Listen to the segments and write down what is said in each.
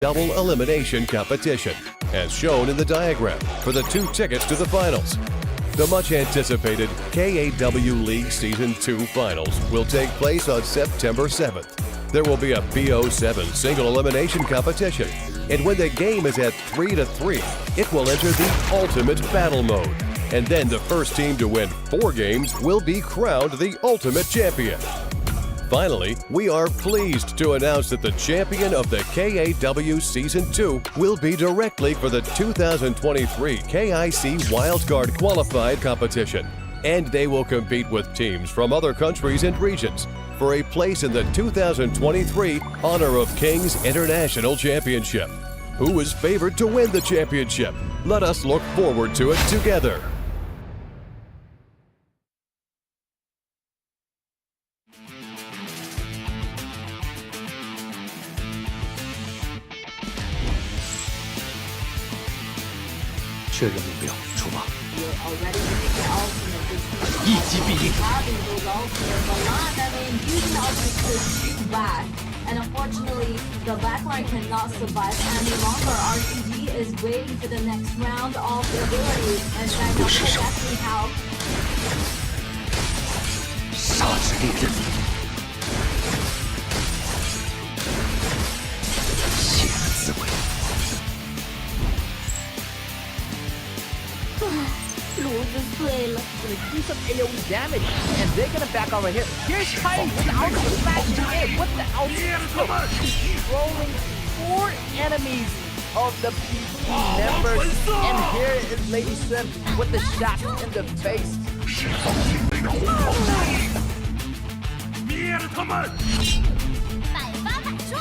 double elimination competition, as shown in the diagram for the 2 tickets to the finals. The much-anticipated KAW League Season 2 Finals will take place on September 7th. There will be a BO7 single elimination competition, and when the game is at 3-3, it will enter the Ultimate Battle Mode. And then the first team to win 4 games will be crowned the Ultimate Champion. Finally, we are pleased to announce that the champion of the KAW Season 2 will be directly for the 2023 KIC Wildcard Qualified Competition, and they will compete with teams from other countries and regions for a place in the 2023 Honor of Kings International Championship. Who is favored to win the championship? Let us look forward to it together. 确认目标，出发！一击必赢。And unfortunately, the backline cannot survive any longer. RCG is waiting for the next round of abilities, and right now exactly how. 杀之猎人，血的滋味。 炉子碎了。 Gonna do some AoE damage, and they're gonna back over here. Here's Tiny with the ultimate smashing in. What the ultimate? Controlling 4 enemies of the PP members, and here is Lady Sim with the shot in the face. 灭了他们！ 百发百中。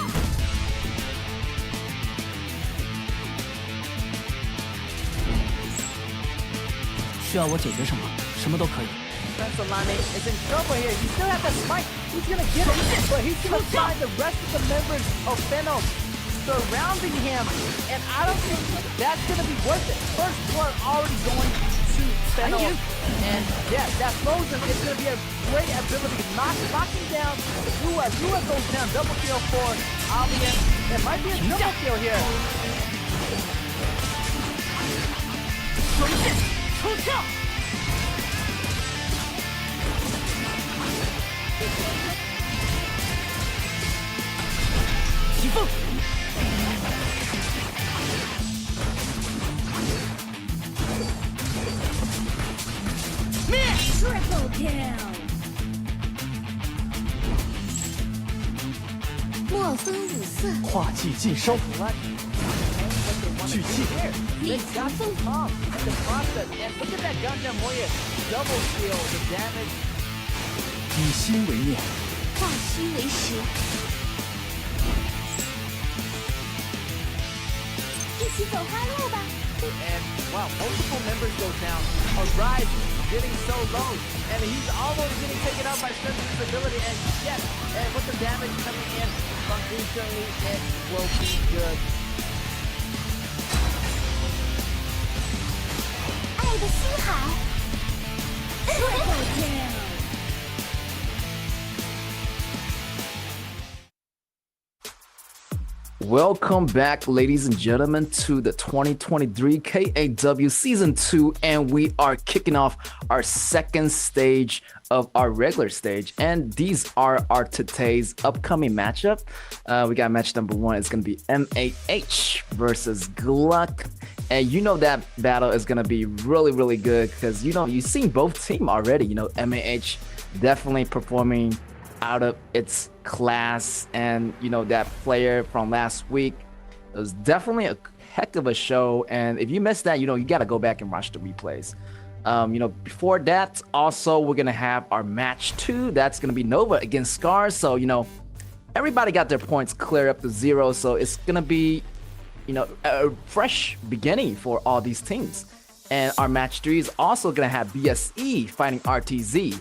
需要我解决什么？什么都可以。 Solane is in trouble here. He still has that smite. He's gonna get it, but he's gonna find the rest of the members of Phenom surrounding him, and I don't think that's gonna be worth it. First blood already going to Phenom, and yeah, that frozen is gonna be a great ability, knocking down Rua. Rua goes down, double kill for Alien. It might be a double kill here. 出鞘！ 起风！ Triple kill！ 墨分五色。 化气尽收。 聚气。 They got some pump in the process, and look at that Gundam Warrior double kill the damage. 以心为念，化虚为实。一起走花路吧。 And wow, multiple members go down. Arise getting so low, and he's almost getting taken out by Spencer's ability. And yes, and with the damage coming in from instantly, it will be good. 爱的星海。Triple kill！ Welcome back, ladies and gentlemen, to the 2023 KAW Season 2, and we are kicking off our second stage of our regular stage, and these are our today's upcoming matchup. We got match number 1. It's going to be MAH versus Gluck, and you know that battle is going to be really, really good because, you know, you've seen both teams already. You know, MAH definitely performing out of its class, and you know that player from last week, it was definitely a heck of a show, and if you missed that, you know, you got to go back and watch the replays. You know, before that, also we're gonna have our match 2. That's gonna be Nova against Scars. So, you know, everybody got their points clear up to 0, so it's gonna be, you know, a fresh beginning for all these teams. And our match 3 is also gonna have BSE fighting RTZ,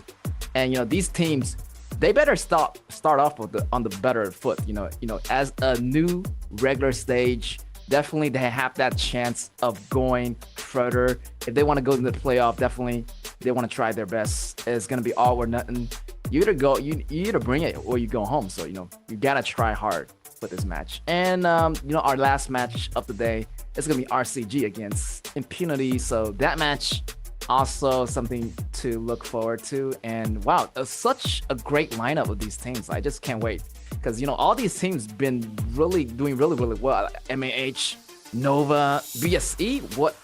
and you know, these teams, they better start off with on the better foot. You know, as a new regular stage, definitely they have that chance of going further. If they want to go into the playoff, definitely they want to try their best. It's gonna be all or nothing. You either bring it or you go home. So, you know, you gotta try hard. for this match. And our last match of the day is gonna be RCG against Impunity. So that match also something to look forward to. And wow, such a great lineup of these teams. I just can't wait because all these teams been doing really well. MAH, Nova, BSE. What?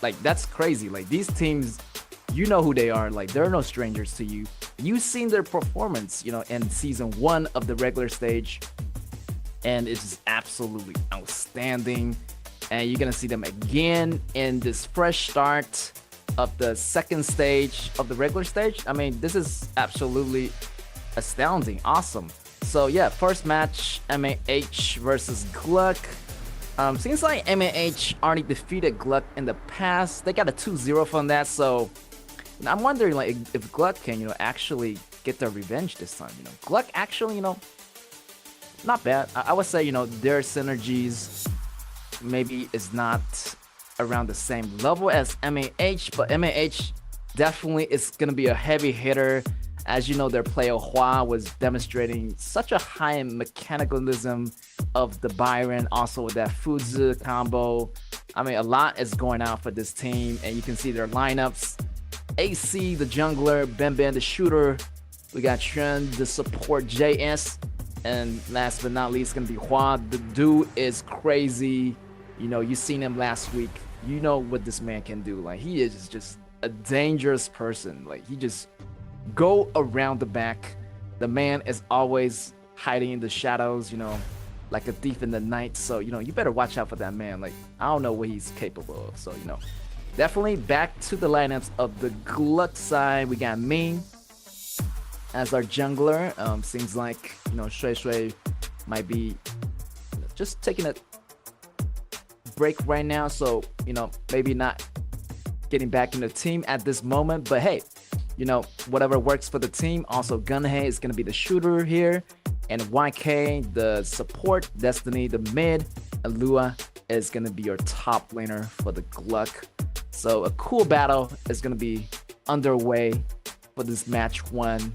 Like that's crazy. Like these teams, you know who they are. Like they're no strangers to you. You've seen their performance, in season 1 of the regular stage, and it's just absolutely outstanding. And you're gonna see them again in this fresh start of the second stage of the regular stage. I mean, this is absolutely astounding, awesome. So yeah, first match, MAH versus Gluck. Seems like MAH already defeated Gluck in the past. They got a 2-0 from that, so I'm wondering like if Gluck can, actually get their revenge this time. Gluck actually, not bad. I would say, their synergies maybe is not around the same level as MAH, but MAH definitely is gonna be a heavy hitter. As you know, their player Hua was demonstrating such a high mechanicalism of the Byron, also with that Fuzi combo. I mean, a lot is going out for this team, and you can see their lineups. AC, the jungler, Ben, the shooter. We got Trent, the support, JS. And last but not least, gonna be Hua. The dude is crazy. You seen him last week. You know what this man can do. Like, he is just a dangerous person. Like, he just go around the back. The man is always hiding in the shadows, like a thief in the night. So, you better watch out for that man. Like, I don't know what he's capable of. So, definitely back to the lineups of the Gluck side. We got Ming as our jungler. Seems like, Shui Shui might be just taking a break right now. So, maybe not getting back in the team at this moment. But hey, whatever works for the team. Also, Gunhei is going to be the shooter here. And YK, the support. Destiny, the mid. And Lua is going to be your top laner for the Gluck. So a cool battle is going to be underway for this match 1.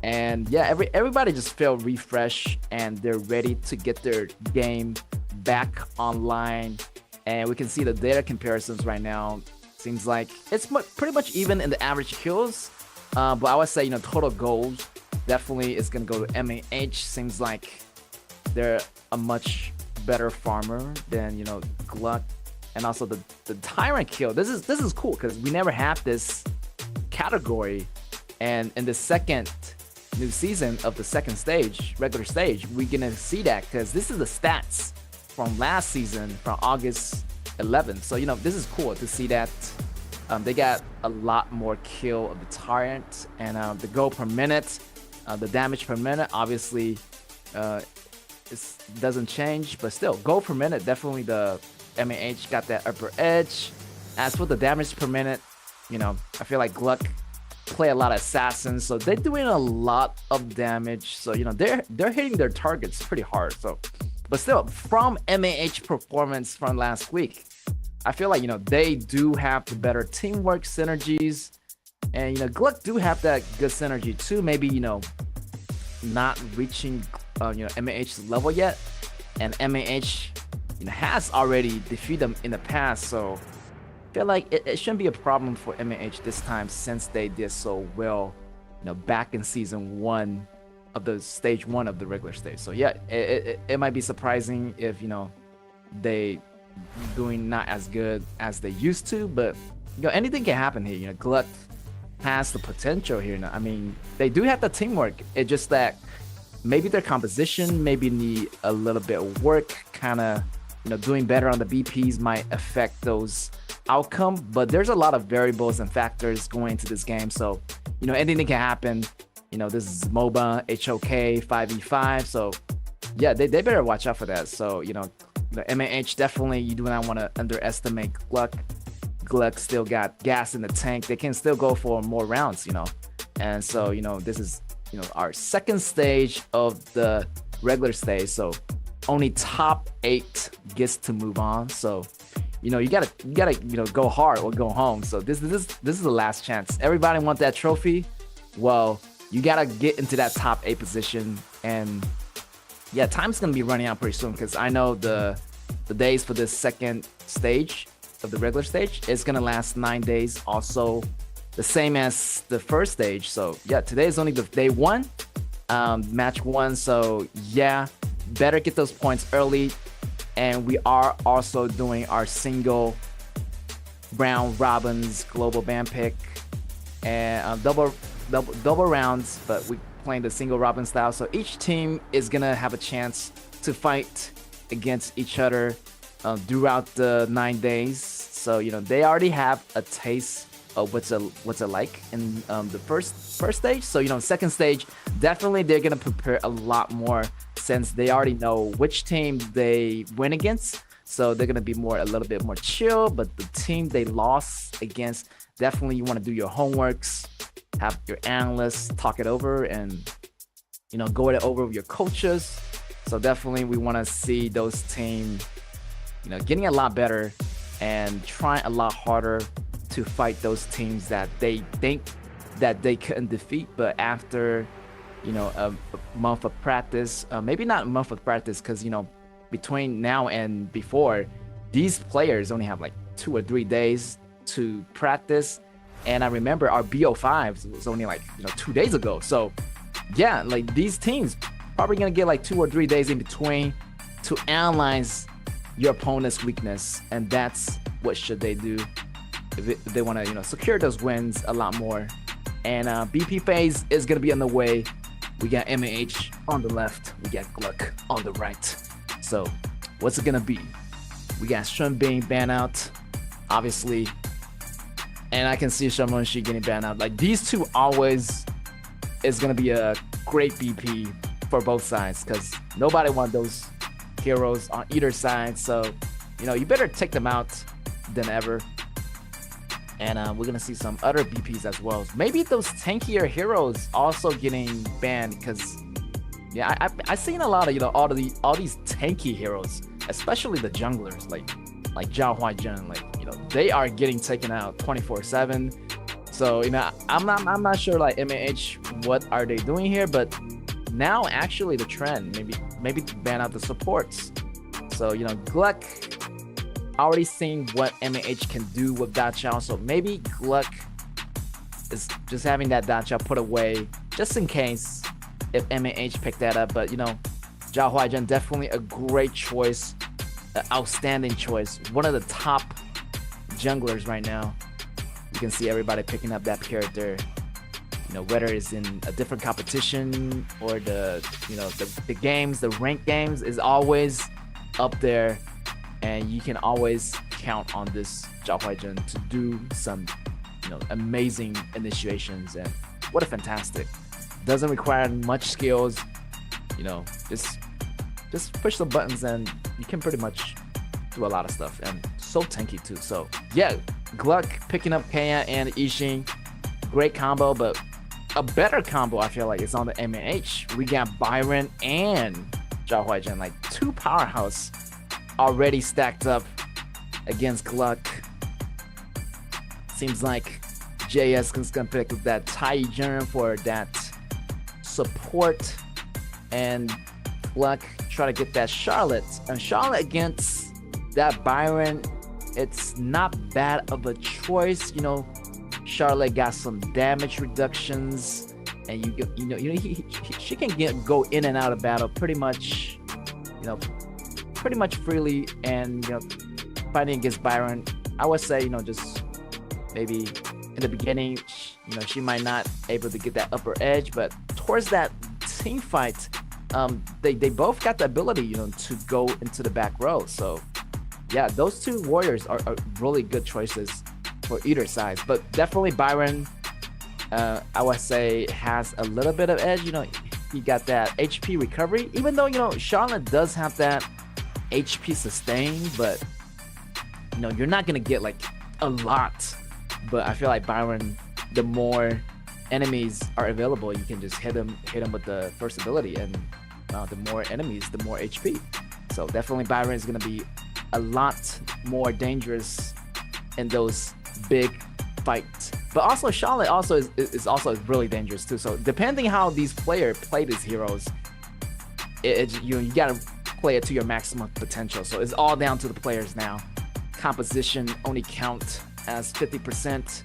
And yeah, everybody just felt refreshed and they're ready to get their game back online. And we can see the data comparisons right now. Seems like it's pretty much even in the average kills. But I would say, total goals definitely is going to go to MAH. Seems like they're a much better farmer than, Gluck. And also the Tyrant kill. This is cool because we never had this category. And in the second new season of the second stage, regular stage, we're gonna see that because this is the stats from last season, from August 11th. So this is cool to see that. They got a lot more kill of the Tyrant, and the goal per minute, the damage per minute, obviously, it doesn't change, but still, goal per minute, definitely the MAH got that upper edge. As for the damage per minute, I feel like Gluck play a lot of assassins, so they're doing a lot of damage. So they're hitting their targets pretty hard. So, but still, from MAH performance from last week, I feel like they do have the better teamwork synergies, and Gluck do have that good synergy too. Maybe not reaching MAH's level yet, and MAH has already defeated them in the past, so I feel like it shouldn't be a problem for MAH this time since they did so well, back in season 1 of the stage 1 of the regular stage. So yeah, it might be surprising if they doing not as good as they used to, but anything can happen here. Gluck has the potential here. I mean, they do have the teamwork. It's just that maybe their composition maybe need a little bit of work. Kind of doing better on the BPs might affect those outcome, but there's a lot of variables and factors going into this game, so anything can happen. This is MOBA, HOK 5v5, so yeah, they better watch out for that. So MAH, definitely you do not want to underestimate Gluck. Gluck still got gas in the tank. They can still go for more rounds, and so this is our second stage of the regular stage, so only top 8 gets to move on. So you gotta go hard or go home. So this is the last chance. Everybody want that trophy. Well, you gotta get into that top 8 position, and yeah, time's gonna be running out pretty soon because I know the days for this second stage of the regular stage is gonna last 9 days. Also, the same as the first stage. So yeah, today is only the day one, match one. So yeah, better get those points early. And we are also doing our single round robins global band pick and double rounds, but we playing the single robin style. So each team is gonna have a chance to fight against each other throughout the 9 days. So they already have a taste of what's it like in the first stage. So second stage, definitely they're gonna prepare a lot more since they already know which team they win against. So they're gonna be a little bit more chill. But the team they lost against, definitely you want to do your homeworks, have your analysts talk it over, and go it over with your coaches. So definitely we want to see those teams, getting a lot better and trying a lot harder to fight those teams that they think that they couldn't defeat. But after a month of practice, maybe not a month of practice, because between now and before, these players only have like 2 or 3 days to practice. And I remember our BO5s was only like 2 days ago. So yeah, like these teams probably gonna get like 2 or 3 days in between to analyze your opponent's weakness, and that's what should they do if they want to secure those wins a lot more. And BP phase is gonna be on the way. We got MAH on the left, we got Gluck on the right. So what's it gonna be? We got Shun being banned out, obviously, and I can see Shamonshi getting banned out. Like these two always is gonna be a great BP for both sides, because nobody wants those heroes on either side. So you better take them out than ever. And we're gonna see some other BPs as well. Maybe those tankier heroes also getting banned, because yeah, I've seen a lot of all these tanky heroes, especially the junglers like Zhao Huaizhen, they are getting taken out 24/7. So I'm not sure like MAH what are they doing here, but now actually the trend maybe to ban out the supports. So Gluck already seen what MAH can do with Dachao, so maybe Gluck is just having that Dachao put away just in case if MAH picked that up. But Zhao Huaizhen, definitely a great choice, an outstanding choice, one of the top junglers right now. You can see everybody picking up that character, whether it's in a different competition or the games, the ranked games is always up there. And you can always count on this Zhao Huaizhen to do some, amazing initiations. And what a fantastic! Doesn't require much skills. Just push the buttons and you can pretty much do a lot of stuff. And so tanky too. So yeah, Gluck picking up Kaya and Ishin, great combo. But a better combo, I feel like, is on the MAH. We got Byron and Zhao Huaizhen, like 2 powerhouse already stacked up against Gluck. Seems like JS is gonna pick up that Tai Jun for that support, and Gluck try to get that Charlotte. And Charlotte against that Byron, it's not bad of a choice. Charlotte got some damage reductions, and she can go in and out of battle pretty much freely. And fighting against Byron, I would say just maybe in the beginning she might not able to get that upper edge, but towards that team fight, they both got the ability to go into the back row. So yeah, those 2 warriors are really good choices for either side. But definitely Byron, I would say, has a little bit of edge. He got that HP recovery, even though Charlotte does have that HP sustain, but you're not gonna get like a lot. But I feel like Byron, the more enemies are available, you can just hit him with the first ability, and the more enemies, the more HP. So definitely Byron is gonna be a lot more dangerous in those big fights. But also Charlotte is also really dangerous too. So depending how these players play these heroes, you gotta play it to your maximum potential. So it's all down to the players now. Composition only count as 50%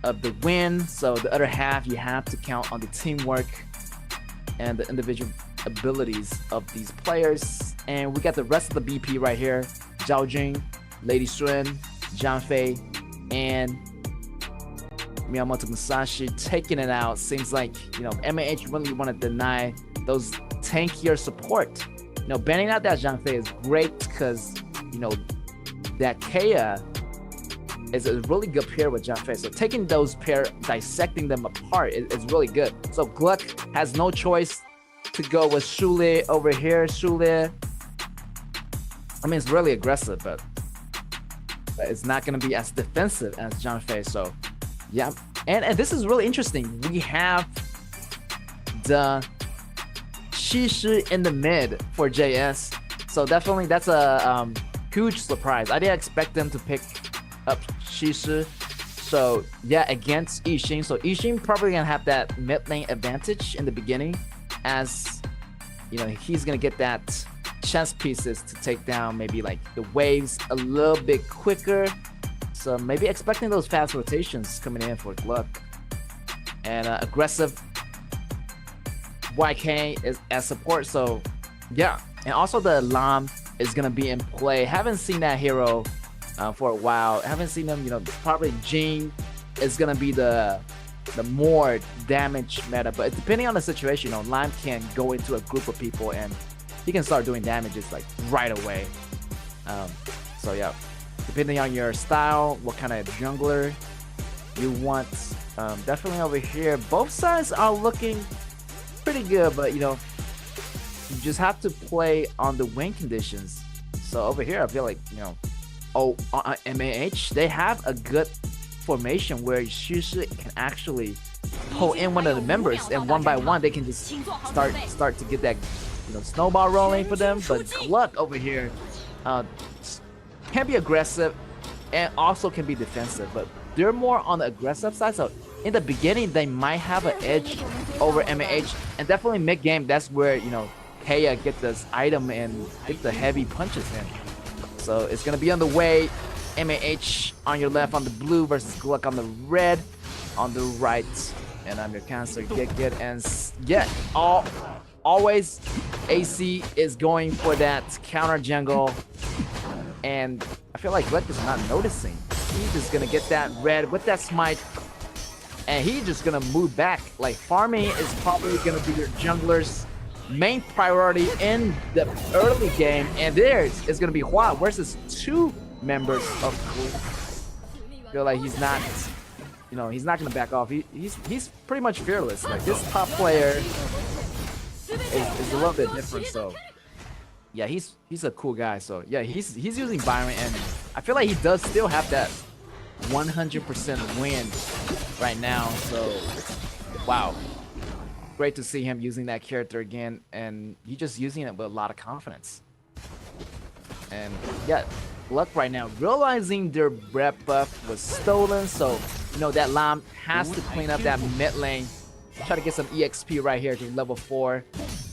of the win, so the other half you have to count on the teamwork and the individual abilities of these players. And we got the rest of the BP right here: Zhao Jing, Lady Sun, Zhang Fei, and Miyamoto Musashi taking it out. Seems like, you know, MAH really want to deny those tankier support. You know, banning out that Zhang Fei is great because, you know, that KAW is a really good pair with Zhang Fei. So taking those pair, dissecting them apart is really good. So Gluck has no choice to go with Shule over here. Shule, I mean, it's really aggressive, but it's not going to be as defensive as Zhang Fei. So yeah, and this is really interesting. We have the Shishi in the mid for JS. So definitely that's a huge surprise. I didn't expect them to pick up Shishi. So yeah, against Yixin. So Yixin probably gonna have that mid lane advantage in the beginning, as you know, he's gonna get that chess pieces to take down maybe like the waves a little bit quicker. So maybe expecting those fast rotations coming in for Gluck. And aggressive YK is as support. So yeah, and also the Lam is gonna be in play. Haven't seen that hero for a while. Haven't seen them. You know, probably Jing is gonna be the more damage meta. But depending on the situation, you know, Lam can go into a group of people and he can start doing damages like right away. So yeah, depending on your style, what kind of jungler you want. Definitely over here, both sides are looking pretty good, but you know, you just have to play on the win conditions. So over here, I feel like, you know, MAH, they have a good formation where Shishi can actually pull in one of the members, and one by one they can just start to get that, you know, snowball rolling for them. But Gluck over here can be aggressive and also can be defensive, but they're more on the aggressive side. So in the beginning, they might have an edge over MAH, and definitely mid game, that's where, you know, KAW get this item and get the heavy punches in. So it's gonna be on the way. MAH on your left on the blue versus Gluck on the red on the right. And I'm your cancer. Get and yeah, always AC is going for that counter jungle, and I feel like Gluck is not noticing. He's just gonna get that red with that smite, and he's just gonna move back. Like, farming is probably gonna be your jungler's main priority in the early game, and there's is gonna be Hua versus two members of Gluck. I feel like he's not, you know, he's not gonna back off. He's pretty much fearless. Like, this top player is a little bit different. So yeah, he's a cool guy. So yeah, he's using Byron, and I feel like he does still have that 100% win right now. So wow, great to see him using that character again, and he's just using it with a lot of confidence. And yeah, Gluck right now realizing their red buff was stolen, so you know that Lam has to clean up that mid lane, try to get some EXP right here to level 4.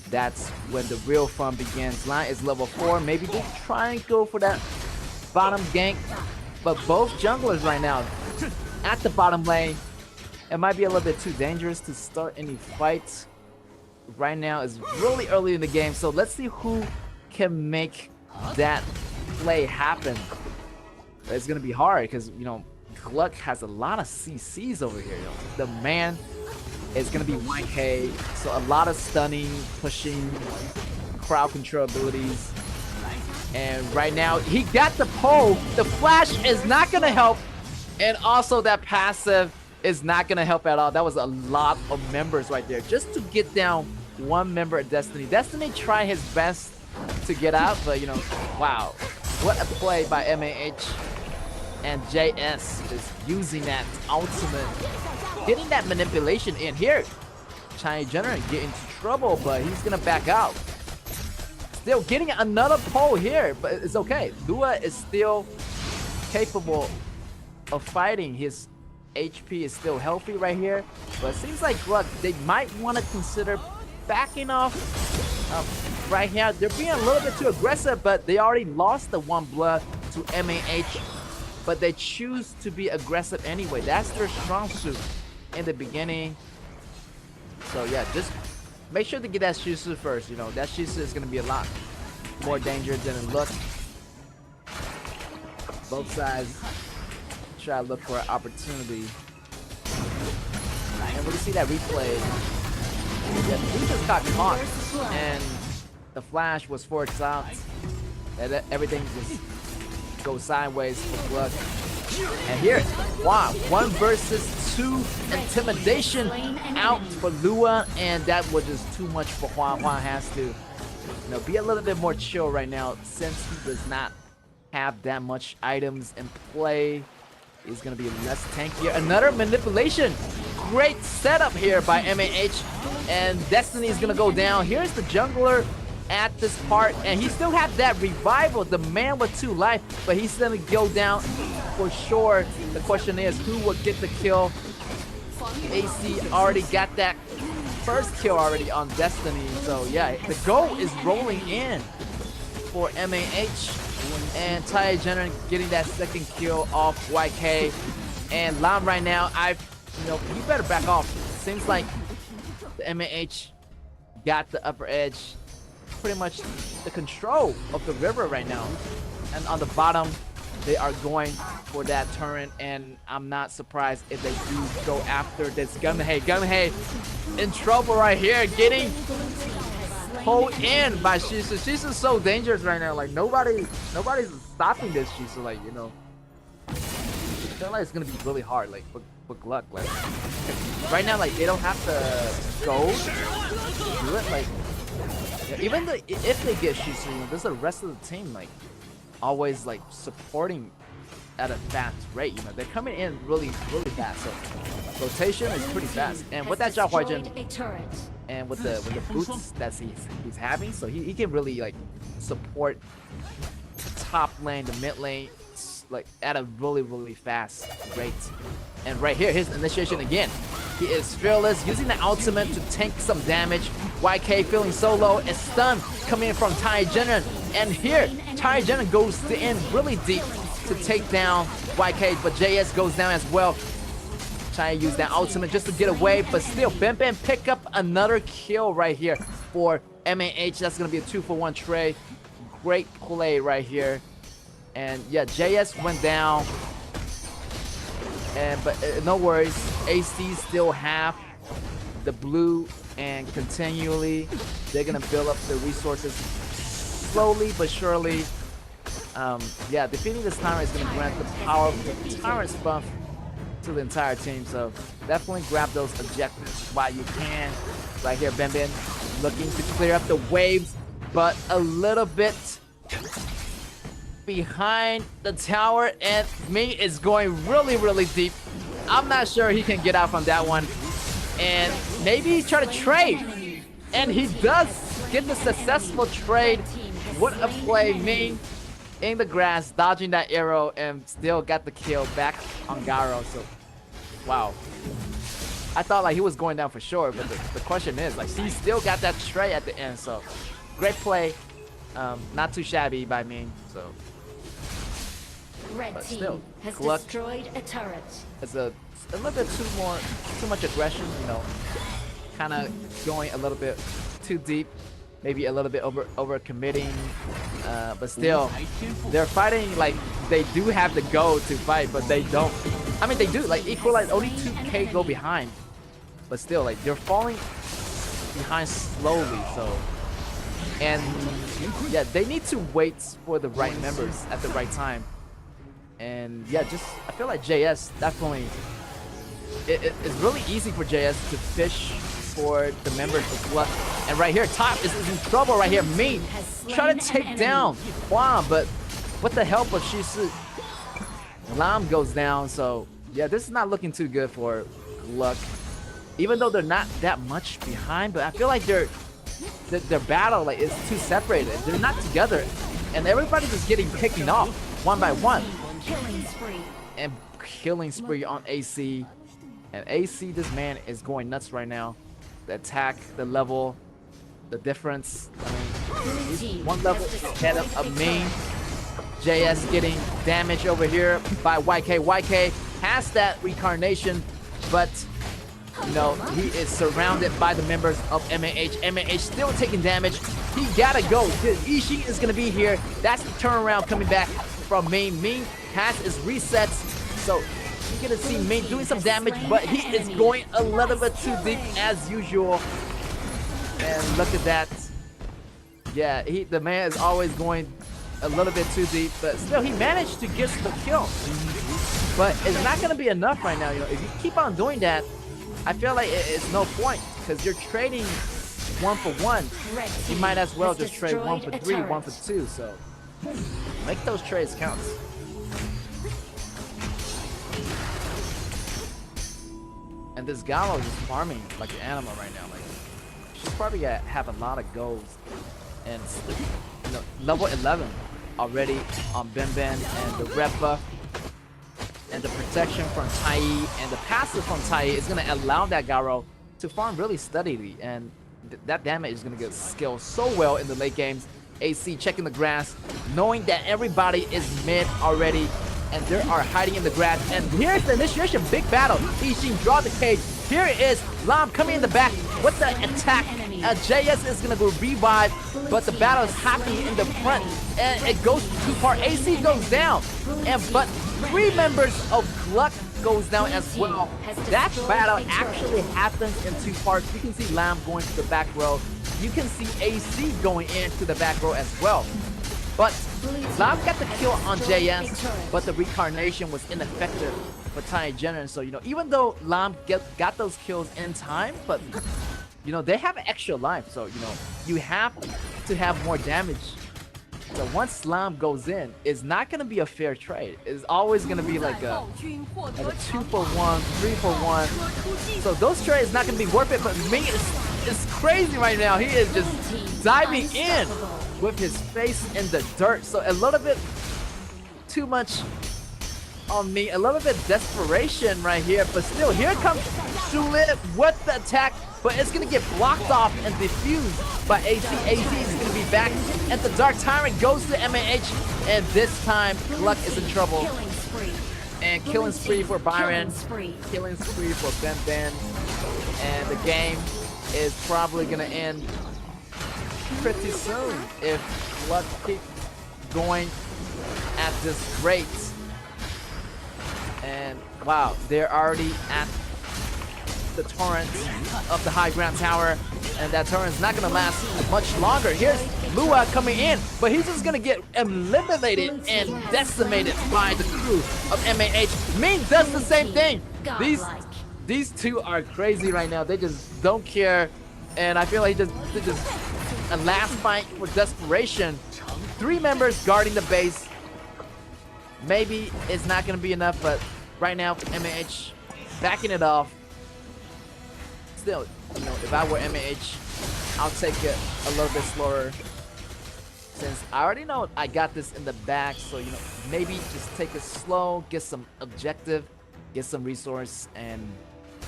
That's when the real fun begins. Lam is level 4. Maybe they try and go for that bottom gank, but both junglers right now at the bottom lane, it might be a little bit too dangerous to start any fights. Right now is really early in the game, so let's see who can make that play happen. It's gonna be hard because, you know, Gluck has a lot of CCs over here. The man is gonna be 1K, so a lot of stunning, pushing, crowd control abilities. And right now he got the pole. The flash is not gonna help, and also that passive is not gonna help at all. That was a lot of members right there just to get down one member of Destiny. Destiny tried his best to get out, but you know, wow, what a play by MAH. And JS is using that ultimate, getting that manipulation in here. Chinese General get into trouble, but he's gonna back out. Still getting another pull here, but it's okay. Lua is still capable of fighting. His HP is still healthy right here, but it seems like Gluck, they might want to consider backing off right here. They're being a little bit too aggressive, but they already lost the 1 blood to MAH. But they choose to be aggressive anyway. That's their strong suit in the beginning. So yeah, just make sure to get that Shisu first. You know, that Shisu is going to be a lot more dangerous than it looks. Both sides try to look for an opportunity. And when you see that replay, yeah, he just got caught, and the flash was forced out, and everything just goes sideways for Gluck. And here, wow, 1 versus 2 intimidation out for Lua, and that was just too much for Juan. Juan has to, you know, be a little bit more chill right now since he does not have that much items in play. He's gonna be less tanky. Another manipulation. Great setup here by MAH, and Destiny is gonna go down. Here's the jungler at this part, and he still have that revival, the man with 2 life, but he's gonna go down for sure. The question is, who will get the kill? AC already got that first kill already on Destiny, so yeah, the goal is rolling in for MAH, and Ty Jenner getting that second kill off YK. And Lam right now, you know, you better back off. Seems like the MAH got the upper edge, pretty much the control of the river right now. And on the bottom, they are going for that turret, and I'm not surprised if they do go after this Gunhei. Gunhei in trouble right here, getting pulled in by Shisu. Shisu's so dangerous right now. Like nobody's stopping this Shisu. Like, you know, I feel like it's gonna be really hard. Like for Gluck, like right now, like they don't have to go do it. Like yeah, even if they get Shisu, you know, there's the rest of the team like always like supporting at a fast rate. You know, they're coming in really fast. So rotation is pretty fast. And with that Zhao Huaijun and with the boots that he's having, so he can really like support top lane, the mid lane, like at a really fast rate. And right here, his initiation again. He is fearless, using the ultimate to tank some damage. YK feeling so low, a stun coming in from Tai Jinan. And here, Tai Jinan goes in really deep to take down YK, but JS goes down as well. Trying to use that ultimate just to get away, but still, Ben pick up another kill right here for MAH. That's gonna be a 2-for-1 trade. Great play right here. And yeah, JS went down. But no worries, AC still have the blue, and continually they're gonna build up the resources slowly but surely. Yeah, defeating this tyrant is gonna grant the power of the tyrant's buff to the entire team, so definitely grab those objectives while you can. Right here, Ben looking to clear up the waves, but a little bit behind the tower, and Ming is going really deep. I'm not sure he can get out from that one, and maybe try to trade, and he does get the successful trade. What a play. Ming in the grass, dodging that arrow, and still got the kill back on Garo. So wow, I thought like he was going down for sure, but the question is like he still got that trade at the end. So great play, not too shabby by Ming. So Red still, team has Gluck destroyed a turret. it's a little bit too much aggression, you know, kind of going a little bit too deep, maybe a little bit over committing, but still they're fighting like they do have the go to fight, but they don't. I mean, they do like equalize, only 2k go behind, but still like they're falling behind slowly. So, and yeah, they need to wait for the right members at the right time. And yeah, just I feel like JS definitely, it's really easy for JS to fish for the members of Gluck. And right here, Top is in trouble right here. Ming try to take down Juan, but with the help of Shisu, Lam goes down. So yeah, this is not looking too good for Gluck, even though they're not that much behind. But I feel like their battle like is too separated. They're not together, and everybody's just getting taken off one by one. Killing spree. And killing spree on AC. And AC, this man is going nuts right now. The attack, the level, the difference. I mean, One level ahead of Main. JS getting damage over here by YK. YK has that reincarnation, but you know, he is surrounded by the members of MAH. MAH still taking damage. He gotta go. Ishii is gonna be here. That's the turnaround coming back from Main. Main has his resets, so you're gonna see Main doing some damage, but he is going a little bit too deep as usual. And look at that. Yeah, the man is always going a little bit too deep, but still he managed to get the kill. But it's not gonna be enough right now. You know, if you keep on doing that, I feel like it's no point because you're trading 1 for 1. You might as well just trade 1 for 3, 1 for 2. So make those trades count. And this Gallo is farming like an animal right now. Like she's probably gonna have a lot of goals. And you know, level 11 already on Ben and the rep buff. And the protection from Tai and the passive from Tai is going to allow that Garo to farm really steadily. And that damage is going to get scaled so well in the late games. AC checking the grass, knowing that everybody is mid already. And they are hiding in the grass. And here's the initiation, big battle. Ishin draw the cage. Here it is, Lam coming in the back with the attack. JS is going to go revive, but the battle is happening in the front. And it goes too far. AC goes down. But 3 members of Gluck goes down as well. That battle actually happens in 2 parts. You can see Lam going to the back row. You can see AC going into the back row as well. But Lam got the kill on JS, but the reincarnation was ineffective for Tiny Jenner. So, you know, even though Lam got those kills in time, but, you know, they have an extra life. So, you know, you have to have more damage. So once Lam goes in, it's not going to be a fair trade. It's always going to be like a 2 for 1, 3 for 1. So those trades not going to be worth it. But Ming is crazy right now. He is just diving in with his face in the dirt. So a little bit too much on me. A little bit desperation right here. But still, here comes Shulin with the attack. But it's going to get blocked off and diffused by AC. AC is going to be back. And the Dark Tyrant goes to MAH. And this time, Gluck is in trouble. And killing spree for Byron. Killing spree for Ben. And the game is probably going to end pretty soon if Gluck keeps going at this rate. And wow, they're already at the torrent of the high ground tower, and that torrent is not going to last much longer. Here's Lua coming in, but he's just going to get eliminated and decimated by the crew of MAH. Ming does the same thing. These two are crazy right now. They just don't care, and I feel like this is a last fight for desperation. 3 members guarding the base. Maybe it's not going to be enough, but right now MAH backing it off. Still, you know, if I were MAH, I'll take it a little bit slower. Since I already know I got this in the back, so, you know, maybe just take it slow, get some objective, get some resource, and,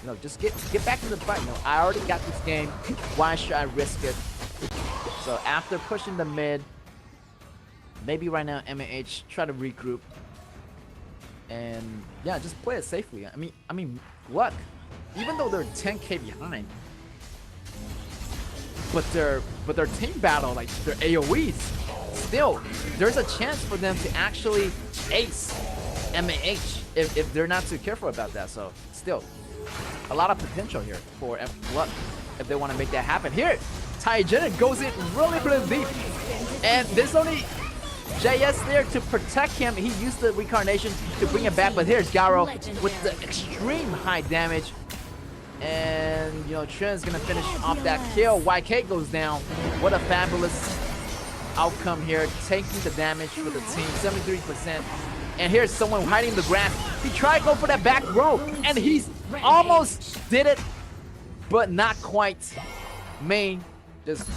you know, just get back in the fight. You know, I already got this game. Why should I risk it? So after pushing the mid, maybe right now MAH try to regroup, and yeah, just play it safely. I mean, Gluck, even though they're 10k behind, but their team battle, like their AoEs, still there's a chance for them to actually ace MAH if they're not too careful about that. So still a lot of potential here for Gluck if they want to make that happen. Here, Taijin goes in really deep, and there's only JS there to protect him. He used the reincarnation to bring him back, but here's Garo with the extreme high damage. And, you know, Tren's gonna finish off that kill. YK goes down. What a fabulous outcome here, taking the damage for the team, 73%. And here's someone hiding in the grass. He tried to go for that back row, and he's almost did it, but not quite. Main just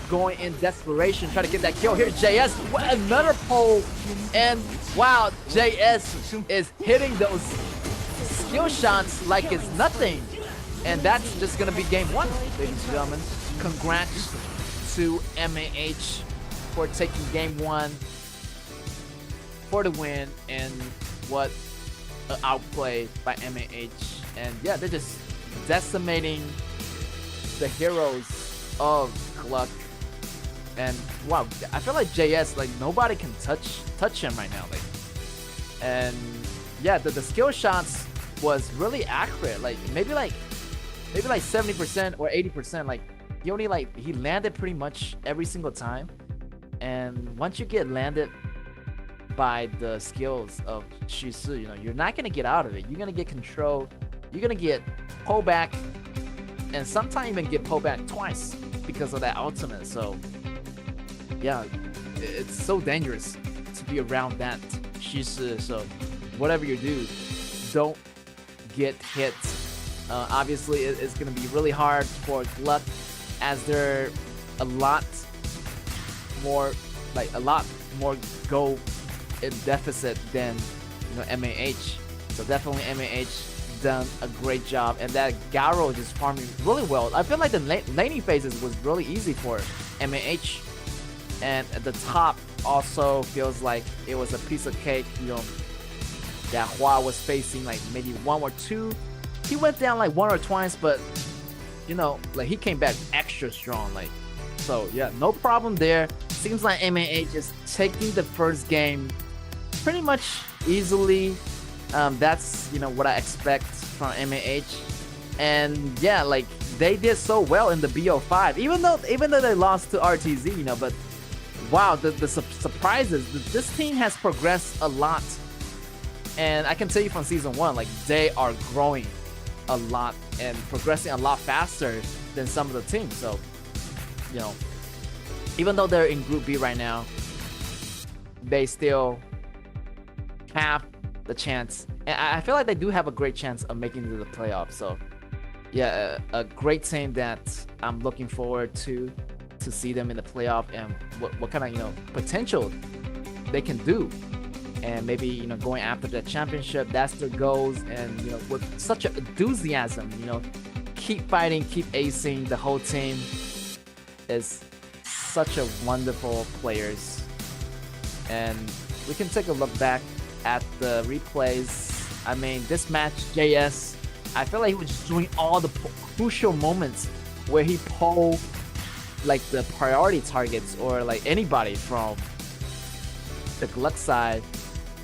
going in desperation, trying to get that kill. Here's JS, what another pole, and wow, JS is hitting those skill shots like it's nothing. And that's just gonna be game 1, ladies and gentlemen. Congrats to MAH for taking game 1 for the win, and what an outplay by MAH. And yeah, they're just decimating the heroes of Gluck. And wow, I feel like JS, like nobody can touch him right now. Like, and yeah, the skill shots was really accurate. Like maybe like 70% or 80%. Like he landed pretty much every single time. And once you get landed by the skills of Shisu, you know, you're not gonna get out of it. You're gonna get control. You're gonna get pull back, and sometimes even get pulled back twice because of that ultimate. So yeah, it's so dangerous to be around that Shisu. So whatever you do, don't get hit. Obviously, it's gonna be really hard for Gluck, as they're a lot more go in deficit than, you know, MAH. So definitely MAH done a great job, and that Garo just farming really well. I feel like the laning phases was really easy for MAH, and at the top also feels like it was a piece of cake. You know, that Hua was facing like maybe 1 or 2. He went down like 1 or twice, but you know, like he came back extra strong. Like, so yeah, no problem there. Seems like MAH just taking the first game pretty much easily. That's, you know, what I expect from MAH. And yeah, like they did so well in the BO5, even though they lost to RTZ, you know. But wow, the surprises. This team has progressed a lot, and I can tell you from season 1, like they are growing a lot and progressing a lot faster than some of the teams. So, you know, even though they're in Group B right now, they still have the chance, and I feel like they do have a great chance of making it to the playoffs. So yeah, a great team that I'm looking forward to see them in the playoff, and what kind of, you know, potential they can do, and maybe, you know, going after the championship. That's their goals, and you know, with such an enthusiasm, you know, keep fighting, keep acing. The whole team is such a wonderful players, and we can take a look back at the replays. I mean, this match, JS, I feel like he was just doing all the crucial moments where he pulled like the priority targets, or like anybody from the Gluck side,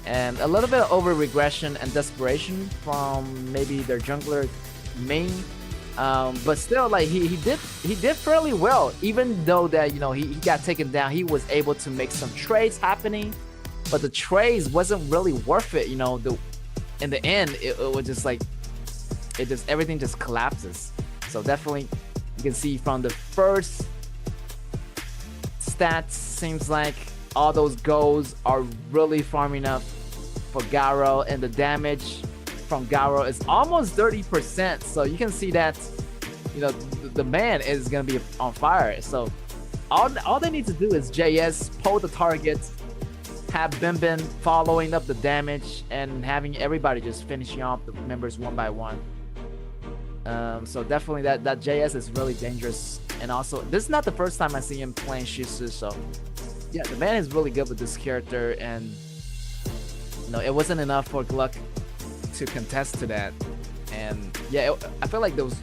and a little bit of over regression and desperation from maybe their jungler main. But still, like he did fairly well, even though that, you know, he got taken down. He was able to make some trades happening, but the trades wasn't really worth it. You know, in the end, it was just like everything just collapses. So definitely, you can see from the first stats, seems like all those goals are really farming up for Garo, and the damage from Garo is almost 30%. So you can see that, you know, the man is gonna be on fire. So all they need to do is JS pull the targets, have Bin following up the damage, and having everybody just finishing off the members one by one. So definitely that JS is really dangerous. And also, this is not the first time I see him playing Shisu. So yeah, the man is really good with this character, and you know, it wasn't enough for Gluck to contest to that. And yeah, I feel like those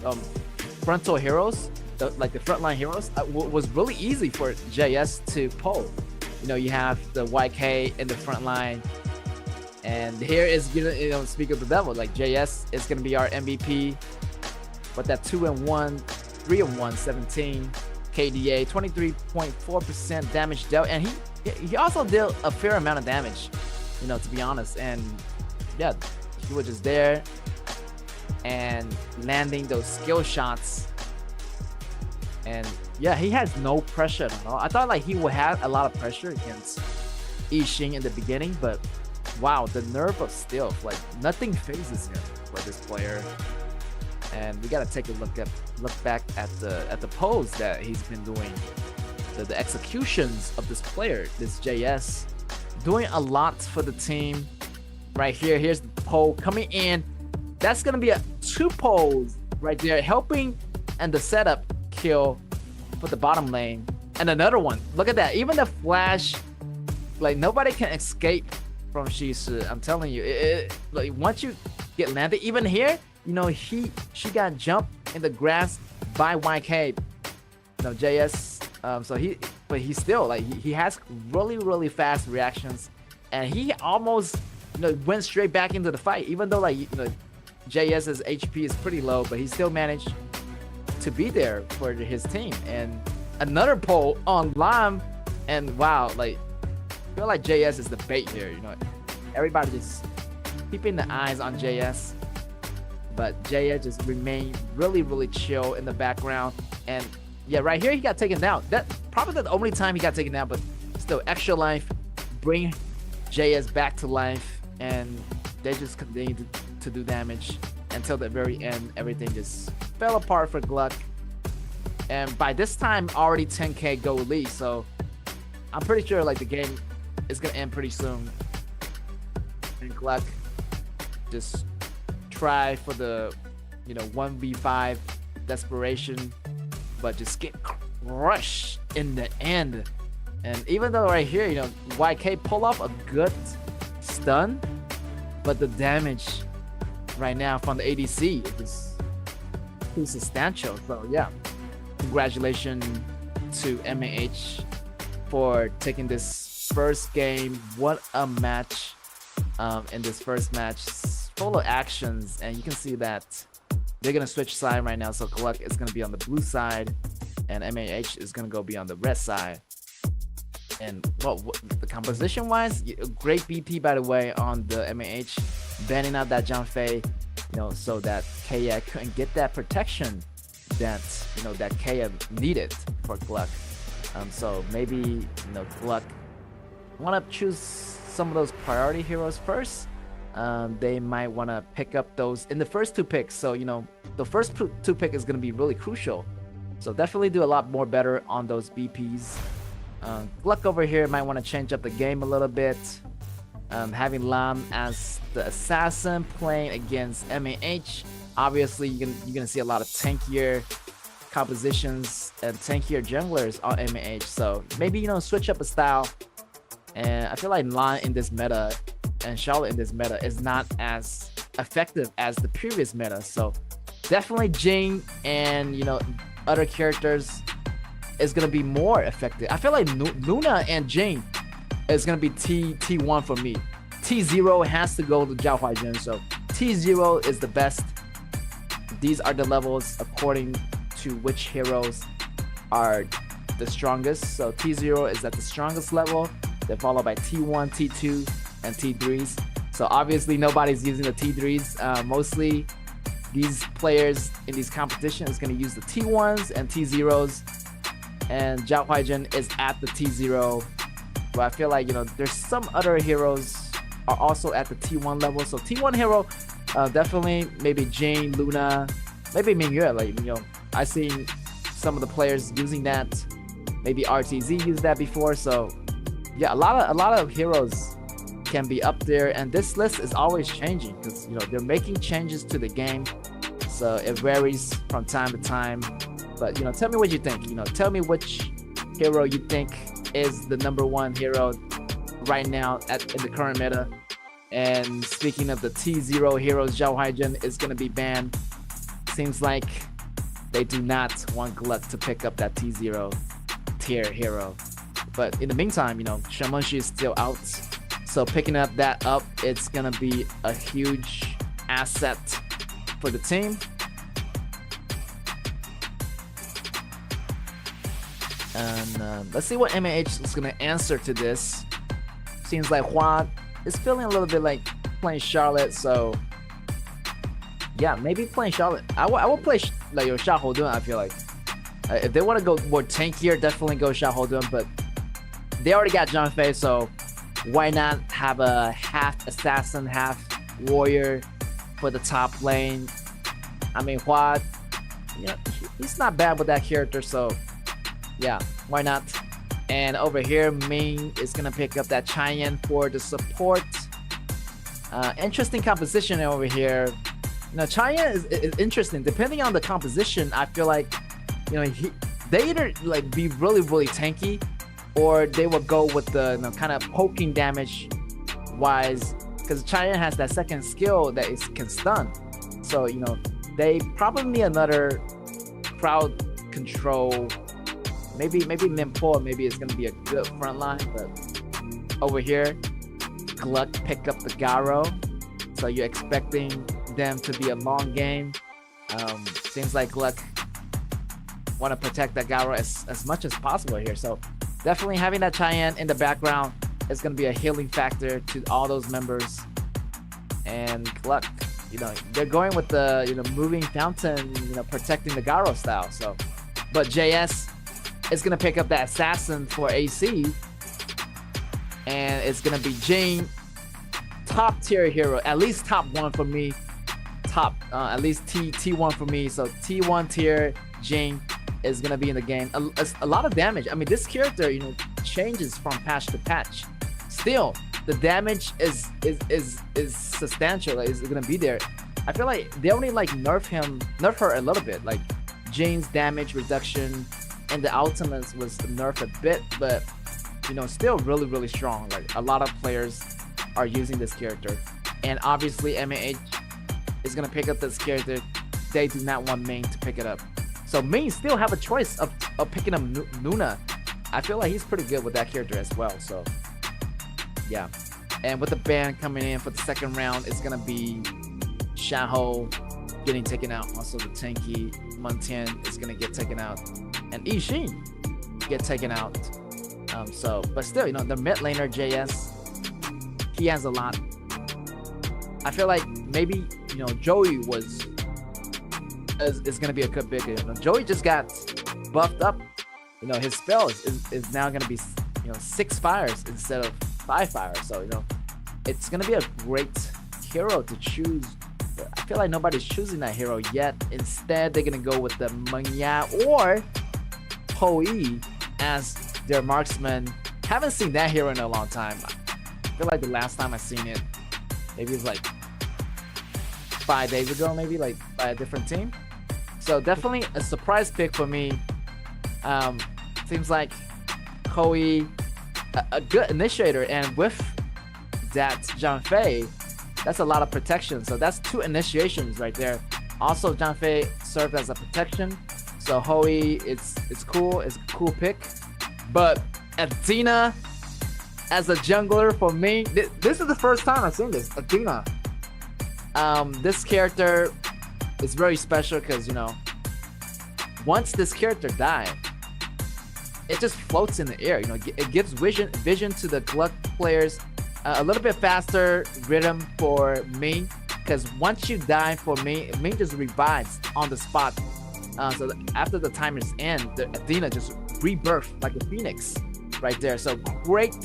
frontal heroes, like the frontline heroes, was really easy for JS to pull. You know, you have the YK in the front line, and here is, you know, speak of the devil, like JS is gonna be our MVP. But that 2-1, 3-1, 17 KDA, 23.4% damage dealt, and he also dealt a fair amount of damage, you know, to be honest. And yeah, he was just there and landing those skill shots, and yeah, he has no pressure at all. I thought like he would have a lot of pressure against Yixing in the beginning, but wow, the nerve of stealth, like nothing phases him for this player. And we gotta take a look back at the pose that he's been doing, the executions of this player, this JS, doing a lot for the team. Right here, here's the pole coming in. That's gonna be a 2 poles right there, helping, and the setup kill for the bottom lane. And another one. Look at that. Even the flash, like nobody can escape from Shisu. I'm telling you, like once you get landed, even here, you know, she got jumped in the grass by YK. You know, JS. But he still like he has really fast reactions, and he almost, you know, went straight back into the fight, even though like, you know, JS's HP is pretty low, but he still managed to be there for his team. And another pull on Lam, and wow, like I feel like JS is the bait here. You know, everybody just keeping the eyes on JS, but JS just remained really chill in the background. And yeah, right here he got taken down. That probably the only time he got taken down, but still extra life, bring JS back to life, and they just continued to do damage until the very end. Everything just fell apart for Gluck, and by this time already 10k go lead, so I'm pretty sure like the game is gonna end pretty soon. And Gluck just try for the, you know, 1v5 desperation, but just get crushed in the end. And even though right here, you know, YK pull off a good stun, but the damage right now from the ADC is too substantial. So yeah, congratulations to MAH for taking this first game. What a match in this first match, full of actions, and you can see that they're gonna switch side right now. So Gluck is gonna be on the blue side, and MAH is gonna go be on the red side. And well, the composition wise, great BP by the way on the MAH, banning out that Jianfei, you know, so that KA couldn't get that protection that, you know, that KA needed for Gluck. So maybe, you know, Gluck want to choose some of those priority heroes first. They might want to pick up those in the first two picks. So, you know, the first two pick is going to be really crucial. So definitely do a lot more better on those BPs. Gluck over here might want to change up the game a little bit. Having Lam as the assassin playing against MAH. Obviously, you're gonna see a lot of tankier compositions and tankier junglers on MAH. So maybe, you know, switch up a style. And I feel like Lan in this meta and Charlotte in this meta is not as effective as the previous meta. So definitely Jing and, you know, other characters is gonna be more effective. I feel like Luna and Jing is gonna be T1 for me. T0 has to go to Zhao Huaijun, so T0 is the best. These are the levels according to which heroes are the strongest. So T0 is at the strongest level, then followed by T1, T2, and T3s. So obviously nobody's using the T3s. Mostly these players in these competitions is gonna use the T1s and T0s. And Zhao Huaijun is at the T0. But I feel like, you know, there's some other heroes are also at the T1 level. So T1 hero, definitely maybe Jane, Luna, maybe Mingyue. Like, you know, I've seen some of the players using that. Maybe RTZ used that before. So yeah, a lot of heroes can be up there, and this list is always changing because, you know, they're making changes to the game. So it varies from time to time. But, you know, tell me what you think. You know, tell me which hero you think is the #1 hero right now in the current meta. And speaking of the T0 heroes, Zhao Huaijun is going to be banned. Seems like they do not want Gluck to pick up that T0 tier hero. But in the meantime, you know, Shamanshi is still out. So picking up that up, it's going to be a huge asset for the team. And let's see what MAH is going to answer to this. Seems like Hua is feeling a little bit like playing Charlotte, so yeah, maybe playing Charlotte. I will play like your Sha Hodun. I feel like if they want to go more tankier, definitely go Sha Hodun, but they already got Jianfei, so why not have a half assassin, half warrior for the top lane? I mean, Hua, you know, he's not bad with that character, so yeah, why not? And over here, Ming is gonna pick up that Cheyenne for the support. Interesting composition over here. You know, Cheyenne is interesting. Depending on the composition, I feel like, you know, they either like be really tanky, or they will go with the kind of poking damage wise, because Cheyenne has that second skill that can stun. So they probably need another crowd control. Maybe Nimpo, maybe it's gonna be a good front line, but over here, Gluck pick up the Garo, so you're expecting them to be a long game. Seems like Gluck want to protect that Garo as much as possible here. So definitely having that Cheyenne in the background is going to be a healing factor to all those members. And Gluck, they're going with the moving fountain, protecting the Garo style. So, but JS is going to pick up that assassin for AC, and it's going to be Jing, top tier hero, at least top 1 for me. At least T1 for me. So T1 tier Jing is gonna be in the game. A lot of damage. I mean, this character changes from patch to patch. Still, the damage is substantial. Like, is gonna be there. I feel like they only nerf her a little bit. Like Jing's damage reduction and the ultimates was nerfed a bit, but still really strong. Like a lot of players are using this character, and obviously MAH is gonna pick up this character. They do not want main to pick it up, so main still have a choice of picking up Nuna. I feel like he's pretty good with that character as well. So yeah, and with the ban coming in for the second round, it's gonna be Shaho getting taken out. Also the tanky Muntian is gonna get taken out, and Ishin get taken out. But still, the mid laner JS, he has a lot. I feel like maybe Joey is gonna be a good big. Joey just got buffed up. His spell is now gonna be 6 fires instead of 5 fires. So it's gonna be a great hero to choose. But I feel like nobody's choosing that hero yet. Instead, they're gonna go with the Manya or Hoi as their marksman. Haven't seen that hero in a long time. I feel like the last time I seen it, maybe it's like 5 days ago, maybe like by a different team. So definitely a surprise pick for me. Seems like Hoi, a good initiator, and with that Zhang that's a lot of protection. So that's 2 initiations right there. Also, Zhang served as a protection. So Hoi, it's cool. It's a cool pick. But Athena as a jungler for me, this is the first time I've seen this. Athena. This character is very special because once this character dies, it just floats in the air. It gives vision to the Gluck players, a little bit faster rhythm for me, because once you die for me just revives on the spot. So after the timer's end, the Athena just rebirth like a phoenix right there. So great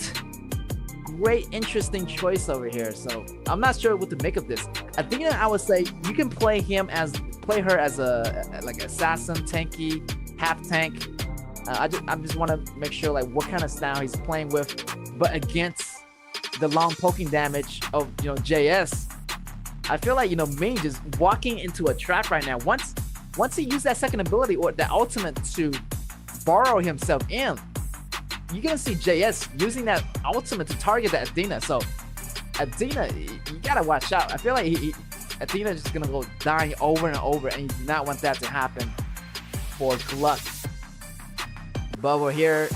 interesting choice over here. So I'm not sure what to make of this. Athena, I would say you can play her as a like assassin, tanky, half tank. I just want to make sure like what kind of style he's playing with, but against the long poking damage of JS, I feel like Ming just walking into a trap right now. Once he used that second ability or that ultimate to borrow himself in, you're gonna see JS using that ultimate to target that Athena. So Athena, you gotta watch out. I feel like Athena is just gonna go dying over and over, and you do not want that to happen for Gluck. But over here,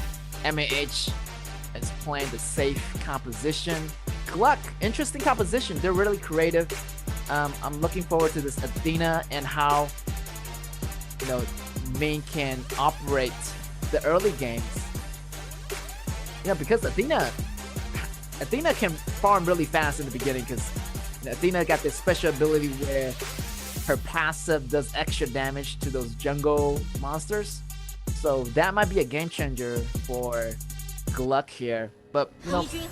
MAH is playing the safe composition. Gluck, interesting composition. They're really creative. I'm looking forward to this Athena and how Ming can operate the early games. Because Athena can farm really fast in the beginning, because Athena got this special ability where her passive does extra damage to those jungle monsters. So that might be a game changer for Gluck here. But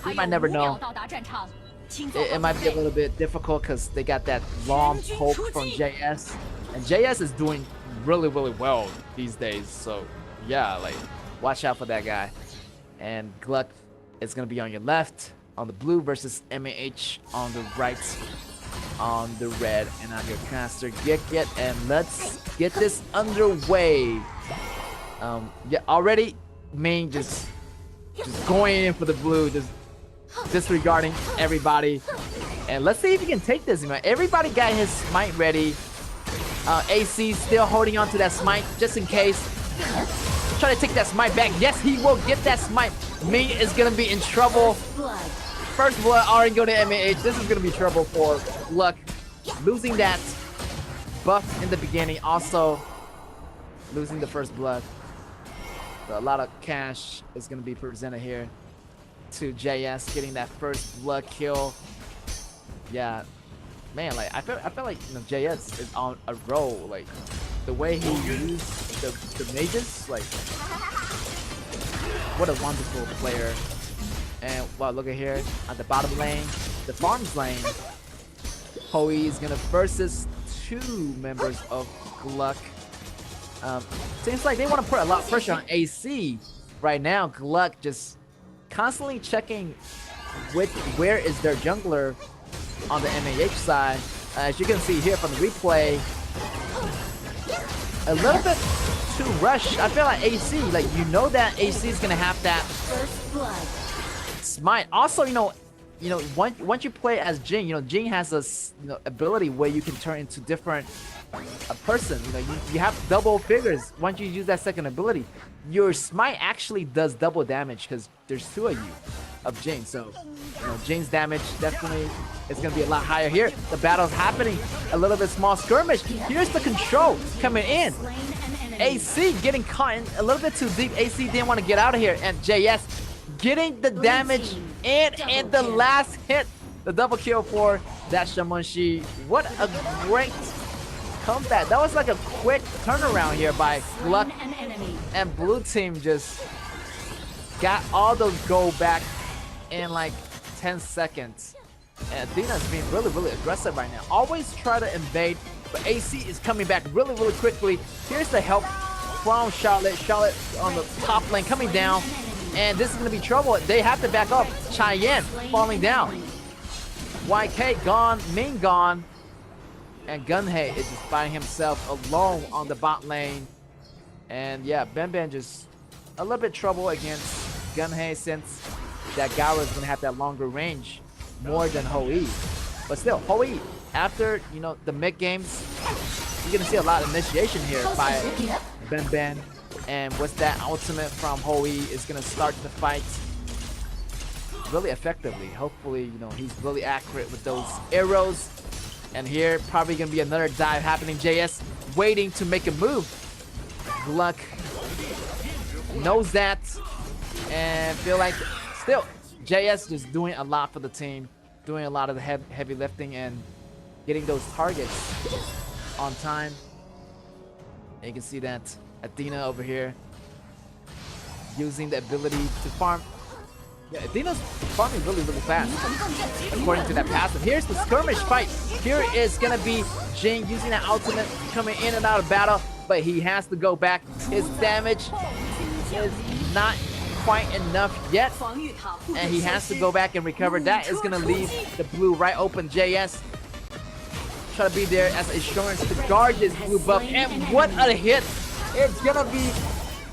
we might never know. It might be a little bit difficult because they got that long poke from JS, and JS is doing really well these days. So yeah, like watch out for that guy. And Gluck is gonna be on your left on the blue versus MAH on the right on the red. And I'm your caster Get, and let's get this underway. Yeah, already Ming just going in for the blue, just disregarding everybody. And let's see if he can take this, man. Everybody got his smite ready. AC still holding on to that smite just in case. Try to take that smite back. Yes, he will get that smite. Ming is gonna be in trouble. First blood already go to MAH. This is gonna be trouble for Luck. Losing that buff in the beginning, also losing the first blood. So a lot of cash is gonna be presented here to JS getting that first blood kill. Yeah, man, like I feel like, you know, JS is on a roll. Like the way he used the mages, like what a wonderful player. And wow, look at here at the bottom lane, the farms lane. Hoey is gonna versus 2 members of Gluck. Seems like they want to put a lot of pressure on AC right now. Gluck just constantly checking where is their jungler on the MAH side. As you can see here from the replay, a little bit too rushed. I feel like AC, like you know that AC is gonna have that smite. Also, you know, once you play as Jing, you know, Jing has a ability where you can turn into different a person. You know, you have double figures once you use that second ability. Your smite actually does double damage because there's 2 of you of Jing. So, you know, Jing's damage definitely is gonna be a lot higher here. The battle's happening, a little bit small skirmish. Here's the control coming in. AC getting caught in a little bit too deep. AC didn't want to get out of here, and JS getting the damage in the last hit. The double kill for that Shamanshi. What a great comeback. That was like a quick turnaround here by Gluck. And blue team just got all those gold back in like 10 seconds. And Athena's being really, really aggressive right now. Always try to invade, but AC is coming back really, really quickly. Here's the help from Charlotte. Charlotte on the top lane coming down. And this is going to be trouble. They have to back up. Cheyenne falling down. YK gone. Ming gone. And Gunhei is just finding himself alone on the bot lane. And yeah, Ben just a little bit trouble against Gunhei since that Gawa is going to have that longer range more than Hoi. But still, Hoi, after, you know, the mid games, you're going to see a lot of initiation here by Ben. And with that ultimate from Hoi is going to start the fight really effectively. Hopefully, you know, he's really accurate with those arrows. And here, probably going to be another dive happening. JS waiting to make a move. Gluck knows that. And feel like still, JS just doing a lot for the team. Doing a lot of the heavy lifting and getting those targets on time. And you can see that Athena over here using the ability to farm. Yeah, Athena's farming really, really fast according to that passive. Here's the skirmish fight. Here is gonna be Jing using that ultimate, coming in and out of battle, but he has to go back. His damage is not quite enough yet, and he has to go back and recover. That is gonna leave the blue right open. JS try to be there as assurance to guard this blue buff, and what a hit! It's gonna be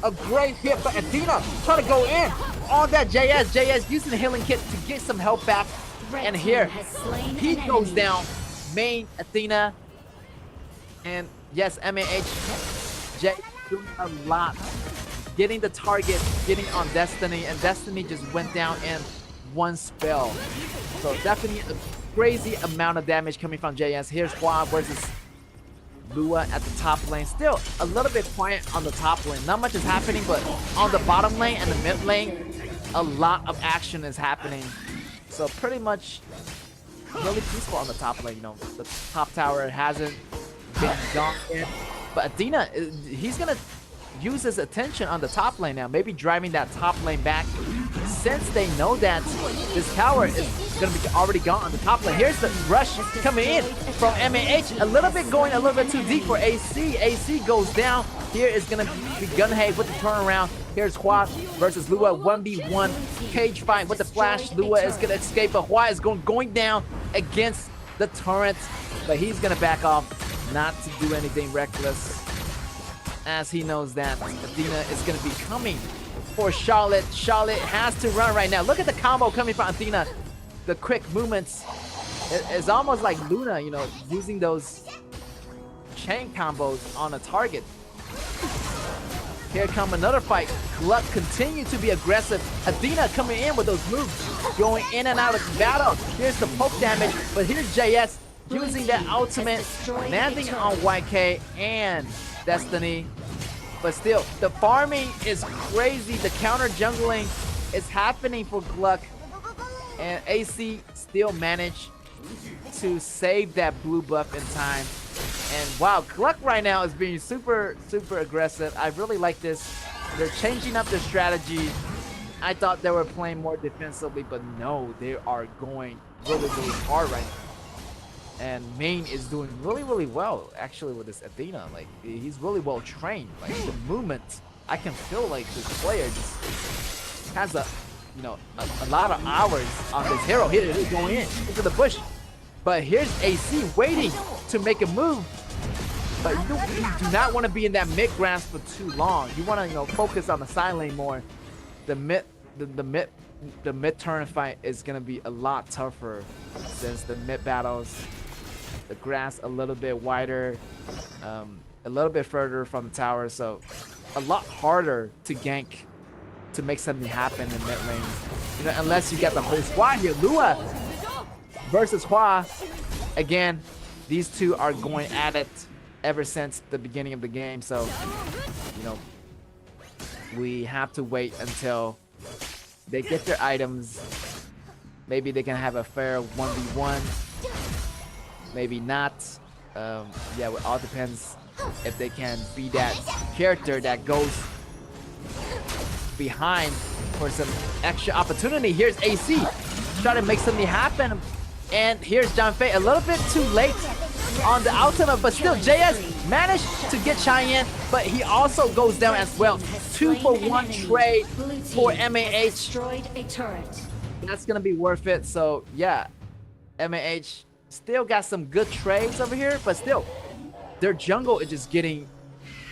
a great hit for Athena. Trying to go in on that JS. JS using the healing kit to get some help back. And here, he goes down. Main Athena. And yes, MAH. J doing a lot. Getting the target, getting on Destiny. And Destiny just went down in one spell. So definitely a crazy amount of damage coming from JS. Here's Hua versus Lua at the top lane. Still a little bit quiet on the top lane. Not much is happening, but on the bottom lane and the mid lane, a lot of action is happening. So pretty much really peaceful on the top lane. You know, the top tower hasn't been gone yet. But Athena, he's gonna use his attention on the top lane now. Maybe driving that top lane back since they know that this tower is gonna be already gone on the top lane. Here's the rush coming in from MAH. A little bit going a little bit too deep for AC. AC goes down. Here is gonna be Gunhei with the turnaround. Here's Hua versus Lua. 1v1 cage fight with the flash. Lua is gonna escape, but Hua is going down against the turret. But he's gonna back off, not to do anything reckless. as he knows that Athena is going to be coming for Charlotte. Charlotte has to run right now. Look at the combo coming from Athena. The quick movements. It's almost like Luna, you know, using those chain combos on a target. Here come another fight. Gluck continue to be aggressive. Athena coming in with those moves, going in and out of the battle. Here's the poke damage, but here's JS using that ultimate, landing on YK and Destiny. But still, the farming is crazy. The counter jungling is happening for Gluck, and AC still managed to save that blue buff in time. And wow, Gluck right now is being super aggressive. I really like this. They're changing up their strategy. I thought they were playing more defensively, but no, they are going really hard right now. And Main is doing really well actually with this Athena. Like, he's really well trained. Like, the movement, I can feel like this player just has a lot of hours on this hero. Here it is, going in into the bush. But here's AC waiting to make a move. But you do not want to be in that mid grasp for too long. You want to, you know, focus on the side lane more. The mid turn fight is gonna be a lot tougher since the mid battles, the grass a little bit wider, a little bit further from the tower, so a lot harder to gank to make something happen in mid lane. You know, unless you get the whole squad here. Lua versus Hua. Again, these two are going at it ever since the beginning of the game, so you know, we have to wait until they get their items. Maybe they can have a fair 1v1, maybe not. Yeah, it all depends if they can be that character that goes behind for some extra opportunity. Here's AC trying to make something happen, and here's Janfei a little bit too late on the ultimate, but still JS managed to get Cheyenne, but he also goes down as well. 2-for-1 trade for MAH. That's gonna be worth it. So yeah, MAH still got some good trades over here, but still their jungle is just getting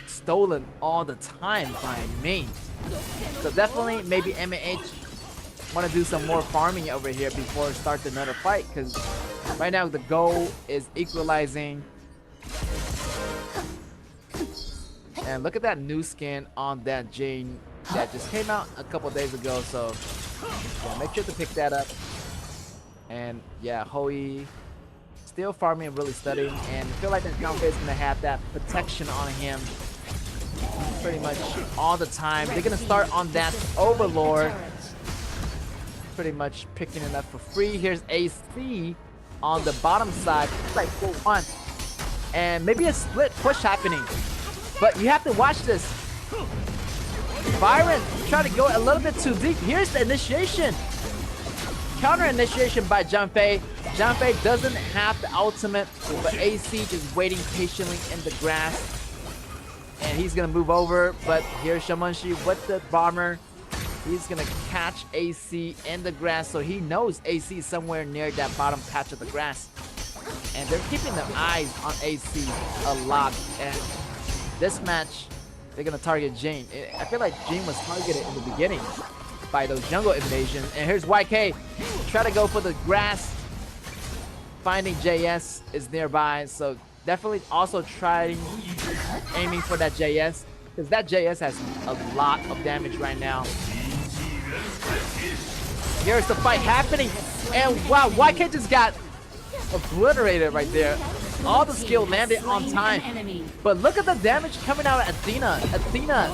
stolen all the time by Main. So definitely maybe MAH want to do some more farming over here before start another fight, because right now the goal is equalizing. And look at that new skin on that Jane that just came out a couple days ago, so yeah, make sure to pick that up. And yeah, Hoi still farming and really studying, and I feel like that Janfei is gonna have that protection on him pretty much all the time. They're gonna start on that Overlord, pretty much picking it up for free. Here's AC on the bottom side, it's like 4-1, and maybe a split push happening, but you have to watch this. Byron trying to go a little bit too deep. Here's the initiation, counter initiation by Janfei. Janfei doesn't have the ultimate, but AC just waiting patiently in the grass, and he's gonna move over. But here's Shamanshi with the bomber. He's gonna catch AC in the grass, so he knows AC is somewhere near that bottom patch of the grass. And they're keeping their eyes on AC a lot. And this match, they're gonna target Jane. I feel like Jane was targeted in the beginning by those jungle invasions. And here's YK, try to go for the grass. Finding JS is nearby, so definitely also aiming for that JS, because that JS has a lot of damage right now. Here's the fight happening, and wow, YK just got obliterated right there. All the skill landed on time, but look at the damage coming out of Athena. Athena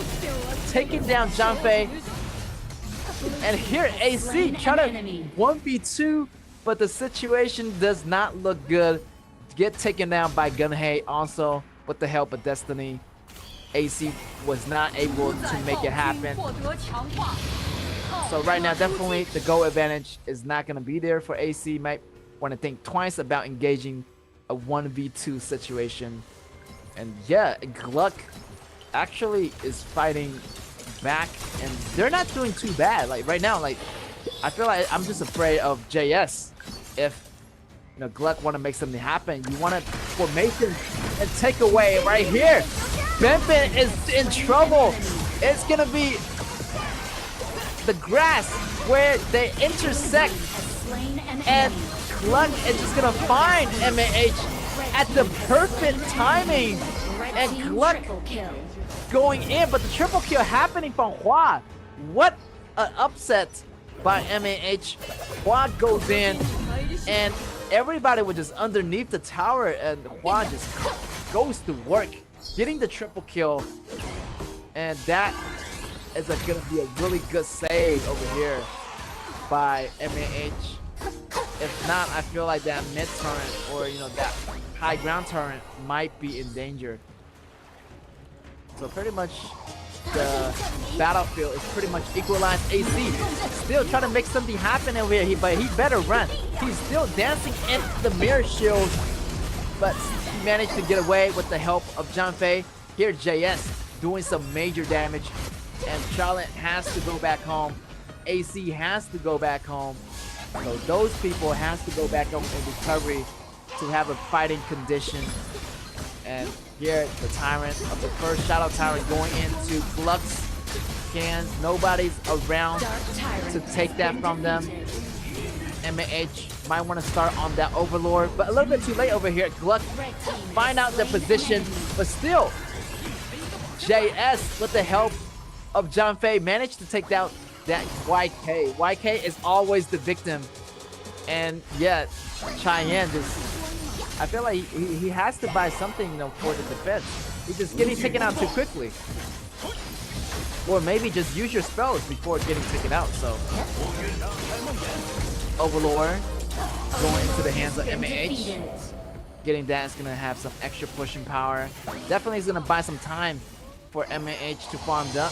taking down Janfei, and here AC trying to 1v2, but the situation does not look good. Get taken down by Gunhei also with the help of Destiny. AC was not able to make it happen. So right now, definitely the goal advantage is not going to be there for AC. Might want to think twice about engaging a 1v2 situation. And yeah, Gluck actually is fighting back, and they're not doing too bad. Like right now, like I feel like I'm just afraid of JS. If you know Gluck want to make something happen, you want to formation and take away right here. Benben is in trouble. It's gonna be the grass where they intersect, and Gluck is just gonna find MAH at the perfect timing, and Gluck going in, but the triple kill happening from Hua. What an upset by MAH. Hua goes in, and everybody was just underneath the tower, and Hua just goes to work, getting the triple kill, and that is gonna be a really good save over here by MAH. If not, I feel like that mid turret, or that high ground turret might be in danger. So pretty much the battlefield is pretty much equalized. AC still trying to make something happen over here, but he better run. He's still dancing in the mirror shield, but he managed to get away with the help of Janfei. Here JS doing some major damage, and Charlotte has to go back home. AC has to go back home. So those people has to go back home in recovery to have a fighting condition. And here the Tyrant of the first Shadow Tyrant going into Gluck's hands. Nobody's around to take that from them. MAH might want to start on that Overlord, but a little bit too late over here. Gluck find out the position, but still JS with the help of Janfei managed to take out that YK. YK is always the victim, and yet Cheyenne just, I feel like he has to buy something for the defense. He's just getting taken out too quickly, or maybe just use your spells before getting taken out. So Overlord going into the hands of MAH. Getting that is gonna have some extra pushing power. Definitely is gonna buy some time for MAH to farm up.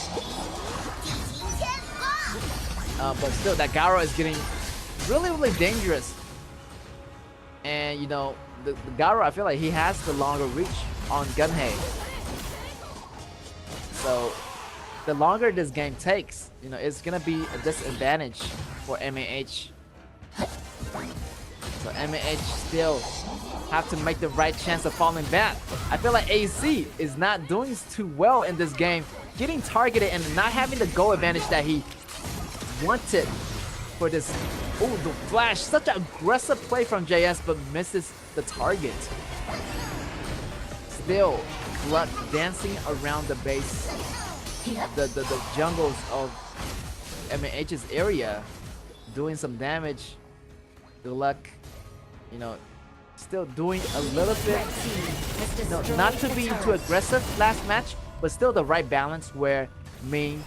But still, that Garo is getting really dangerous. And the Garo, I feel like he has the longer reach on Gunhei. So the longer this game takes, it's gonna be a disadvantage for MAH. So MAH still have to make the right chance of falling back. I feel like AC is not doing too well in this game, getting targeted and not having the goal advantage that he wanted for this. Oh, the flash, such an aggressive play from JS, but misses the target. Still, Gluck dancing around the base, the jungles of MAH's area, doing some damage. Gluck, still doing a little bit, not to be too aggressive last match, but still the right balance where Ming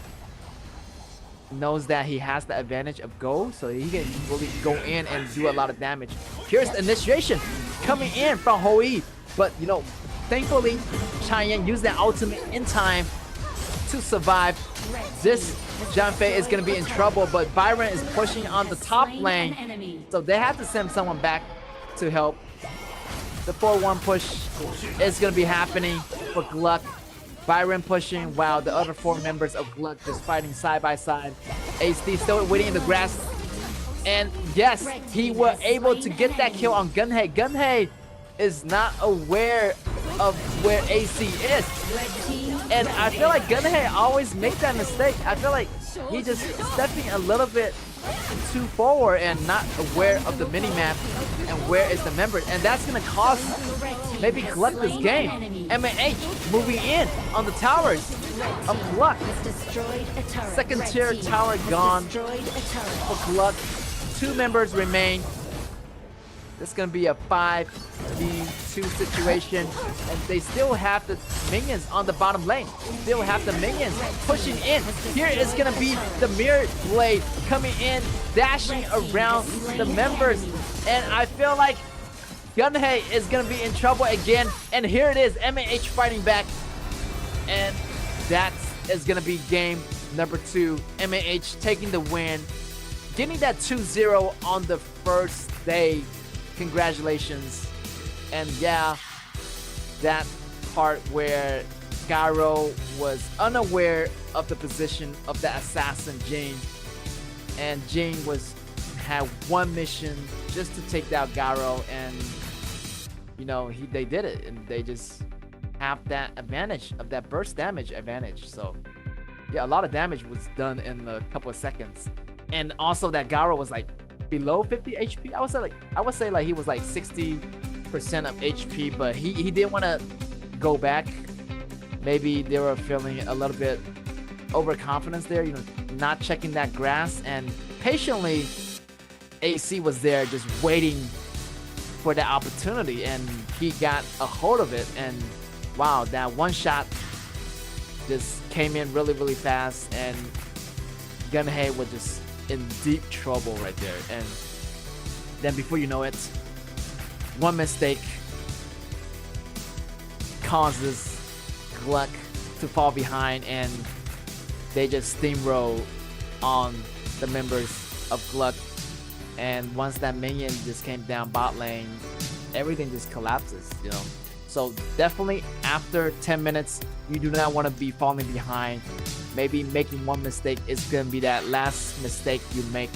knows that he has the advantage of go, so he can really go in and do a lot of damage. Here's the initiation coming in from Hoi, but thankfully Cheyenne used that ultimate in time to survive. This Janfei is going to be in trouble, but Byron is pushing on the top lane, so they have to send someone back to help. The 4-1 push is going to be happening for Gluck. Byron pushing while the other 4 members of Gluck just fighting side by side. AC still waiting in the grass. And yes, he was able to get that kill on Gunhei. Gunhei is not aware of where AC is. And I feel like Gunhei always makes that mistake. I feel like he just stepping a little bit too forward and not aware of the mini-map and where is the members. And that's going to cost maybe Gluck this game. MAH moving in on the towers of Gluck. Second tier tower gone for Gluck. 2 members remain. This is going to be a 5v2 situation, and they still have the minions on the bottom lane. Still have the minions pushing in. Here is going to be the Mirror Blade coming in, dashing around the members, and I feel like Gunhei is going to be in trouble again. And here it is, MAH fighting back, and that is going to be game number 2. MAH taking the win, getting that 2-0 on the first day. Congratulations. And yeah, that part where Garo was unaware of the position of the assassin Jing, and Jing had one mission just to take down Garo, and they did it, and they just have that advantage of that burst damage advantage. So yeah, a lot of damage was done in a couple of seconds. And also that Garo was like below 50 HP. I would say like he was like 60% of HP, but he didn't want to go back. Maybe they were feeling a little bit overconfidence there, you know, not checking that grass, and patiently AC was there just waiting for that opportunity, and he got a hold of it, and wow, that one shot just came in really, really fast, and Gunhei was just in deep trouble right there. And then before you know it, one mistake causes Gluck to fall behind, and they just steamroll on the members of Gluck. And once that minion just came down bot lane, everything just collapses, you know. So definitely after 10 minutes, you do not want to be falling behind. Maybe making one mistake is gonna be that last mistake you make,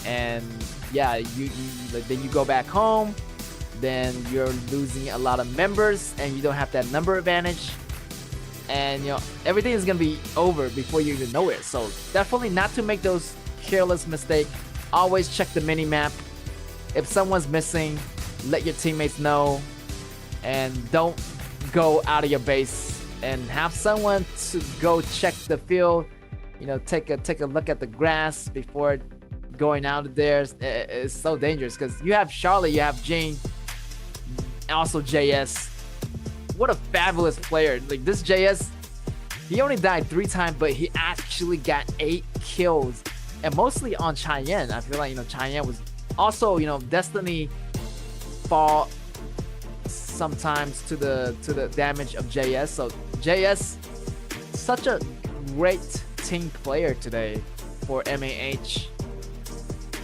and yeah, then you go back home, then you're losing a lot of members, and you don't have that number advantage, and you know everything is gonna be over before you even know it. So definitely not to make those careless mistakes. Always check the mini map. If someone's missing, let your teammates know, and don't go out of your base, and have someone to go check the field. You know, take a look at the grass before going out there. It's so dangerous because you have Charlotte, you have Jing, and also JS. What a fabulous player! Like this JS, he only died 3 times, but he actually got 8 kills, and mostly on Cheyenne. I feel like, you know, Cheyenne was also, you know, Destiny fall sometimes to the damage of JS. So JS, such a great team player today for MAH.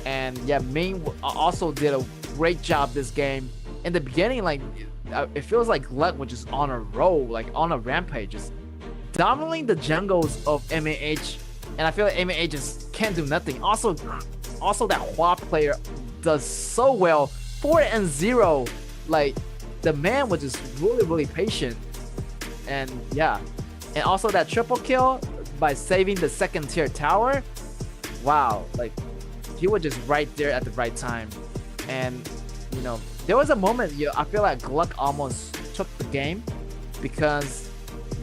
And yeah, Ming also did a great job this game. In the beginning, like it feels like Gluck was just on a roll, like on a rampage, just dominating the jungles of MAH. And I feel like MAH just can't do nothing. Also that KAW player does so well. 4-0, like the man was just really, really patient. And yeah, and also that triple kill by saving the 2nd tier tower. Wow, like he was just right there at the right time. And you know, there was a moment, I feel like Gluck almost took the game because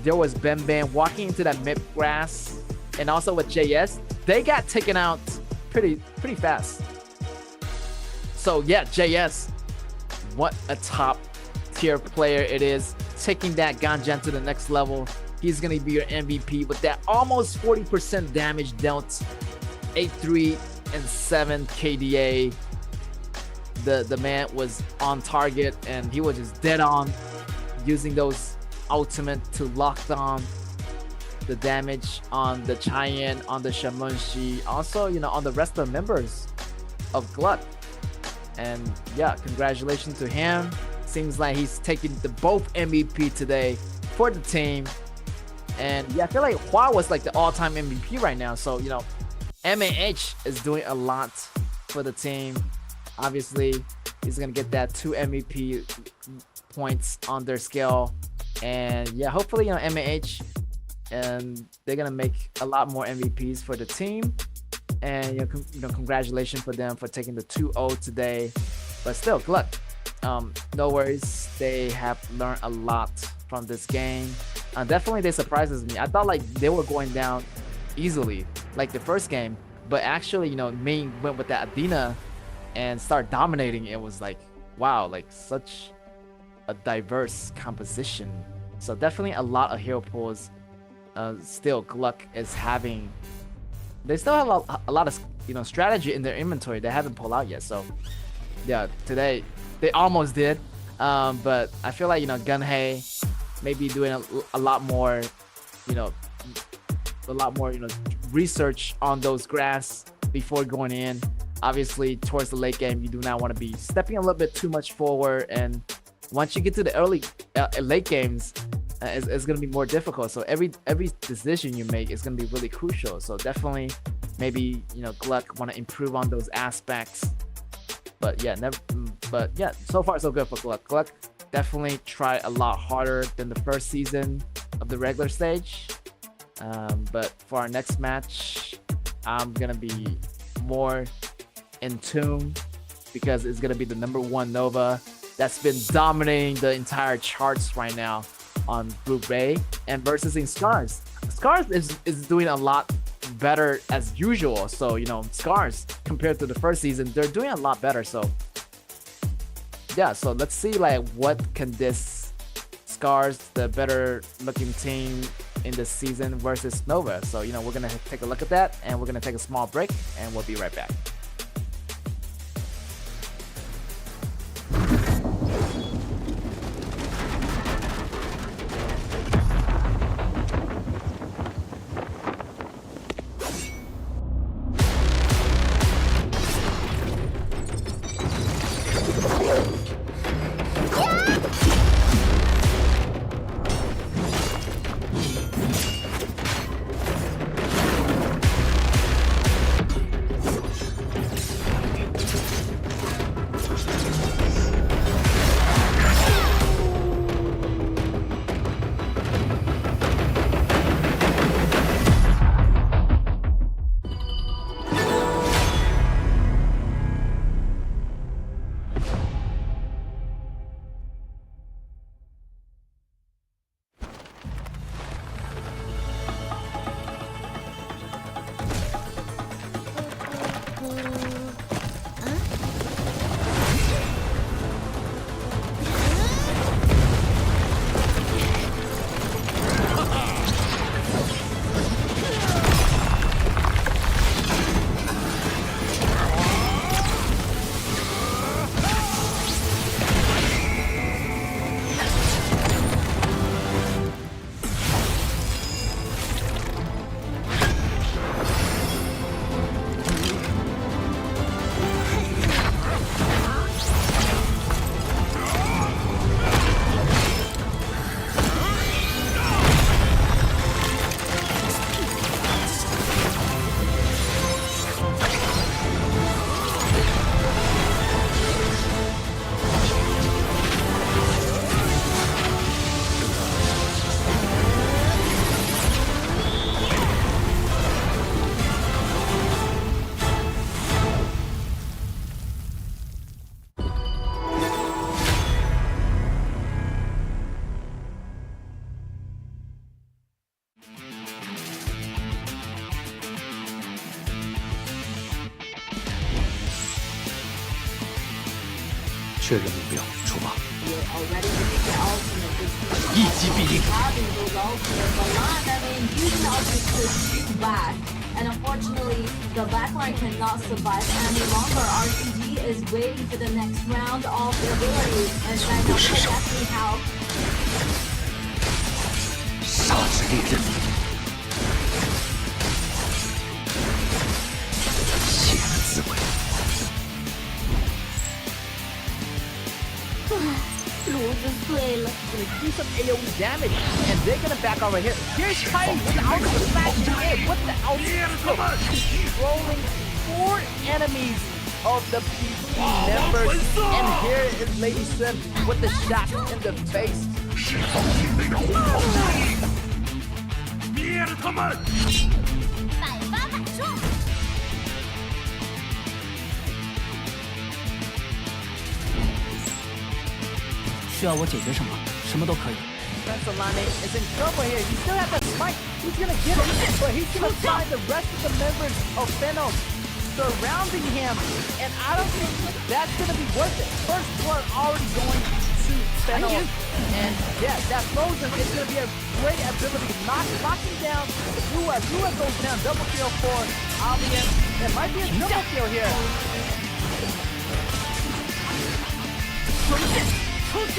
there was Ben walking into that mid grass, and also with JS, they got taken out pretty fast. So yeah, JS, what a top tier player it is, taking that Ganjan to the next level. He's gonna be your MVP with that almost 40% damage dealt, 8-3 and 7 KDA. The man was on target, and he was just dead on, using those ultimate to lock down the damage on the Cheyenne, on the Shamunshi, also, you know, on the rest of the members of Gluck. And yeah, congratulations to him. Seems like he's taking the both MVP today for the team. And yeah, I feel like KAW was like the all-time MVP right now. So, you know, MAH is doing a lot for the team. Obviously, he's gonna get that 2 MVP points on their scale. And yeah, hopefully, you know, MAH, and they're gonna make a lot more MVPs for the team. And you know, congratulations for them for taking the 2-0 today. But still, Gluck, no worries. They have learned a lot from this game. Definitely, they surprises me. I thought like they were going down easily, like the first game. But actually, you know, Ming went with that Adina and start dominating. It was like, wow, like such a diverse composition. So definitely a lot of hero pools. Still, Gluck is having. They still have a lot of, you know, strategy in their inventory. They haven't pulled out yet. So yeah, today they almost did. But I feel like, you know, Gunhei maybe doing a lot more, you know, research on those grass before going in. Obviously, towards the late game, you do not want to be stepping a little bit too much forward. And once you get to the early late games, it's going to be more difficult. So every decision you make is going to be really crucial. So definitely, maybe, you know, Gluck want to improve on those aspects. But yeah, so far so good for Gluck. Gluck, definitely try a lot harder than the first season of the regular stage. But for our next match, I'm gonna be more in tune because it's gonna be the #1 Nova that's been dominating the entire charts right now on Group A, and versus in Scars. Scars is doing a lot better as usual. So, you know, Scars compared to the first season, they're doing a lot better. So yeah, so let's see like what can this Scars, the better looking team in this season versus Nova. So, you know, we're gonna take a look at that, and we're gonna take a small break, and we'll be right back.确认目标，出发！ You're already using the ultimate. This 一击必应。 having those ultimates a lot. I mean, using ultimates to shoot back. And unfortunately, the backline cannot survive any longer. RCG is waiting for the next round of the abilities. And that will definitely help. 杀之利刃，血的滋味。 炉子碎了。 Gonna do some AoE damage, and they're gonna back over here. Here's Kai with the ultimate flashing in with the ultimate controlling 4 enemies of the PC members. And here is Lady Sim with the shot in the face. 灭了他们！百发百中。 需要我解决什么，什么都可以。 Solane is in trouble here. He still has that smite. He's gonna get it, but he's gonna find the rest of the members of Fenos surrounding him. And I don't think that's gonna be worth it. First blood already going to Fenos. And yeah, that frozen is gonna be a great ability. Locking down Lua. Lua goes down. Double kill for Albion. There might be a triple kill here. 出鞘！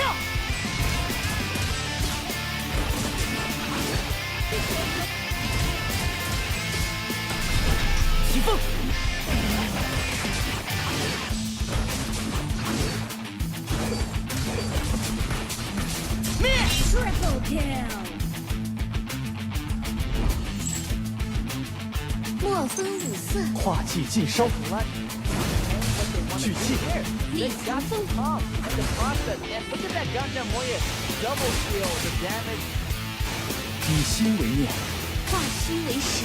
起风！ Triple kill！ 化气尽收，聚 here. They got some calm in the process. And look at that Gundam Warrior double steal, the damage. 以心为念，化虚为实，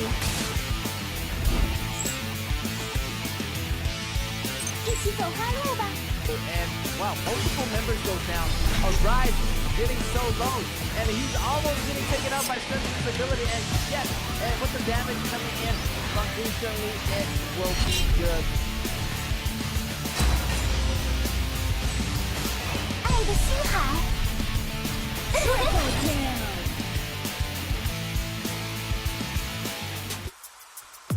一起走花路吧。 And wow, multiple members go down. Arise getting so low, and he's almost getting taken out by strength and ability. And yes, and with the damage coming in from instantly, it will be good. 爱的星海。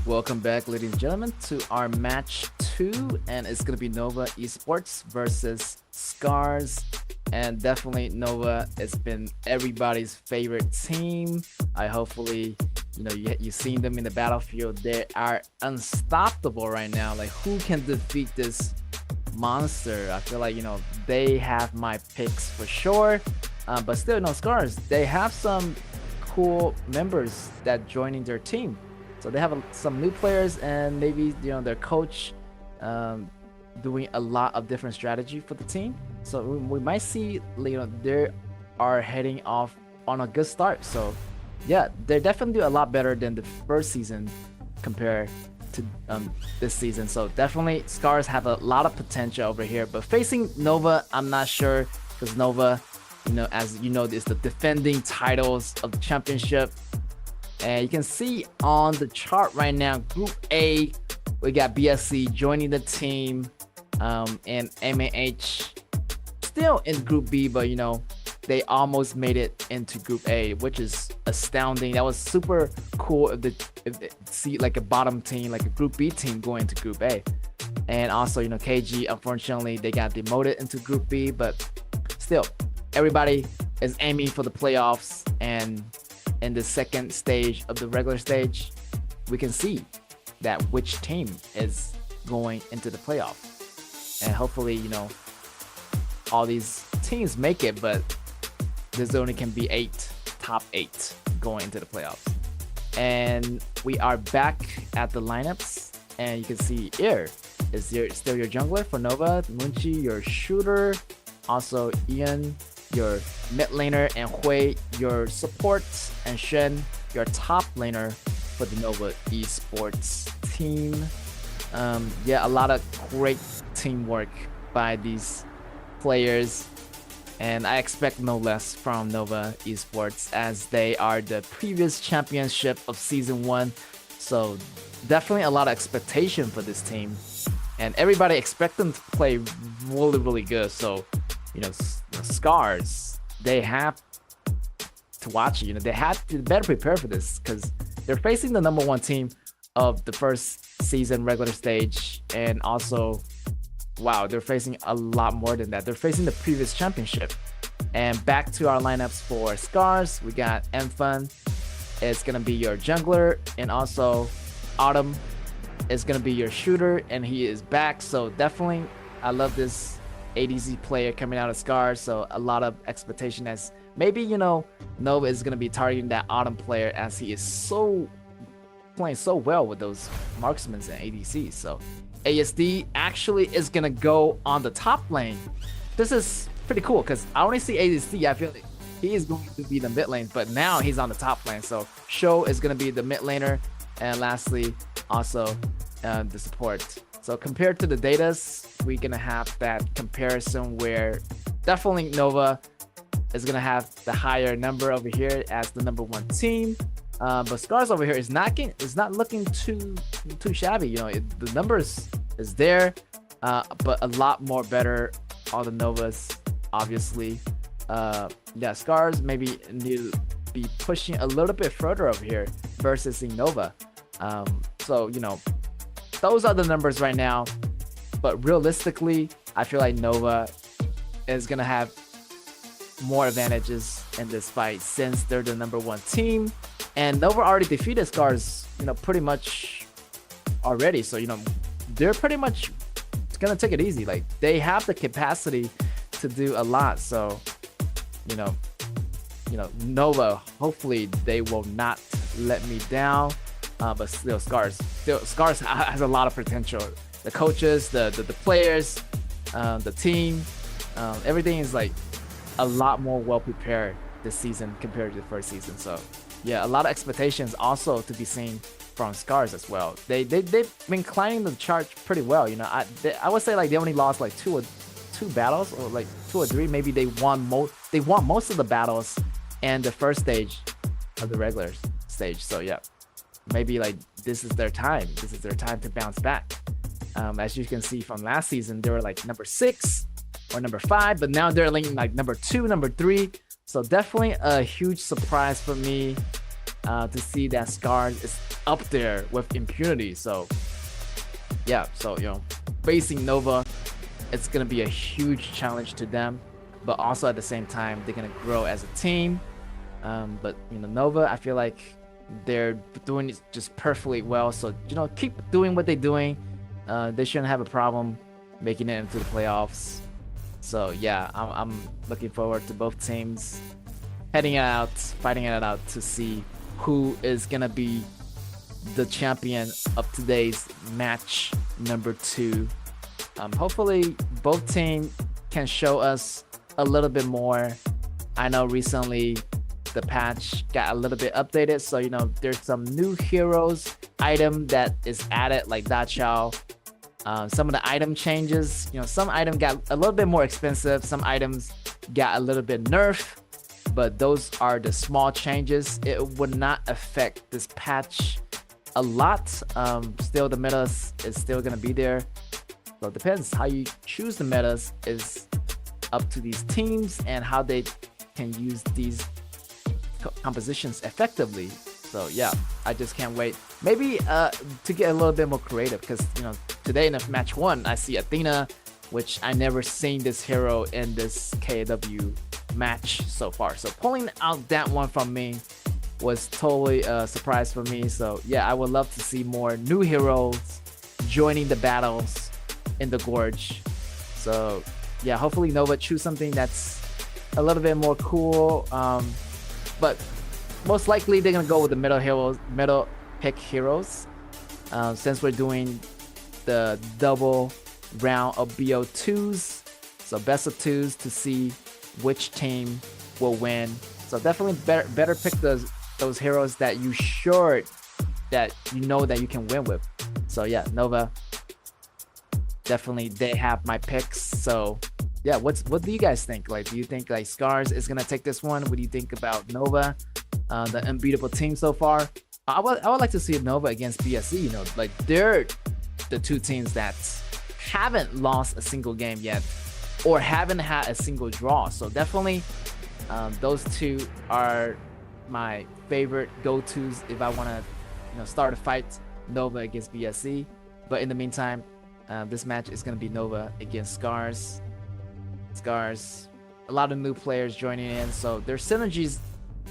Welcome back, ladies and gentlemen, to our match 2, and it's gonna be Nova Esports versus Scars. And definitely Nova has been everybody's favorite team. Hopefully, you've seen them in the battlefield. They are unstoppable right now. Like, who can defeat this monster? I feel like, they have my picks for sure. But still, Scars, they have some cool members that joining their team. So they have some new players, and maybe their coach doing a lot of different strategy for the team. So we might see they are heading off on a good start. So yeah, they're definitely do a lot better than the first season compared to this season. So definitely Scars have a lot of potential over here. But facing Nova, I'm not sure, because Nova, as you know, is the defending titles of the championship. And you can see on the chart right now, Group A, we got BSC joining the team, and MAH still in Group B, but they almost made it into Group A, which is astounding. That was super cool if see like a bottom team, like a Group B team going to Group A. And also, KG, unfortunately, they got demoted into Group B, but still, everybody is aiming for the playoffs. And in the second stage of the regular stage, we can see that which team is going into the playoff. And hopefully, all these teams make it, but there's only can be top 8 going into the playoffs. And we are back at the lineups, and you can see Air is still your jungler for Nova, Munchi your shooter, also Ian your mid laner, and Hui your support, and Shen your top laner for the Nova Esports team. Yeah, a lot of great teamwork by these players, and I expect no less from Nova Esports, as they are the previous championship of season 1. So definitely a lot of expectation for this team, and everybody expect them to play really, really good. So Scars, they have to watch it. They have to better prepare for this, because they're facing the number 1 team of the first season regular stage, and also, wow, they're facing a lot more than that. They're facing the previous championship. And back to our lineups for Scars, we got Enfun is gonna be your jungler, and also Autumn is gonna be your shooter, and he is back. So definitely, I love this ADC player coming out of Scars. So a lot of expectation, as maybe Nova is gonna be targeting that Autumn player, as he is playing so well with those marksmen and ADCs. So ASD actually is gonna go on the top lane. This is pretty cool, because I only see ADC. I feel like he is going to be the mid lane, but now he's on the top lane. So Sho is gonna be the mid laner, and lastly, also the support. So compared to the datas, we're gonna have that comparison where definitely Nova is gonna have the higher number over here as the number 1 team. But Scars over here is not looking too shabby. The numbers is there, but a lot more better on the Novas, obviously. Yeah, Scars maybe need to be pushing a little bit further over here versus in Nova. So those are the numbers right now. But realistically, I feel like Nova is gonna have more advantages in this fight, since they're the number 1 team. And Nova already defeated Scars, pretty much already. So, they're pretty much gonna take it easy. Like, they have the capacity to do a lot. So, Nova, hopefully they will not let me down. But still, Scars has a lot of potential. The coaches, the players, the team, everything is like a lot more well prepared this season compared to the first season. So yeah, a lot of expectations also to be seen from Scars as well. They've been climbing the chart pretty well. You know, I would say like they only lost like two battles, or like 2 or 3. Maybe they won most of the battles and the first stage of the regular stage. So yeah, maybe like this is their time. This is their time to bounce back. As you can see from last season, they were like number 6 or number 5, but now they're like number 2, number 3. So definitely a huge surprise for me to see that Scars is up there with Impunity. So yeah, so you know, facing Nova, it's gonna be a huge challenge to them, but also at the same time they're gonna grow as a team. But you know, Nova, I feel like they're doing it just perfectly well. So you know, keep doing what they're doing. They shouldn't have a problem making it into the playoffs. So yeah, I'm looking forward to both teams fighting it out to see who is gonna be the champion of today's match number 2. Hopefully both teams can show us a little bit more. I know recently the patch got a little bit updated, so you know, there's some new heroes item that is added, like Da Chao. Some of the item changes, you know, some items got a little bit more expensive, some items got a little bit nerfed, but those are the small changes. It would not affect this patch a lot. Still, the metas is still gonna be there. So it depends how you choose the metas is up to these teams and how they can use these compositions effectively. So yeah, I just can't wait. Maybe to get a little bit more creative, because you know, today in match 1 I see Athena, which I never seen this hero in this KAW match so far. So pulling out that one from me was totally a surprise for me. So yeah, I would love to see more new heroes joining the battles in the Gorge. So yeah, hopefully Nova choose something that's a little bit more cool. But most likely they're gonna go with the middle pick heroes. Since we're doing the double round of BO2s, so best of 2s to see which team will win. So definitely better pick those heroes that you that you know that you can win with. So yeah, Nova, definitely they have my picks. So yeah, what do you guys think? Like, do you think like Scars is gonna take this one? What do you think about Nova, the unbeatable team so far? I would like to see Nova against BSC. You know, like they're the 2 teams that haven't lost a single game yet, or haven't had a single draw. So definitely, those 2 are my favorite go-tos if I want to, you know, start a fight. Nova against BSC. But in the meantime, this match is gonna be Nova against Scars. A lot of new players joining in, so their synergies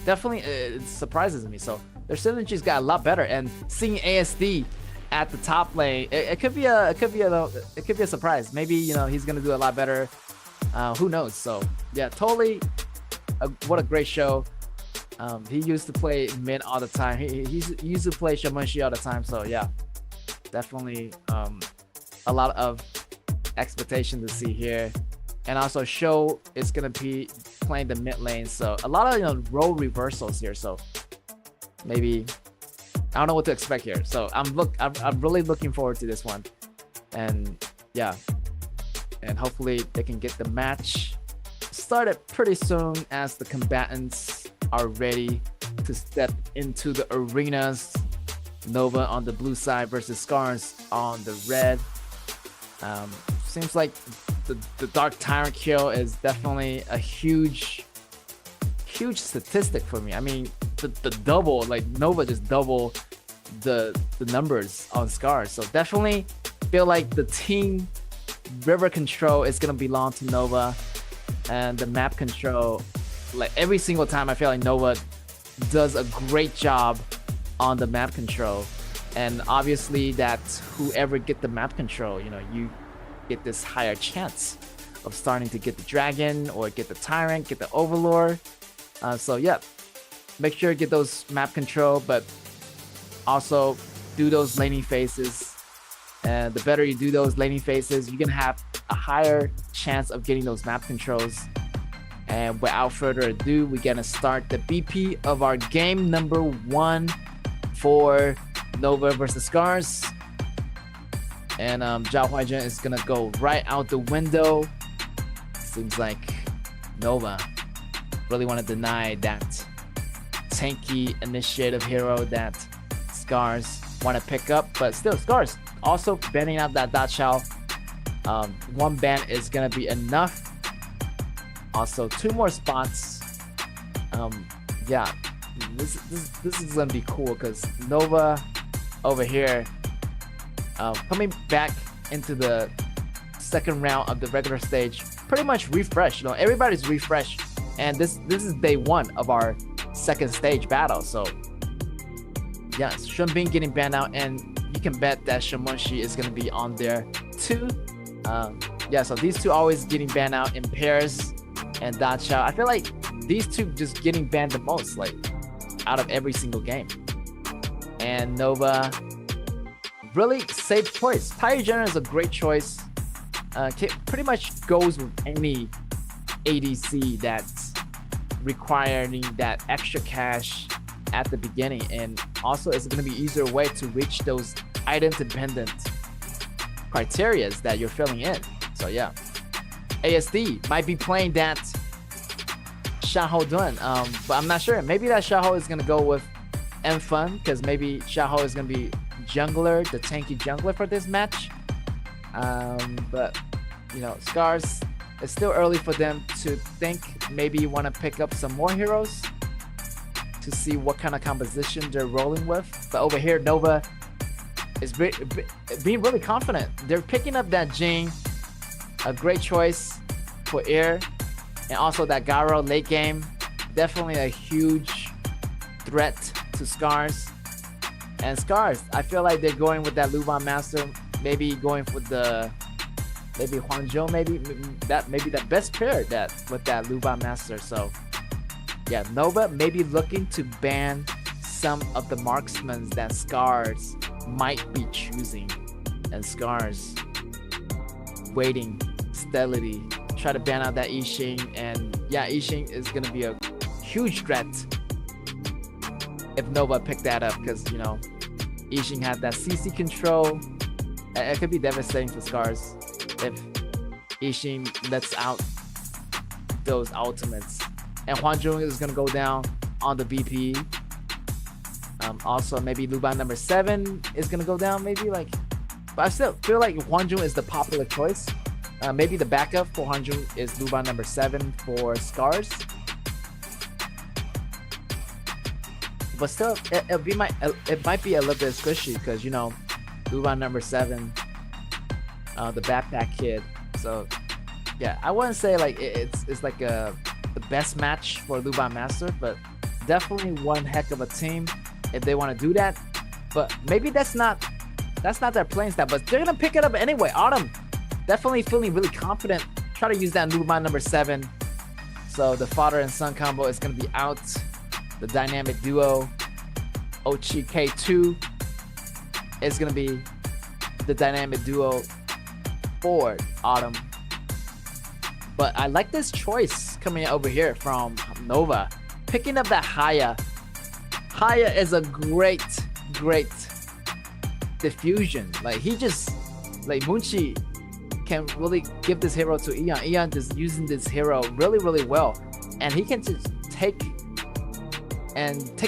definitely it surprises me. So their synergies got a lot better, and seeing ASD at the top lane, it could be a surprise. Maybe, you know, he's gonna do a lot better. Who knows? So yeah, totally. What a great show. He used to play mid all the time. He used to play Shamanshi all the time. So yeah, definitely a lot of expectation to see here. And also Show is gonna be playing the mid lane, so a lot of, you know, role reversals here. So maybe I don't know what to expect here. So I'm really looking forward to this one. And yeah, and hopefully they can get the match started pretty soon as the combatants are ready to step into the arenas. Nova on the blue side versus Scars on the red. Seems like the Dark Tyrant kill is definitely a huge statistic for me. I mean, the double, like Nova just double the numbers on Scars. So definitely feel like the team river control is gonna belong to Nova, and the map control, like every single time I feel like Nova does a great job on the map control. And obviously that whoever get the map control, you know, you get this higher chance of starting to get the dragon or get the tyrant, get the overlord. So yeah, make sure to get those map control, but also do those laning phases. And the better you do those laning phases, you're gonna have a higher chance of getting those map controls. And without further ado, we're gonna start the BP of our game number 1 for Nova versus Scars. And Zhao Huaijun is gonna go right out the window. Seems like Nova really want to deny that tanky initiative hero that Scars want to pick up, but still Scars also banning out that Da Chao. One ban is gonna be enough. Also 2 more spots. Yeah, this is gonna be cool because Nova over here coming back into the second round of the regular stage, pretty much refreshed. Everybody's refreshed, and this is day 1 of our second stage battle. So yeah, Shunbin getting banned out, and you can bet that Shimonshi is gonna be on there too. Yeah, so these 2 always getting banned out in pairs. And Da Chao, I feel like these 2 just getting banned the most, like out of every single game. And Nova, really safe choice. Tire General is a great choice. Pretty much goes with any ADC that's requiring that extra cash at the beginning, and also it's going to be easier way to reach those item dependent criterias that you're filling in. So yeah, ASD might be playing that Xiaohou Dun, but I'm not sure. Maybe that Xiaohou is gonna go with Enfun, because maybe Xiaohou is gonna be jungler, the tanky jungler for this match. But Scars, it's still early for them to think. Maybe you want to pick up some more heroes to see what kind of composition they're rolling with. But over here, Nova is being really confident. They're picking up that Jing, a great choice for air, and also that Garo late game. Definitely a huge threat to Scars. And Scars, I feel like they're going with that Luban Master, maybe going for maybe Huangzhou, maybe that best pair with that Luban Master. So yeah, Nova maybe looking to ban some of the marksmen that Scars might be choosing, and Scars waiting steadily, try to ban out that Yixing. And yeah, Yixing is gonna be a huge threat if Nova picked that up, because Yixing had that CC control. It could be devastating for Scars if Yixing lets out those ultimates. And Huanzhong is gonna go down on the BP. Also maybe Luban number 7 is gonna go down, but I still feel like Huanzhong is the popular choice. Maybe the backup for Huanzhong is Luban number 7 for Scars. But still, it might be a little bit squishy because Luban number 7, the backpack kid. So yeah, I wouldn't say like it's like the best match for Luban Master, but definitely one heck of a team if they want to do that. But maybe that's not their playing style, but they're gonna pick it up anyway. Autumn definitely feeling really confident. Try to use that Luban number 7. So the father and son combo is gonna be out. The dynamic duo Ochi K2 is gonna be the dynamic duo for Autumn. But I like this choice coming over here from Nova, picking up that Haya. Haya is a great diffusion. Like he just Munchi can really give this hero to Eon. Eon just using this hero really well, and he can just take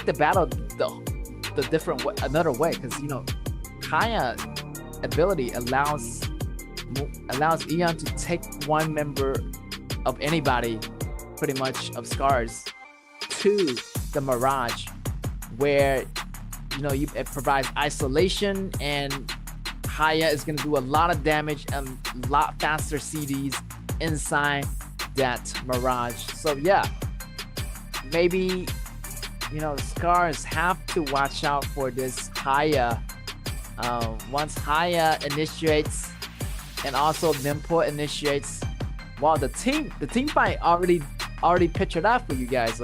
the battle the different way, another way, because Haya ability allows Eon to take one member of anybody, pretty much of Scars, to the Mirage, where it provides isolation, and Haya is going to do a lot of damage and a lot faster CDs inside that Mirage. So yeah, maybe Scars have to watch out for this Haya. Once Haya initiates and also Nimpo initiates, wow, the team fight already pictured out for you guys.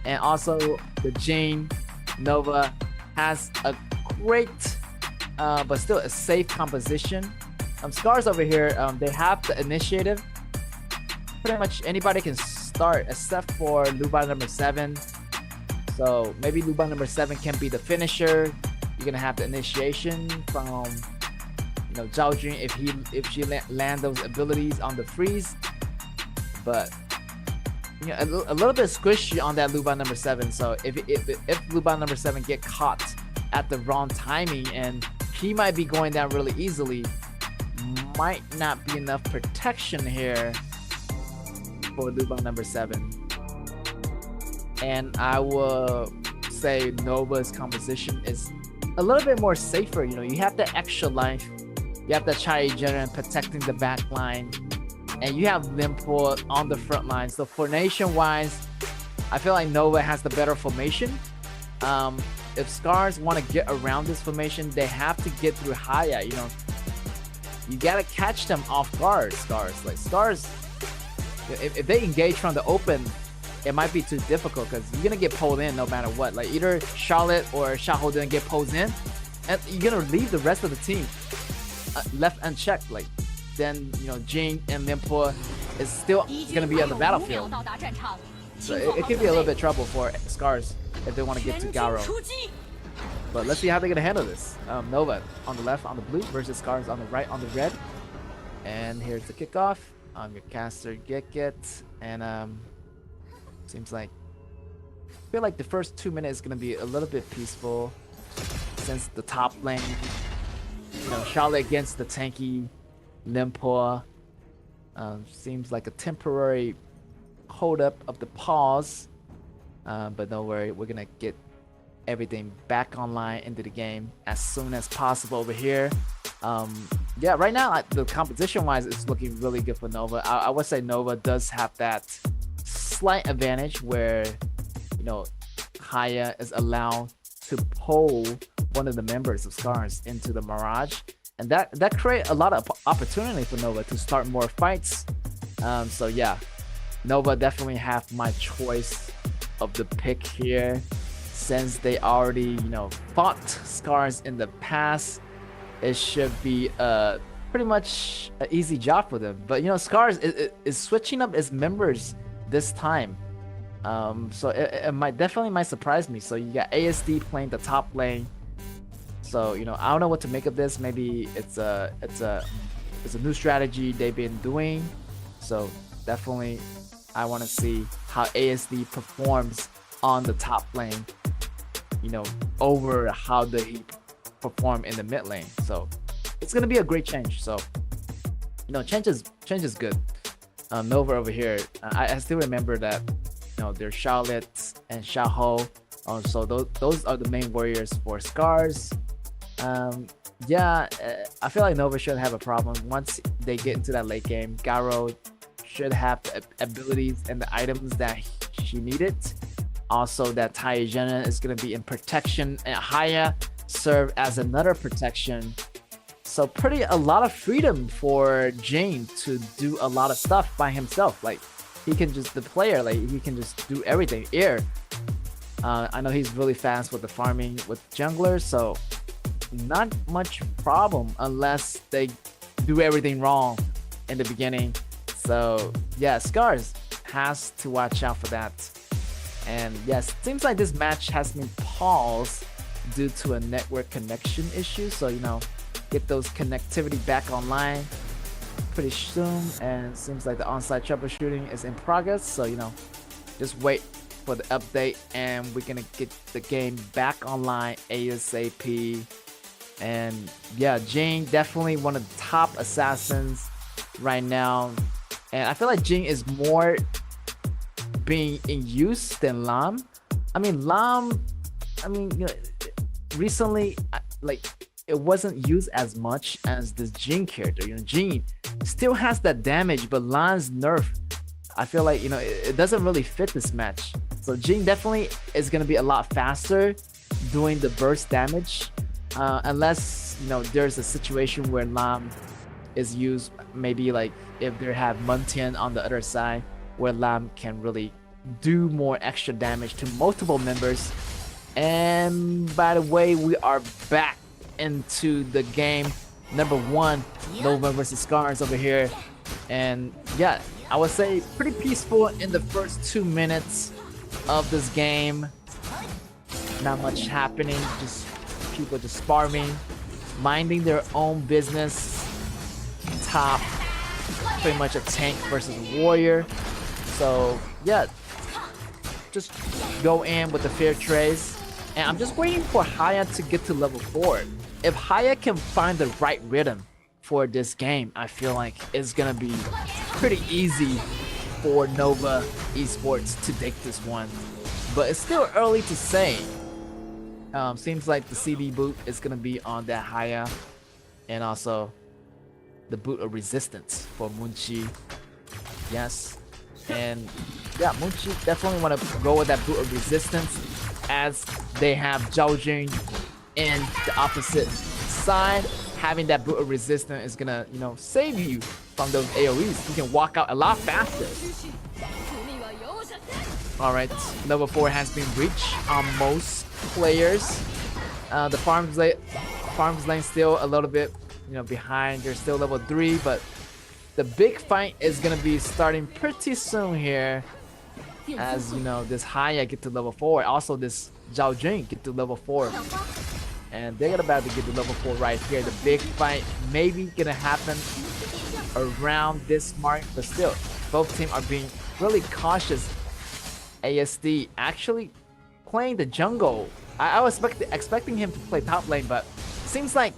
And also the Jane Nova has a great but still a safe composition Scars over here, they have the initiative. Pretty much anybody can start except for Luba number 7. So maybe Luba number 7 can be the finisher. You're gonna have the initiation from Zhao Jun if she land those abilities on the freeze. But a little bit squishy on that Luba number 7. So if Luba number 7 get caught at the wrong timing, and he might be going down really easily, might not be enough protection here for Luba number 7. And I will say Nova's composition is a little bit more safer. You have the extra life, you have the Chai General protecting the back line, and you have Limpo on the front line. So formation wise, I feel like Nova has the better formation. If Scars want to get around this formation, they have to get through Haya. You gotta catch them off guard. Scars, if they engage from the open, it might be too difficult because you're gonna get pulled in no matter what. Like either Charlotte or Xiaohou didn't get pulled in, and you're gonna leave the rest of the team left unchecked. Like then Jing and Limpo is still gonna be on the battlefield. So it could be a little bit trouble for Scars if they want to get to Garo. But let's see how they're gonna handle this. Nova on the left on the blue versus Scars on the right on the red. And here's the kickoff. Your caster get and seems like I feel like the first 2 minutes is gonna be a little bit peaceful since the top lane, Charlotte against the tanky Limpo. Seems like a temporary hold up of the pause, but don't worry, we're gonna get everything back online into the game as soon as possible over here. Yeah, right now the competition wise it's looking really good for Nova. I would say Nova does have that slight advantage where Haya is allowed to pull one of the members of Scars into the Mirage, and that create a lot of opportunity for Nova to start more fights. So yeah, Nova definitely have my choice of the pick here since they already fought Scars in the past. It should be pretty much an easy job for them. But Scars is switching up its members this time, so it might definitely surprise me. So you got ASD playing the top lane. So I don't know what to make of this. Maybe it's a new strategy they've been doing. So definitely I want to see how ASD performs on the top lane, over how they perform in the mid lane. So it's gonna be a great change. So change is good. Nova over here, I still remember that there's Charlotte and Xiaohou. So those are the main warriors for Scars. Yeah, I feel like Nova shouldn't have a problem once they get into that late game. Garo should have the abilities and the items that she needed. Also, that Tai Zhena is going to be in protection, and Haya serve as another protection. So a lot of freedom for Jane to do a lot of stuff by himself. Like he can just he can just do everything. I know he's really fast with the farming with junglers, so not much problem unless they do everything wrong in the beginning. So yeah, Scars has to watch out for that. And yes, seems like this match has been paused due to a network connection issue. So get those connectivity back online pretty soon. And seems like the on-site troubleshooting is in progress. So just wait for the update, and we're gonna get the game back online ASAP. And yeah, Jing definitely one of the top assassins right now, and I feel like Jing is more being in use than Lam. Recently, like it wasn't used as much as this Jing character. Jing still has that damage, but Lan's nerf, I feel like it doesn't really fit this match. So Jing definitely is gonna be a lot faster doing the burst damage, unless there's a situation where Lam is used, maybe like if they have Muntian on the other side, where Lam can really do more extra damage to multiple members. And by the way, we are back into the game number 1, Nova versus Scars over here. And yeah, I would say pretty peaceful in the first 2 minutes of this game. Not much happening, just people just farming, minding their own business. Top, pretty much a tank versus warrior. So yeah, just go in with the fair trades. And I'm just waiting for Haya to get to level 4. If Haya can find the right rhythm for this game, I feel like it's gonna be pretty easy for Nova Esports to take this one. But it's still early to say. Seems like the CD boot is gonna be on that Haya, and also the boot of resistance for Munchi. Yes, and yeah, Munchi definitely want to go with that boot of resistance, as they have Zhao Jun in the opposite side. Having that boot of resistance is gonna, you know, save you from those AoEs. You can walk out a lot faster. All right, level 4 has been reached on most players. The farms lane still a little bit, you know, behind. They're still level 3, but the big fight is gonna be starting pretty soon here. As you know, this Haya get to level 4. Also, this Zhao Jun get to level 4. And they're about to get to level 4 right here. The big fight maybe gonna happen around this mark, but still, both teams are being really cautious. ASD actually playing the jungle. I was expecting him to play top lane, but seems like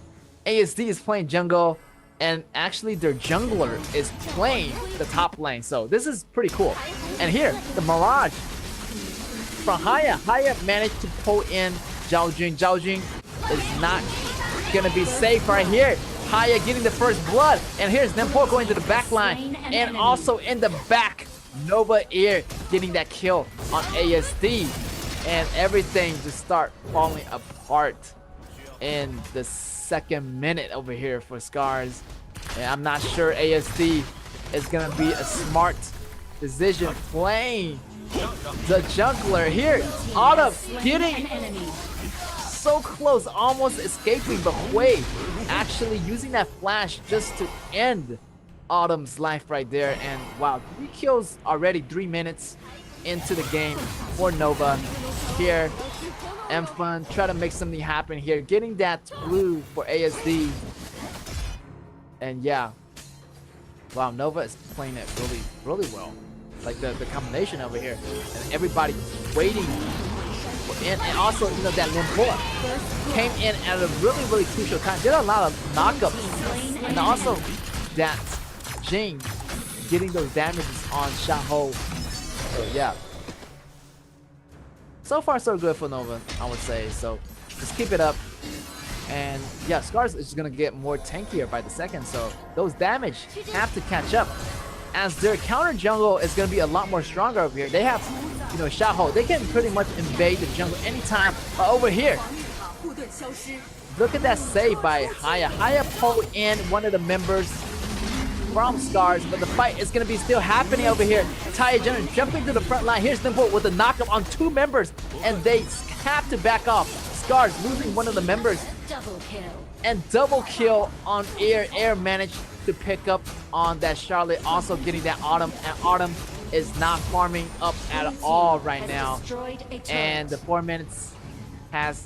ASD is playing jungle, and actually their jungler is playing the top lane. So this is pretty cool. And here, the Mirage from Haya. Haya managed to pull in Zhao Jun. Zhao Jun is not gonna be safe right here. Haya getting the first blood, and here's Nempo going to the back line, and also in the back, Nova Ear getting that kill on ASD, and everything just start falling apart in the second minute over here for Scars. And I'm not sure ASD is gonna be a smart decision playing the jungler here. Autumn getting so close, almost escaping, but Hui actually using that flash just to end Autumn's life right there. And wow, 3 kills already, 3 minutes into the game for Nova here. Fun try to make something happen here, getting that blue for ASD. And yeah, wow, Nova is playing it really well. Like the combination over here, and everybody waiting for in. And also, you know, that Limpoa came in at a really crucial time, did a lot of knockups, and also that Jing getting those damages on Xiaoho. So yeah, so far so good for Nova, I would say. So just keep it up. And yeah, Scars is gonna get more tankier by the second, so those damage have to catch up, as their counter jungle is gonna be a lot more stronger over here. They have, you know, Xiaoho. They can pretty much invade the jungle anytime. But over here, look at that save by Haya. Haya pulled in one of the members from Scars, but the fight is gonna be still happening over here. Taya Jenner jumping to the front line. Here's Nimble with a knockup on 2 members, and they have to back off. Scars losing one of the members. And double kill on Air. Air managed to pick up on that Charlotte, also getting that Autumn, and Autumn is not farming up at all right now. And the 4 minutes has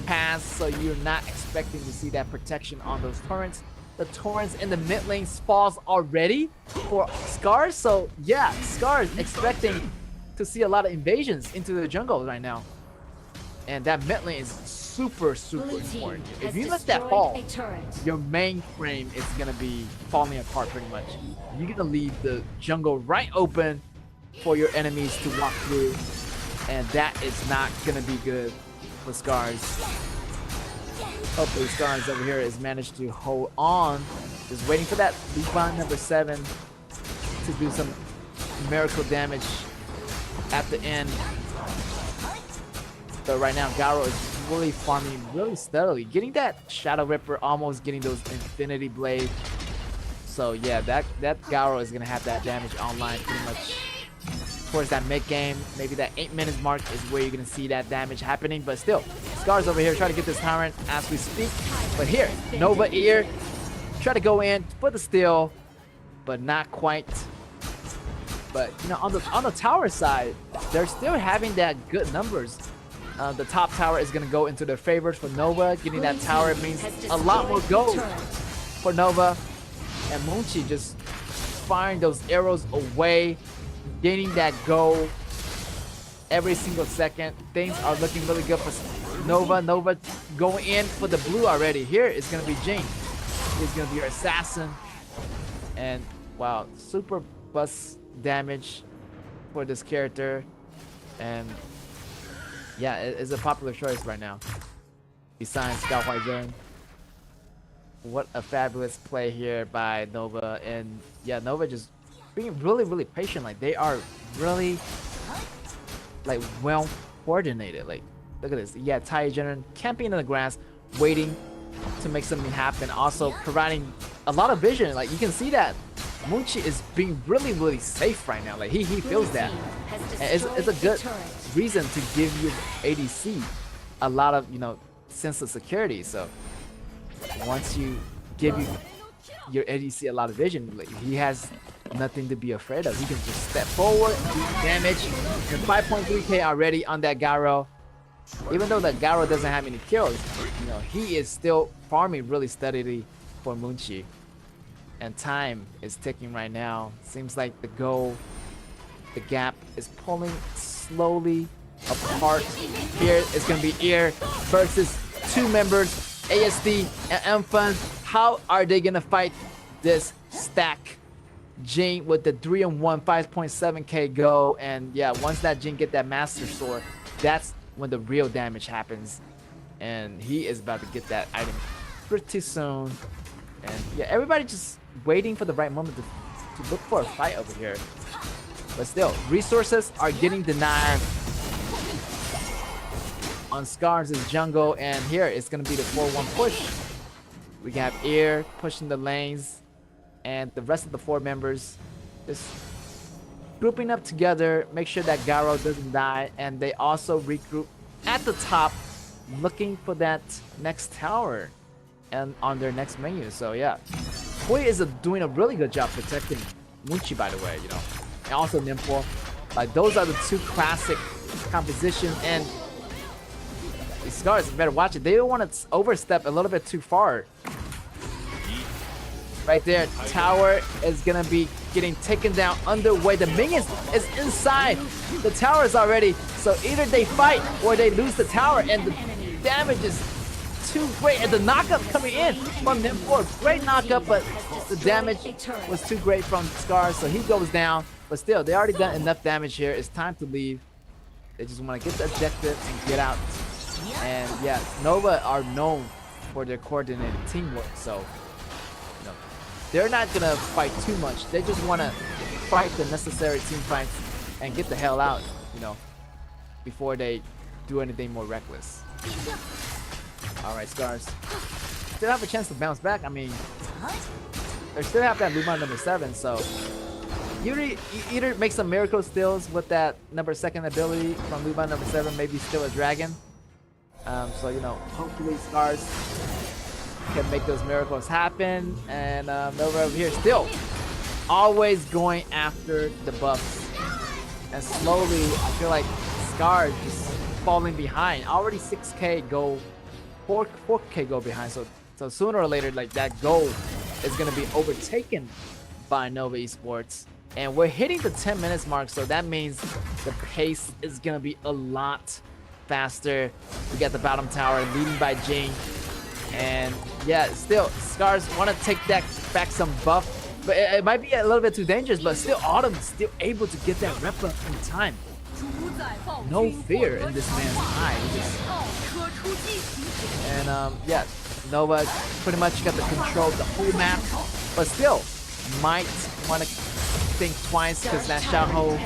passed, so you're not expecting to see that protection on those torrents. The torrents in the mid lane spawns already for Scars, so yeah, Scars expecting to see a lot of invasions into the jungle right now. And that mid lane is super important. If you let that fall, your main frame is gonna be falling apart pretty much. You're gonna leave the jungle right open for your enemies to walk through, and that is not gonna be good for Scars. Hopefully Scars over here has managed to hold on. Just waiting for that Lupin number 7 to do some miracle damage at the end. But right now, Garo is really farming really steadily, getting that Shadow Ripper, almost getting those Infinity Blade. So yeah, that Garo is gonna have that damage online pretty much towards that mid game. Maybe that 8 minutes mark is where you're gonna see that damage happening. But still, Scars over here trying to get this Tyrant as we speak. But here, Nova Ear Try to go in for the steal, but not quite. But you know, on the tower side, they're still having that good numbers. The top tower is gonna go into their favors for Nova. Getting that tower means a lot more gold for Nova. And Moonchi just firing those arrows away, gaining that gold every single second. Things are looking really good for Nova. Nova going in for the blue already. Here is gonna be Jing. He's gonna be your assassin. And wow, super bust damage for this character. And yeah, it's a popular choice right now. Besides Gao Huaizhen. What a fabulous play here by Nova. And yeah, Nova just being really patient. Like they are really like well coordinated. Like look at this. Yeah, Tai Jiren camping in the grass, waiting to make something happen. Also providing a lot of vision. Like you can see that Moonchi is being really safe right now. Like he feels that. And it's a good reason to give you ADC a lot of, you know, sense of security. So once you give your ADC a lot of vision, like, he has nothing to be afraid of. He can just step forward, do damage, and 5.3k already on that Garo. Even though that Garo doesn't have any kills, you know, he is still farming really steadily for Moonchi. And time is ticking right now. Seems like the gap is pulling slowly apart. Here it's gonna be Ear versus two members, ASD and Mfun. How are they gonna fight this stack? Jing with the 3-on-1, 5.7k go, and yeah, once that Jing get that Master Sword, that's when the real damage happens, and he is about to get that item pretty soon. And yeah, everybody just waiting for the right moment to look for a fight over here. But still, resources are getting denied on Scars' jungle, and here it's gonna be the 4-1 push. We have Ear pushing the lanes, and the rest of the 4 members just grouping up together, make sure that Garo doesn't die, and they also regroup at the top, looking for that next tower and on their next menu. So yeah, Hui is doing a really good job protecting Moonchi, by the way, you know, and also Nimpo. Like those are the two classic compositions, and these Scars, better watch it. They don't want to overstep a little bit too far. Right there, tower is gonna be getting taken down underway. The minions is inside the towers already, so either they fight or they lose the tower, and the damage is too great. And the knockup coming in from Nimpo, great knockup, but the damage was too great from Scars, so he goes down. But still, they already done enough damage here. It's time to leave. They just want to get the objective and get out. And yeah, Nova are known for their coordinated teamwork, so they're not gonna fight too much. They just want to fight the necessary team fights and get the hell out, you know, before they do anything more reckless. Alright, Scars still have a chance to bounce back. I mean, they still have that Luma number 7, so you either make some miracle steals with that number 2 ability from Luma number 7, maybe steal a dragon. So you know, hopefully Scars can make those miracles happen. And Nova over here still always going after the buffs, and slowly I feel like Scars just falling behind. Already 6k gold, 4k gold behind, so sooner or later, like, that gold is gonna be overtaken by Nova Esports. And we're hitting the 10 minutes mark, so that means the pace is gonna be a lot faster. We got the bottom tower leading by Jing. And yeah, still, Scars want to take that back some buff, but it might be a little bit too dangerous, but still, Autumn's still able to get that rep up in time. No fear in this man's eye. And yeah, Nova pretty much got the control of the whole map, but still might want to think twice, because that Xiaoho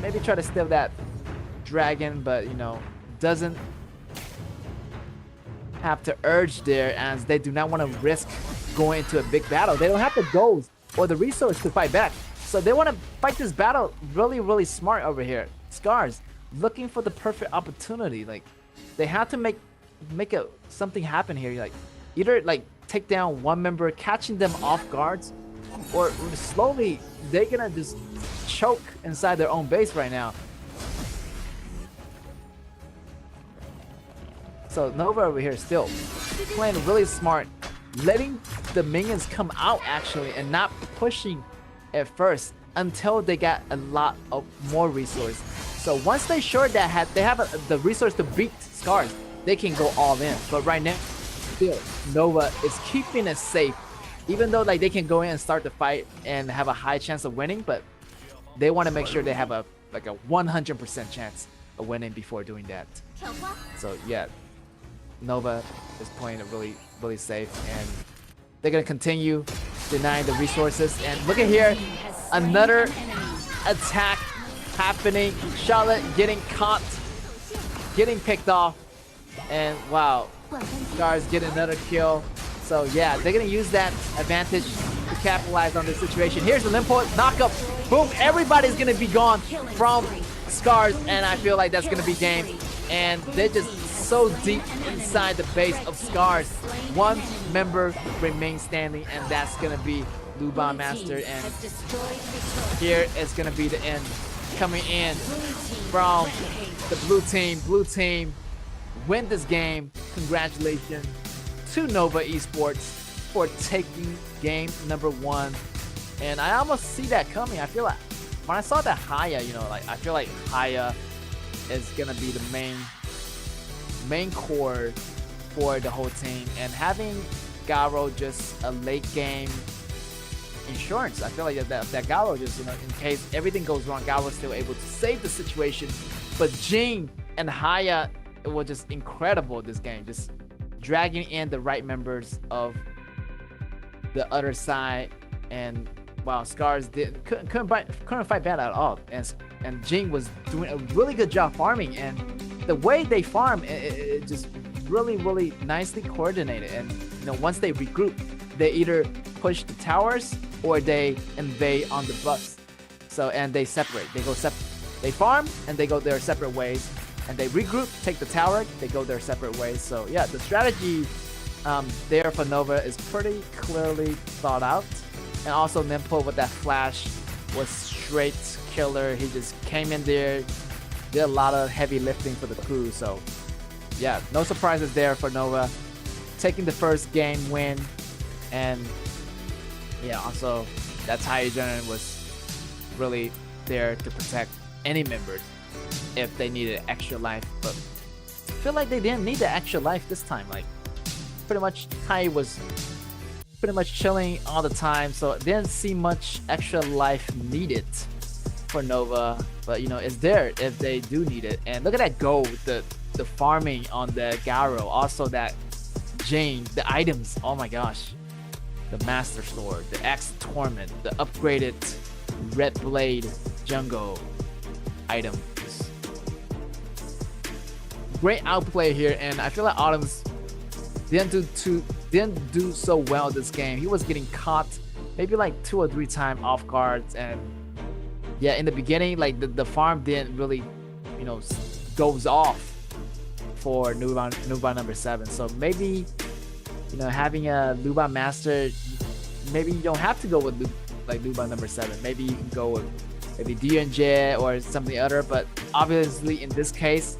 maybe try to steal that dragon, but you know, doesn't have to urge there, as they do not want to risk going into a big battle. They don't have the goals or the resource to fight back, so they want to fight this battle really smart over here. Scars looking for the perfect opportunity. Like, they have to make something happen here. Like, either like take down one member, catching them off guards, or slowly they're gonna just choke inside their own base right now. So Nova over here still playing really smart, letting the minions come out actually and not pushing at first until they got a lot of more resource. So once they sure that they have the resource to beat Scars, they can go all in. But right now, still Nova is keeping it safe, even though like they can go in and start the fight and have a high chance of winning, but they want to make sure they have a 100% chance of winning before doing that. So yeah, Nova is playing it really, really safe, and they're gonna continue denying the resources. And look at here, another attack happening. Charlotte getting caught, getting picked off, and wow, Scars getting another kill. So yeah, they're gonna use that advantage to capitalize on this situation. Here's the Limpo knockup. Boom, everybody's gonna be gone from Scars, and I feel like that's gonna be game. And they're just so deep inside the base of Scars. One member remains standing, and that's gonna be Luban Master. And here is gonna be the end. Coming in from the blue team. Blue team win this game. Congratulations to Nova Esports for taking game number 1. And I almost see that coming. I feel like when I saw that Haya, you know, like I feel like Haya is gonna be the main core for the whole team, and having Garo just a late game insurance. I feel like that Garo just, you know, in case everything goes wrong, Garo was still able to save the situation. But Jing and Haya, it was just incredible this game, just dragging in the right members of the other side. And wow, Scars couldn't fight bad at all, and Jing was doing a really good job farming, and the way they farm, it just really nicely coordinated. And you know, once they regroup, they either push the towers or they invade on the buffs. So, and they separate. They farm and they go their separate ways, and they regroup, take the tower, they go their separate ways. So yeah, the strategy there for Nova is pretty clearly thought out. And also Nimpo with that flash was straight killer. He just came in there, did a lot of heavy lifting for the crew. So yeah, no surprises there for Nova, taking the first game win. And yeah, also that Taiyu General was really there to protect any members if they needed extra life. But I feel like they didn't need the extra life this time. Like pretty much Tai was pretty much chilling all the time, so didn't see much extra life needed for Nova. But you know, it's there if they do need it. And look at that gold, the farming on the Garo, also that Jane, the items, oh my gosh, the Master Sword, the Axe Torment, the upgraded Red Blade Jungle item. Great outplay here, and I feel like Autumn's didn't do so well this game. He was getting caught maybe like 2 or 3 times off guards, and yeah, in the beginning, like the farm didn't really, you know, goes off for Luban number 7. So maybe, you know, having a Luban Master, maybe you don't have to go with Luban number 7. Maybe you can go with maybe DNJ or something other. But obviously in this case,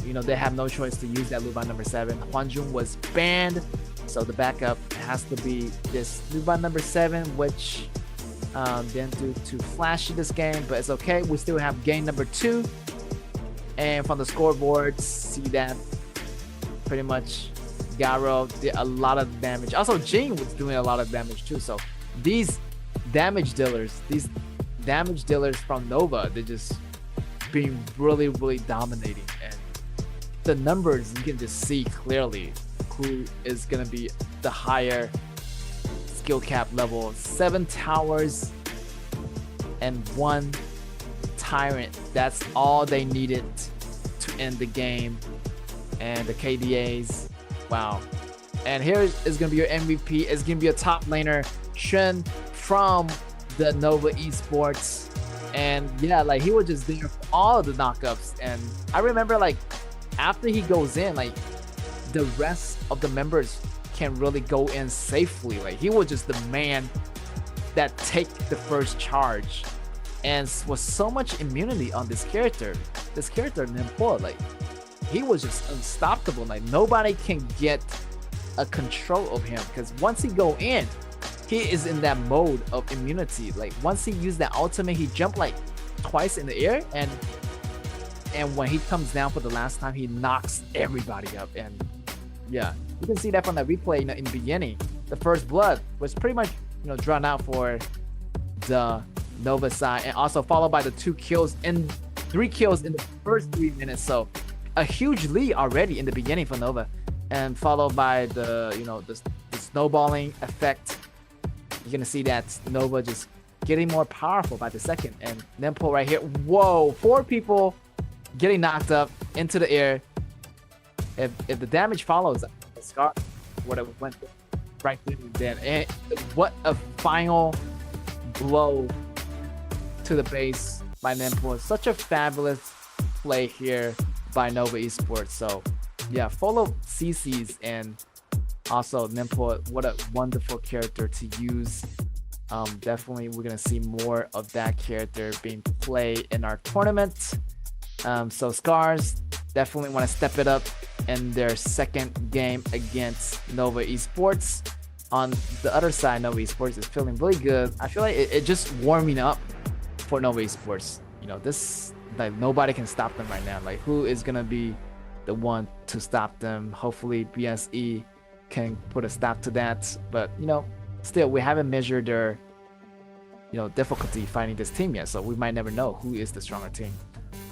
you know, they have no choice to use that Luban number 7. Hwanjun was banned, so the backup has to be this Luban number 7, which didn't do too flashy this game, but it's okay. We still have game number 2, and from the scoreboard, see that pretty much Garo did a lot of damage. Also, Jing was doing a lot of damage too. So these damage dealers from Nova, they're just being really dominating, and the numbers you can just see clearly who is gonna be the higher skill cap level. 7 towers and 1 tyrant, that's all they needed to end the game. And the KDAs, wow. And here is gonna be your MVP. It's gonna be a top laner, Shen from the Nova Esports. And yeah, like he was just there for all of the knockups. And I remember like after he goes in, like the rest of the members can really go in safely. Like he was just the man that take the first charge, and was so much immunity on this character. This character Nimpo, like he was just unstoppable. Like nobody can get a control of him, because once he go in, he is in that mode of immunity. Like once he used that ultimate, he jumped like twice in the air, and when he comes down for the last time, he knocks everybody up. And yeah, you can see that from the replay, in the beginning. The first blood was pretty much, drawn out for the Nova side, and also followed by the 2 kills and 3 kills in the first 3 minutes. So a huge lead already in the beginning for Nova, and followed by the the snowballing effect. You're gonna see that Nova just getting more powerful by the second. And Nempo right here, whoa, 4 people getting knocked up into the air. If the damage follows, the Scar would have went right through then. And what a final blow to the base by Nempo. Such a fabulous play here by Nova Esports. So yeah, full of CCs, and also Nempo, what a wonderful character to use. Definitely we're gonna see more of that character being played in our tournament. So Scars definitely want to step it up in their second game against Nova Esports. On the other side, Nova Esports is feeling really good. I feel like it just warming up for Nova Esports. This, like, nobody can stop them right now. Like, who is gonna be the one to stop them? Hopefully BSE can put a stop to that. But still, we haven't measured their difficulty fighting this team yet, so we might never know who is the stronger team.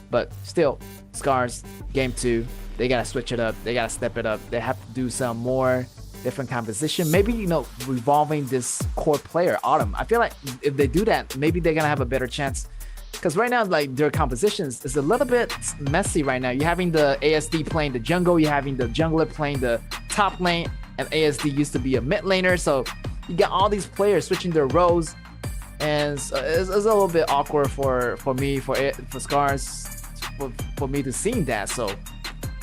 But still, Scars, game 2, they gotta switch it up. They gotta step it up. They have to do some more different composition. Maybe, revolving this core player, Autumn. I feel like if they do that, maybe they're gonna have a better chance. Because right now, like, their compositions is a little bit messy right now. You're having the ASD playing the jungle. You're having the jungler playing the top lane. And ASD used to be a mid laner. So you got all these players switching their roles. And so it's a little bit awkward for me, for Scars, for me to see that. So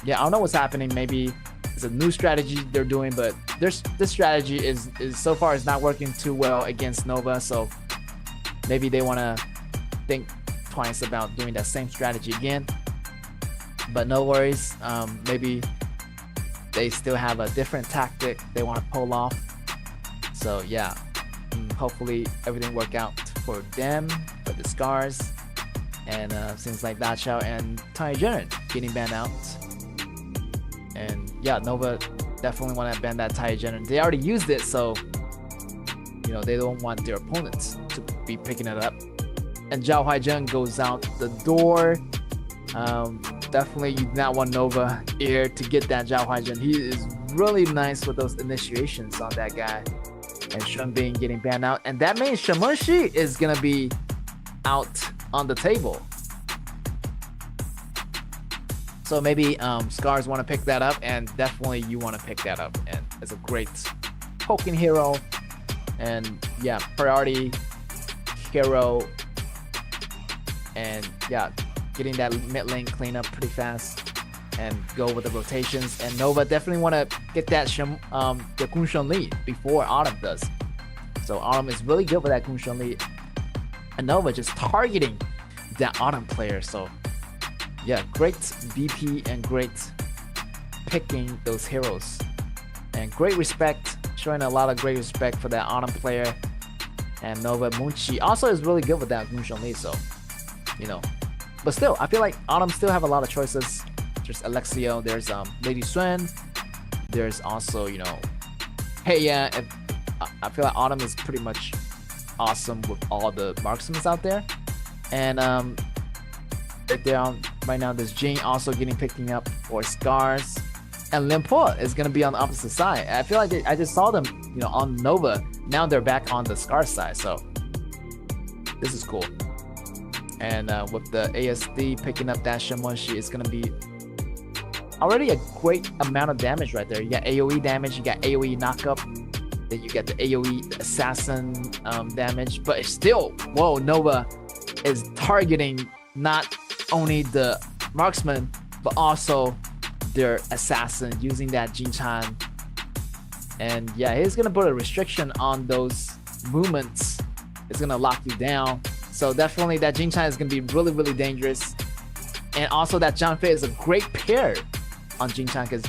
yeah, I don't know what's happening. Maybe it's a new strategy they're doing, but this strategy is so far is not working too well against Nova. So maybe they want to think twice about doing that same strategy again. But no worries. Maybe they still have a different tactic they want to pull off. So yeah, hopefully everything work out for them, for the Scars. And seems like Dachao and Tiny Jennard getting banned out. And yeah, Nova definitely want to ban that Tiny Jennard. They already used it, so they don't want their opponents to be picking it up. And Zhao Huaizhen goes out the door. Definitely you do not want Nova here to get that Zhao Huaizhen. He is really nice with those initiations on that guy. And Shenbing getting banned out. And that means Shamushi is going to be out on the table. So maybe Scars want to pick that up, and definitely you want to pick that up. And it's a great poking hero. And yeah, priority hero. And yeah, getting that mid lane clean up pretty fast and go with the rotations. And Nova definitely want to get that the Kunshan lead before Autumn does. So Autumn is really good with that Kunshan lead. And Nova just targeting that Autumn player. So yeah, great VP and great picking those heroes. And great respect, showing a lot of great respect for that Autumn player. And Nova Munchi also is really good with that Kunshan lead. So but still, I feel like Autumn still have a lot of choices. There's Alexio, there's Lady Swen, there's also hey, yeah, I feel like Autumn is pretty much awesome with all the marksmen out there. And right there right now, there's Jing also picking up for Scars, and Limpo is gonna be on the opposite side. I feel like I just saw them on Nova. Now they're back on the Scars side, so this is cool. And with the ASD picking up that Shamushi, it's going to be already a great amount of damage right there. You got AoE damage, you got AoE knockup, then you get the AoE assassin damage. But it's still, whoa, Nova is targeting not only the marksman, but also their assassin using that Jin-chan And yeah, he's gonna put a restriction on those movements. It's gonna lock you down. So definitely that Jin Chan is gonna be really, really dangerous. And also that Zhang Fei is a great pair on Jin Chan because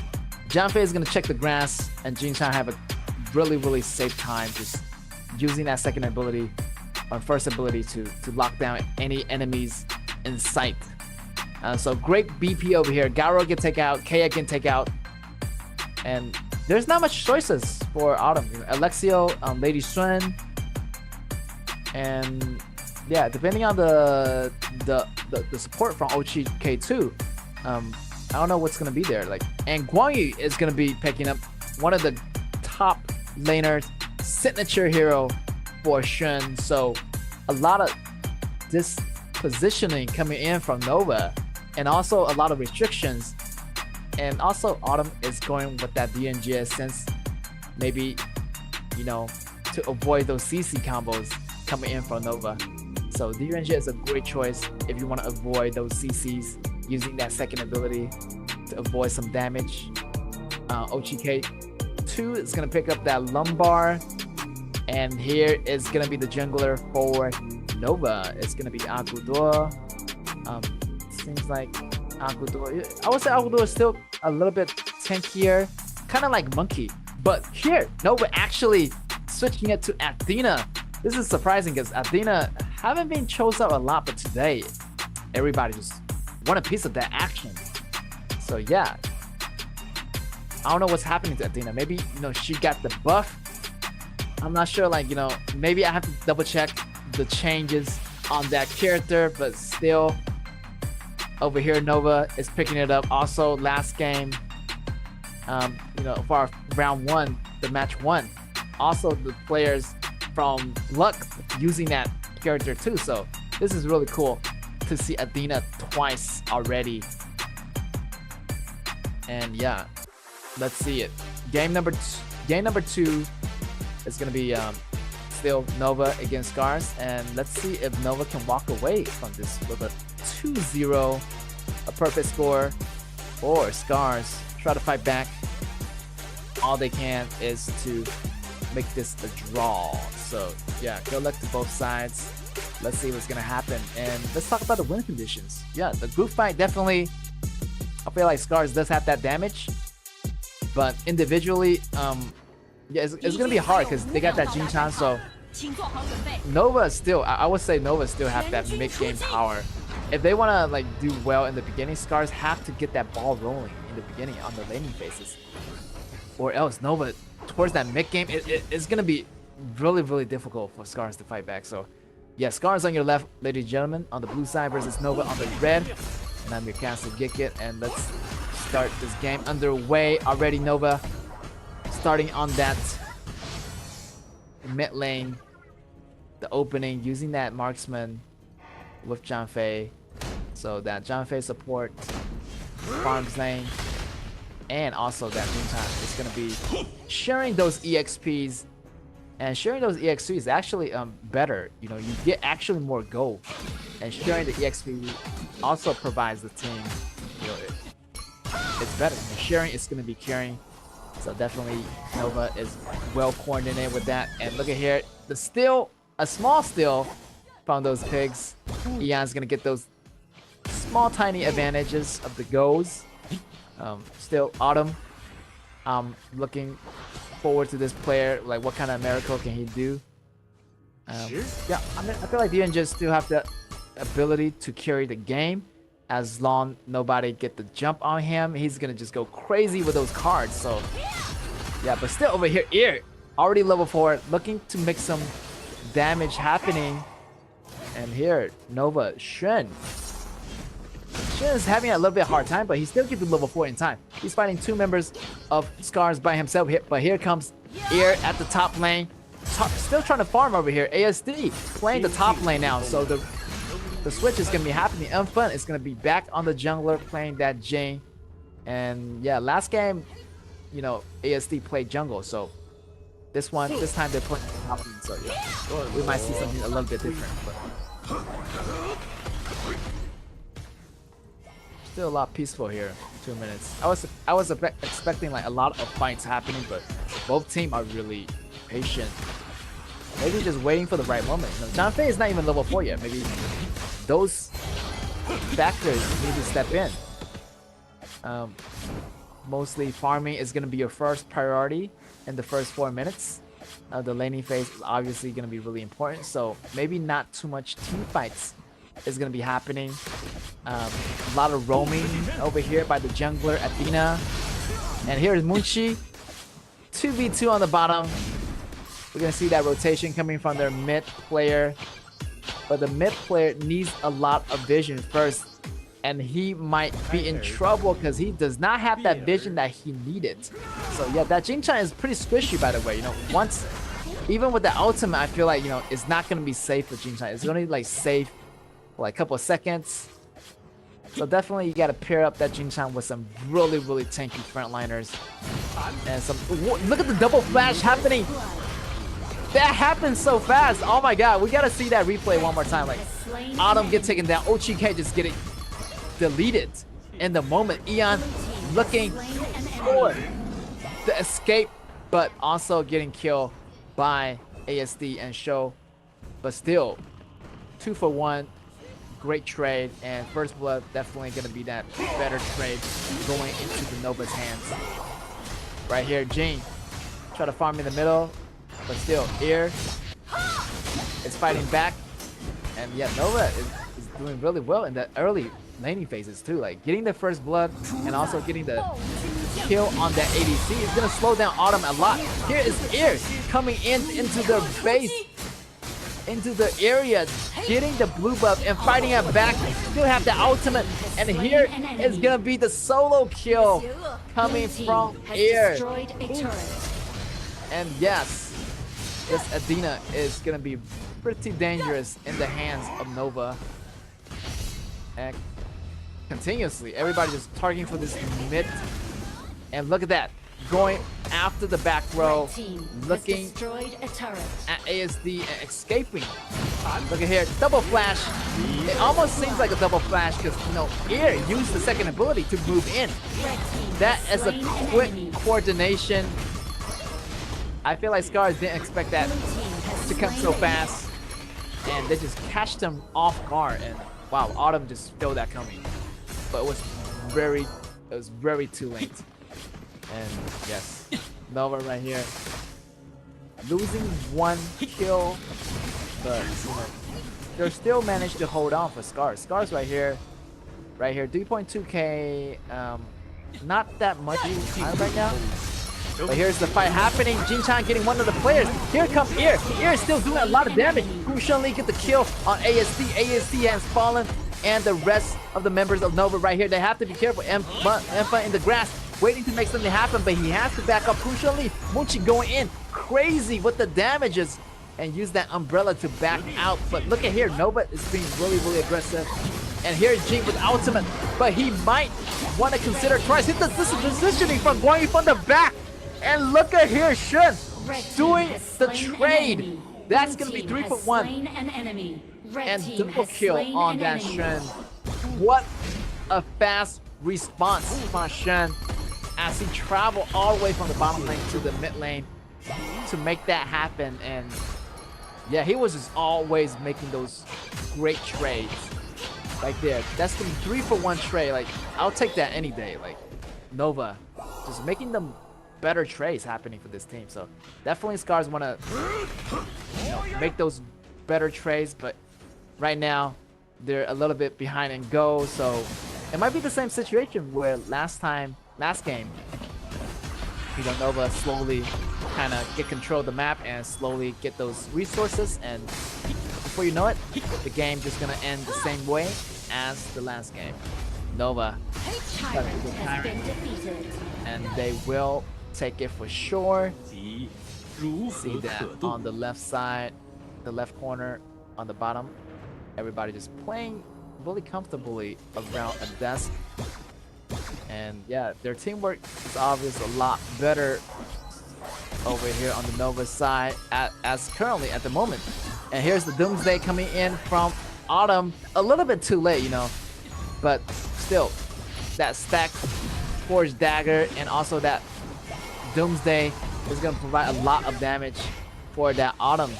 Zhang Fei is gonna check the grass and Jin Chan have a really, really safe time just using that second ability or first ability to lock down any enemies in sight. So great BP over here. Garo can take out, Kea can take out, and there's not much choices for Autumn. Alexio, Lady Sun, and yeah, depending on the support from Ochi K2, I don't know what's gonna be there. Like, and Guangyu is gonna be picking up one of the top laners, signature hero for Shun. So a lot of this positioning coming in from Nova, and also a lot of restrictions. And also Autumn is going with that DNG since maybe, to avoid those CC combos coming in from Nova. So DNG is a great choice if you want to avoid those CCs using that second ability to avoid some damage. OGK2 is going to pick up that lumbar. And here is going to be the jungler for Nova. It's going to be Agudor. Seems like Agudor. I would say Agudor is still a little bit tankier, kind of like Monkey. But here, Nova actually switching it to Athena. This is surprising because Athena haven't been chose up a lot, but today everybody just want a piece of that action. So yeah, I don't know what's happening to Athena. Maybe she got the buff. I'm not sure. Maybe I have to double check the changes on that character, but still. Over here, Nova is picking it up. Also, last game, for round 1, the match 1. Also, the players from Luck using that character too. So this is really cool to see Athena twice already. And yeah, let's see it. Game number 2 is gonna be still Nova against Scars, and let's see if Nova can walk away from this with a 2-0, a perfect score, or Scars try to fight back. All they can is to make this a draw. So yeah, good luck to both sides. Let's see what's gonna happen, and let's talk about the win conditions. Yeah, the group fight definitely, I feel like Scars does have that damage, but individually, yeah, it's gonna be hard because they got that Jin Chan. So Nova still, I would say Nova still have that mid-game power. If they want to do well in the beginning, Scars have to get that ball rolling in the beginning on the laning phases, or else Nova towards that mid-game, it's gonna be really, really difficult for Scars to fight back. So yeah, Scars on your left, ladies and gentlemen, on the blue side versus Nova on the red. And I'm your caster Gikit, and let's start this game underway already. Nova starting on that mid lane, the opening, using that marksman with Zhang Fei. So that Zhang Fei support farms lane, and also that Jin Chan is gonna be sharing those EXPs. And sharing those EXPs is actually better. You get actually more gold. And sharing the EXP also provides the team, it's better. And sharing is gonna be carrying. So definitely Nova is well coordinated with that. And look at here, the steal, a small steal from those pigs. Eon's gonna get those small tiny advantages of the goals. Still Autumn, looking forward to this player. Like, what kind of miracle can he do? Yeah, I feel like DNJ still have the ability to carry the game. As long nobody get the jump on him, he's gonna just go crazy with those cards. So yeah, but still over here, Ear already level 4, looking to make some damage happening. And here, Nova, Shen is having a little bit hard time, but he still gets to level 4 in time. He's fighting 2 members of Scars by himself here, but here comes Ear at the top lane. Still trying to farm over here. ASD playing the top lane now, so the switch is gonna be happening. Unfun is gonna be back on the jungler playing that Jane. And yeah, last game, ASD played jungle, so this time they're playing top lane, so yeah, we might see something a little bit different. But still a lot peaceful here. 2 minutes. I was expecting like a lot of fights happening, but both teams are really patient. Maybe just waiting for the right moment. You know, John Fei is not even level 4 yet. Maybe those factors need to step in. Mostly farming is going to be your first priority in the first 4 minutes. The laning phase is obviously going to be really important. So maybe not too much team fights is going to be happening. A lot of roaming over here by the jungler Athena. And here is Munchi. 2v2 on the bottom. We're going to see that rotation coming from their mid player. But the mid player needs a lot of vision first. And he might be in trouble because he does not have that vision that he needed. So yeah, that Jin-chan is pretty squishy, by the way. You know, once, even with the ultimate, I feel like, you know, it's not going to be safe for Jin-chan. It's going to be like safe for like a couple of seconds. So definitely you got to pair up that Jin-chan with some really, really tanky frontliners. And some, look at the double flash happening. That happened so fast. Oh my god, we got to see that replay one more time. Like, Autumn get taken down, OGK just get it deleted in the moment. Eon looking for the escape, but also getting killed by ASD and Show. But still, 2 for 1. Great trade, and first blood definitely going to be that better trade going into the Nova's hands. Right here, Jing try to farm in the middle, but still, Ear is fighting back. And yeah, Nova is doing really well in the early laning phases too, like getting the first blood and also getting the kill on that ADC is going to slow down Autumn a lot. Here is Ear coming into the base, into the area, getting the blue buff and fighting it back. Still have the ultimate, and here is gonna be the solo kill coming from Ear. And yes, this Athena is gonna be pretty dangerous in the hands of Nova. And continuously, everybody just targeting for this mid. And look at that, going after the back row, looking at ASD and escaping. Look at here, double flash. It almost seems like a double flash because, you know, Ear used the second ability to move in. That is a quick coordination. I feel like Scars didn't expect that to come so fast, and they just catched him off guard. And wow, Autumn just felt that coming, but it was very too late. And yes, Nova right here losing 1 kill, but you know, they still managed to hold on for Scars. Scars right here, 3.2k, not that much time right now. But here's the fight happening. Jin-chan getting one of the players. Here comes Ear. Ear is still doing a lot of damage. Lee get the kill on ASD. ASD has fallen, and the rest of the members of Nova right here, they have to be careful. Empa in the grass, waiting to make something happen, but he has to back up. Lee, Munchi going in crazy with the damages and use that umbrella to back out. But look at here, Nova is being really aggressive. And here's Jing with ultimate, but he might want to consider twice. Hit this positioning from going from the back. And look at here, Shun doing the trade. That's going to be 3 for 1. And double kill on that Shun. What a fast response from Shun as he traveled all the way from the bottom lane to the mid lane to make that happen. And yeah, he was just always making those great trades. Like there, that's the 3 for 1 trade. Like, I'll take that any day. Like, Nova just making them better trades happening for this team. So definitely Scars want to, you know, make those better trades, but right now they're a little bit behind in go. So it might be the same situation where last game, you know, Nova slowly kind of get control of the map and slowly get those resources, and before you know it, the game just gonna end the same way as the last game. Nova and they will take it for sure. See that on the left side, the left corner on the bottom, everybody just playing really comfortably around a desk. And yeah, their teamwork is obviously a lot better over here on the Nova side as currently at the moment. And here's the Doomsday coming in from Autumn, a little bit too late, you know, but still that stacked Forged Dagger and also that Doomsday is gonna provide a lot of damage for that Autumn.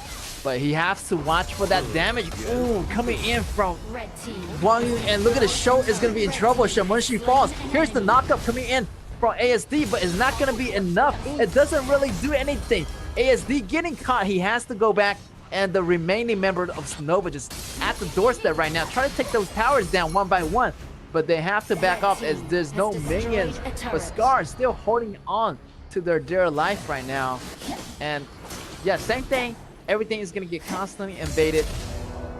But he has to watch for that damage. Ooh, coming in from Red team. Guang Yu, and look at the show is gonna be in trouble. When she falls, here's the knockup coming in from ASD, but it's not gonna be enough. It doesn't really do anything. ASD getting caught. He has to go back, and the remaining member of Nova just at the doorstep right now, trying to take those towers down one by one. But they have to back off as there's no minions. But Scar is still holding on to their dear life right now. And yeah, same thing. Everything is gonna get constantly invaded.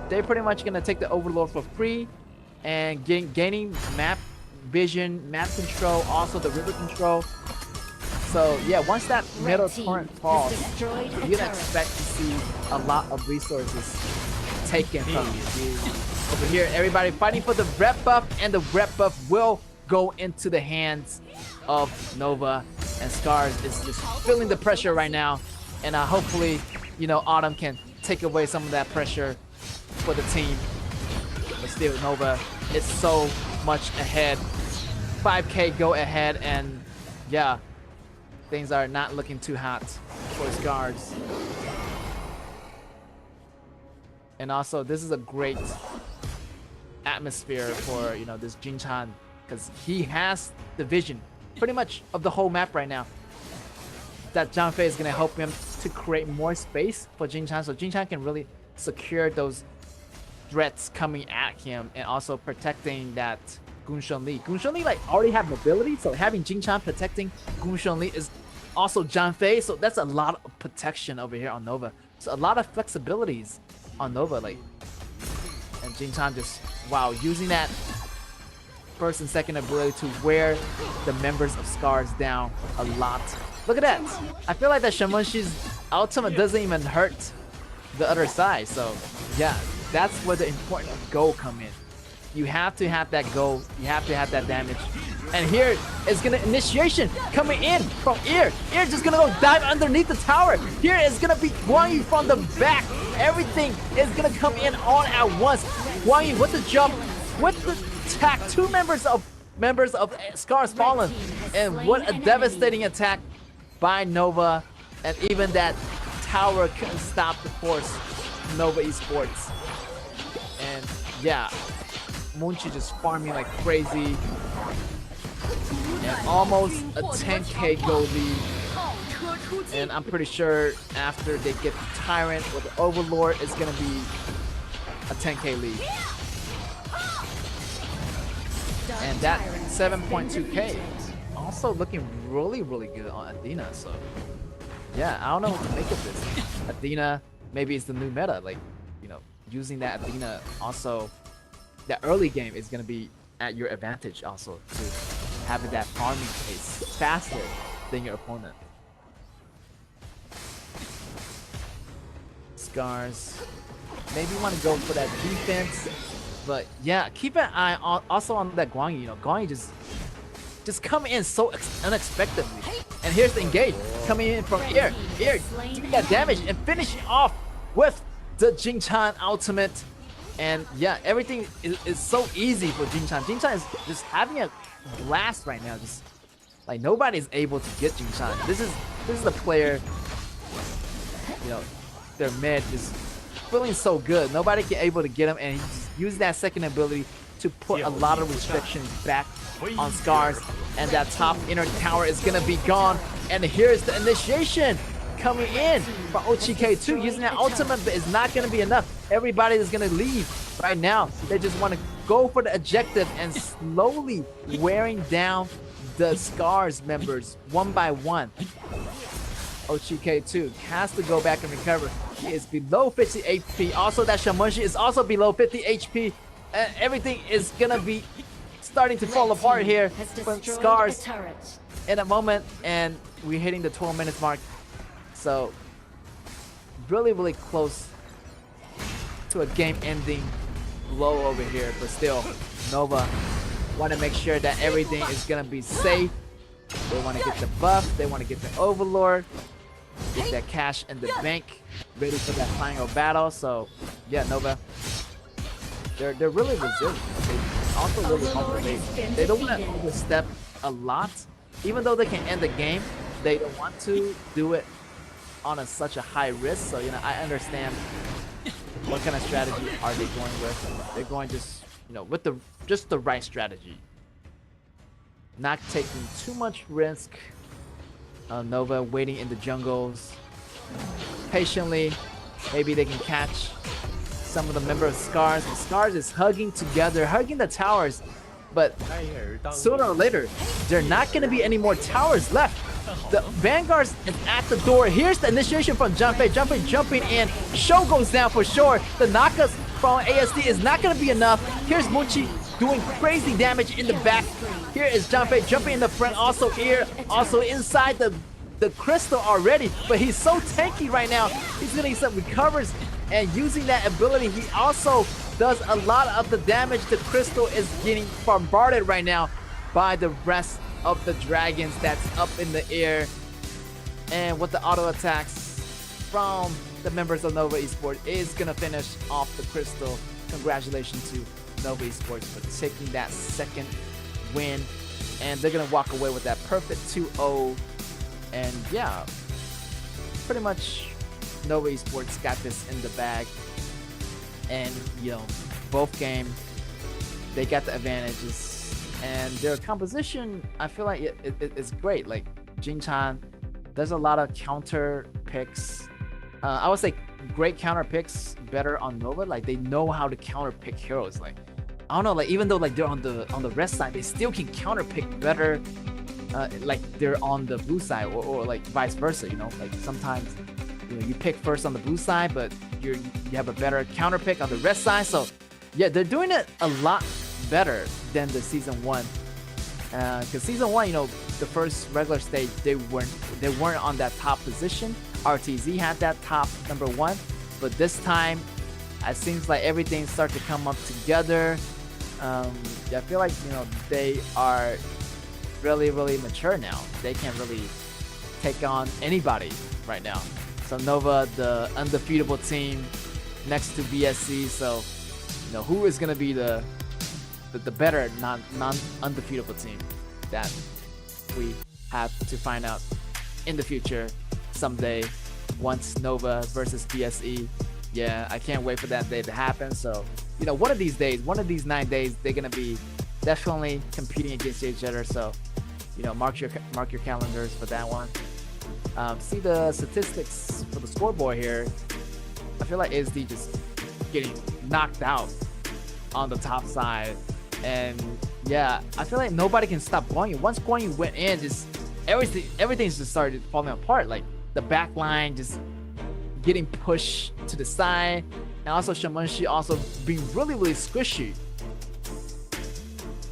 They're pretty much gonna take the Overlord for free and gaining map vision, map control, also the river control. So yeah, once that middle torrent falls, you're gonna expect to see a lot of resources taken from you. Over here, everybody fighting for the rep buff, and the rep buff will go into the hands of Nova, and Scars is just feeling the pressure right now. And hopefully, you know, Autumn can take away some of that pressure for the team. But still, Nova is so much ahead. 5K go ahead, and yeah, things are not looking too hot for Scars. And also, this is a great atmosphere for, you know, this Jin-chan, because he has the vision pretty much of the whole map right now. That Zhang Fei is going to help him to create more space for Jin-chan, so Jin-chan can really secure those threats coming at him, and also protecting that Gunshun Li. Gunshun Li like already have mobility, so having Jin-chan protecting Gunshun Li is also Zhang Fei, so that's a lot of protection over here on Nova. So a lot of flexibilities on Nova, like, and Jin-chan just, wow, using that first and second ability to wear the members of Scars down a lot. Look at that. I feel like that Shamunshi's ultimate doesn't even hurt the other side. So yeah, that's where the important go come in. You have to have that go. You have to have that damage. And here is gonna initiation coming in from Ear. Ear just gonna go dive underneath the tower. Here is gonna be Guang Yu from the back. Everything is gonna come in all at once. Guang Yu with the jump, with the attack. Two members of Scars fallen, and what a devastating attack by Nova. And even that tower couldn't stop the force Nova Esports. And yeah, Munchi just farming like crazy. And almost a 10k gold lead. And I'm pretty sure after they get the Tyrant or the Overlord, it's gonna be a 10k lead. And that 7.2k also looking really, really good on Athena. So yeah, I don't know what to make of this. Athena, maybe it's the new meta, like, you know, using that Athena also, that early game is gonna be at your advantage also, to having that farming pace faster than your opponent. Scars, maybe want to go for that defense, but yeah, keep an eye on, also on that Guang Yu. You know, Guang Yu just come in so unexpectedly. And here's the engage coming in from Ear. Ear doing that damage and finishing off with the Jin-chan ultimate. And yeah, everything is so easy for Jin-chan. Jin-chan is just having a blast right now. Just like nobody's able to get Jin-chan. This is the player, you know, their mid is feeling so good. Nobody can able to get him, and he just used that second ability to put a lot of restrictions back on Scars. And that top inner tower is gonna be gone. And here's the initiation coming in from OGK2 using that ultimate, but it's not gonna be enough. Everybody is gonna leave right now. They just want to go for the objective and slowly wearing down the Scars members one by one. OGK2 has to go back and recover. He is below 50 HP. Also, that Shamunshi is also below 50 HP. And everything is gonna be starting to fall apart here from Scars in a moment, and we're hitting the 12 minutes mark. So really, really close to a game-ending blow over here, but still, Nova want to make sure that everything is gonna be safe. They want to get the buff, they want to get the Overlord, get that cash in the bank, ready for that final battle. So yeah, Nova, they're really resilient. They also really humble. They don't want to overstep a lot, even though they can end the game. they don't want to do it on such a high risk. So I understand what kind of strategy are they going with. They're going just with the right strategy, not taking too much risk. Nova waiting in the jungles patiently. Maybe they can catch some of the members of Scars. The Scars is hugging together, hugging the towers, but sooner or later there are not going to be any more towers left. The Vanguard is at the door. Here's the initiation from Junpei. Junpei jumping in. Show goes down for sure. The knockouts from ASD is not going to be enough. Here's Muchi doing crazy damage in the back. Here is Junpei jumping in the front. Also here, also inside the crystal already. But he's so tanky right now. He's getting some recovers and using that ability. He also does a lot of the damage. The crystal is getting bombarded right now by the rest of the dragons that's up in the air. And with the auto attacks from the members of Nova Esports is gonna finish off the crystal. Congratulations to Nova Esports for taking that second win, and they're gonna walk away with that perfect 2-0. And yeah, pretty much Nova Esports got this in the bag. And both games they got the advantages. And their composition, I feel like it's great. Like Jin-chan, there's a lot of counter picks. I would say great counter picks, better on Nova. Like they know how to counter pick heroes. Like I don't know, like even though like they're on the red side, they still can counter pick better. Like they're on the blue side, or like vice versa. Like sometimes you pick first on the blue side, but you have a better counter pick on the red side. So yeah, they're doing it a lot better than the season 1, because season 1, the first regular stage they weren't on that top position. RTZ had that top number 1, but this time it seems like everything starts to come up together. I feel like they are really mature now. They can really take on anybody right now. So Nova, the undefeatable team next to BSC. So who is gonna be the better non-undefeatable team? That we have to find out in the future someday, once Nova versus BSE. Yeah, I can't wait for that day to happen. So one of these days, one of these 9 days, they're gonna be definitely competing against each other. So mark your calendars for that one. See the statistics for the scoreboard here. I feel like ASD just getting knocked out on the top side. And yeah, I feel like nobody can stop Guan Yu. Once Guan Yu went in, just everything's just started falling apart. Like the back line just getting pushed to the side, and also Shamanshi also being really squishy.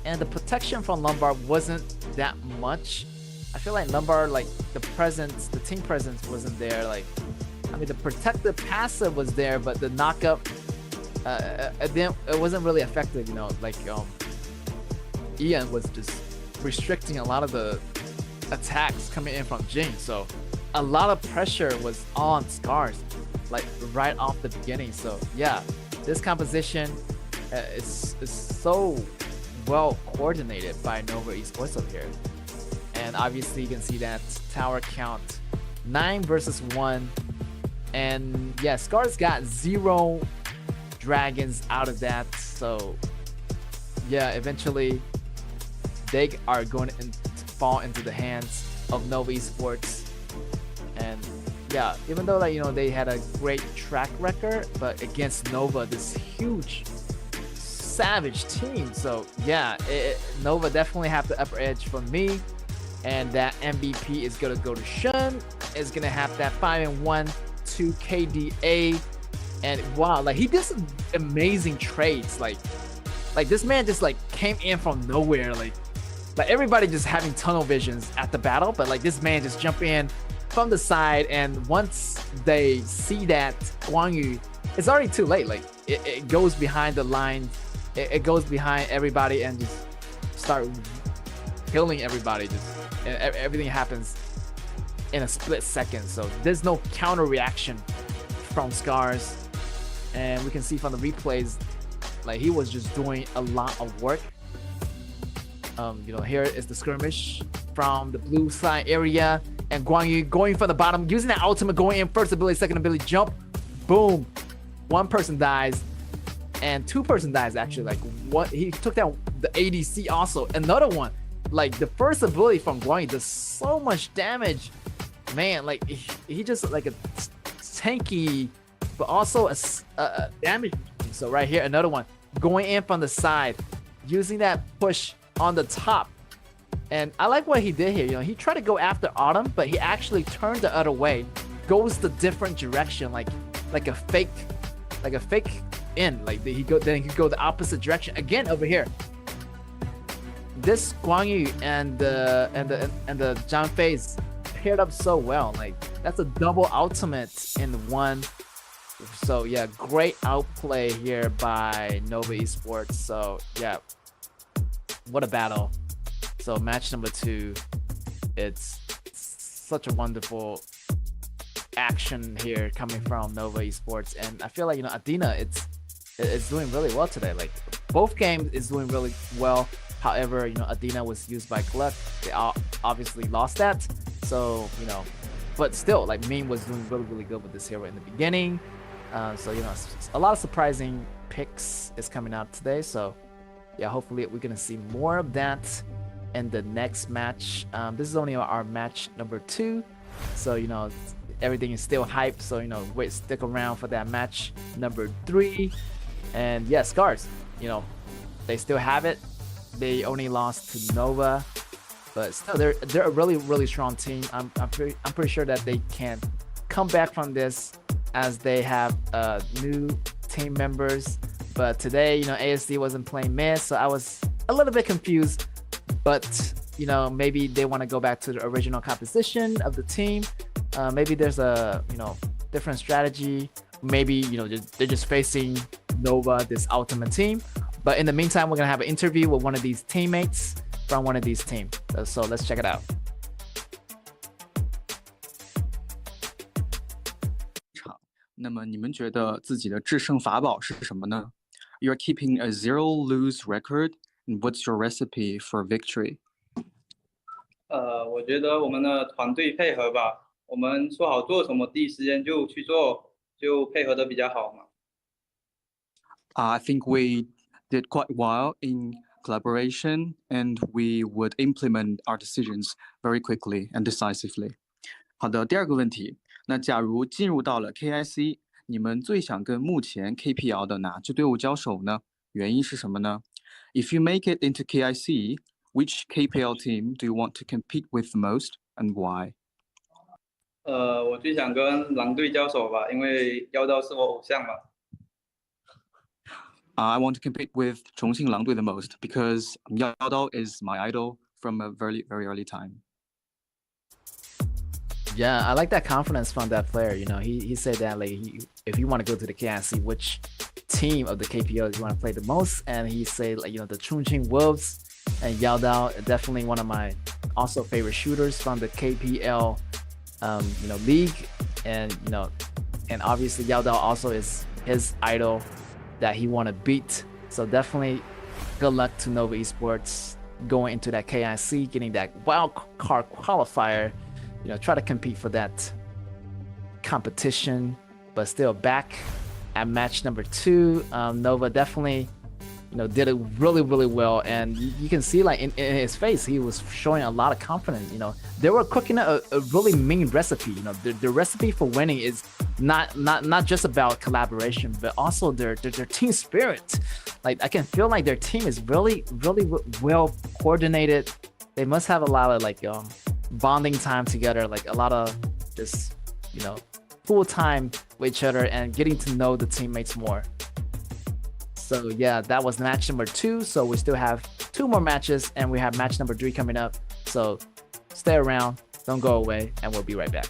And the protection from Lombard wasn't that much. I feel like Lombard, like the team presence wasn't there. Like, I mean, the protective passive was there, but the knockup, it wasn't really effective. Like Ian was just restricting a lot of the attacks coming in from Jing. So a lot of pressure was on Scars, like right off the beginning. So yeah, this composition is so well coordinated by Nova Esports over here. And obviously you can see that tower count 9 versus 1. And yeah, Scars got 0 dragons out of that. So yeah, eventually they are going to fall into the hands of Nova Esports. And yeah, even though they had a great track record, but against Nova, this huge savage team. So yeah, Nova definitely have the upper edge for me. And that MVP is gonna go to Shun. Is gonna have that 5-1 to KDA. And wow, like he did some amazing trades. Like this man just like came in from nowhere. Like everybody just having tunnel visions at the battle, but like this man just jump in from the side, and once they see that Guan Yu, it's already too late. Like it goes behind the line, it goes behind everybody and just start killing everybody. And everything happens in a split second. So there's no counter reaction from Scars, and we can see from the replays, like he was just doing a lot of work. Here is the skirmish from the blue side area, And Guan Yu going from the bottom, using that ultimate, going in, first ability, second ability, jump, boom. One person dies, and two person dies actually. Like what he took down the ADC also. Another one. Like the first ability from Guan Yu does so much damage. Man, like he just like a tanky, but also a damage. So right here, another one going in from the side, using that push on the top. And I like what he did here. You know, he tried to go after Autumn, but he actually turned the other way, goes the different direction, like a fake in. Like he go the opposite direction again over here. This Guan Yu and the Zhang Fei's paired up so well. Like that's a double ultimate in one. So yeah, great outplay here by Nova Esports. So yeah, what a battle. So match number 2, it's such a wonderful action here coming from Nova Esports, and I feel like, you know, Adina, it's doing really well today. Like both games is doing really well. However, you know, Adina was used by Gluck. They obviously lost that. So, you know, but still, like Meme was doing really good with this hero in the beginning. So, you know, a lot of surprising picks is coming out today. So yeah, hopefully we're gonna see more of that in the next match. This is only our match number 2, so you know everything is still hype. So you know, stick around for that match number 3. And yeah, Scars, you know, they still have it. They only lost to Nova, but still they're a really strong team. I'm pretty sure that they can come back from this, as they have new team members. But today, you know, ASD wasn't playing mid, so I was a little bit confused. But you know, maybe they want to go back to the original composition of the team. Maybe there's a, you know, different strategy. Maybe, you know, they're just facing Nova, this ultimate team. But in the meantime, we're gonna have an interview with one of these teammates from one of these teams. So let's check it out. 那么你们觉得自己的制胜法宝是什么呢？ You're keeping a 0-lose record, and what's your recipe for victory? 我觉得我们的团队配合吧，我们说好做什么，第一时间就去做，就配合的比较好嘛。I think we did quite well in collaboration, and we would implement our decisions very quickly and decisively. 好的，第二个问题，那假如进入到了 KIC， 你们最想跟目前 KPL 的哪支队伍交手呢？原因是什么呢？ If you make it into KIC, which KPL team do you want to compete with the most, and why? 我最想跟狼队交手吧，因为妖刀是我偶像嘛。I want to compete with 重庆狼队 the most because Yao Dao is my idol from a very early time. Yeah, I like that confidence from that player. You know, he said that like if you want to go to the KIC, which team of the KPL you want to play the most, and he said like, you know, the Chongqing Wolves and Yao Dao, definitely one of my also favorite shooters from the KPL, you know, league, and you know, and obviously Yao Dao also is his idol that he want to beat. So definitely good luck to Nova Esports going into that KIC, getting that wild card qualifier. You know, try to compete for that competition, but still back at match number 2. Nova definitely, you know, did it really well, and you can see like in his face, he was showing a lot of confidence. You know, they were cooking a really mean recipe. You know, the recipe for winning is not just about collaboration, but also their team spirit. Like I can feel like their team is really well coordinated. They must have a lot of like bonding time together, like a lot of just, you know, full time with each other and getting to know the teammates more. So yeah, that was match number 2. So we still have 2 more matches, and we have match number 3 coming up. So stay around, don't go away, and we'll be right back.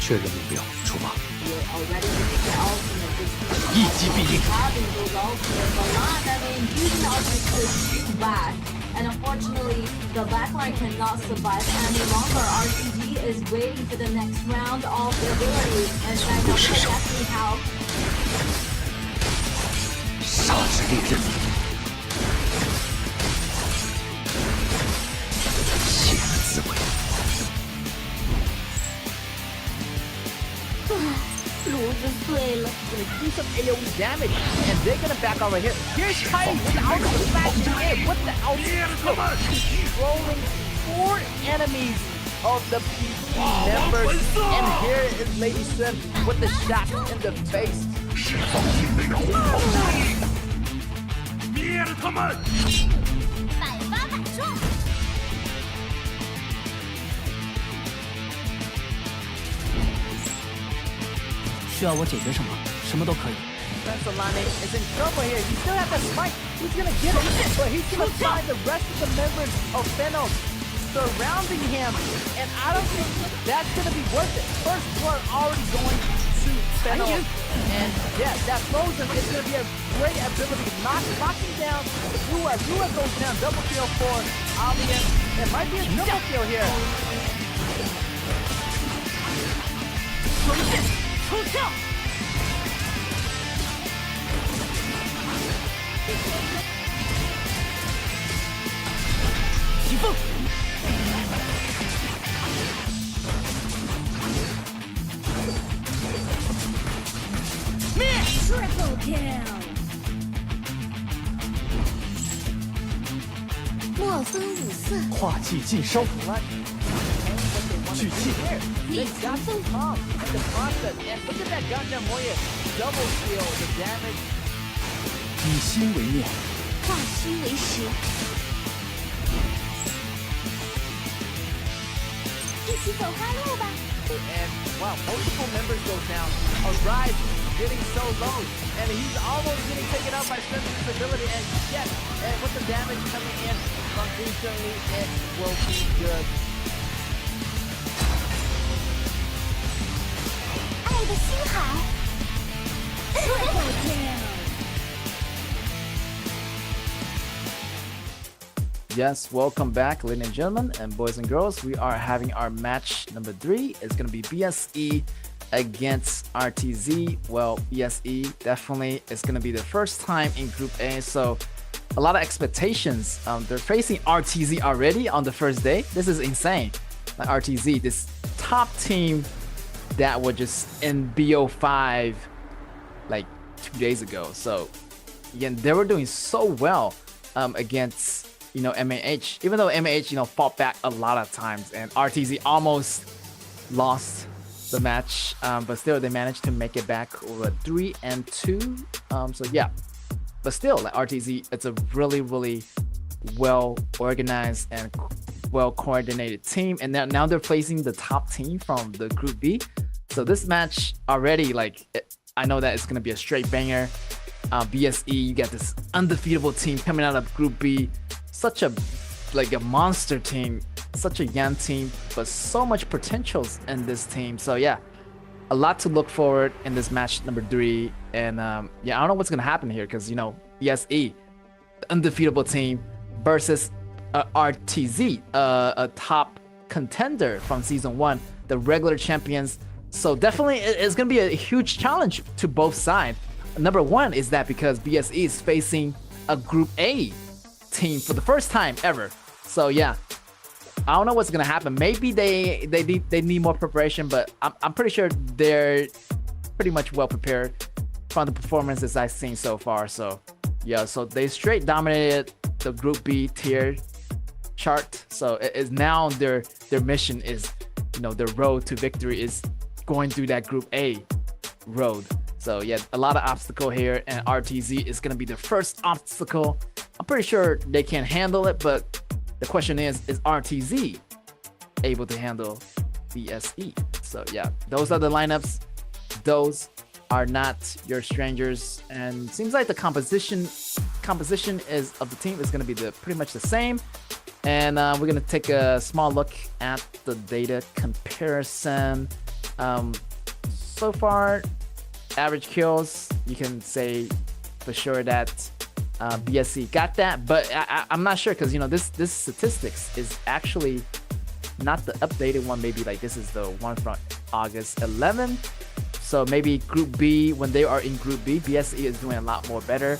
确认目标，出发。 You're already using the ultimate, which 一击必应。 having those ultimate, but not that mean using the ultimate to shoot back. And unfortunately, the backline cannot survive any longer. RTG is waiting for the next round of the ability, and right now that's exactly how 杀之利刃，血的滋味。炉子碎了。 Gonna do some AoE damage, and they're gonna back over here. Here's Tiny with the ultimate flashing in. What the ultimate? Controlling 4 enemies of the PvP members, and here is Lady Sun with the shot in the face. 灭了他们！百发百中。需要我解决什么？什么都可以。 Solane is in trouble here. He still has the smite. He's gonna get it, but he's gonna find the rest of the members of Fenos surrounding him, and I don't think that's gonna be worth it. First blood already going to Fenos, and yeah, that frozen is gonna be a great ability. Knocking down Rua. Rua goes down. Double kill for Alien. It might be a triple kill here. 出鞘！ 疾风， Triple kill！ 墨风五色， 化气尽收， 聚气， They got some pump in the process, and look at that Gundam Warrior double kill. The damage. 以心为念， 化虚为实。一起走花路吧。 And wow, multiple members go down. Arise getting so low, and he's almost getting taken out by Spencer's ability. And yes, and with the damage coming in, unfortunately, it will be good. 爱的星海。Triple kill！ Yes, welcome back, ladies and gentlemen, and boys and girls. We are having our match number 3. It's going to be BSE against RTZ. Well, BSE definitely is going to be the first time in Group A, so a lot of expectations. They're facing RTZ already on the first day. This is insane. Like RTZ, this top team that was just in BO5 like 2 days ago. So again, they were doing so well against MAH, even though MAH fought back a lot of times, and RTZ almost lost the match, but still they managed to make it back over 3-2. So yeah, but still, like RTZ, it's a really well organized and well coordinated team, and now they're facing the top team from the Group B. So this match already, I know that it's gonna be a straight banger. BSE, you got this undefeatable team coming out of Group B. Such a monster team, such a young team, but so much potentials in this team. So yeah, a lot to look forward in this match number 3. And yeah, I don't know what's gonna happen here because BSE, the undefeatable team, versus RTZ, a top contender from season 1, the regular champions. So definitely it's gonna be a huge challenge to both sides. Number 1 is that because BSE is facing a Group A team for the first time ever. So yeah, I don't know what's gonna happen. Maybe they need more preparation, but I'm pretty sure they're pretty much well prepared from the performances I've seen so far. So yeah, so they straight dominated the Group B tier chart. So it is now their mission is, their road to victory is going through that Group A road. So yeah, a lot of obstacle here, and RTZ is gonna be the first obstacle. I'm pretty sure they can handle it, but the question is RTZ able to handle BSE? So yeah, those are the lineups. Those are not your strangers, and seems like the composition is of the team is gonna be pretty much the same. And we're gonna take a small look at the data comparison. So far, average kills, you can say for sure that BSC got that, but I'm not sure because this statistics is actually not the updated one. Maybe like this is the one from August 11. So maybe Group B, when they are in Group B, BSC is doing a lot more better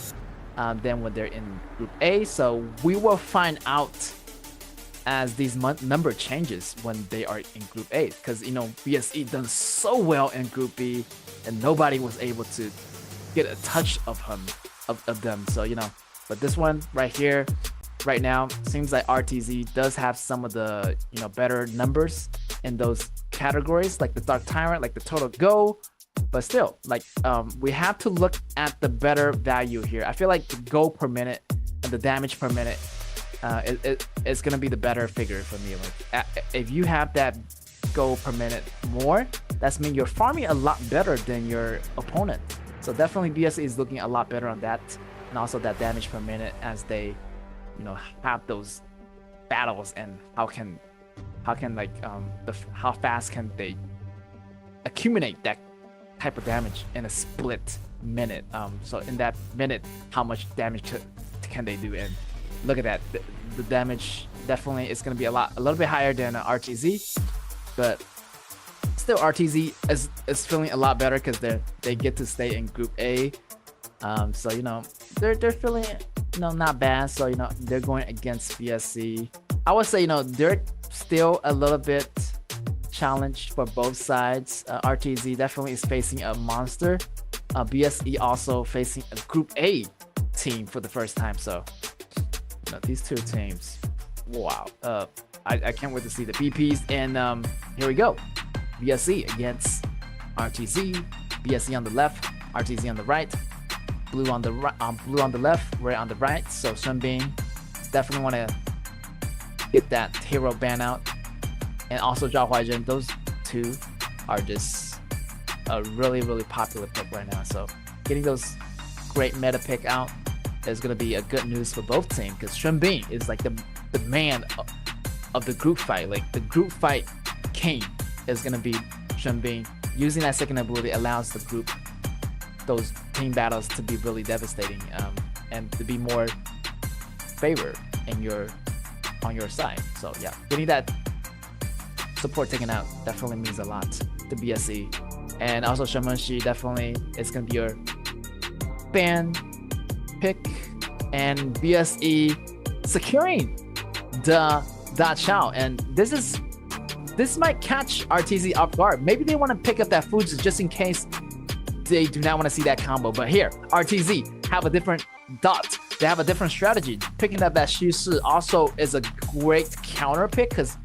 than when they're in Group A. So we will find out as these number changes when they are in Group A, because BSE done so well in Group B, and nobody was able to get a touch of them. So but this one right here, right now, seems like RTZ does have some of the better numbers in those categories, like the Dark Tyrant, like the Total Go. But still, like we have to look at the better value here. I feel like the go per minute and the damage per minute it's gonna be the better figure for me. Like if you have that go per minute more, that's mean you're farming a lot better than your opponent. So definitely BSA is looking a lot better on that, and also that damage per minute as they have those battles, and how fast can they accumulate that type of damage in a split minute. So in that minute, how much damage can they do? And look at that, the damage definitely is going to be a little bit higher than RTZ, but still RTZ is feeling a lot better because they get to stay in Group A. So they're feeling not bad. So they're going against BSC. I would say they're still a little bit challenge for both sides. RTZ definitely is facing a monster. BSE also facing a Group A team for the first time. So these two teams, wow. I can't wait to see the PPs. And here we go. BSE against RTZ. BSE on the left, RTZ on the right. Blue on the right, blue on the left, red on the right. So Sunbeam definitely want to get that hero ban out. And also Zhao Huaizhen, those two are just a really, really popular pick right now. So getting those great meta pick out is going to be a good news for both teams, because Shunbin is like the man of the group fight. Like the group fight king is going to be Shunbin. Using that second ability allows the group, those team battles to be really devastating, and to be more favored on your side. So yeah, getting that support taken out definitely means a lot to BSE. And also Shaman Shi definitely is going to be your ban pick, and BSE securing the Da Chao. And this might catch RTZ off guard. Maybe they want to pick up that Fuji just in case they do not want to see that combo. But here, RTZ have a different dot. They have a different strategy. Picking up that Shishi also is a great counter pick, because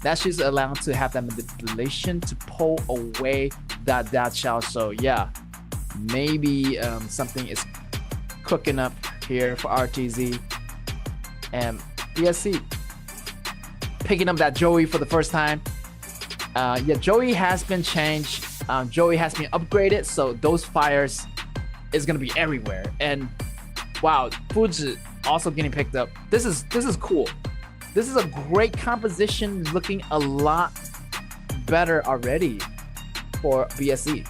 that she's allowed to have that manipulation to pull away that Chao. So yeah, maybe something is cooking up here for RTZ. And BSC picking up that Joey for the first time. Yeah, Joey has been changed. Joey has been upgraded, so those fires is gonna be everywhere. And wow, Fuji also getting picked up. This is cool. This is a great composition, looking a lot better already for BSE.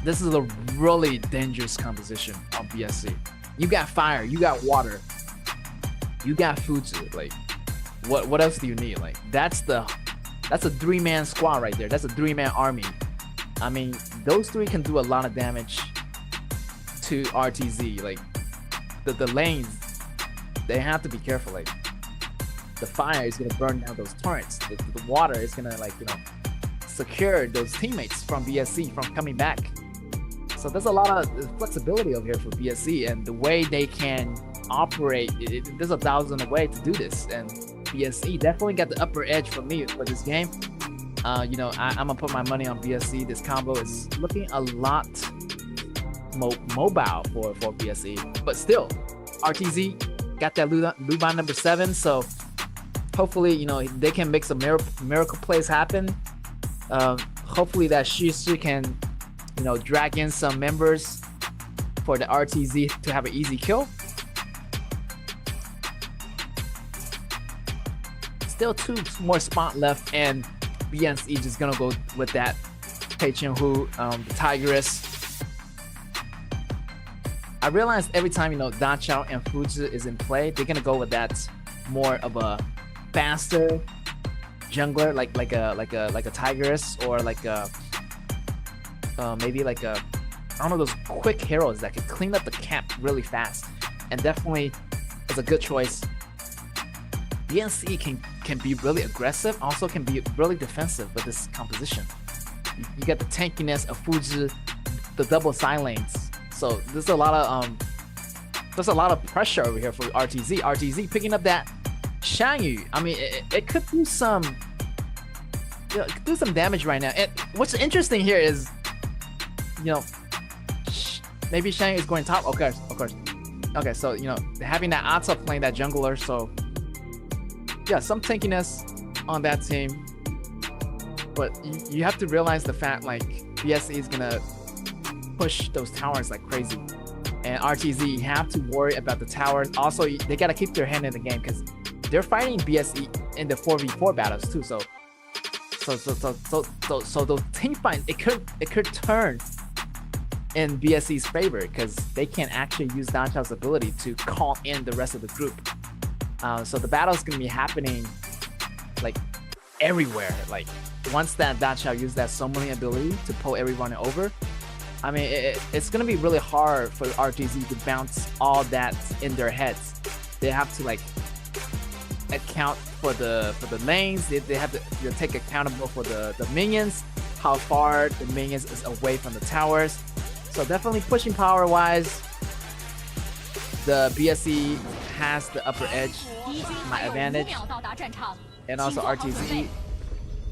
This is a really dangerous composition on BSE. You got fire, you got water, you got Fuji. Like, what else do you need? Like, that's a 3-man squad right there. That's a 3-man army. I mean, those three can do a lot of damage to RTZ. Like, the lanes, they have to be careful. Like, the fire is gonna burn down those turrets. The water is gonna secure those teammates from BSC from coming back. So there's a lot of flexibility over here for BSC, and the way they can operate, there's 1,000 ways to do this. And BSC definitely got the upper edge for me for this game. I'm gonna put my money on BSC. This combo is looking a lot mobile for BSC, but still, RTZ got that Luban number 7, so hopefully they can make some miracle plays happen. Hopefully that Shishi can drag in some members for the RTZ to have an easy kill. Still 2 more spot left, and BNC just gonna go with that Pei Hu, the Tigress. I realized every time Da Chao and Fuji is in play, they're gonna go with that more of a faster jungler, like a Tigress, or like a maybe like a, I don't know, those quick heroes that can clean up the camp really fast, and definitely is a good choice. BNC can be really aggressive, also can be really defensive with this composition. You get the tankiness of Fuji, the double side lanes. So there's a lot of pressure over here for RTZ. RTZ picking up that Shangyu. I mean, it could do some, it could do some damage right now. And what's interesting here is, maybe Shangyu is going top. Okay, of course. Okay, so having that Ata playing that jungler, so yeah, some tankiness on that team. But you have to realize the fact, like, BSE is gonna push those towers like crazy, and RTZ, you have to worry about the towers. Also, they gotta keep their hand in the game because they're fighting BSE in the 4v4 battles too. So those team fights, it could turn in BSE's favor because they can actually use Dan Chao's ability to call in the rest of the group. So the battle's gonna be happening like everywhere. Like once that Dan Chao uses that summoning ability to pull everyone over, I mean, it's gonna be really hard for RTZ to bounce all that in their heads. They have to like account for the lanes. They have to take accountable for the minions, how far the minions is away from the towers. So definitely pushing power wise, the BSE has the upper edge, my advantage, and also RTZ.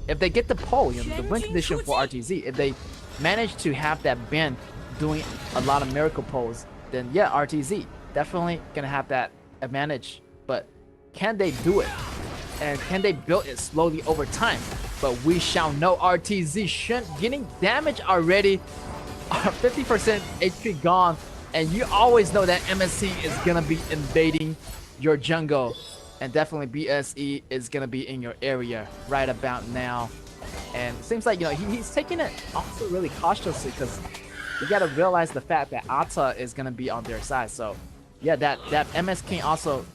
If they get the pull, the win condition for RTZ, if they manage to have that band doing a lot of miracle pulls, then yeah, RTZ definitely gonna have that advantage. But can they do it? And can they build it slowly over time? But we shall know. RTZ getting damage already. 50% HP gone. And you always know that MSC is gonna be invading your jungle. And definitely BSE is gonna be in your area right about now. And it seems like he's taking it also really cautiously because you gotta realize the fact that Ata is gonna be on their side. So yeah, that MS King also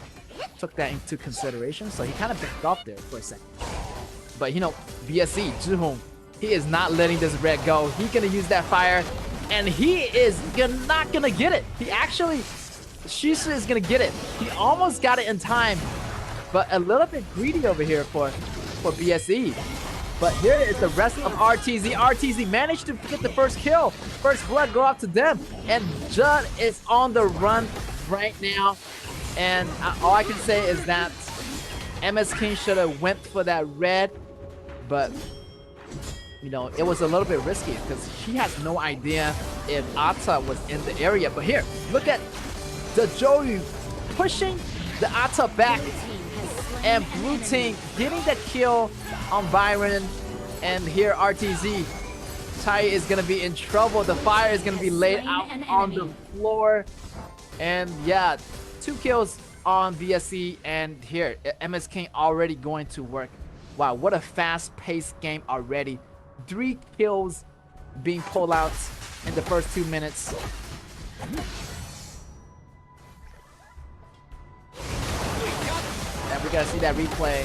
took that into consideration. So he kind of backed off there for a second. But BSE, Zhihong, he is not letting this red go. He's gonna use that fire, and he is not gonna get it. He actually, Shisha is gonna get it. He almost got it in time, but a little bit greedy over here for BSE. But here is the rest of RTZ. RTZ managed to get the first kill. First blood go out to them. And Judd is on the run right now. And all I can say is that MS King should have went for that red. But, it was a little bit risky because he has no idea if Ata was in the area. But here, look at the Joyu pushing the Ata back. And blue team getting the kill on Byron. And here RTZ, Tai is gonna be in trouble. The fire is gonna be laid out on the floor. And yeah, 2 kills on BSE. And here, MS King already going to work. Wow, what a fast-paced game already. 3 kills being pulled out in the first 2 minutes. And we gotta see that replay.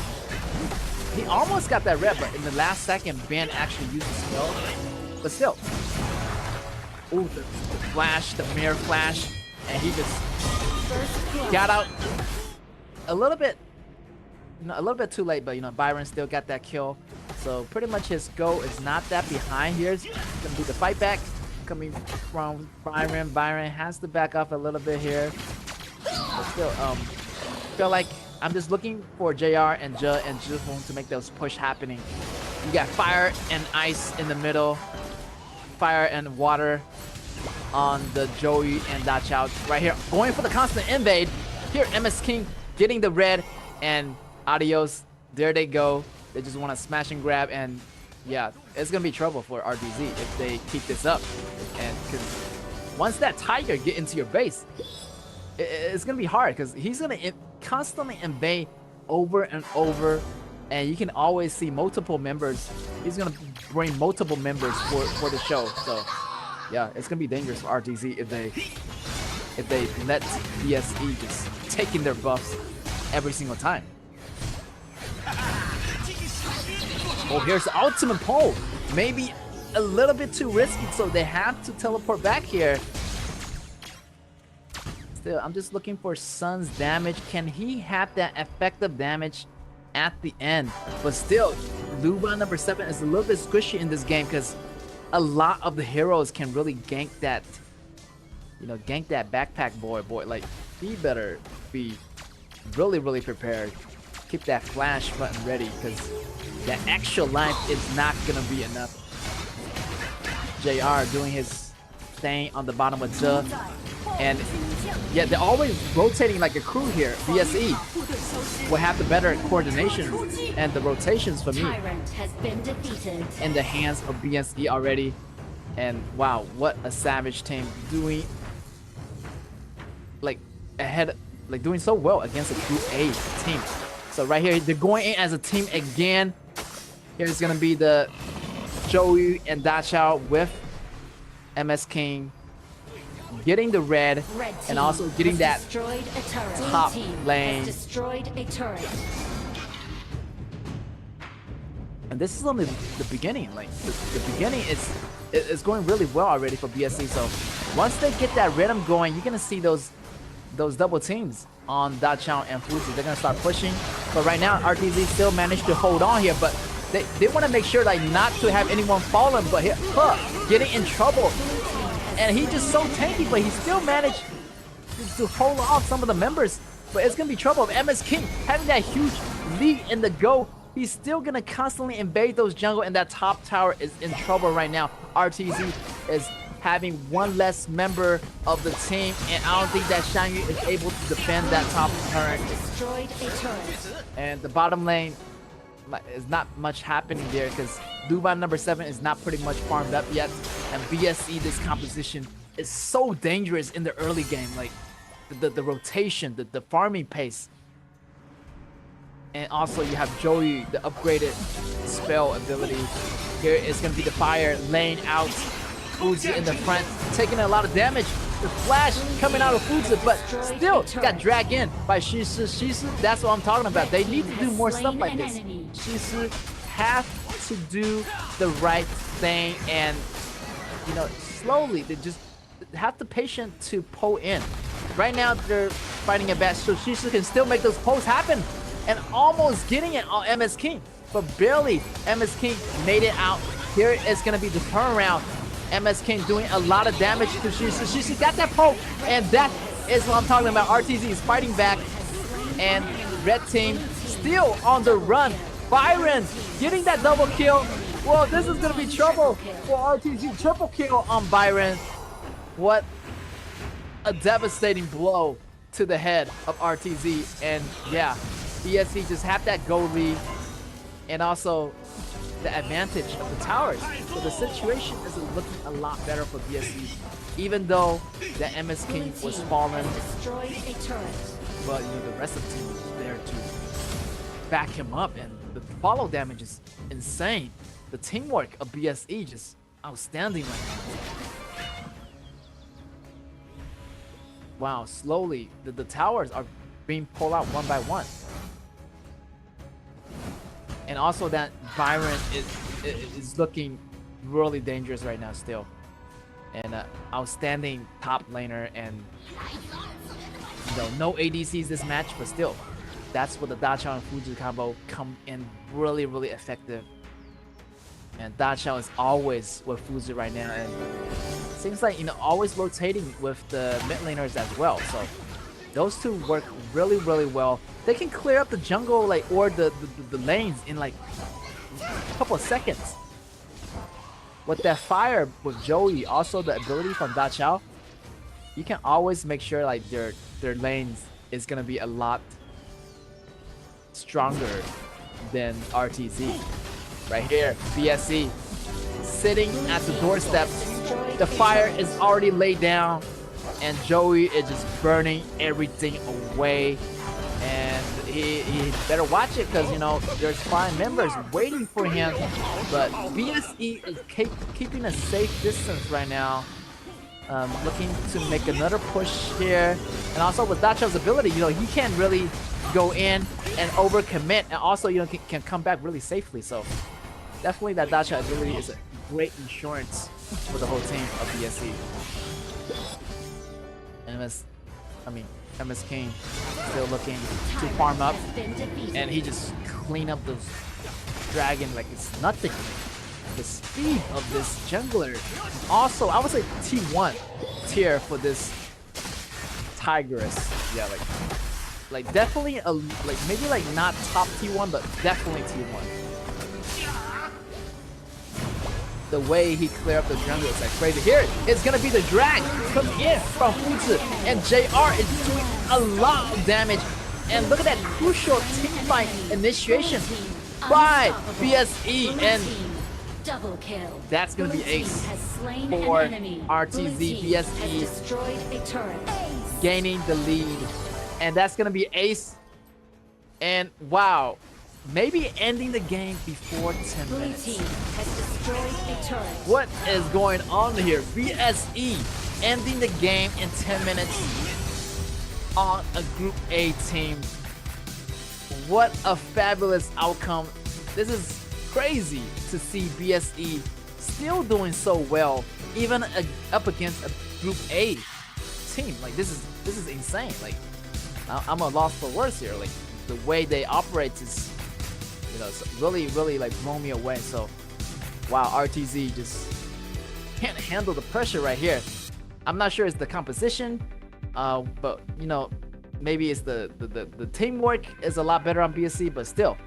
He almost got that red, but in the last second, Ben actually used the skill. But still. Ooh, the flash, the mirror flash. And he just got out a little bit too late, but Byron still got that kill. So pretty much his goal is not that behind. Here's gonna be the fight back coming from Byron. Byron has to back off a little bit here. But still, feel like I'm just looking for JR and Zhihong to make those push happening. You got fire and ice in the middle. Fire and water on the Joey and Da Chao right here. Going for the constant invade. Here, MS King getting the red, and adios. There they go. They just want to smash and grab, and yeah, it's going to be trouble for RDZ if they keep this up. And because once that Tiger get into your base, it's going to be hard because he's going to constantly invade over and over and you can always see multiple members. He's gonna bring multiple members for the show. So yeah, it's gonna be dangerous for RTZ if they let BSE just taking their buffs every single time. Oh, here's the ultimate pole. Maybe a little bit too risky, so they have to teleport back here. Still, I'm just looking for Sun's damage. Can he have that effective damage at the end? But still, Luba number 7 is a little bit squishy in this game because a lot of the heroes can really gank that, you know, gank that backpack boy. Like, he better be really prepared. Keep that flash button ready because that extra life is not gonna be enough. JR doing his thing on the bottom of Zhe. And yeah, they're always rotating like a crew here. BSE will have the better coordination and the rotations for me in the hands of BSE already. And wow, what a savage team doing like ahead, like doing so well against a Group A team. So right here, they're going in as a team again. Here's gonna be the Joey and Dachao with MS King getting the red and also getting that top lane. And this is only the beginning. Like the beginning is going really well already for BSC. So once they get that rhythm going, you're gonna see those double teams on Dachao and Fuzi. They're gonna start pushing. But right now, RTZ still managed to hold on here, but they want to make sure like not to have anyone fallen. But here, getting in trouble. And he just so tanky, but he still managed to hold off some of the members. But it's gonna be trouble. MS King having that huge lead in the go. He's still gonna constantly invade those jungle, and that top tower is in trouble right now. RTZ is having one less member of the team, and I don't think that Shangyu is able to defend that top turret. And the bottom lane is not much happening there because Dubai number 7 is not pretty much farmed up yet, and BSE, this composition is so dangerous in the early game. Like the rotation, the farming pace, and also you have Joey, the upgraded spell ability. Here is going to be the fire laying out Fuzi in the front, taking a lot of damage. The flash coming out of Fuzi, but still got dragged in by Shisu. Shisu, that's what I'm talking about. They need to do more stuff like this. Shisu have to do the right thing, and you know, slowly they just have the patience to pull in. Right now they're fighting a batch, so Shisu can still make those pulls happen, and almost getting it on MS King, but barely. MS King made it out. Here is gonna be the turnaround. MS King doing a lot of damage to Shisu. Shisu got that poke, and that is what I'm talking about. RTZ is fighting back, and red team still on the run. Byron getting that double kill. Well, this is gonna be trouble for RTZ. Triple kill on Byron. What a devastating blow to the head of RTZ. And yeah, BSC just have that go lead, and also the advantage of the towers. So the situation is looking a lot better for BSC, even though the MS King was fallen. But you know, the rest of the team was there to back him up, and the follow damage is insane. The teamwork of BSE just outstanding right now. Wow, slowly the towers are being pulled out one by one. And also that Byron is looking really dangerous right now still. And outstanding top laner, and you know, no ADCs this match, but still, that's where the Dachao and Fuji combo come in really effective. And Dachao is always with Fuji right now, and seems like, you know, always rotating with the mid laners as well. So those two work really well. They can clear up the jungle, like, or the lanes in like a couple of seconds. With that fire with Joey, also the ability from Dachao, you can always make sure like their lanes is gonna be a lot stronger than RTZ. Right here, BSC sitting at the doorstep. The fire is already laid down, and Joey is just burning everything away. And he better watch it because, you know, there's 5 members waiting for him. But BSE is keeping a safe distance right now. Looking to make another push here. And also with Dachau's ability, you know, he can really go in and overcommit, and also, you know, can come back really safely. So definitely that Dachau ability is a great insurance for the whole team of BSE. MS King still looking to farm up, and he just clean up those dragon like it's nothing. The speed of this jungler. Also, I would say T1 tier for this Tigress. Yeah, like definitely a maybe like not top T1, but definitely T1. The way he cleared up the jungle is like crazy. Here, it's gonna be the drag coming in from Fuzi, and JR is doing a lot of damage. And look at that crucial teamfight initiation by BSE, and double kill. that's gonna be ace for RTZ. BSE Destroyed a turret. gaining the lead, and that's gonna be ace. And wow, maybe ending the game before 10 Blue minutes. team has destroyed a turret. What is going on here? BSE ending the game in 10 minutes on a Group A team. What a fabulous outcome. This is crazy to see BSE still doing so well, even up against a Group A team. Like this is insane. Like I'm a loss for words here. Like the way they operate is, you know, really like blown me away. So wow, RTZ just can't handle the pressure right here. I'm not sure it's the composition, but you know, maybe it's the teamwork is a lot better on BSE, but still,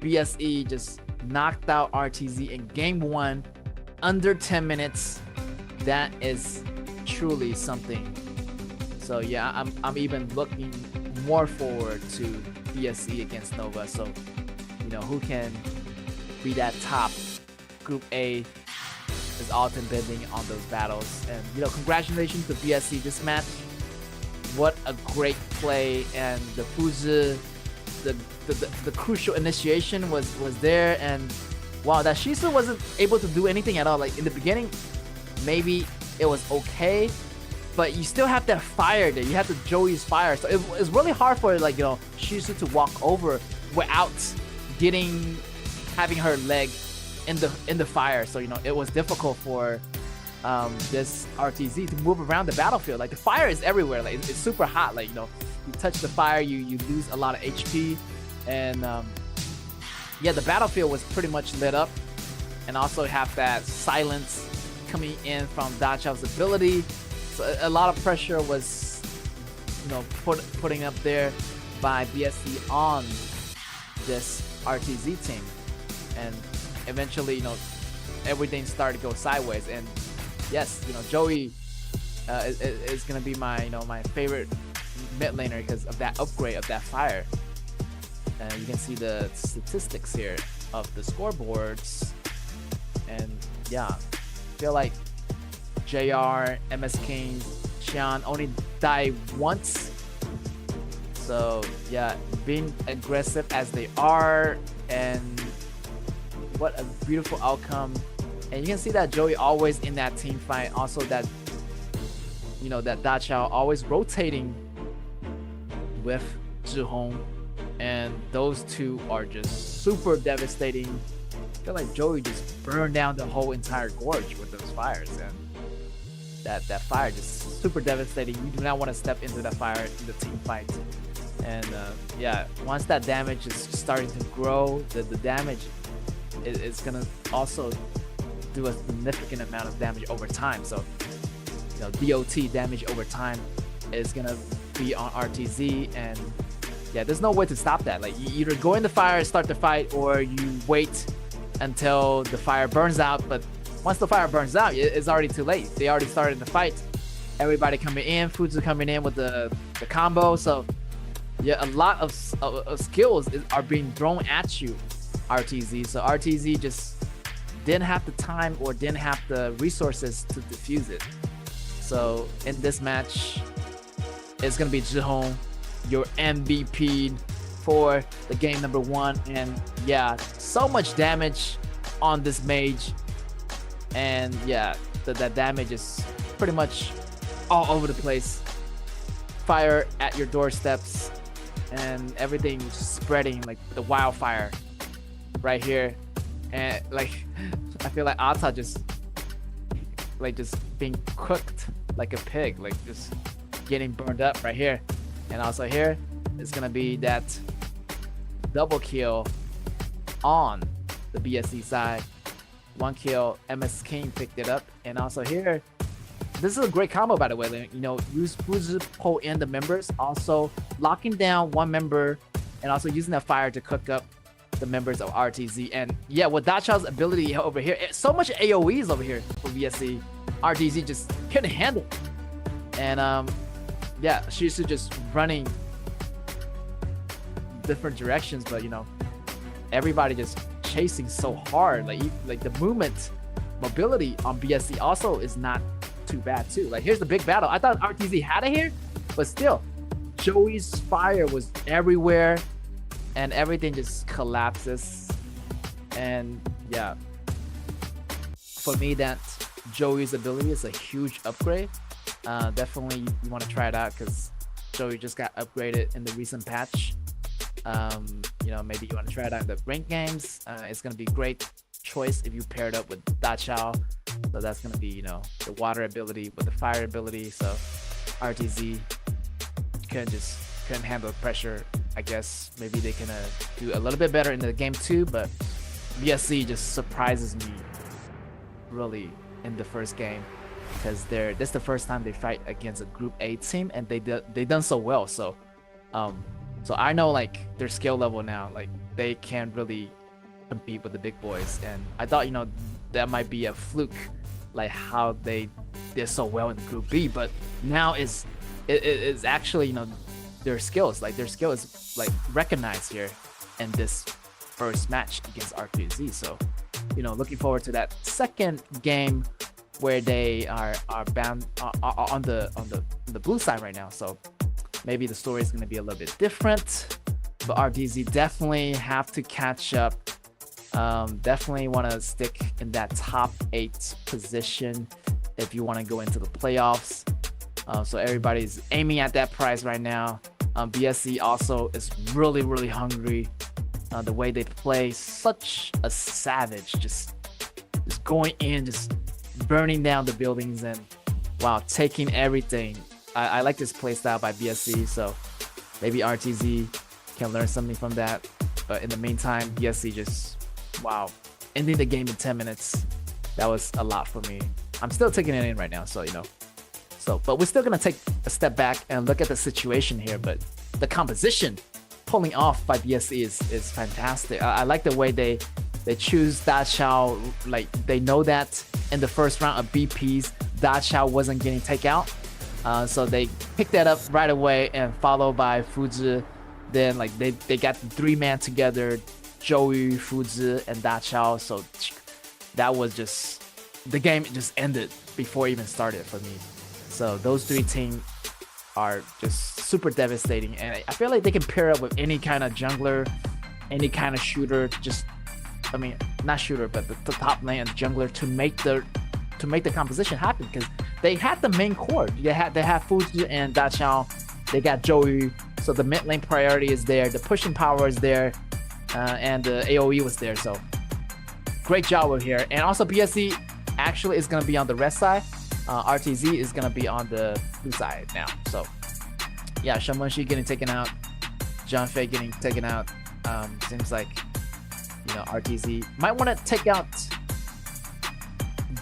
BSE just knocked out RTZ in game 1 under 10 minutes. That is truly something. So yeah, I'm even looking more forward to BSE against Nova. So, you know, who can be that top Group A is all depending on those battles. And, you know, congratulations to BSE this match. What a great play, and the Fuzi, the crucial initiation was there, and wow, that Shisu wasn't able to do anything at all. Like in the beginning, maybe it was okay, but you still have that fire there. You have the Joey's fire, so it's really hard for, like, you know, Shisu to walk over without having her leg in the fire. So, you know, it was difficult for this RTZ to move around the battlefield. Like the fire is everywhere. Like it's super hot. Like, you know, you touch the fire, you lose a lot of HP, and yeah, the battlefield was pretty much lit up, and also have that silence coming in from Dachau's ability. So a lot of pressure was, you know, putting up there by BSE on this RTZ team, and eventually, you know, everything started to go sideways. And yes, you know, Joey is gonna be my, you know, my favorite mid laner because of that upgrade of that fire. And you can see the statistics here of the scoreboards, and yeah, I feel like JR, MS King, Xian only died once. So yeah, being aggressive as they are, and what a beautiful outcome. And you can see that Joey always in that team fight. Also that, you know, that Dachau always rotating with Zhihong, and those two are just super devastating. I feel like Joey just burned down the whole entire gorge with those fires, and that fire just super devastating. You do not want to step into that fire in the team fight. And yeah, once that damage is starting to grow, the damage is gonna also do a significant amount of damage over time. So, you know, DOT damage over time is gonna be on RTZ, and yeah, there's no way to stop that. Like, you either go in the fire, start the fight, or you wait until the fire burns out. But once the fire burns out, it's already too late. They already started the fight. Everybody coming in, Fuzu coming in with the combo. So yeah, a lot of skills are being thrown at you, RTZ. So RTZ just didn't have the time or didn't have the resources to defuse it. So in this match, it's gonna be Zhihong, your MVP for the game number 1. And yeah, so much damage on this mage. And yeah, that damage is pretty much all over the place. Fire at your doorsteps and everything spreading like the wildfire right here. And like, I feel like Ata just being cooked like a pig, like just getting burned up right here. And also here, it's gonna be that double kill on the BSC side. 1 kill, MS King picked it up. And also here, this is a great combo, by the way. Like, you know, use Fuzi pull in the members, also locking down one member, and also using that fire to cook up the members of RTZ. And yeah, with Dachao's ability over here, so much AoEs over here for BSC, RTZ just couldn't handle it. And yeah, she's just running different directions, but you know, everybody just chasing so hard. Like the mobility on BSC also is not too bad too. Like here's the big battle. I thought RTZ had it here, but still, Joey's fire was everywhere, and everything just collapses. And yeah, for me, that Joey's ability is a huge upgrade. Definitely you want to try it out because Joey just got upgraded in the recent patch. You know, maybe you want to try it out in the ranked games. It's gonna be a great choice if you pair it up with Dachao. So that's gonna be, you know, the water ability with the fire ability. So RTZ couldn't handle the pressure. I guess maybe they can do a little bit better in the game 2, but BSC just surprises me really in the first game because this is the first time they fight against a Group A team, and they done so well. So so I know like their skill level now, like they can really compete with the big boys. And I thought, you know, that might be a fluke, like how they did so well in Group B, but now it's actually, you know, their skill is like recognized here in this first match against R2Z. So, you know, looking forward to that second game where they are bound on the blue side right now. So maybe the story is going to be a little bit different, but RTZ definitely have to catch up. Definitely want to stick in that top 8 position if you want to go into the playoffs. So everybody's aiming at that prize right now. BSC also is really hungry. The way they play, such a savage, just going in, just burning down the buildings, and wow, taking everything. I like this playstyle by BSC, so maybe RTZ can learn something from that. But in the meantime, BSC just, wow, ending the game in 10 minutes. That was a lot for me. I'm still taking it in right now, so, you know. But we're still going to take a step back and look at the situation here. But the composition pulling off by BSC is fantastic. I like the way they choose Dachao. Like, they know that in the first round of BPs, Dachao wasn't getting takeout. So they picked that up right away, and followed by Fuzi. Then like they got the 3-man together, Joey, Fuzi, and Dachao. So that was just, the game just ended before it even started for me. So those 3 teams are just super devastating, and I feel like they can pair up with any kind of jungler, any kind of shooter. Just, I mean, not shooter, but the top lane jungler to make the composition happen, because they had the main core. They have Fuji and Dachao. They got Joey, so the mid lane priority is there, the pushing power is there, and the AoE was there. So great job over here. And also BSC actually is gonna be on the red side. RTZ is gonna be on the blue side now. So yeah, Shamanshi getting taken out, John Fei getting taken out. Seems like, you know, RTZ might want to take out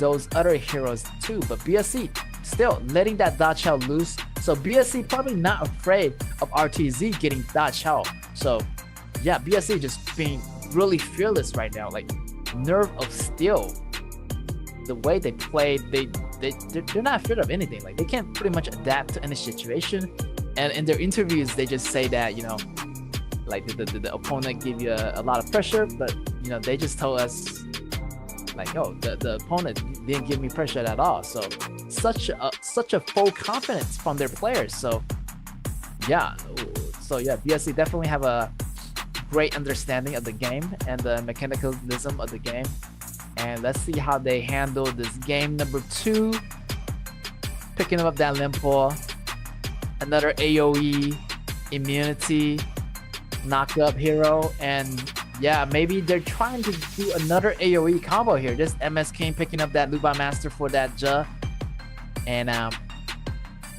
those other heroes too, but BSC still letting that Dachao loose. So BSC probably not afraid of RTZ getting Dachao. So yeah, BSC just being really fearless right now, like nerve of steel. The way they play, they're not afraid of anything. Like, they can pretty much adapt to any situation. And in their interviews, they just say that, you know, like the opponent give you a lot of pressure, but you know, they just told us like, yo, the opponent didn't give me pressure at all. So such a full confidence from their players. So yeah, BSC definitely have a great understanding of the game and the mechanicalism of the game. And let's see how they handle this game number 2. Picking up that Limpo. Another AoE immunity knock up hero. And yeah, maybe they're trying to do another AoE combo here. Just MS King picking up that Luba Master for that Ja. And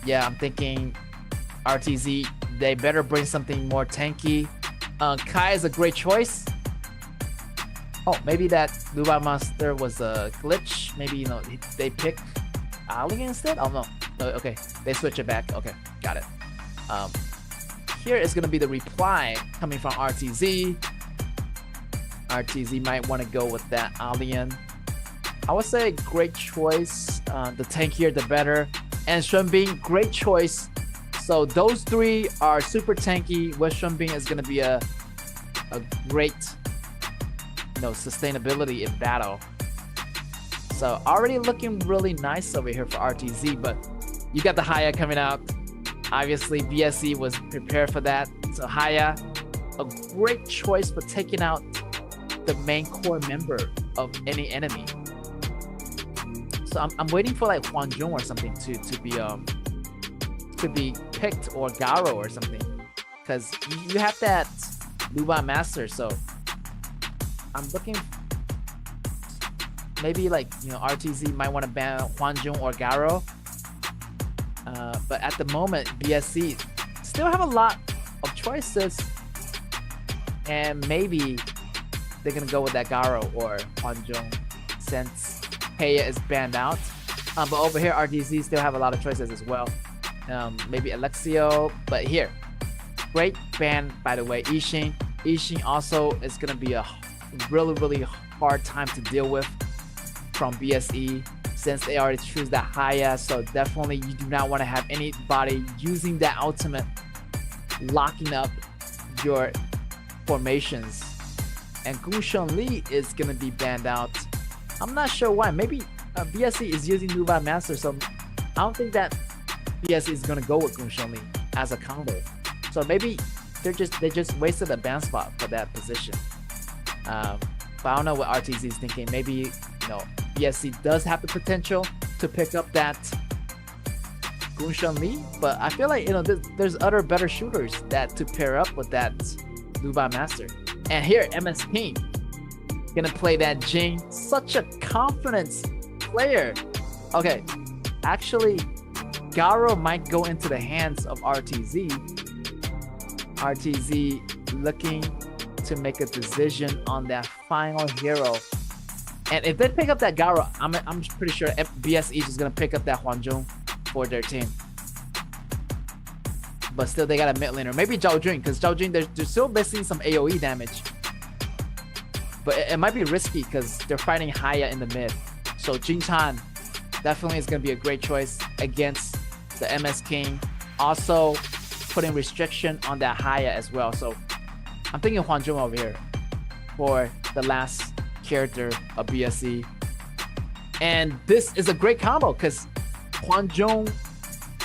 yeah, I'm thinking RTZ, they better bring something more tanky. Kai is a great choice. Oh, maybe that Luba Master was a glitch. Maybe, you know, they pick Ali instead? Oh, no. Okay, they switch it back. Okay, got it. Here is going to be the reply coming from RTZ. RTZ might want to go with that Alien. I would say great choice. The tankier, the better. And Shunbin, great choice. So those 3 are super tanky. With Shunbin is going to be a great, you know, sustainability in battle. So already looking really nice over here for RTZ, but you got the Haya coming out. Obviously, BSE was prepared for that. So Haya, a great choice for taking out the main core member of any enemy. So I'm waiting for like Hwanjung or something to be picked, or Garo or something, because you have that Luba Master. So I'm looking, maybe like, you know, RTZ might want to ban Hwanjung or Garo. But at the moment, BSC still have a lot of choices, and maybe they're gonna go with that Garo or Hwanjung since Heya is banned out. But over here, RTZ still have a lot of choices as well. Maybe Alexio, but here, great ban, by the way, Ishin. Ishin also is gonna be a really hard time to deal with from BSE, since they already choose that Haya. So definitely you do not want to have anybody using that ultimate locking up your formations. And Gushun Li is gonna be banned out. I'm not sure why. Maybe BSE is using Luba Master, so I don't think that BSE is gonna go with Gushun Li as a combo. So maybe they just wasted a ban spot for that position. But I don't know what RTZ is thinking. Maybe, you know, BSC does have the potential to pick up that Gushun Li, but I feel like, you know, there's other better shooters that to pair up with that Luba Master. And here, MS King gonna play that Jing. Such a confidence player. Okay, actually, Garo might go into the hands of RTZ. RTZ looking to make a decision on that final hero. And if they pick up that Garo, I'm pretty sure BSE is gonna pick up that Hwanjung for their team. But still, they got a mid laner. Maybe Zhao Jun, because Zhao Jun, they're still missing some AoE damage. But it might be risky because they're fighting Haya in the mid. So Jin Chan definitely is gonna be a great choice against the MS King. Also putting restriction on that Haya as well. So I'm thinking Hwanjung over here for the last character of BSE. And this is a great combo because Hwanjung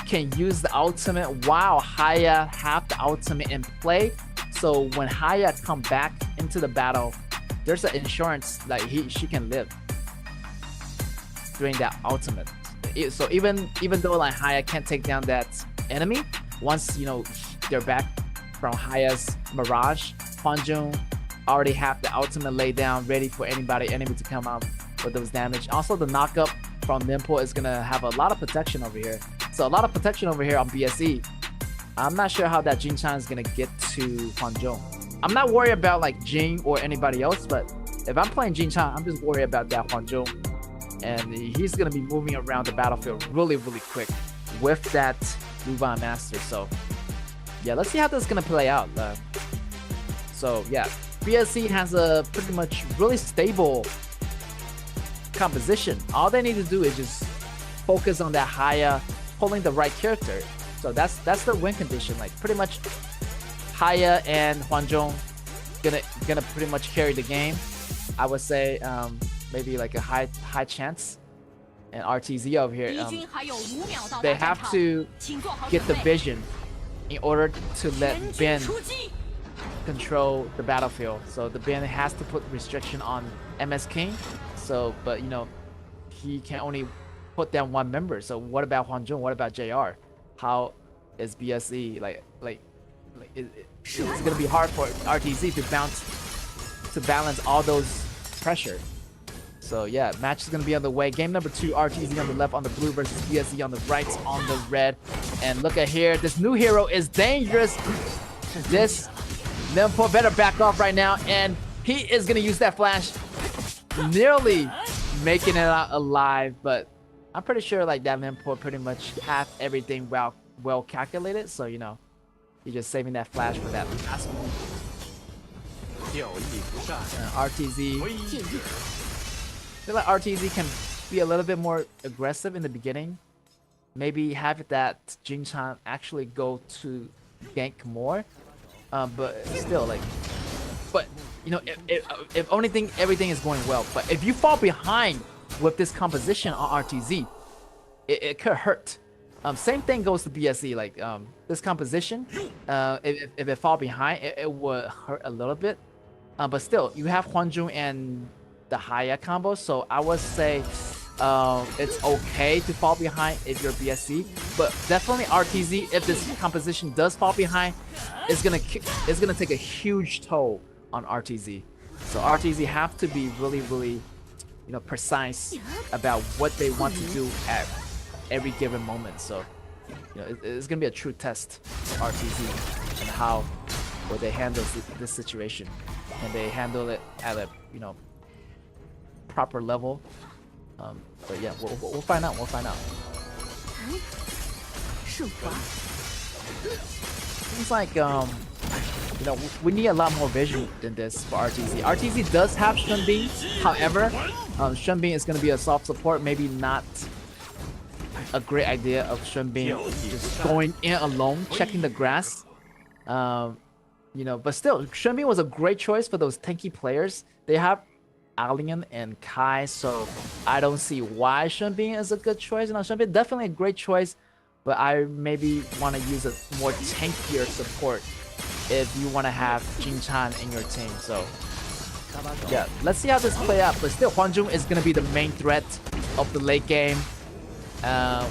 can use the ultimate while Haya have the ultimate in play. So when Haya come back into the battle, there's an insurance like she can live during that ultimate. So even though like Haya can't take down that enemy, once, you know, they're back from Haya's Mirage, Hwanjung already have the ultimate laid down, ready for enemy to come out with those damage. Also, the knockup from Nimpo is gonna have a lot of protection over here. So a lot of protection over here on BSE. I'm not sure how that Jin Chan is gonna get to Hwanjung. I'm not worried about like Jing or anybody else, but if I'm playing Jin Chan, I'm just worried about that Hwanjung. And he's gonna be moving around the battlefield really quick with that Luba Master. So yeah, let's see how this is gonna play out. So yeah, BSC has a pretty much really stable composition. All they need to do is just focus on that Haya pulling the right character. So that's the win condition. Like pretty much Haya and Hwanjung gonna pretty much carry the game. I would say maybe like a high chance. And RTZ over here, they have to get the vision in order to let Ben control the battlefield. So the ban has to put restriction on MS King. So, but you know, he can only put down one member. So what about Huang Zhong? What about JR? How is BSE it's gonna be hard for RTZ to balance all those pressure. So yeah, match is gonna be on the way. Game number 2, RTZ on the left on the blue versus BSE on the right on the red. And look at here, this new hero is dangerous. This Limpo better back off right now, and he is gonna use that flash, nearly making it out alive. But I'm pretty sure like that Limpo pretty much have everything well calculated. So you know, he's just saving that flash for that last one. RTZ. I feel like RTZ can be a little bit more aggressive in the beginning. Maybe have that Jin-chan actually go to gank more. But still, like, but you know, if anything, everything is going well. But if you fall behind with this composition on RTZ, it could hurt. Same thing goes to BSE. Like this composition, if it fall behind, it would hurt a little bit. But still, you have Hwanjun and the Haya combo, so I would say it's okay to fall behind if you're BSC, but definitely RTZ, if this composition does fall behind, it's gonna take a huge toll on RTZ. So RTZ have to be really, you know, precise about what they want to do at every given moment. So you know, it's gonna be a true test for RTZ and how will they handle this situation. And they handle it at a, you know, proper level. But yeah, we'll find out. We'll find out. Seems like you know, we need a lot more vision than this for RTZ. RTZ does have Shunbin, however, Shunbin is gonna be a soft support. Maybe not a great idea of Shunbin just going in alone, checking the grass. You know, but still, Shunbin was a great choice for those tanky players. They have Alien and Kai, so I don't see why Shunbin is a good choice. You know, Shunbin definitely a great choice, but I maybe want to use a more tankier support if you want to have Jin-chan in your team. So yeah, let's see how this play out. But still, Hwanjun is gonna be the main threat of the late game.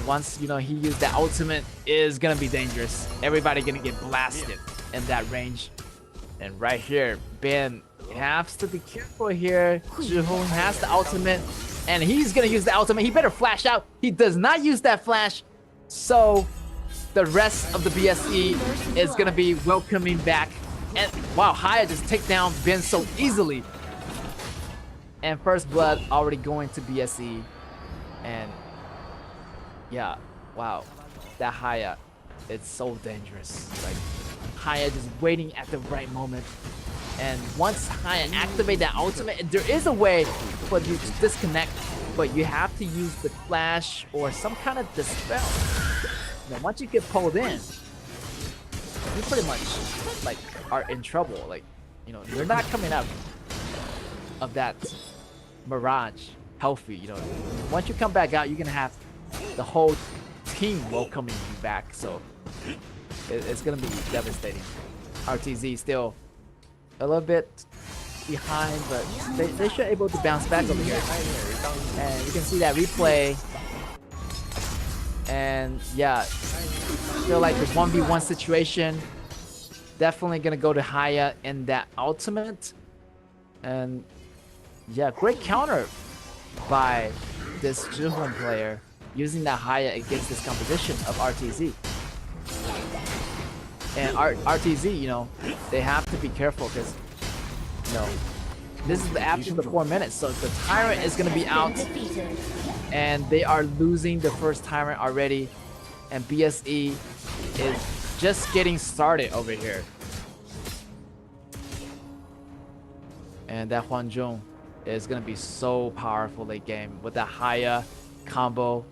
Once you know he used that ultimate, is gonna be dangerous. Everybody gonna get blasted in that range. And right here, Ben has to be careful here. Zhihong has the ultimate, and he's gonna use the ultimate. He better flash out. He does not use that flash, so the rest of the BSE is gonna be welcoming back. And wow, Haya just take down Ben so easily. And first blood already going to BSE. And yeah, wow, that Haya, it's so dangerous. Like Haya just waiting at the right moment. And once Haya activate that ultimate, there is a way for you to disconnect, but you have to use the flash or some kind of dispel. Now, once you get pulled in, you pretty much like are in trouble. Like, you know, you're not coming out of that mirage healthy. You know, once you come back out, you're gonna have the whole team welcoming you back. So it's gonna be devastating. RTZ still a little bit behind, but they should able to bounce back over here. And you can see that replay. And yeah, feel like the 1v1 situation definitely gonna go to Haya in that ultimate. And yeah, great counter by this Zhihong player using that Haya against this composition of RTZ. And RTZ, you know, they have to be careful because, you know, this is after the 4 minutes, so the Tyrant is going to be out, and they are losing the first Tyrant already, and BSE is just getting started over here. And that Hwanjun is going to be so powerful late game with that Haya combo.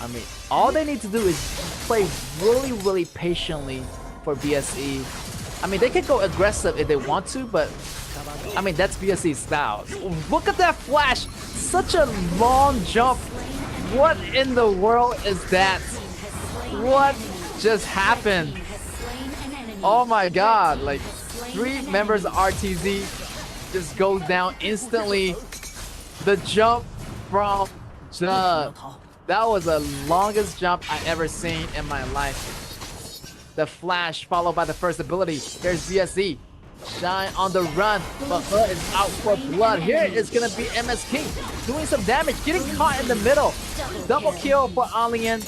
I mean, all they need to do is play really patiently for BSE. I mean, they can go aggressive if they want to, but I mean, that's BSE's style. Look at that flash! Such a long jump. What in the world is that? What just happened? Oh my god, like 3 members of RTZ just goes down instantly. The jump from Jub. That was the longest jump I ever seen in my life. The flash followed by the first ability. Here's BSC. Shine on the run, but Hood is out for blood. Here is gonna be MS King doing some damage, getting caught in the middle. Double kill for Alien.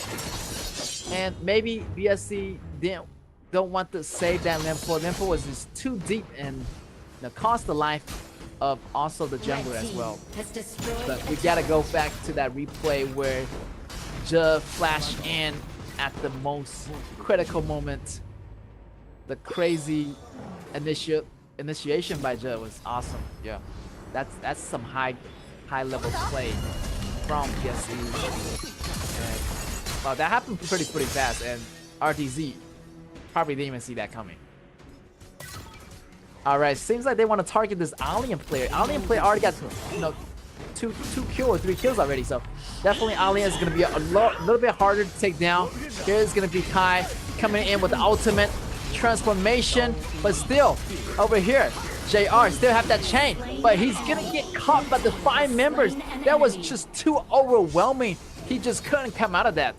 And maybe BSC don't want to save that Limpo. Limpo was just too deep and cost the life of also the jungler as well. But we gotta go back to that replay where Jub flashed in at the most critical moment. The crazy initiation by Jub was awesome. Yeah, that's some high level play from PSC. And, well, that happened pretty fast, and RTZ probably didn't even see that coming. All right, seems like they want to target this Alien player. Alien player already got two kills or 3 kills already, so definitely Alien is gonna be a little bit harder to take down. Here's gonna be Kai coming in with the ultimate transformation, but still over here JR still have that chain, but he's gonna get caught by the 5 members. That was just too overwhelming. He just couldn't come out of that.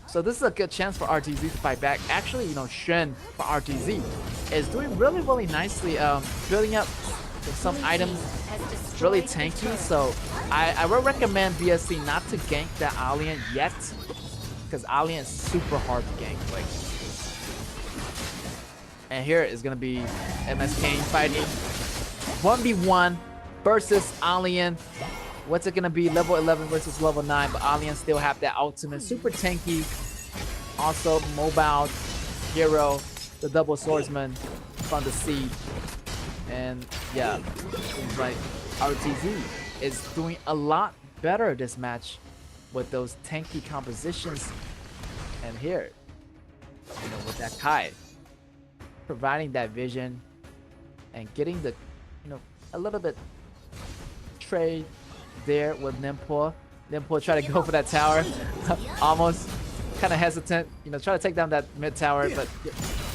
So this is a good chance for RTZ to fight back. Actually, Shen for RTZ is doing really nicely, building up some items really tanky. So I would recommend BSC not to gank that Alien yet, because Alien is super hard to gank. And here is gonna be MS Kane fighting 1v1 versus Alien. What's it gonna be? Level 11 versus level 9, but Alien still have that ultimate, super tanky. Also mobile hero, the double swordsman from the sea. And yeah, seems like RTZ is doing a lot better this match with those tanky compositions. And here, with that Kai providing that vision and getting the, a little bit trade there with Nimpo. Nimpo try to go for that tower. Almost kind of hesitant, try to take down that mid tower, but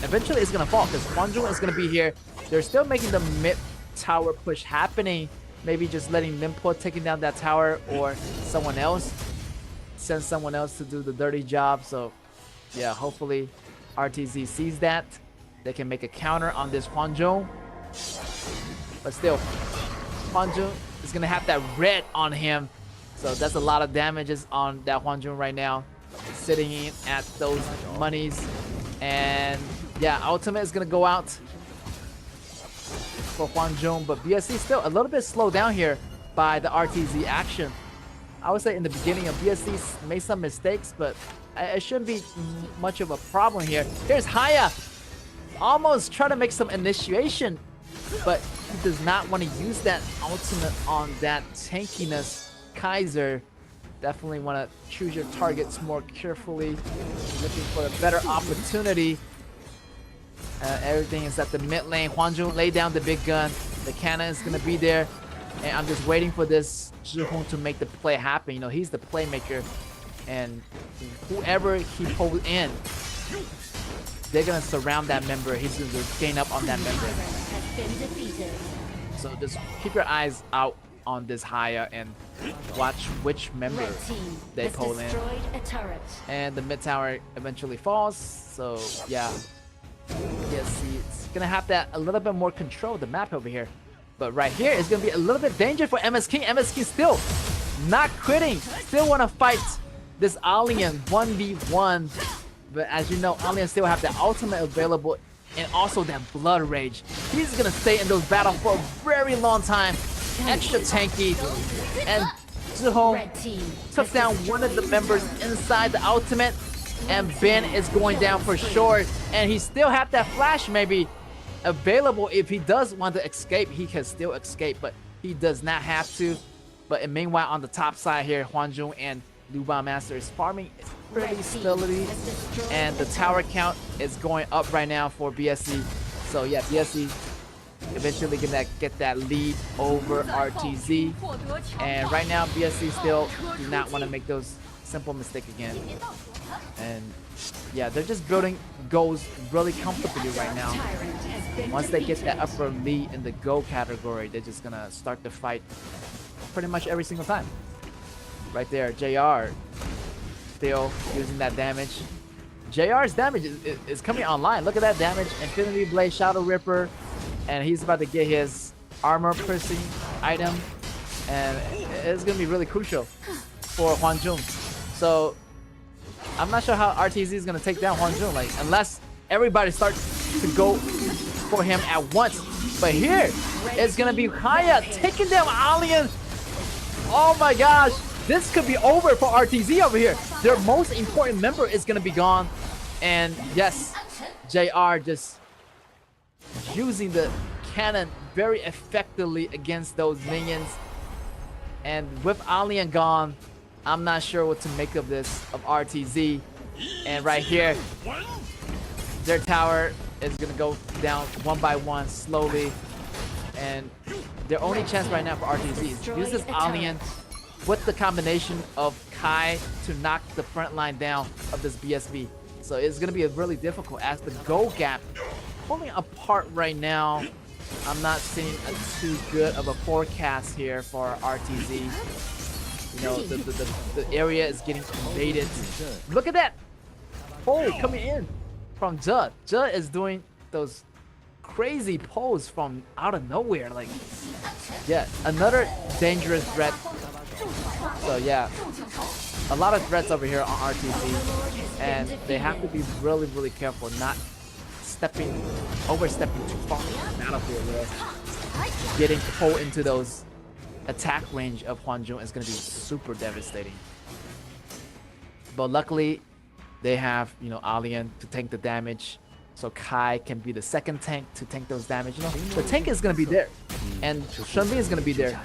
eventually it's gonna fall because Hwanjung is gonna be here. They're still making the mid tower push happening. Maybe just letting Nimpo taking down that tower, or someone else, send someone else to do the dirty job. So yeah, hopefully RTZ sees that. They can make a counter on this Hwanjung. But still, Hwanjung is gonna have that red on him. So that's a lot of damages on that Hwanjung right now, sitting in at those monies. And yeah, ultimate is gonna go out for Hwanjung, but BSC still a little bit slowed down here by the RTZ action. I would say in the beginning of BSC made some mistakes, but it shouldn't be much of a problem here. Here's Haya, almost trying to make some initiation, but he does not want to use that ultimate on that tankiness. Kaiser, definitely want to choose your targets more carefully, looking for a better opportunity. Everything is at the mid lane. Hwanjung lay down the big gun. The cannon is going to be there. And I'm just waiting for this Zhihong to make the play happen. He's the playmaker. And whoever he pulls in, they're going to surround that member. He's going to gain up on that member. So just keep your eyes out on this Haya and watch which member they pull in. And the mid tower eventually falls. So yeah, it's gonna have that a little bit more control of the map over here. But right here is gonna be a little bit dangerous for MS King. MS King still not quitting, still wanna fight this Alien 1v1. But as you know, Alien still have the ultimate available and also that blood rage. He's gonna stay in those battles for a very long time. Extra tanky, and Zhihong took down one of the members inside the ultimate, and Ben is going down for sure. And he still have that flash maybe available. If he does want to escape, he can still escape, but he does not have to. But meanwhile, on the top side here, Hwanjung and Luban Master is farming pretty steadily, and the tower count is going up right now for BSC. So yeah, BSC eventually gonna get that lead over RTZ. And right now, BSC still do not want to make those simple mistakes again. And yeah, they're just building goals really comfortably right now. Once they get that upper lead in the Go category, they're just gonna start the fight pretty much every single time. Right there, JR still using that damage. JR's damage is coming online. Look at that damage. Infinity Blade, Shadow Ripper, and he's about to get his armor piercing item, and it's gonna be really crucial for Hwanjung. So I'm not sure how RTZ is gonna take down Hwanjung, like unless everybody starts to go for him at once. But here it's gonna be Kaya taking down Alien. Oh my gosh, this could be over for RTZ over here. Their most important member is gonna be gone, and yes, JR just using the cannon very effectively against those minions. And with Alien gone, I'm not sure what to make of this, of RTZ. And right here, their tower is gonna go down one by one slowly. And their only chance right now for RTZ is to use this Alien with the combination of Kai to knock the front line down of this BSB. So it's gonna be really difficult as the Go gap pulling apart right now. I'm not seeing a too good of a forecast here for RTZ. You know, the area is getting invaded. Look at that! Oh, coming in from Judd. Judd is doing those crazy pulls from out of nowhere. Like, yeah, another dangerous threat. So yeah, a lot of threats over here on RTZ, and they have to be really, really careful not overstepping too far on the battlefield. Where getting pulled into those attack range of Hwanjung is going to be super devastating. But luckily, they have, you know, Alien to tank the damage, so Kai can be the second tank to tank those damage. You know, the tank is going to be there, and Shunbi is going to be there.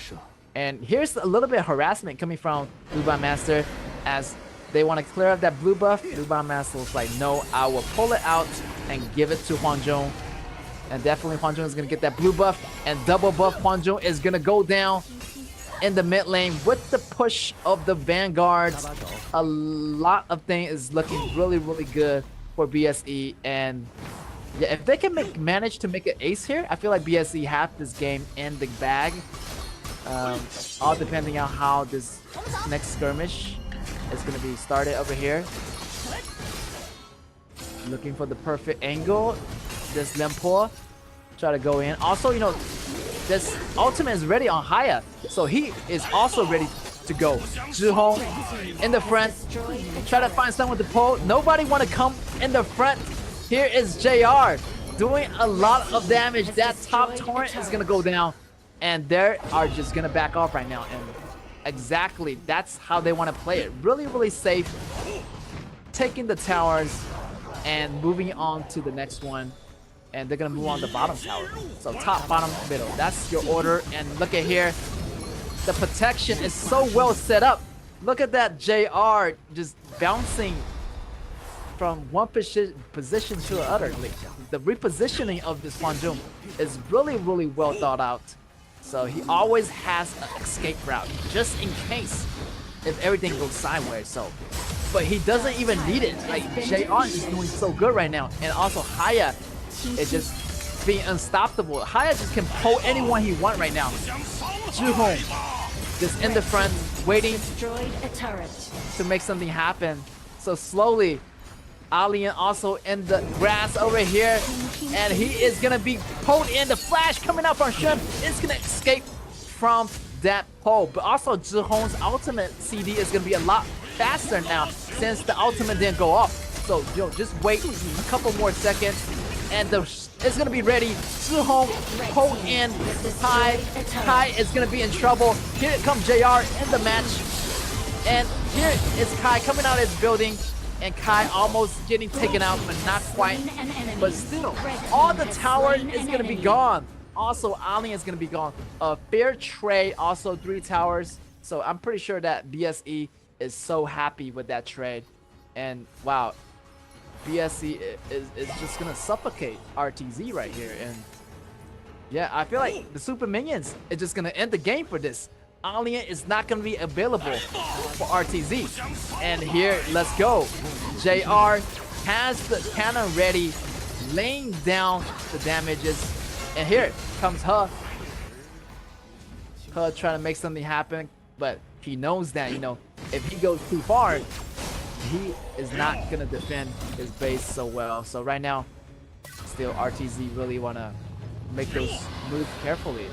And here's a little bit of harassment coming from Blue Bomb Master as they want to clear up that blue buff. Blue Bomb Master was like, no, I will pull it out and give it to Hwanjung. And definitely Hwanjung is going to get that blue buff, and double buff Hwanjung is going to go down in the mid lane with the push of the Vanguards. A lot of things is looking really, really good for BSE. And yeah, if they can manage to make an ace here, I feel like BSE have this game in the bag. All depending on how this next skirmish is going to be started over here. Looking for the perfect angle. This Lempo try to go in. Also, you know, this ultimate is ready on Haya, so he is also ready to go. Zhihong in the front, try to find someone to pull. Nobody want to come in the front. Here is JR doing a lot of damage. That top torrent is gonna go down, and they are just gonna back off right now. And exactly, that's how they want to play it. Really, really safe, taking the towers and moving on to the next one. And they're gonna move on the bottom tower. So top, bottom, middle. That's your order. And look at here, the protection is so well set up. Look at that JR just bouncing from one position to the other. Like, the repositioning of this Hwanjung is really, really well thought out. So he always has an escape route just in case if everything goes sideways. So, but he doesn't even need it. Like, JR is doing so good right now. And also Haya is just being unstoppable. Haya just can pull anyone he wants right now. Zhihong just in the front, waiting to make something happen. So slowly, Alien also in the grass over here, and he is gonna be pulled in. The flash coming out from Shun is gonna escape from that pull. But also Zhihong's ultimate CD is gonna be a lot faster now since the ultimate didn't go off. So yo, just wait a couple more seconds, and it's gonna be ready. Zhihong pull in Kai. Kai is gonna be in trouble. Here comes JR in the match, and here is Kai coming out of his building. And Kai almost getting taken out, but not quite. But still, all the tower is going to be gone. Also, Alien is going to be gone. A fair trade, also 3 towers. So I'm pretty sure that BSE is so happy with that trade. And wow, BSE is just going to suffocate RTZ right here. And yeah, I feel like the Super Minions is just going to end the game for this. Alien is not going to be available for RTZ. And here, let's go. JR has the cannon ready laying down the damages. And here comes He. He trying to make something happen, but he knows that, you know, if he goes too far, he is not gonna defend his base so well. So right now, still RTZ really wanna make those moves carefully.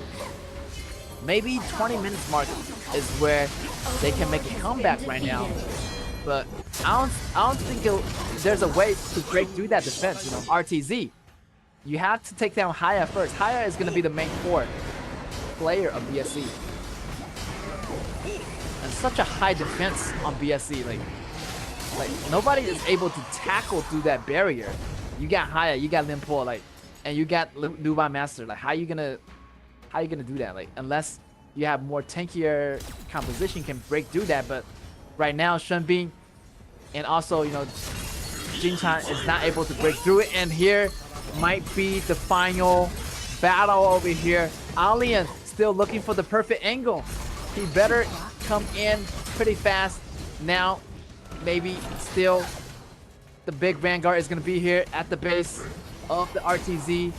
Maybe 20 minutes mark is where they can make a comeback right now. But I don't think there's a way to break through that defense. You know, RTZ, you have to take down Haya first. Haya is gonna be the main core player of BSE. And such a high defense on BSE, like nobody is able to tackle through that barrier. You got Haya, you got Limpo, like, and you got Luba Master. Like, how you gonna do that? Like, unless you have more tankier composition can break through that. But right now, Shenbin and also, you know, Jin-chan is not able to break through it. And here might be the final battle over here. Alien still looking for the perfect angle. He better come in pretty fast. Now, maybe still the big Vanguard is going to be here at the base of the RTZ.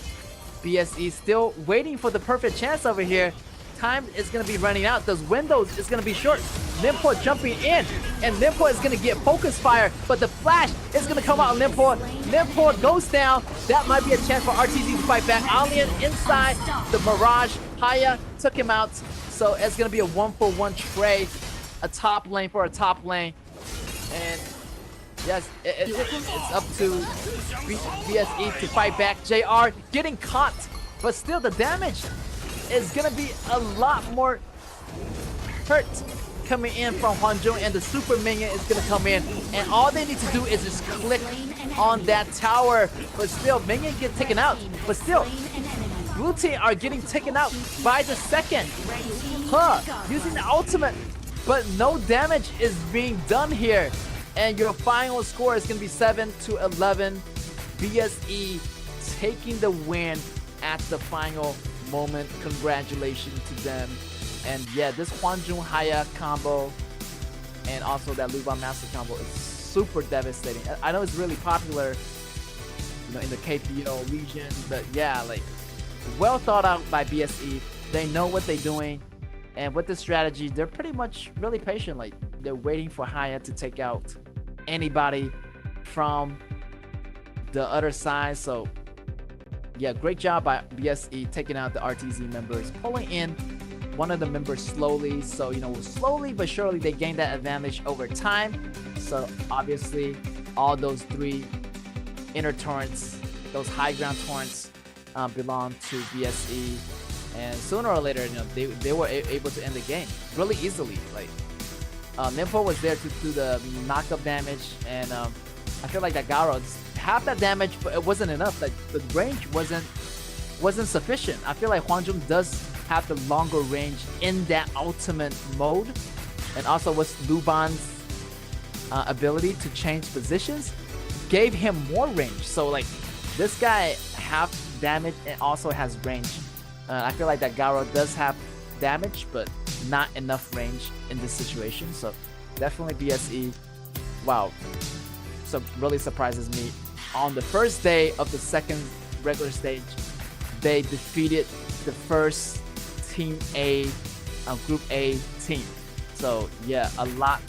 BSE still waiting for the perfect chance over here. Time is going to be running out. Those windows is going to be short. Limpo jumping in, and Limpo is going to get focus fire, but the flash is going to come out on Limpo. Limpo goes down. That might be a chance for RTZ to fight back. Alien inside the Mirage. Haya took him out. So it's going to be a 1-for-1 trade. A top lane for a top lane. And yes, it's up to BSE to fight back. JR getting caught, but still the damage is gonna be a lot more hurt coming in from Hwanjung, and the super minion is gonna come in, and all they need to do is just click on that tower. But still, minion get taken out. But still, blue team are getting taken out by the second. Using the ultimate, but no damage is being done here. And your final score is going to be 7-11. BSE taking the win at the final moment. Congratulations to them. And yeah, this Hwanjung Haya combo and also that Luba Master combo is super devastating. I know it's really popular, you know, in the KPO region, but yeah, like, well thought out by BSE. They know what they're doing. And with this strategy, they're pretty much really patient. Like, they're waiting for Haya to take out anybody from the other side. So yeah, great job by BSE taking out the RTZ members, pulling in one of the members slowly. So, you know, slowly but surely they gain that advantage over time. So obviously all those three inner torrents, those high ground torrents, belong to BSE. And sooner or later, you know, they were able to end the game really easily. Like, Limpo was there to do the knockup damage, and I feel like that Garo half that damage, but it wasn't enough. Like, the range wasn't sufficient. I feel like Hwanjung does have the longer range in that ultimate mode, and also with Luban's ability to change positions gave him more range. So like, this guy half damage and also has range. I feel like that Garo does have damage, but not enough range in this situation. So definitely BSE, wow, so really surprises me. On the first day of the second regular stage, they defeated the first Team A, Group A team. So yeah, a lot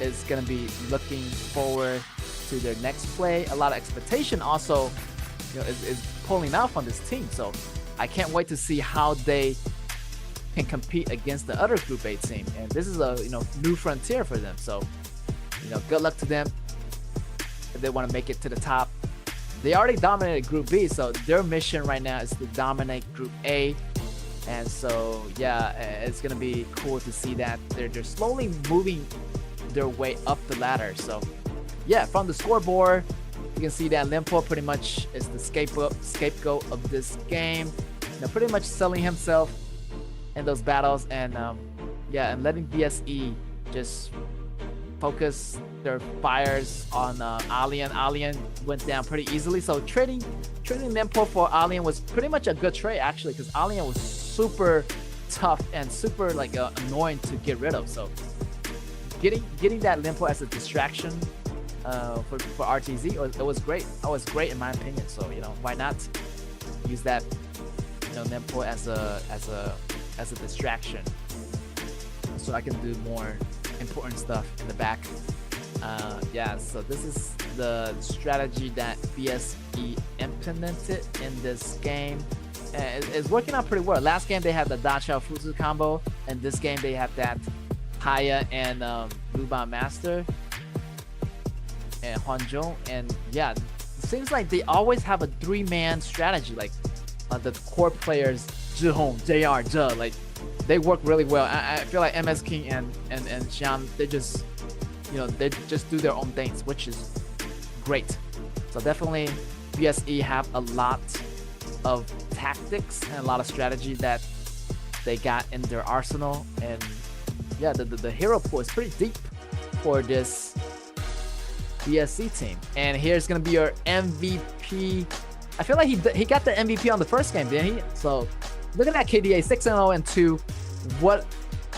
is gonna be looking forward to their next play. A lot of expectation also, you know, is pulling out from this team. So I can't wait to see how they can compete against the other Group A team. And this is a, you know, new frontier for them. So, you know, good luck to them if they want to make it to the top. They already dominated Group B, so their mission right now is to dominate Group A. And so, yeah, it's gonna be cool to see that they're slowly moving their way up the ladder. So, yeah, from the scoreboard, you can see that Limpo pretty much is the scapegoat of this game. You know, pretty much selling himself in those battles, and yeah, and letting BSE just focus their fires on Alien. Alien went down pretty easily, so trading Limpo for Alien was pretty much a good trade actually, because Alien was super tough and super like annoying to get rid of. So getting that Limpo as a distraction for RTZ. It was great. It was great in my opinion. So why not use that Nempo as a distraction, so I can do more important stuff in the back. Yeah, so this is the strategy that BSE implemented in this game. And it's working out pretty well. Last game they had the Dacha Fuzu combo, and this game they have that Haya and Luba Master and Hwanjong. And yeah, it seems like they always have a 3-man strategy. Like the core players, Zhihong, JR, Zhe, like they work really well. I feel like MS King and Xian, they just they just do their own things, which is great. So definitely BSE have a lot of tactics and a lot of strategy that they got in their arsenal. And yeah, the hero pool is pretty deep for this BSC team. And here's gonna be your MVP. I feel like he got the MVP on the first game, didn't he? So look at that KDA, 6-0 and 2. What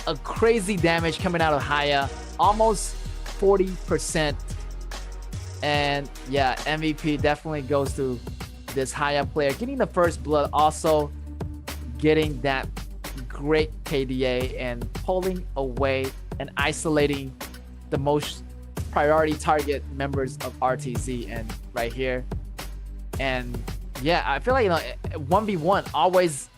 a crazy damage coming out of Haya, almost 40%. And yeah, MVP definitely goes to this Haya player, getting the first blood, also getting that great KDA and pulling away and isolating the most priority target members of RTZ. And right here, and yeah, I feel like 1v1 always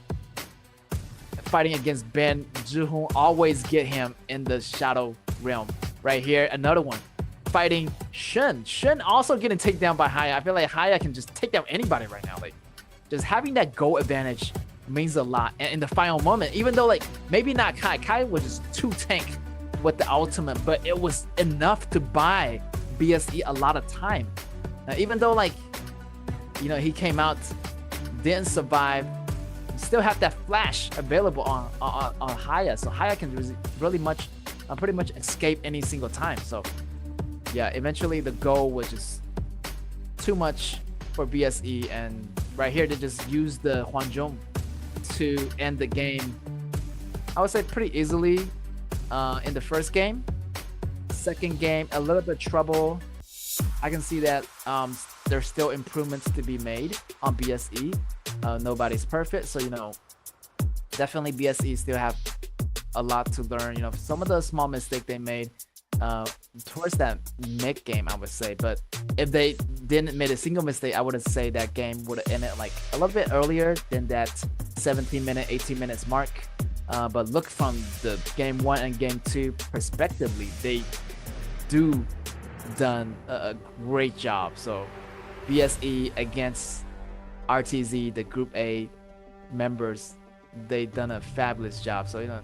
fighting against Ben Zhihong, always get him in the shadow realm. Right here, another one fighting Shen also getting taken down by Haya. I feel like Haya can just take down anybody right now. Like just having that goal advantage means a lot. And in the final moment, even though like maybe not Kai was just too tank with the ultimate, but it was enough to buy BSE a lot of time. Even though like he came out, didn't survive, still have that flash available on Haya, so Haya can pretty much escape any single time. So yeah, eventually the goal was just too much for BSE, and right here they just used the Hwanjong to end the game, I would say pretty easily in the first game. Second game, a little bit trouble. I can see that there's still improvements to be made on BSE. Nobody's perfect, so definitely BSE still have a lot to learn. Some of the small mistakes they made towards that mid game, I would say. But if they didn't make a single mistake, I would say that game would have ended like a little bit earlier than that 17-minute, 18 minutes mark. But look from the game 1 and game 2 perspectively, they do done a great job. So BSE against RTZ, the Group A members, they done a fabulous job. So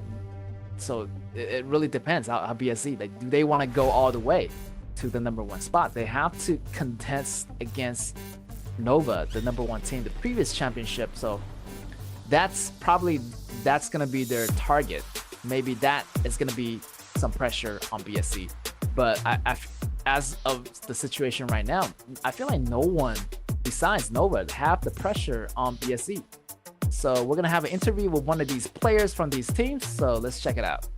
so it really depends how BSE, like, do they want to go all the way to the #1 spot? They have to contest against Nova, the #1 team, the previous championship. So that's gonna be their target. Maybe that is gonna be some pressure on BSE. But as of the situation right now, I feel like no one besides Nova have the pressure on BSE. So we're gonna have an interview with one of these players from these teams. So let's check it out.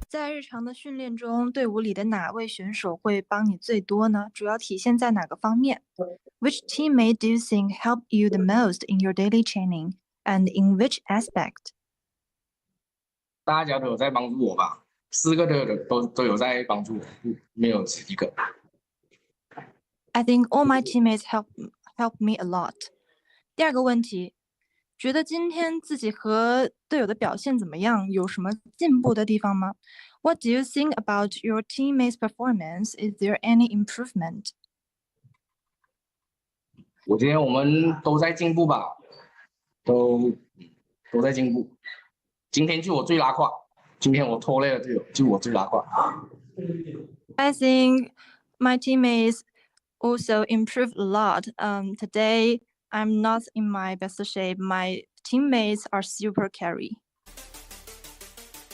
在日常的训练中，队伍里的哪位选手会帮你最多呢？主要体现在哪个方面？ Which teammate do you think helped you the most in your daily training, and in which aspect? 大家都有在帮助我吧，4个都有在帮助我，没有1个。I think all my teammates help me a lot. 第二个问题，觉得今天自己和队友的表现怎么样？有什么进步的地方吗？ What do you think about your teammates' performance? Is there any improvement? 我觉得我们都在进步吧，都在进步。今天就我最拉胯，今天我拖累了队友，就我最拉胯。I think my teammates also improved a lot. Today I'm not in my best shape. My teammates are super carry.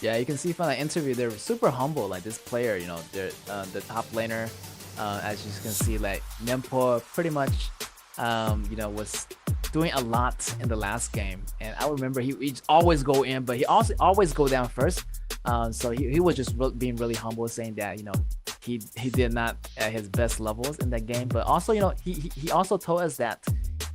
Yeah, you can see from the interview, they're super humble. Like this player, they're the top laner. As you can see, like Nempo pretty much, was doing a lot in the last game. And I remember he always go in, but he also always go down first. So he was just being really humble, saying that he did not at his best levels in that game. But also he also told us that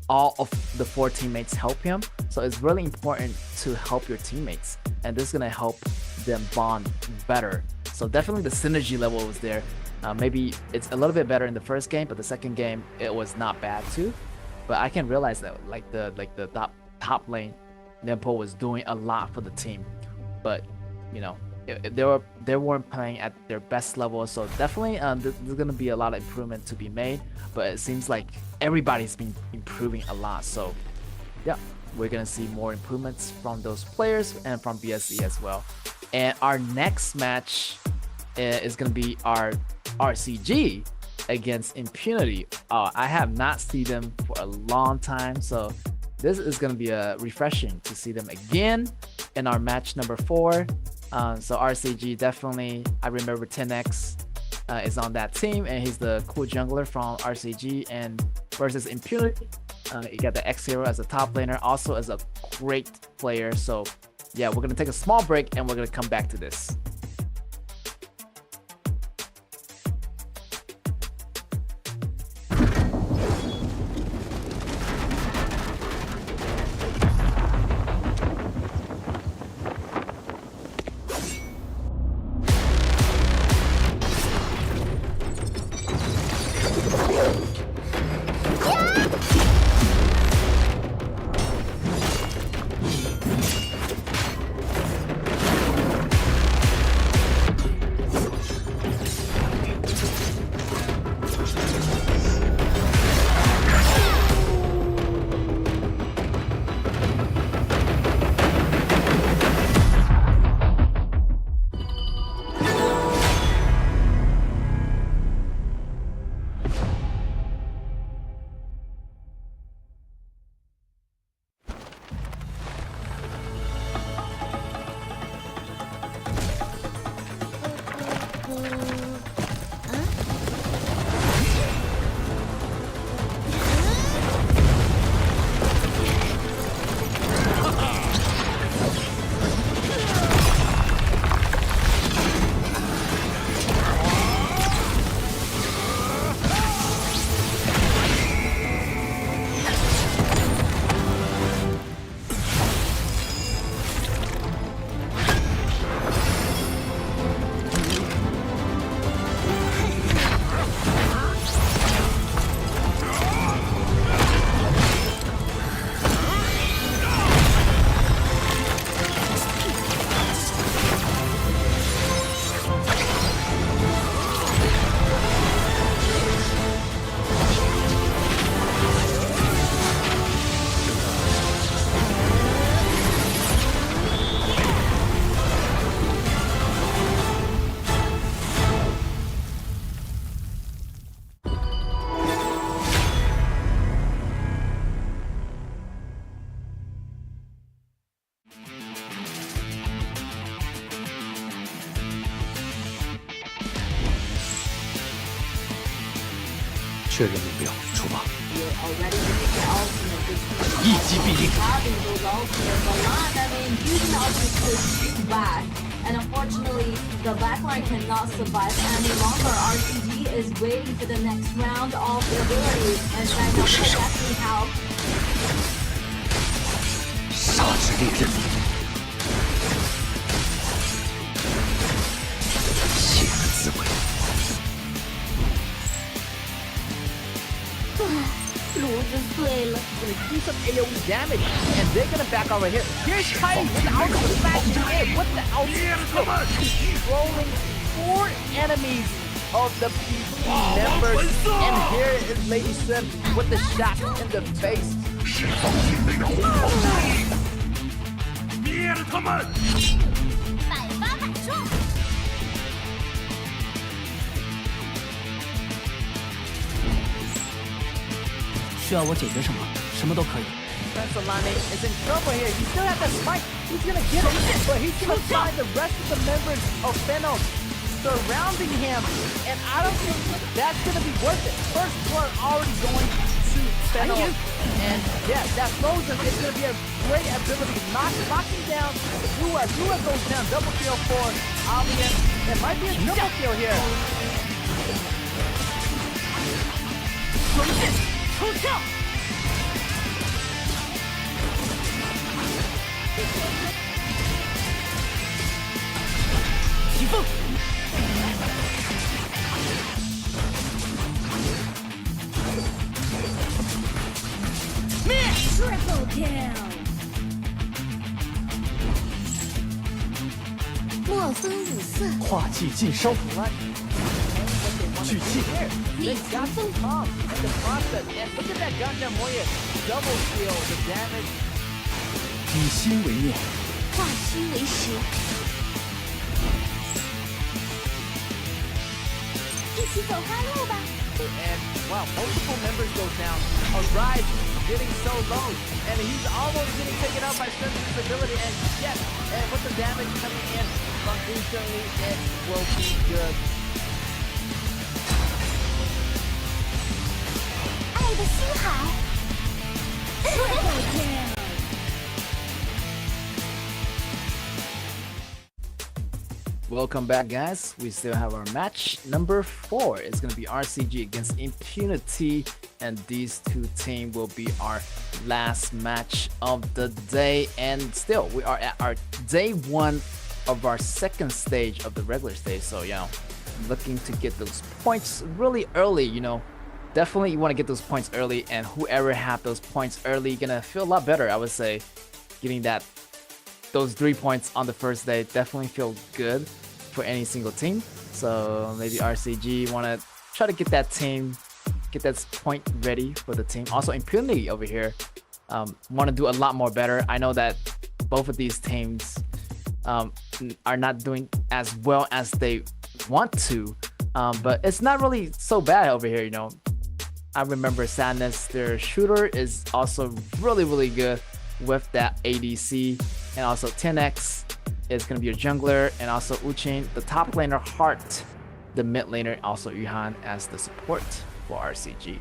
all of the 4 teammates help him. So it's really important to help your teammates, and this is gonna help them bond better. So definitely the synergy level was there. Maybe it's a little bit better in the first game, but the second game it was not bad too. But I can realize that the top lane, Nempo was doing a lot for the team, but they weren't playing at their best level. So definitely there's gonna be a lot of improvement to be made. But it seems like everybody's been improving a lot. So yeah, we're gonna see more improvements from those players and from BSE as well. And our next match is gonna be our RCG against Impunity. I have not seen them for a long time, so this is gonna be refreshing to see them again in our match number 4. So RCG, definitely, I remember 10X is on that team, and he's the cool jungler from RCG. And versus Impunity, you got the X Hero as a top laner, also as a great player. So yeah, we're gonna take a small break and we're gonna come back to this.确认目标，出发！ You're already using the ultimate. This 一击必定。 having those ultimates a lot. I mean, using the ultimate to shoot back. And unfortunately, the backline cannot survive any longer. RCG is waiting for the next round of the abilities. And that will definitely help. 杀之猎人，血的滋味。 炉子碎了。 Gonna do some AoE damage, and they're gonna back out right here. Here's Tiny with the ultimate flashing in with the ultimate skill, controlling 4 enemies of the PvP members. And here is Lady Sim with the shot in the face. 灭了他们！百发百中。 需要我解决什么，什么都可以。 Solane is in trouble here. He still has the smite. He's gonna get it, but he's gonna find the rest of the members of Phenos surrounding him. And I don't think that's gonna be worth it. First blood already going into Fennel. And yeah, that Frozen is going to be a great ability. Knocking down Rua. Rua goes down. Double kill for Albion. It might be a triple kill here. Triple kill. 墨分五色。化气尽收，聚气。 They got some pump in the process. And look at that Gundam Warrior. Double kill. The damage. 以心为念，化虚为实。一起走花路吧。 And wow, multiple members go down. Arise getting so low. And he's almost getting taken out by Spencer's ability. And yes, and with the damage coming in, unfortunately, it will be good. 爱的星海。Triple kill. Welcome back, guys. We still have our match number 4. It's going to be RCG against Impunity, and these two teams will be our last match of the day. And still, we are at our day 1 of our second stage of the regular stage. So, looking to get those points really early, Definitely you want to get those points early, and whoever had those points early gonna feel a lot better, I would say. Getting those 3 points on the first day definitely feel good for any single team. So maybe RCG want to try to get that point ready for the team. Also, Impunity over here want to do a lot more better. I know that both of these teams are not doing as well as they want to, but it's not really so bad over here, I remember Sadness, their shooter is also really good with that ADC, and also 10X is going to be a jungler, and also Uchin, the top laner, Heart, the mid laner, also Yuhan as the support for RCG.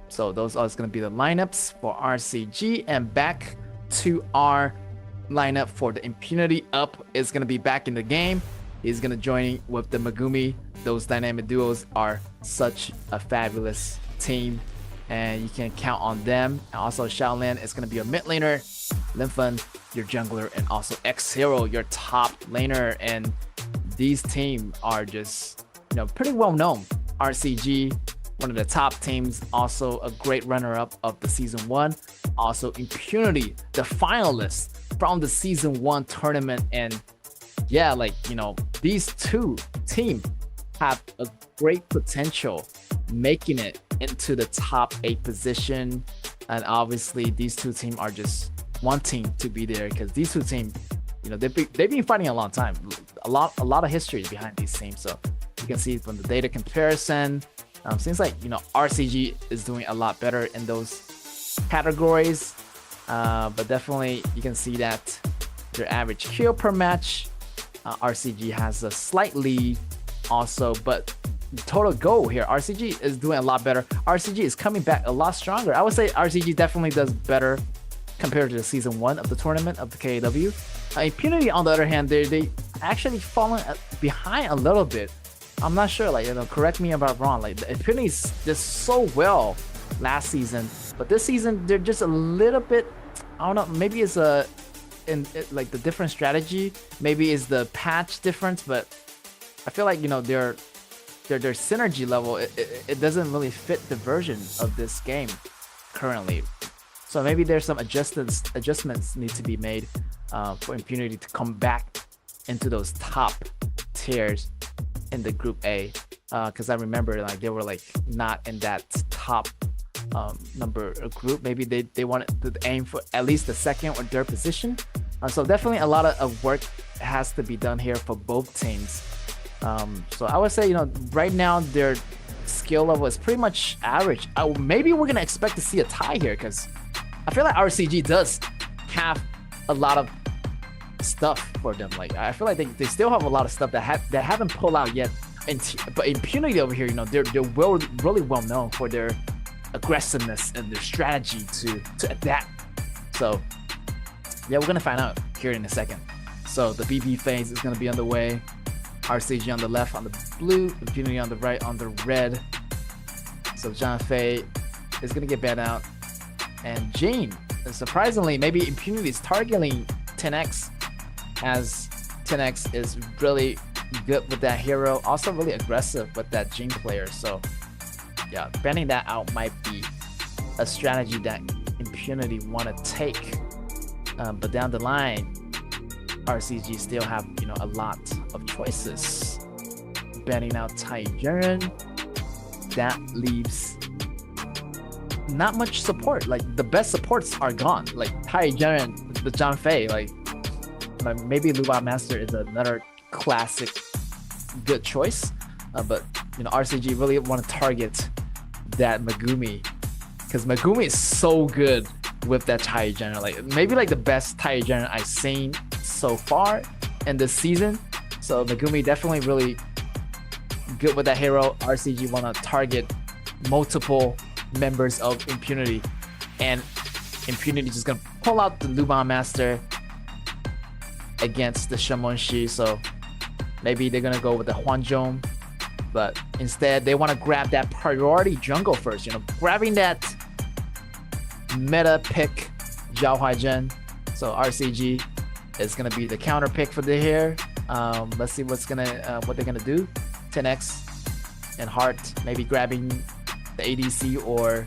So those are going to be the lineups for RCG, and back to our lineup for the Impunity. Up is going to be back in the game. He's going to join with the Megumi. Those dynamic duos are such a fabulous team, and you can count on them. And also Shaolin is going to be a mid laner, Linfen, your jungler, and also X-Hero, your top laner. And these teams are just, pretty well known. RCG, one of the top teams, also a great runner-up of the Season 1. Also Impunity, the finalist from the Season 1 tournament. And yeah, these two teams have a great potential making it into the top 8 position. And obviously these two teams are just wanting to be there, because these two teams, they've been fighting a long time. A lot of history behind these teams. So you can see from the data comparison, seems like RCG is doing a lot better in those categories. But definitely you can see that their average kill per match, RCG has a slight lead also, but total goal here, RCG is doing a lot better. RCG is coming back a lot stronger. I would say RCG definitely does better compared to the Season 1 of the tournament of the KAW. Impunity, on the other hand, they actually fallen behind a little bit. I'm not sure, correct me if I'm wrong. The Impunity did so well last season, but this season they're just a little bit, I don't know, maybe it's the different strategy, maybe it's the patch difference, but I feel like their synergy level, it doesn't really fit the version of this game currently. So maybe there's some adjustments need to be made for Impunity to come back into those top tiers in the Group A. Because I remember they were not in that top number group. Maybe they wanted to aim for at least the second or third position. So definitely a lot of work has to be done here for both teams. So I would say, right now their skill level is pretty much average. Maybe we're gonna expect to see a tie here, because I feel like RCG does have a lot of stuff for them. I feel like they still have a lot of stuff that haven't pulled out yet. But Impunity over here, they're really well known for their aggressiveness and their strategy to adapt. So yeah, we're gonna find out here in a second. So the BP phase is gonna be on the way. RCG on the left on the blue, Impunity on the right on the red. So Zhang Fei is gonna get banned out. And Jane, surprisingly, maybe Impunity is targeting 10x, as 10x is really good with that hero, also really aggressive with that Jane player. So yeah, banning that out might be a strategy that Impunity want to take. But down the line, RCG still have, you know, a lot of choices. Banning out Tai Jiren, that leaves not much support. Like the best supports are gone. Like Tai Jiren, the Zhang Fei, like maybe Luba Master is another classic good choice. But you know, RCG really want to target that Megumi, because Megumi is so good with that Tai Jiren. Like maybe like the best Tai Jiren I've seen so far in this season. So Megumi definitely really good with that hero. RCG want to target multiple members of Impunity, and Impunity just gonna pull out the Luban Master against the Shamonshi. So maybe they're gonna go with the Huanzhong, but instead they want to grab that priority jungle first, you know, grabbing that meta pick Zhao Huaizhen. So RCG is gonna be the counter pick for the here. Let's see what they're gonna do. 10x and Heart maybe grabbing the ADC, or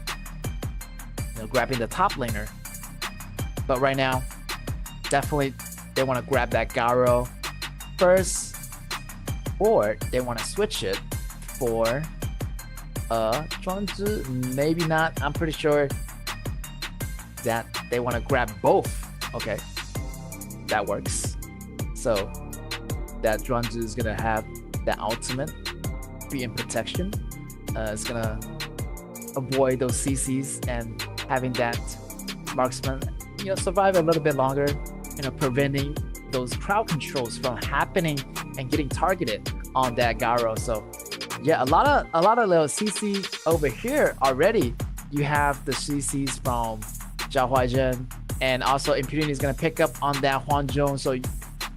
you know, grabbing the top laner. But right now, definitely they want to grab that Garo first, or they want to switch it for Zhuangzi. Maybe not. I'm pretty sure that they want to grab both. Okay, that works. So that Zhuangzi is gonna have that ultimate, be in protection. It's gonna avoid those CCs and having that marksman, you know, survive a little bit longer, you know, preventing those crowd controls from happening and getting targeted on that Garo. So yeah, a lot of little CC over here already. You have the CCs from Zhao Huaizhen, and also Impunity is gonna pick up on that Huanzhong. So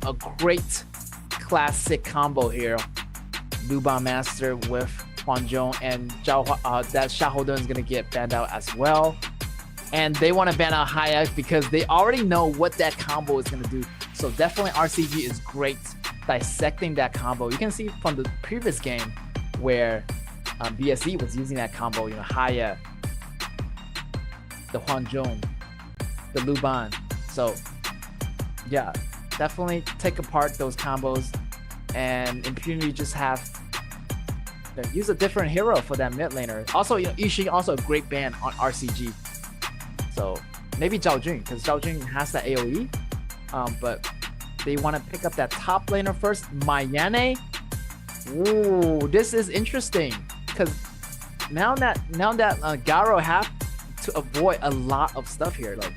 a great classic combo here. Luban Master with Huanzhong, and that Xiaohodun is gonna get banned out as well. And they want to ban out Hayek because they already know what that combo is gonna do. So definitely RCG is great dissecting that combo. You can see from the previous game where BSE was using that combo, you know, Hayek, the Huanzhong, the Luban. So yeah, definitely take apart those combos, and Impunity just have use a different hero for that mid laner. Also, you know, Ishii also a great ban on RCG. So maybe Zhao Jun, because Zhao Jun has that AoE. But they want to pick up that top laner first. Mayane. Ooh, this is interesting, because now that Garo have to avoid a lot of stuff here. Like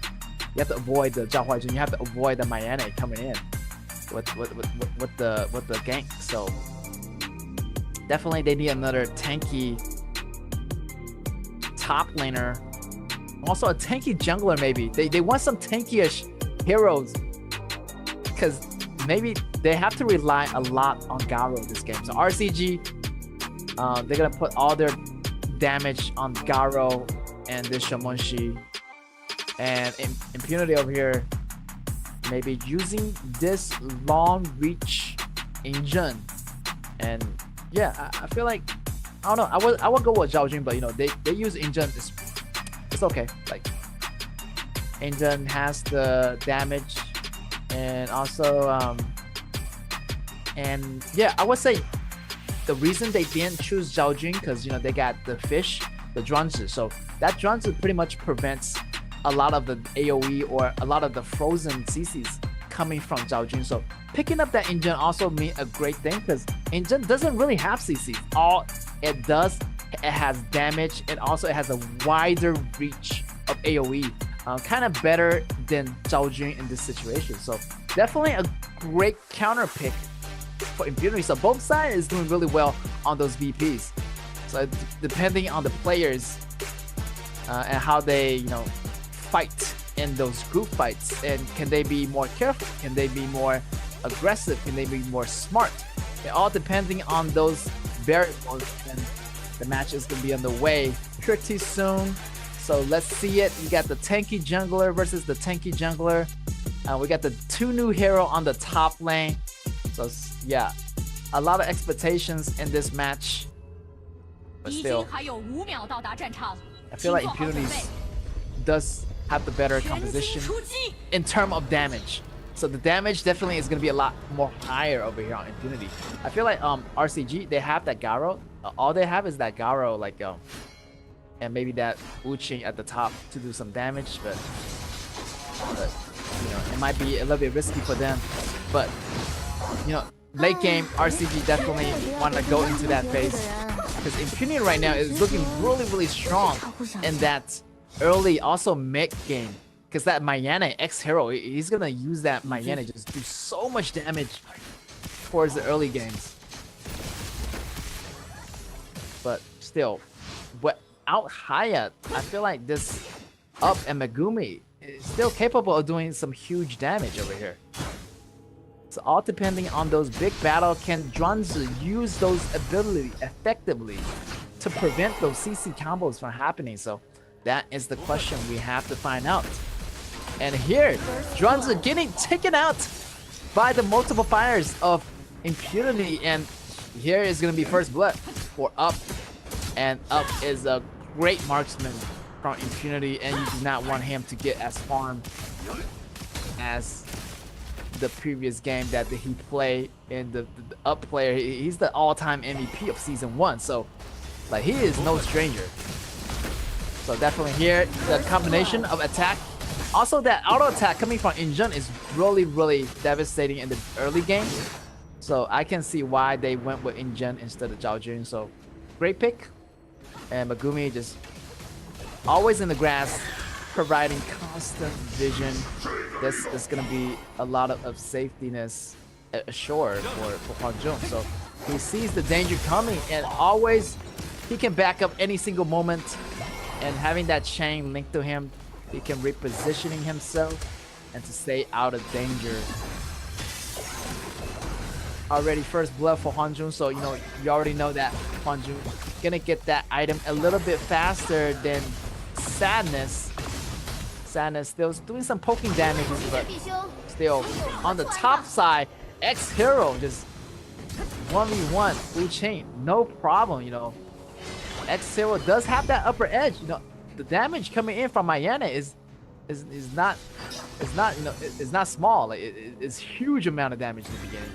you have to avoid the Zhao Huaizhen, you have to avoid the Mayane coming in with the gank. So definitely they need another tanky top laner. Also a tanky jungler maybe. They want some tanky-ish heroes, because maybe they have to rely a lot on Garo this game. So RCG, they're gonna put all their damage on Garo and this Shamonshi. And Impunity over here, maybe using this long reach engine. And yeah, I feel like, I don't know, I would go with Zhao Jun, but you know, they use engine. It's okay. Like engine has the damage, and also and yeah, I would say the reason they didn't choose Zhao Jun, because you know they got the fish, the Zhuangzi. So that Zhuangzi pretty much prevents a lot of the AoE or a lot of the frozen CCs coming from Zhao Jun. So picking up that engine also means a great thing, because engine doesn't really have CCs. All it does, it has damage, and also it has a wider reach of AoE. Kind of better than Zhao Jun in this situation. So definitely a great counter pick for Impunity. So both sides is doing really well on those VPs. So depending on the players, and how they, fight in those group fights. And can they be more careful? Can they be more aggressive? Can they be more smart? It all depending on those variables, and the match is gonna be underway pretty soon. So let's see it. We got the tanky jungler versus the tanky jungler. We got the 2 new hero on the top lane. So yeah, a lot of expectations in this match. But still, I feel like Impunity does have the better composition in terms of damage. So the damage definitely is going to be a lot more higher over here on Impunity. I feel like RCG, they have that Garo. All they have is that Garo, like and maybe that Wuqing at the top to do some damage, but it might be a little bit risky for them. But late game RCG definitely want to go into that phase, because Impunity right now is looking really strong in that early, also mid game. Because that Mayana X-Hero, he's going to use that Mayana just do so much damage towards the early games. But still, without Hayat, I feel like this Up and Megumi is still capable of doing some huge damage over here. So all depending on those big battles, can Zhuangzi use those abilities effectively to prevent those CC combos from happening? So that is the question we have to find out. And here, Zhuangzi getting taken out by the multiple fires of Impunity, and here is going to be first blood for Up. And Up is a great marksman from Impunity, and you do not want him to get as farmed as the previous game that he played in the Up player. He's the all-time MVP of Season 1, so like he is no stranger. So definitely here, the combination of attack. Also, that auto attack coming from Injun is really devastating in the early game. So I can see why they went with Injun instead of Zhao Jun. So great pick. And Megumi just always in the grass, providing constant vision. This is going to be a lot of safetyness assured for Hwan Jun. So he sees the danger coming, and always he can back up any single moment. And having that chain linked to him, he can repositioning himself and to stay out of danger. Already first blood for Hwan Jun, so you already know that Hwan Jun gonna get that item a little bit faster than Sadness. Sadness still doing some poking damage, but still on the top side, X-Hero just 1v1 Wuqing, no problem. X-Hero does have that upper edge. The damage coming in from Mayana is not small. Like it's huge amount of damage in the beginning.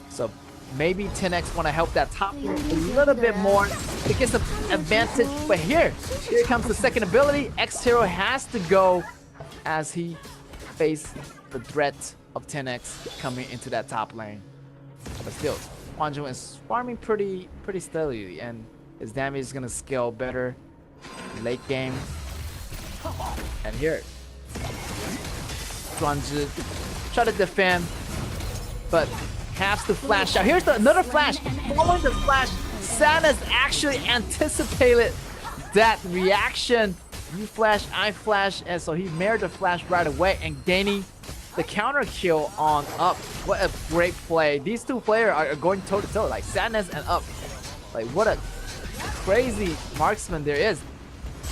So maybe 10x want to help that top a little bit more to get some advantage. But here comes the second ability. X-Hero has to go as he faces the threat of 10x coming into that top lane. But still, Hwan Jun is farming pretty steadily, and his damage is gonna scale better late game. And here, Zhuangzi try to defend, but has to flash out. Here's another flash. Following the flash, Sadness actually anticipated that reaction. You flash, I flash, and so he married the flash right away and gaining the counter kill on Up. What a great play. These two players are going toe to toe, like Sadness and Up. Like what a crazy marksman there is.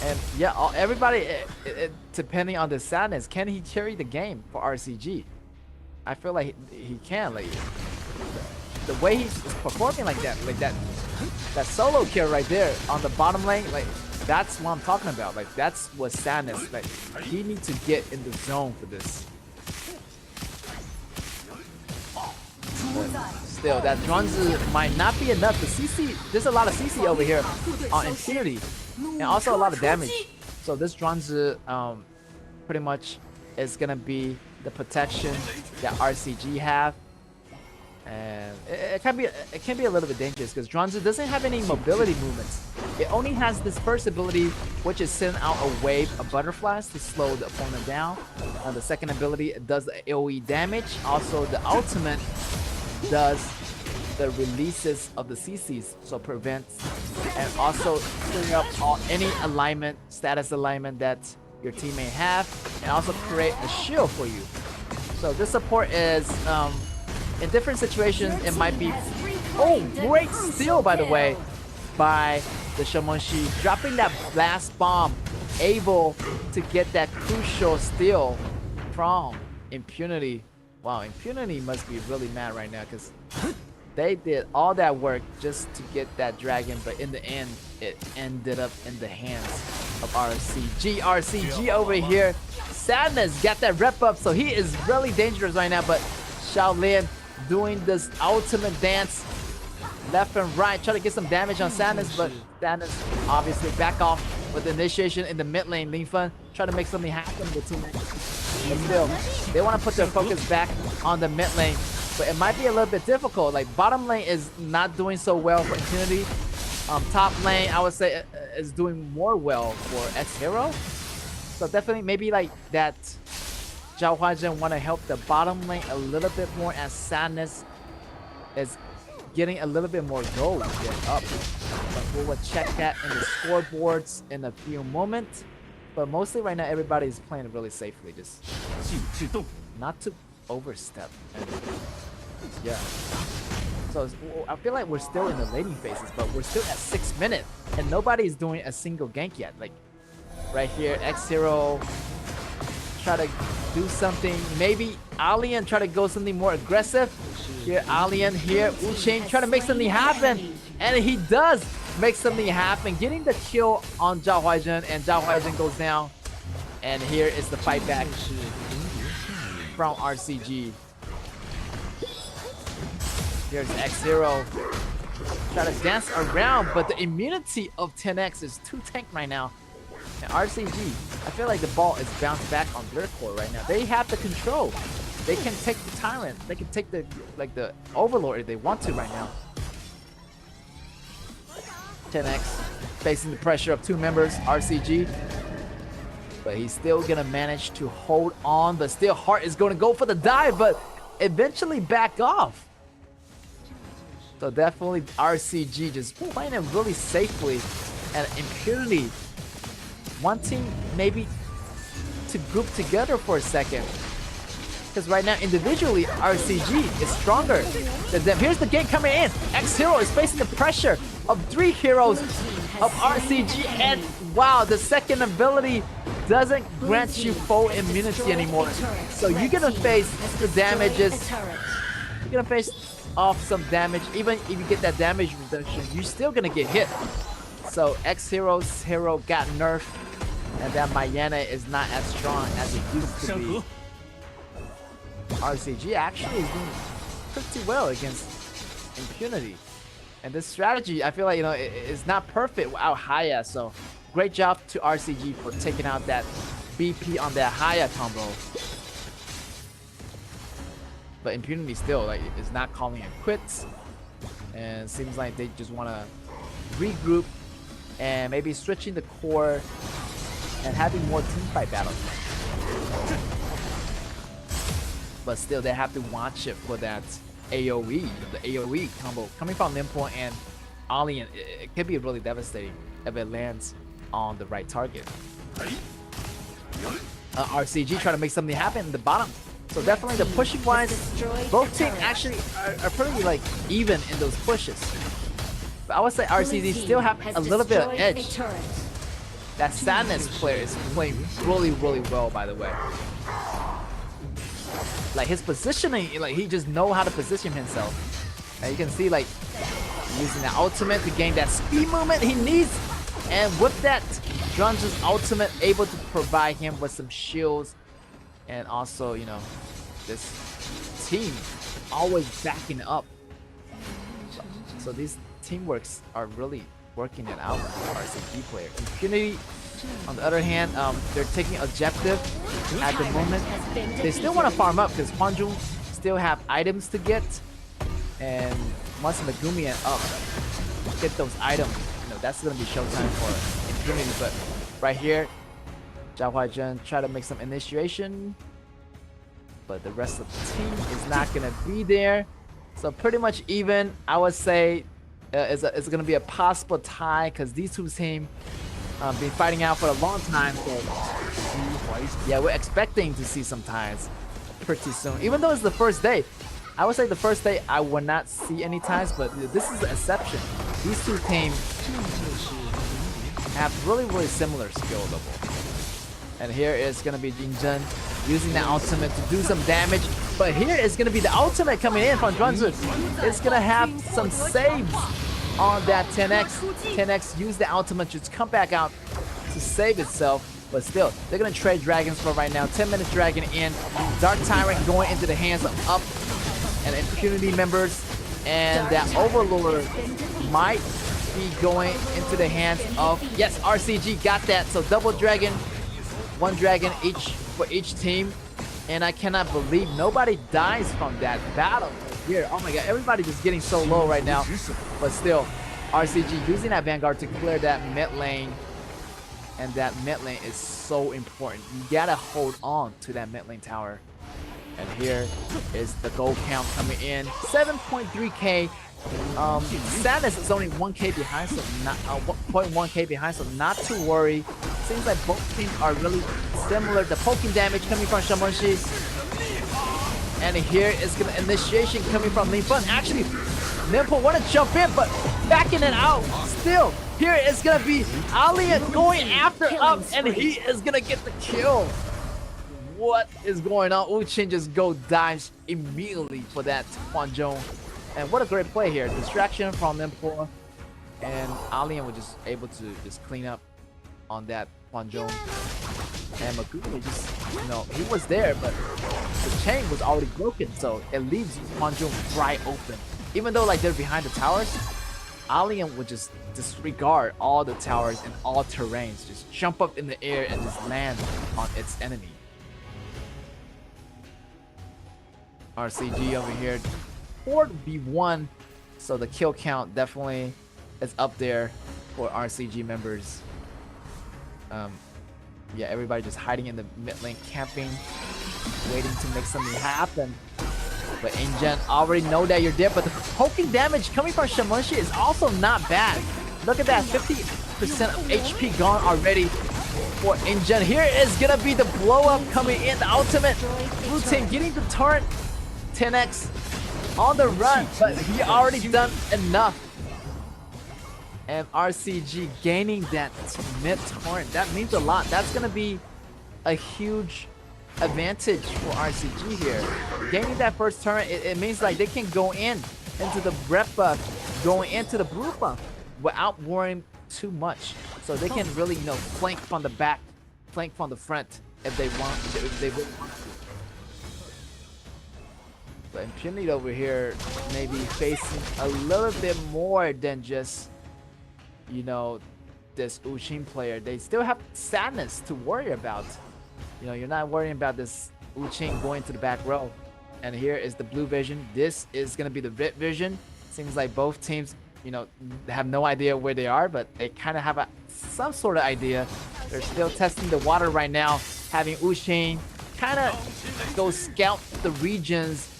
And yeah, everybody, depending on the Sadness, can he carry the game for RCG? I feel like he can. Like the way he's performing like that solo kill right there on the bottom lane, like that's what I'm talking about. Like that's what Sadness, like he needs to get in the zone for this. But still, that Zhuangzi might not be enough. The CC, there's a lot of CC over here on Infinity, and also a lot of damage. So this Zhuangzi pretty much is gonna be the protection that RCG have, and it can be a little bit dangerous because Zhuangzi doesn't have any mobility movements. It only has this first ability, which is send out a wave of butterflies to slow the opponent down. And the second ability does AoE damage. Also, the ultimate does the releases of the CCs, so prevents and also clear up any alignment, status alignment that your team may have, and also create a shield for you. So this support is in different situations it might be great steal by the way by the Shamonshi, dropping that blast bomb, able to get that crucial steal from Impunity. Wow, Impunity must be really mad right now because they did all that work just to get that dragon, but in the end, it ended up in the hands of RCG. RCG over here. Sadness got that rep up, so he is really dangerous right now, but Shaolin doing this ultimate dance left and right, try to get some damage on Sadness, but Sadness obviously back off with the initiation in the mid lane. Lin Fen try to make something happen with teammates. But still, they want to put their focus back on the mid lane, but it might be a little bit difficult. Like bottom lane is not doing so well for Infinity. Top lane, I would say, is doing more well for X-Hero. So definitely maybe like that Zhao Huajin want to help the bottom lane a little bit more as Sadness is getting a little bit more gold to get up. But we will check that in the scoreboards in a few moments. But mostly right now, everybody is playing really safely, just not to overstep. And yeah. So I feel like we're still in the laning phases, but we're still at 6 minutes, and nobody is doing a single gank yet. Like right here, X-Hero try to do something. Maybe Alien try to go something more aggressive. Here, Alien here, Wu-Chain try to make something happen, and he does make something happen, getting the kill on Zhao Huajin, and Zhao Huajin goes down. And here is the fight back from RCG. Here's X-Hero. Try to dance around, but the immunity of 10X is too tank right now. And RCG, I feel like the ball is bounced back on their core right now. They have the control. They can take the Tyrant. They can take the Overlord if they want to right now. 10X facing the pressure of two members, RCG. But he's still gonna manage to hold on. But still, Heart is gonna go for the dive, but eventually back off. So definitely RCG just playing it really safely, and Impunity wanting maybe to group together for a second. Because right now, individually, RCG is stronger than them. Here's the game coming in. X-Hero is facing the pressure of 3 heroes of RCG, and wow, the second ability doesn't grant you full immunity anymore. So you're gonna face the damages. You're gonna face off some damage. Even if you get that damage reduction, you're still gonna get hit. So X-Hero's hero got nerfed, and that Mayana is not as strong as it used to be. RCG actually is doing pretty well against Impunity. And this strategy, I feel like, it's not perfect without Haya. So great job to RCG for taking out that BP on that Haya combo. But Impunity still is not calling it quits. And it seems like they just want to regroup and maybe switching the core and having more teamfight battles. But still, they have to watch it for that AoE, the AoE combo coming from Limpo and Alien. It could be really devastating if it lands on the right target. RCG trying to make something happen in the bottom. So definitely the pushing wise, both teams actually are pretty even in those pushes. But I would say RCG still have a little bit of edge. That Sadness player is playing really, really well, by the way. Like his positioning, he just know how to position himself. And you can see using the ultimate to gain that speed movement he needs. And with that, Drunge's ultimate able to provide him with some shields. And also, this team always backing up. So these teamworks are really working it out for RCG player. Impunity, on the other hand, they're taking objective at the moment. They still want to farm up because Hwanjung still have items to get. And once Megumi and up get those items, that's going to be showtime for Impunity. But right here, Zhao Huajin try to make some initiation. But the rest of the team is not going to be there. So pretty much even, I would say, it's gonna be a possible tie because these two teams been fighting out for a long time. So yeah, we're expecting to see some ties pretty soon. Even though it's the first day, I would say the first day I will not see any ties, but this is the exception. These two teams have really similar skill level. And here is gonna be Jinzhen using the ultimate to do some damage. But here is gonna be the ultimate coming in from Zhuangzi. It's gonna have some saves on that 10x. 10x use the ultimate to come back out to save itself. But still, they're gonna trade dragons for right now. 10-minute dragon in. Dark Tyrant going into the hands of Up and Impunity members. And that Overlord might be going into the hands of, yes, RCG got that. So double dragon, one dragon each for each team. And I cannot believe nobody dies from that battle here. Oh my god, everybody just getting so low right now. But still, RCG using that Vanguard to clear that mid lane. And that mid lane is so important. You gotta hold on to that mid lane tower. And here is the gold count coming in. 7.3k. Sadness is only 1k behind, so not 0.1k behind, so not to worry. Seems like both teams are really similar. The poking damage coming from Shamonshi. And here is gonna initiation coming from Lin Fun. Actually, Nimpo want to jump in, but backing it out. Still, here is gonna be Alien going after Up, and he is gonna get the kill. What is going on? Uchin just go dives immediately for that Huanzhong. And what a great play here. Distraction from Nimpo. And Alien was just able to just clean up on that Huanzhong. And Magumi just, he was there, but the chain was already broken, so it leaves Huanzhong right open. Even though like they're behind the towers, Alien would just disregard all the towers and all terrains, just jump up in the air and just land on its enemy. RCG over here, 4v1, so the kill count definitely is up there for RCG members. Yeah, everybody just hiding in the mid lane, camping, waiting to make something happen. But Injen already know that you're there, but the poking damage coming from Shamonshi is also not bad. Look at that, 50% of HP gone already for Injen. Here is gonna be the blow up coming in, the ultimate. Blue team getting the turret, 10x on the run, but he already done enough. And RCG gaining that mid torrent, that means a lot. That's gonna be a huge advantage for RCG here. Gaining that first turn, it means like they can go into the breath buff, going into the blue buff without worrying too much. So they can really, flank from the back, flank from the front if they want, if they really want to. But Impunity over here maybe facing a little bit more than just, this Uxin player. They still have Sadness to worry about. You're not worrying about this Uxin going to the back row. And here is the blue vision. This is going to be the red vision. Seems like both teams, have no idea where they are, but they kind of have some sort of idea. They're still testing the water right now, having Uxin kind of go scout the regions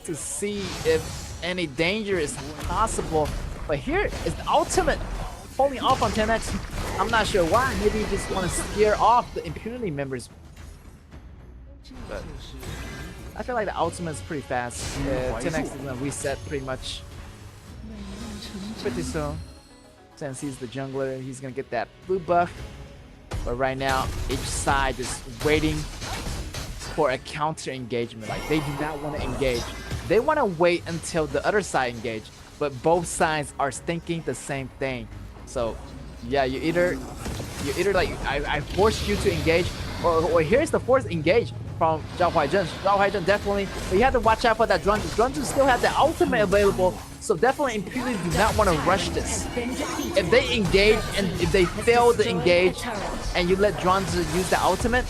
to see if any danger is possible. But here is the ultimate holding off on 10x. I'm not sure why. Maybe you just want to scare off the Impunity members. But I feel like the ultimate is pretty fast. 10x is going to reset pretty much pretty soon. Since he's the jungler, he's going to get that blue buff. But right now, each side is waiting for a counter engagement. Like, they do not want to engage. They want to wait until the other side engage. But both sides are thinking the same thing. So, yeah, you either like, I forced you to engage, or here's the forced engage from Zhao Huaizhen. Zhao Huaizhen definitely, but you have to watch out for that Zhuangzi. Zhuangzi still have the ultimate available, so definitely Impunity do not want to rush this. If they engage and if they fail to engage and you let Zhuangzi use the ultimate,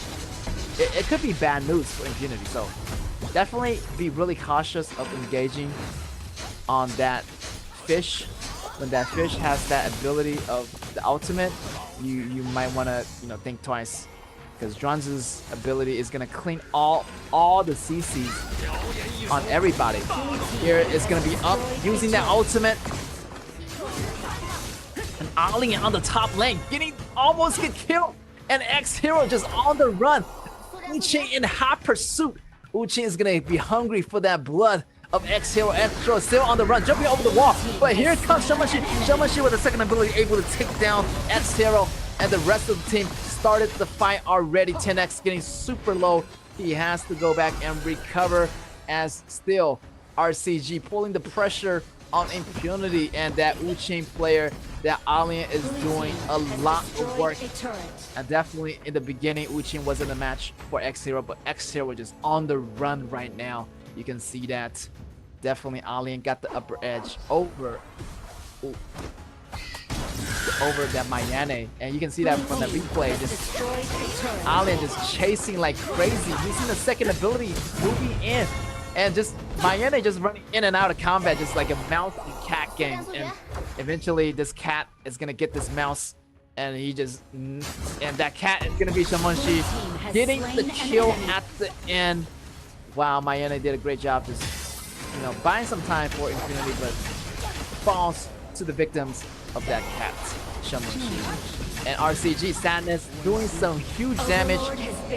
it could be bad news for Impunity. So definitely be really cautious of engaging on that fish. When that fish has that ability of the ultimate, you might want to think twice because Dronz's ability is gonna clean all the CCs on everybody. Here it's gonna be up using that ultimate. And Ali on the top lane, almost get killed. And X-Hero just on the run. Uchi in hot pursuit. Uchi is gonna be hungry for that blood of X-Hero. X-Hero still on the run, jumping over the wall. But here comes Shamashi. Shamashi with a second ability, able to take down X-Hero. And the rest of the team started the fight already. 10X getting super low. He has to go back and recover, as still RCG pulling the pressure on Impunity, and that Uchi player, that Alien, is doing a lot of work. And definitely in the beginning, Uchi was in the match for X-Hero, but X-Hero just on the run right now. You can see that. Definitely Alien got the upper edge over that Mayane, and you can see that from the replay. Just Alien just chasing like crazy, using the second ability, moving in, and just Mayane just running in and out of combat, just like a mouse and cat game. And eventually this cat is gonna get this mouse, and that cat is gonna be Shamonshi getting the kill at the end. Wow, Mayane did a great job just, buying some time for Infinity, but falls to the victims of that cat, Shamonshi. And RCG Sadness doing some huge damage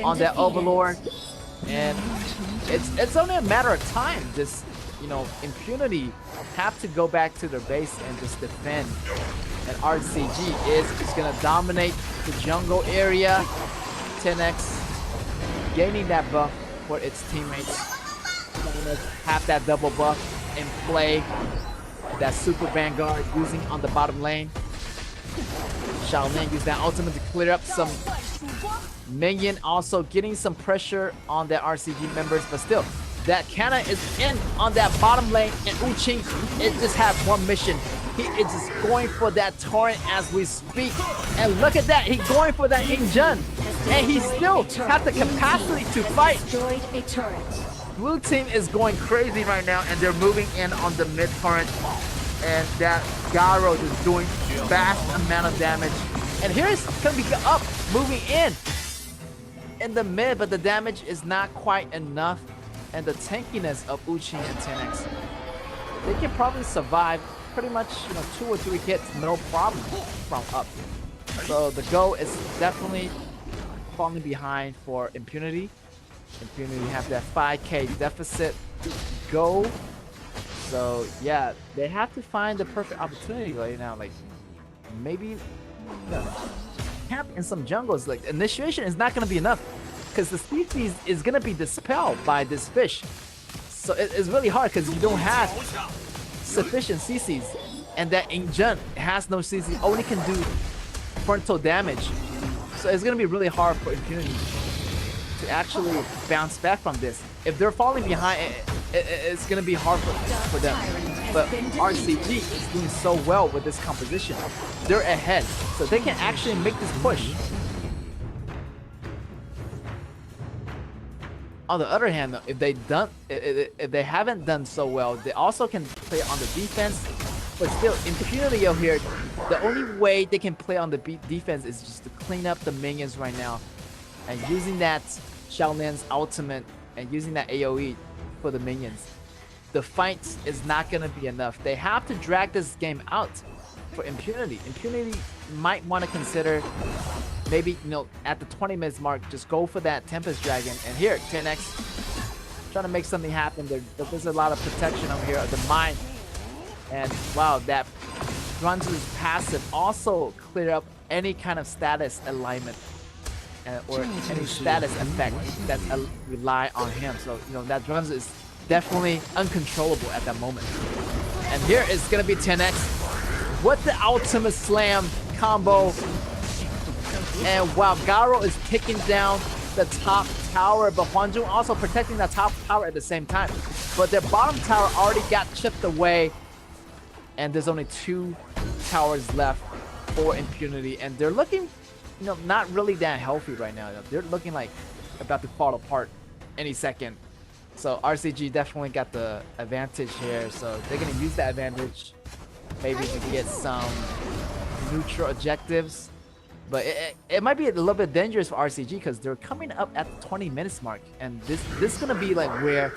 on that Overlord. And it's only a matter of time. Just, Impunity have to go back to their base and just defend. And RCG is just gonna dominate the jungle area. 10X gaining that buff for its teammates. Have that double buff in play. That Super Vanguard using on the bottom lane. Shaolin used that ultimate to clear up some minion, also getting some pressure on the RCG members, but still, that Kana is in on that bottom lane, and Uchi, it just has one mission. He is just going for that torrent as we speak. And look at that, he's going for that Injun. And he still has the capacity to fight. Blue team is going crazy right now, and they're moving in on the mid torrent. And that Garo is doing vast amount of damage. And here it's gonna be up, moving in the mid, but the damage is not quite enough. And the tankiness of Uchi and 10X, they can probably survive pretty much 2 or 3 hits, no problem from up. So the Go is definitely falling behind for Impunity. Impunity have that 5k deficit Go. So yeah, they have to find the perfect opportunity right now. Like maybe camp in some jungles. Like initiation is not gonna be enough, because the species is gonna be dispelled by this fish. So it's really hard because you don't have sufficient CCs, and that Injun has no CC, only can do frontal damage. So it's gonna be really hard for Impunity to actually bounce back from this. If they're falling behind, it's gonna be hard for them. But RCG is doing so well with this composition. They're ahead, so they can actually make this push. On the other hand, though, if they haven't done so well, they also can play on the defense. But still, Impunity out here, the only way they can play on the defense is just to clean up the minions right now, and using that Shaolin's ultimate and using that AoE for the minions. The fight is not gonna be enough. They have to drag this game out for Impunity. Impunity might want to consider maybe, at the 20 minutes mark, just go for that Tempest Dragon. And here, 10X trying to make something happen. There's a lot of protection over here of the mine. And wow, that Grunz's passive also clear up any kind of status alignment or any status effect that rely on him. So, that Grunz is definitely uncontrollable at that moment. And here is gonna be 10X with the ultimate slam combo. And wow, Garo is taking down the top tower, but Hwanjung also protecting the top tower at the same time. But their bottom tower already got chipped away, and there's only 2 towers left for Impunity, and they're looking, not really that healthy right now. They're looking like about to fall apart any second. So RCG definitely got the advantage here, so they're gonna use that advantage maybe to get some neutral objectives. But it might be a little bit dangerous for RCG because they're coming up at the 20 minutes mark, and this is gonna be like where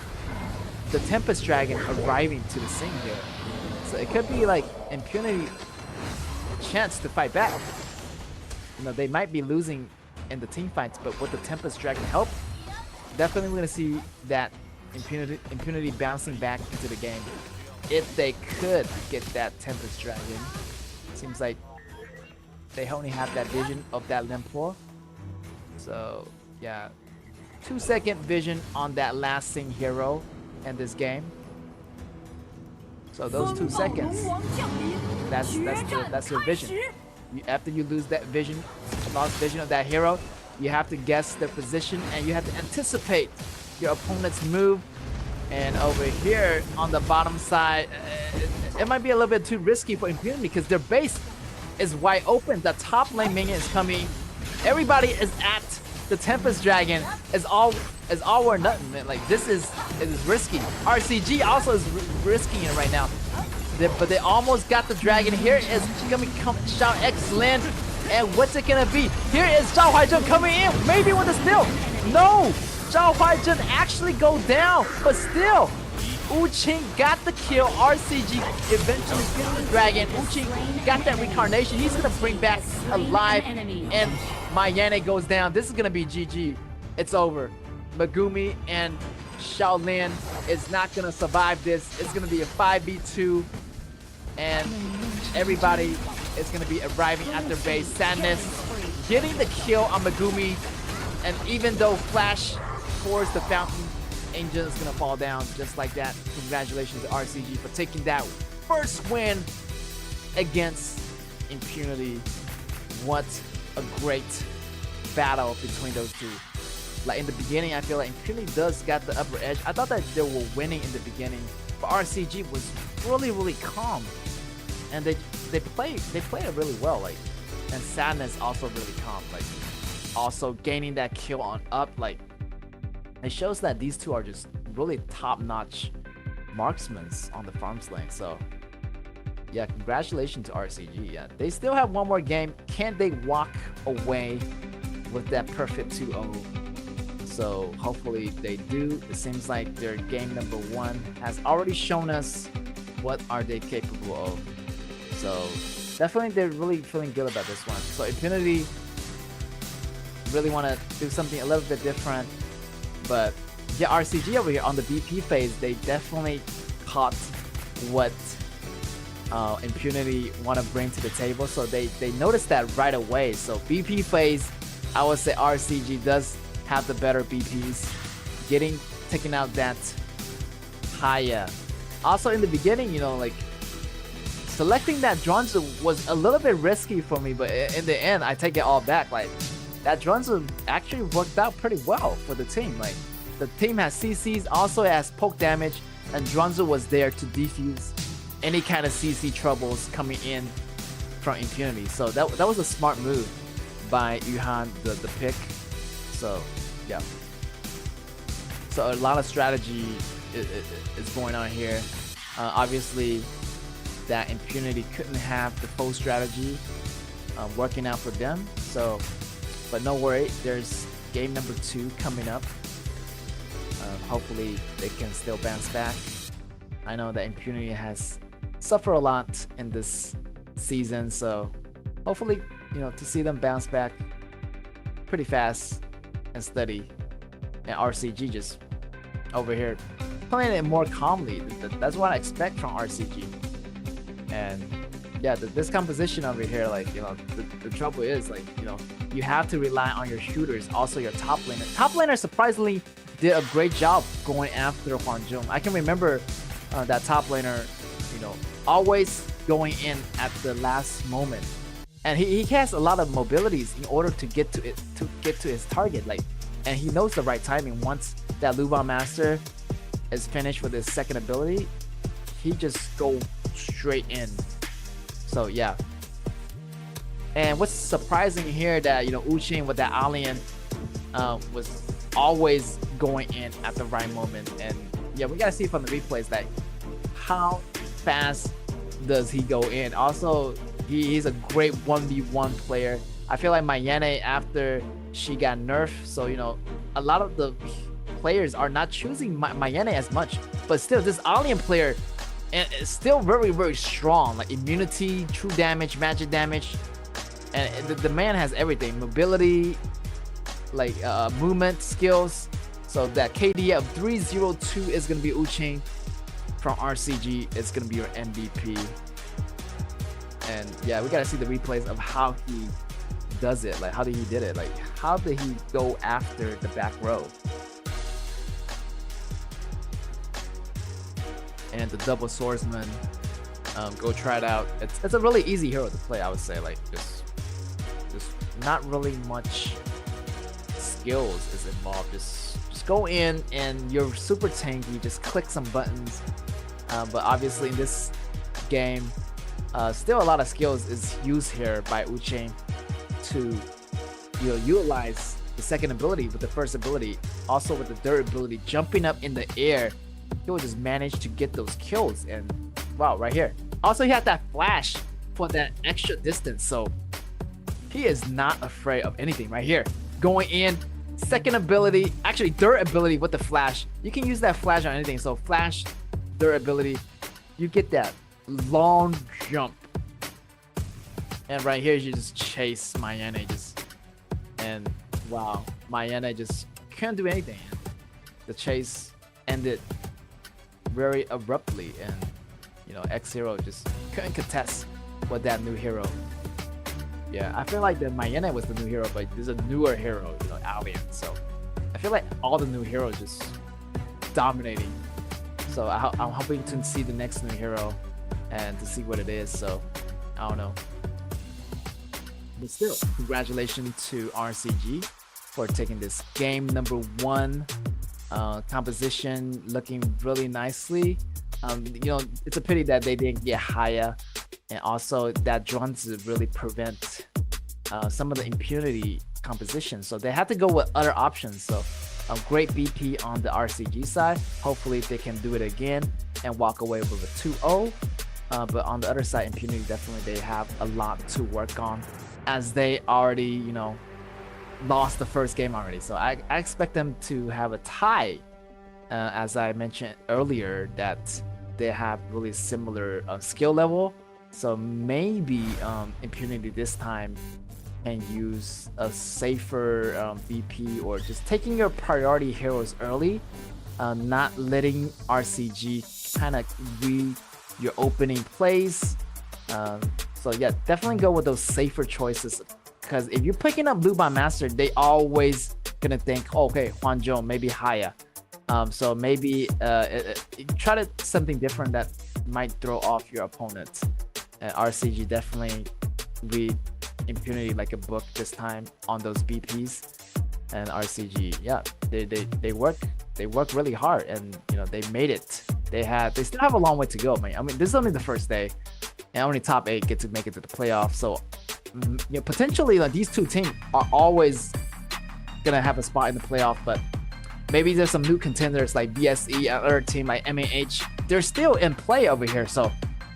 the Tempest Dragon arriving to the scene here. So it could be like Impunity chance to fight back. You know, they might be losing in the team fights, but with the Tempest Dragon help, definitely we're gonna see that Impunity bouncing back into the game. If they could get that Tempest Dragon, seems like they only have that vision of that Limpor. So yeah, 2-second vision on that last Sing hero in this game. So those 2 seconds, that's your vision. After you lose that vision, lost vision of that hero, you have to guess their position and you have to anticipate your opponent's move. And over here on the bottom side, it might be a little bit too risky for Impunity because their base is wide open. The top lane minion is coming. Everybody is at the Tempest Dragon. It's all or nothing, man. Like this is risky. RCG also is risking it right now. But they almost got the dragon. Here is gonna come Shao X Lin. And what's it gonna be? Here is Zhao Huaizhen coming in. Maybe with a steal. No! Zhao Huaizhen actually go down. But still, Uqing got the kill. RCG eventually gets the dragon. Uqing got that reincarnation. He's gonna bring back alive. And Mayane goes down. This is gonna be GG. It's over. Megumi and Shaolin is not gonna survive this. It's gonna be a 5v2. And everybody is gonna be arriving at their base. Sadness getting the kill on Megumi. And even though Flash towards the fountain, Angel is gonna fall down just like that. Congratulations to RCG for taking that first win against Impunity. What a great battle between those two. Like in the beginning, I feel like Impunity does got the upper edge. I thought that they were winning in the beginning, but RCG was really calm, and they played it really well. Like, and Sadness also really calm. Like, also gaining that kill on up. Like, it shows that these two are just really top-notch marksmen on the farms lane. So yeah, congratulations to RCG. Yeah, they still have one more game. Can they walk away with that perfect 2-0? So hopefully they do. It seems like their game number 1 has already shown us what are they capable of. So definitely they're really feeling good about this one. So Impunity really want to do something a little bit different. But yeah, RCG over here on the BP phase, they definitely caught what Impunity want to bring to the table. So they noticed that right away. So BP phase, I would say RCG does have the better BPs, taking out that Haya. Also in the beginning, you know, like selecting that Dronzu was a little bit risky for me, but in the end, I take it all back. Like that Dronzu actually worked out pretty well for the team. Like the team has CCs, also has poke damage, and Dronzu was there to defuse any kind of CC troubles coming in from Impunity. So that was a smart move by Yuhan, the pick. So yeah, so a lot of strategy is going on here. Obviously that Impunity couldn't have the full strategy working out for them. So, but no worry, there's game number 2 coming up. Hopefully they can still bounce back. I know that Impunity has suffered a lot in this season, so hopefully, you know, to see them bounce back pretty fast and steady. And RCG just over here playing it more calmly. That's what I expect from RCG. And yeah, this composition over here, like, you know, the trouble is, like, you know, you have to rely on your shooters, also your top laner. Top laner surprisingly did a great job going after Huang Zhong. I can remember that top laner, you know, always going in at the last moment. And he has a lot of mobilities in order to get to his target. Like, and he knows the right timing. Once that Luban Master is finished with his second ability, he just go straight in. So yeah. And what's surprising here that, you know, Uqing with that Alien was always going in at the right moment. And yeah, we gotta see from the replays that how fast does he go in. Also, he's a great 1v1 player. I feel like Mayene after she got nerfed, so you know, a lot of the players are not choosing Mayene as much. But still, this Alien player and it's still very, very strong. Like immunity, true damage, magic damage, and the man has everything: mobility, like movement skills. So that KD of 302 is gonna be Uching from RCG. It's gonna be your MVP. And yeah, we gotta see the replays of how he does it. Like how did he did it? Like how did he go after the back row? And the double swordsman, go try it out. It's a really easy hero to play, I would say. Like just not really much skills is involved. Just go in and you're super tanky. Just click some buttons. But obviously in this game, still a lot of skills is used here by Uching to utilize the second ability with the first ability, also with the third ability, jumping up in the air. He will just manage to get those kills. And wow, right here. Also, he had that flash for that extra distance, so he is not afraid of anything right here. Going in, second ability, actually third ability with the flash. You can use that flash on anything. So flash, third ability, you get that long jump. And right here, you just chase Mayene and wow, Mayene just can't do anything. The chase ended very abruptly, and you know, X-Hero just couldn't contest with that new hero. Yeah, I feel like the Mayene was the new hero, but there's a newer hero, you know, Alien. So I feel like all the new heroes just dominating. So I'm hoping to see the next new hero and to see what it is. So I don't know. But still, congratulations to RCG for taking this game number 1. Composition looking really nicely. You know, it's a pity that they didn't get higher, and also that drones really prevent some of the impunity composition. So they had to go with other options. So a great BP on the RCG side. Hopefully they can do it again and walk away with a 2-0. But on the other side, impunity, definitely they have a lot to work on, as they already, you know, lost the first game already. So I expect them to have a tie, as I mentioned earlier, that they have really similar skill level. So maybe impunity this time can use a safer BP, or just taking your priority heroes early, not letting RCG kind of read your opening plays. So yeah, definitely go with those safer choices. Because if you're picking up Blue Bond Master, they always gonna think, oh, okay, Huanzhou, maybe higher. So maybe try to something different that might throw off your opponent. RCG definitely read impunity like a book this time on those BPs. And RCG, yeah, they work really hard, and you know, they made it. They still have a long way to go, man. I mean, this is only the first day, and only top 8 get to make it to the playoffs. So you know, potentially like these two teams are always gonna have a spot in the playoff, but maybe there's some new contenders like BSE, another team like MAH. They're still in play over here, so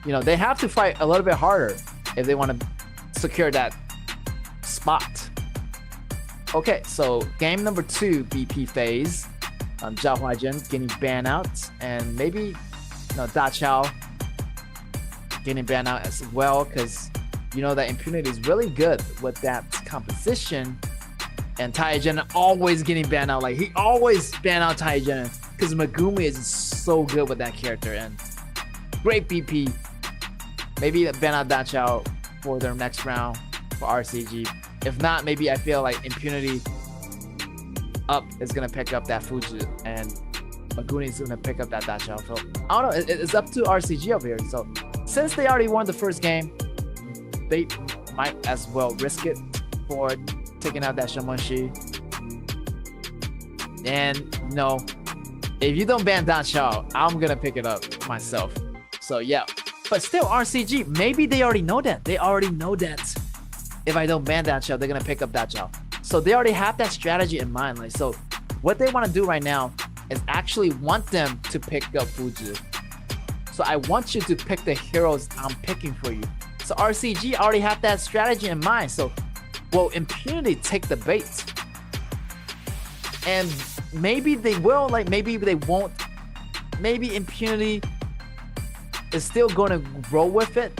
you know, they have to fight a little bit harder if they want to secure that spot. Okay, so game number 2 BP phase. Zhao Huaizhen getting banned out, and maybe, you know, Da Chao getting banned out as well, because you know that impunity is really good with that composition. And Taijin always getting banned out. Like, he always ban out Taijin because Megumi is so good with that character. And great BP. Maybe ban out Da Chao for their next round for RCG. If not, maybe I feel like impunity up is gonna pick up that Fuji, and Megumi is gonna pick up that Da Chao. So I don't know. It's up to RCG over here. So since they already won the first game, they might as well risk it for taking out that Shamanshi. And no, if you don't ban Da Chao, I'm gonna pick it up myself. So yeah, but still RCG, maybe they already know that. They already know that if I don't ban Da Chao, they're gonna pick up Da Chao. So they already have that strategy in mind. Like, so what they want to do right now is actually want them to pick up Fuji. So I want you to pick the heroes I'm picking for you. So RCG already have that strategy in mind. So will Impunity take the bait? And maybe they will, like maybe they won't. Maybe Impunity is still going to roll with it.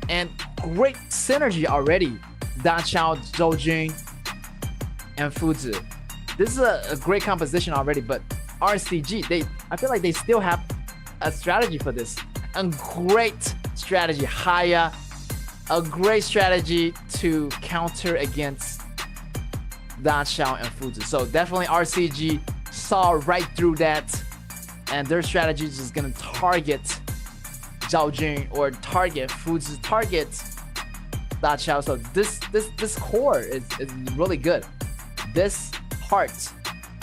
And great synergy already. Da Chao, Zhou Jun, and Fuzi. This is a great composition already, but RCG, I feel like they still have a strategy for this. A great strategy. Haya, a great strategy to counter against Da Chao and Fuzi. So definitely RCG saw right through that, and their strategy is just gonna target Zhao Jun or target Fuzi, target Da Chao. So this core is really good. This heart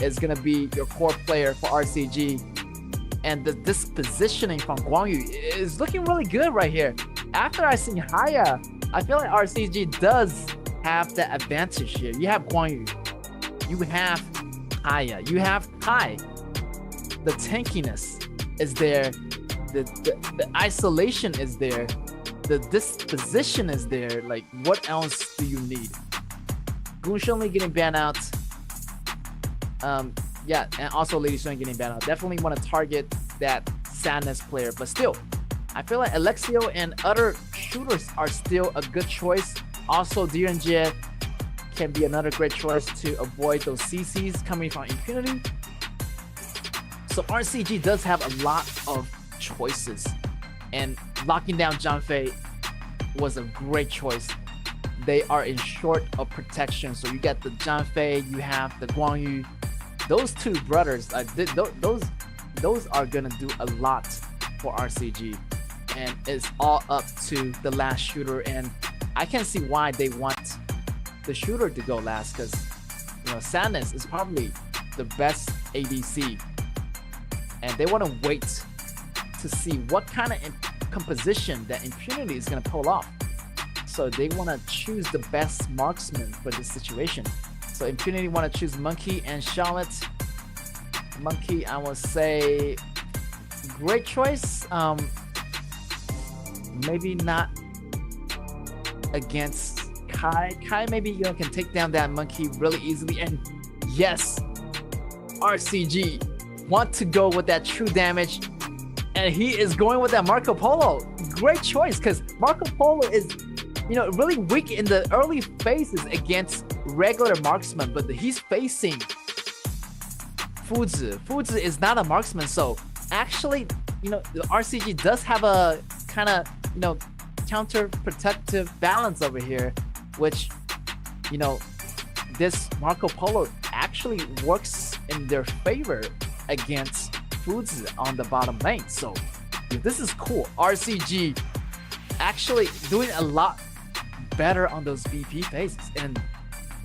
is gonna be your core player for RCG, and this positioning from Guangyu is looking really good right here. After I see Haya, I feel like RCG does have the advantage here. You have Guangyu, you have Haya, you have Kai. The tankiness is there, the isolation is there, the disposition is there. Like, what else do you need? Gunshenli getting banned out. Yeah, and also Lady Sun getting banned out. Definitely want to target that Sadness player, but still, I feel like Alexio and other shooters are still a good choice. Also, Direnjie can be another great choice to avoid those CCs coming from Impunity. So RCG does have a lot of choices, and locking down Zhang was a great choice. They are in short of protection, so you get the Zhang, you have the Guangyu. Those two brothers, those are gonna do a lot for RCG, and it's all up to the last shooter. And I can see why they want the shooter to go last, because Sadness is probably the best ADC, and they want to wait to see what kind of composition that Impunity is gonna pull off. So they want to choose the best marksman for this situation. So Impunity want to choose Monkey and Charlotte. Monkey, I will say, great choice. Maybe not against Kai. Kai maybe can take down that Monkey really easily. And yes, RCG want to go with that true damage, and he is going with that Marco Polo. Great choice, because Marco Polo is really weak in the early phases against regular marksman, but he's facing Fuzi. Fuzi is not a marksman, so actually, the RCG does have a kind of, counter protective balance over here, which, this Marco Polo actually works in their favor against Fuzi on the bottom lane. So this is cool. RCG actually doing a lot better on those BP phases, and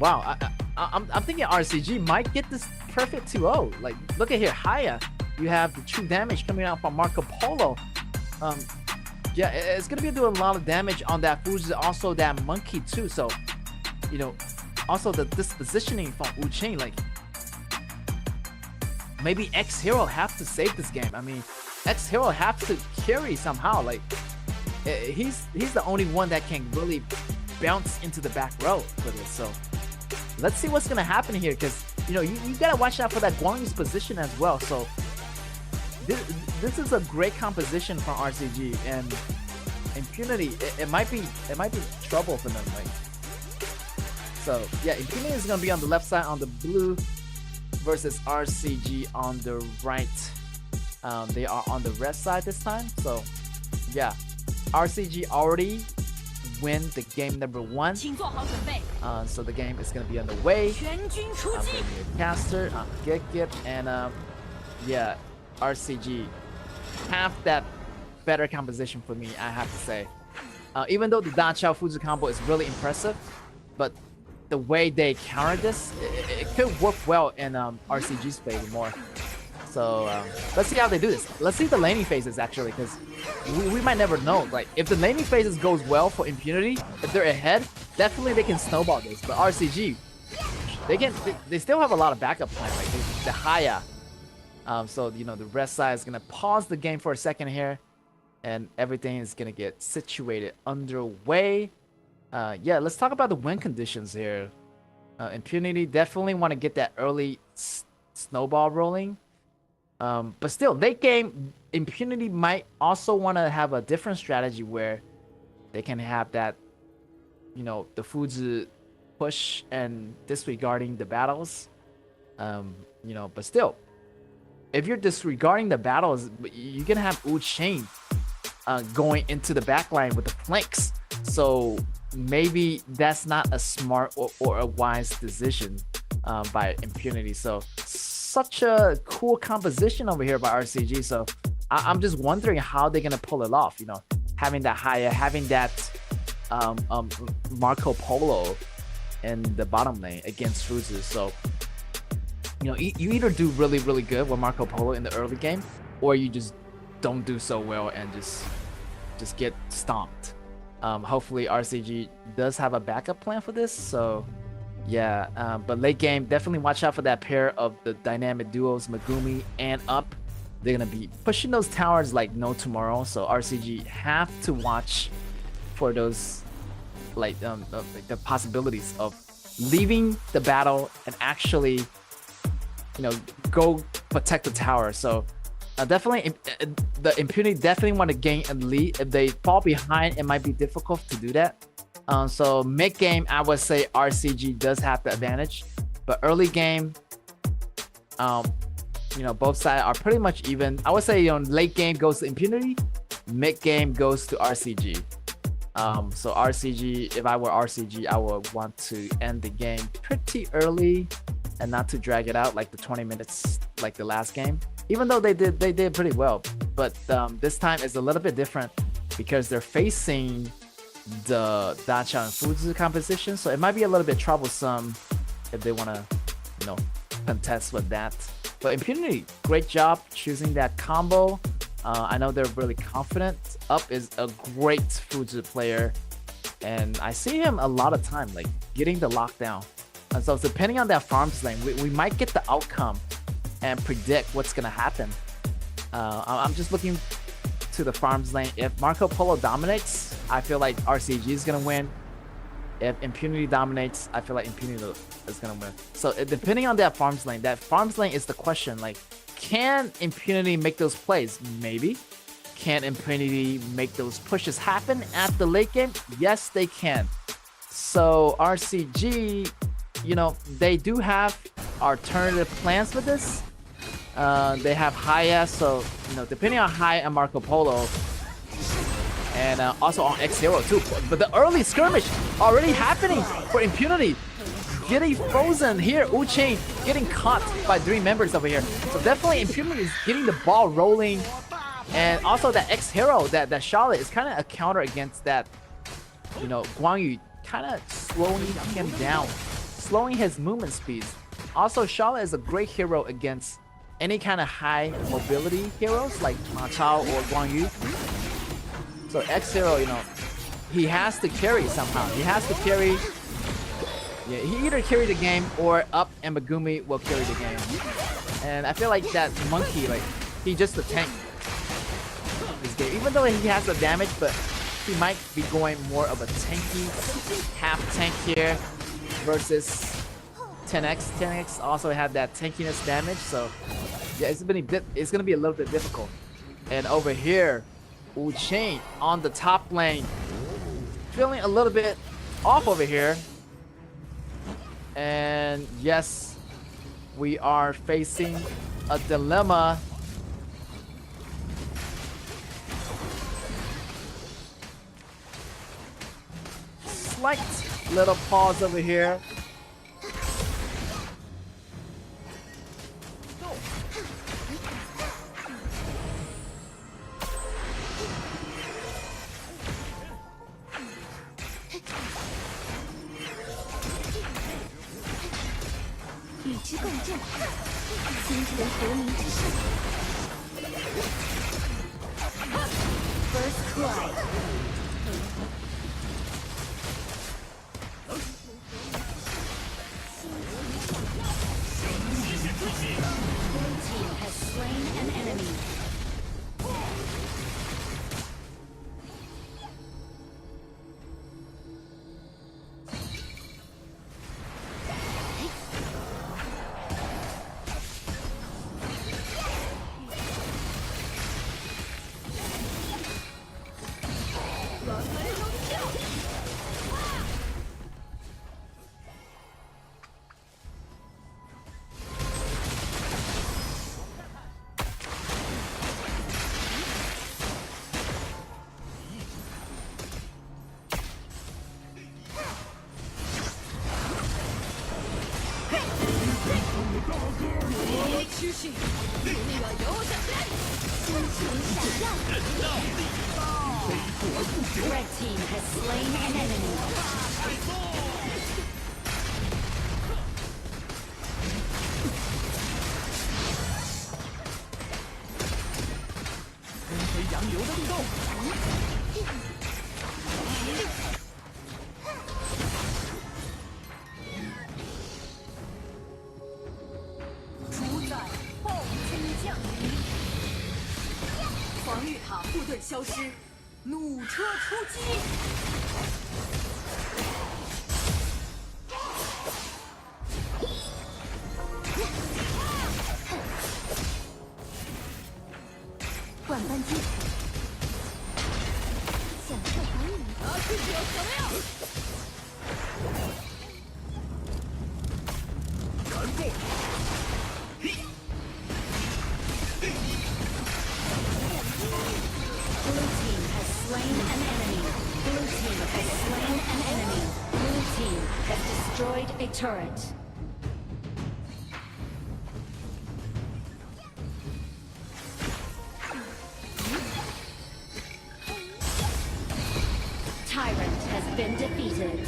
wow, I'm thinking RCG might get this perfect 2-0. Like, look at here, Haya, you have the true damage coming out from Marco Polo. Yeah, it's gonna be doing a lot of damage on that Fuzi, also that Monkey too. So, also the dispositioning from Uching, like, maybe X Hero have to save this game. I mean, X Hero have to carry somehow. Like, he's the only one that can really bounce into the back row for this. So let's see what's gonna happen here, because you gotta watch out for that Guangyu's position as well. So this is a great composition from RCG, and Impunity, it might be trouble for them. Like, so yeah, Impunity is gonna be on the left side on the blue versus RCG on the right. They are on the red side this time. So yeah, RCG already win the game number 1. So the game is gonna be on the way. I'm gonna be a caster, Get, and yeah, RCG have that better composition for me, I have to say. Even though the Da Chao Fuzi combo is really impressive, but the way they counter this, it could work well in RCG's favor more. So let's see how they do this. Let's see the laning phases actually, because we might never know. Like, if the laning phases goes well for Impunity, if they're ahead, definitely they can snowball this. But RCG, they still have a lot of backup plan. Like the Haya. So the red side is gonna pause the game for a second here, and everything is gonna get situated underway. Yeah, let's talk about the win conditions here. Impunity definitely want to get that early snowball rolling. But still, late game, Impunity might also want to have a different strategy where they can have that, the Fuzi push and disregarding the battles. But still, if you're disregarding the battles, you're gonna have Wu Chain going into the backline with the flanks. So maybe that's not a smart or a wise decision by Impunity. So such a cool composition over here by RCG. So I'm just wondering how they're gonna pull it off. Having that Haya, having that Marco Polo in the bottom lane against Fuzi. So you either do really, really good with Marco Polo in the early game, or you just don't do so well and just get stomped. Hopefully RCG does have a backup plan for this. So yeah, but late game, definitely watch out for that pair of the dynamic duos, Megumi and Up. They're gonna be pushing those towers like no tomorrow. So RCG have to watch for those like the possibilities of leaving the battle and actually go protect the tower. So definitely the Impunity definitely want to gain a lead. If they fall behind, it might be difficult to do that. So mid game, I would say RCG does have the advantage, but early game, both sides are pretty much even. I would say late game goes to Impunity, mid game goes to RCG. So RCG, if I were RCG, I would want to end the game pretty early and not to drag it out like the 20 minutes like the last game. Even though they did pretty well, but this time it's a little bit different because they're facing the Dacha and Fuzi composition, so it might be a little bit troublesome if they want to, contest with that. But Impunity, great job choosing that combo. I know they're really confident. Up is a great Fuzi player, and I see him a lot of time, like getting the lockdown. And so depending on that farms lane, we might get the outcome and predict what's gonna happen. I'm just looking to the farms lane. If Marco Polo dominates, I feel like RCG is gonna win. If Impunity dominates, I feel like Impunity is gonna win. So depending on that farms lane is the question. Like, can Impunity make those plays? Maybe. Can Impunity make those pushes happen at the late game? Yes, they can. So RCG, they do have alternative plans for this. They have Haya, so depending on Haya and Marco Polo, and also on X Hero too. But the early skirmish already happening for Impunity, getting frozen here. Wu Chain getting caught by 3 members over here. So definitely Impunity is getting the ball rolling, and also that X Hero, that Charlotte is kind of a counter against that. Guang Yu kind of slowing him down, slowing his movement speeds. Also, Charlotte is a great hero against any kind of high mobility heroes like Ma Chao or Guang Yu. So X Hero, he has to carry somehow. He has to carry. Yeah, he either carry the game or Up and Megumi will carry the game. And I feel like that Monkey, he just a tank this game. Even though he has the damage, but he might be going more of a tanky half tank here versus 10x. 10x also had that tankiness damage, so yeah, it's gonna be a little bit difficult. And over here, Wu Chain on the top lane, feeling a little bit off over here. And yes, we are facing a dilemma. Slight little pause over here. First blood. Blue team has slain an enemy. Red team has slain an enemy. 跟随洋流的律动。主宰暴君降临，防御塔部队消失，弩车出击。万般击，享受防御。赶过。 Blue team has slain an enemy. Blue team has slain an enemy. Blue team has destroyed a turret. Tyrant has been defeated.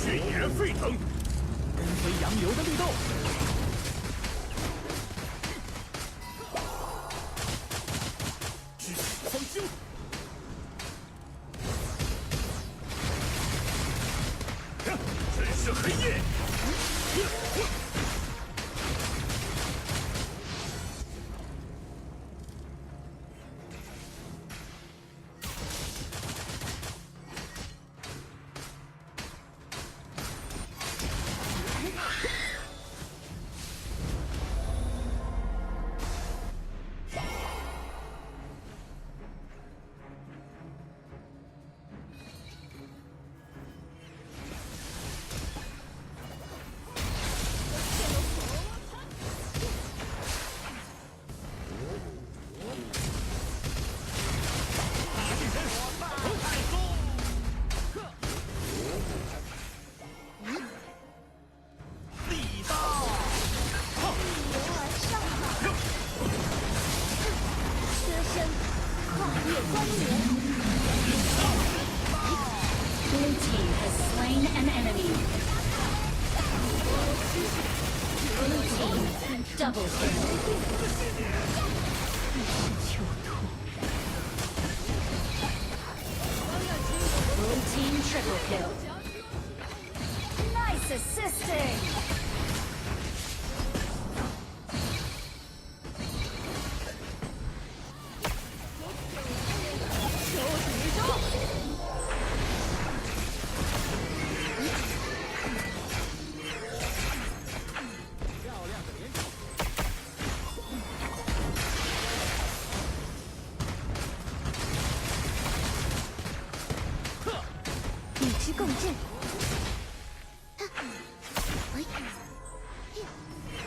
血焰沸腾，跟随洋流的律动。放心。真是黑夜。Blue team has slain an enemy. Blue team double kill. Blue team triple kill. Nice assisting.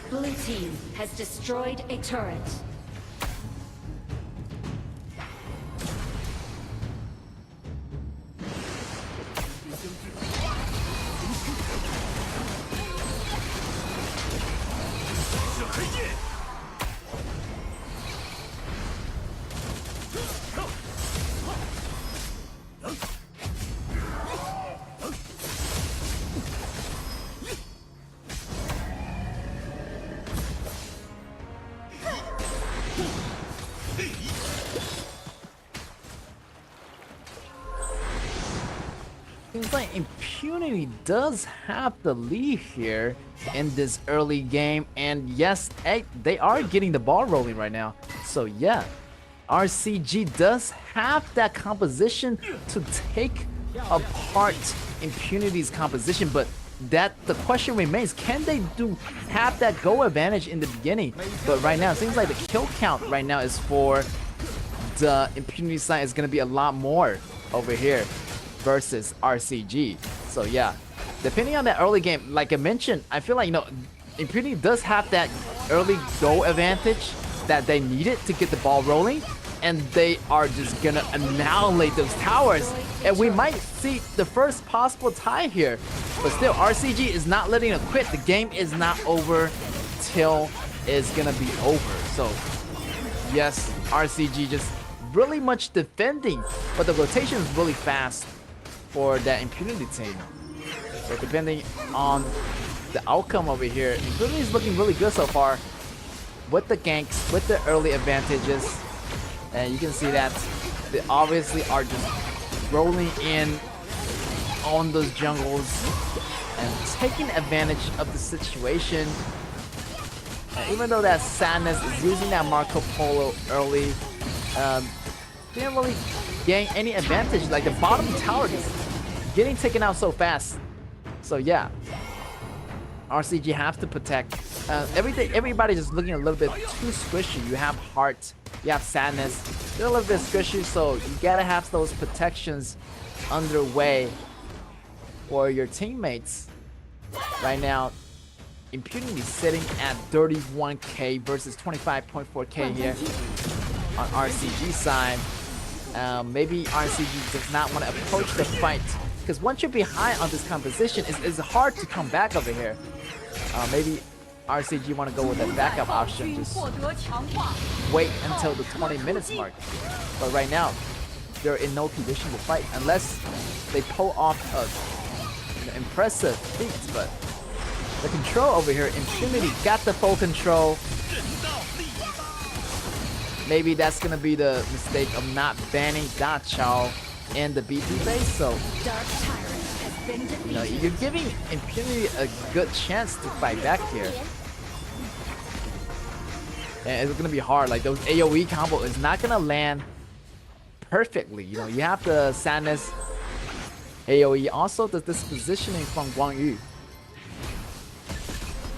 Blue team has destroyed a turret. Seems like Impunity does have the lead here in this early game, and yes, they are getting the ball rolling right now. So yeah, RCG does have that composition to take apart Impunity's composition, but the question remains, can they have that go advantage in the beginning? But right now, it seems like the kill count right now is for the Impunity side is going to be a lot more over here versus RCG. So yeah, depending on that early game, like I mentioned, I feel like, Impunity does have that early goal advantage that they needed to get the ball rolling, and they are just gonna annihilate those towers, and we might see the first possible tie here. But still, RCG is not letting it quit. The game is not over till it's gonna be over. So yes, RCG just really much defending, but the rotation is really fast for that Impunity team. So depending on the outcome over here, Impunity is looking really good so far with the ganks, with the early advantages. And you can see that they obviously are just rolling in on those jungles and taking advantage of the situation. And even though that Sadness is using that Marco Polo early, didn't really gain any advantage. Like the bottom tower is getting taken out so fast. So yeah, RCG have to protect. Everybody just looking a little bit too squishy. You have Heart, you have Sadness, they're a little bit squishy, so you gotta have those protections underway for your teammates. Right now, Impunity sitting at 31k versus 25.4k here on RCG side. Maybe RCG does not want to approach the fight, because once you're behind on this composition, it's hard to come back over here. Maybe RCG want to go with a backup option, just wait until the 20 minutes mark. But right now, they're in no condition to fight unless they pull off an impressive feat. But the control over here, Impunity got the full control. Maybe that's gonna be the mistake of not banning Da Chao in the BP base. So you know, you're giving Impunity a good chance to fight back here. And it's gonna be hard. Like those AoE combo is not gonna land perfectly. You know, you have the Sadness AoE, also this positioning from Guang Yu.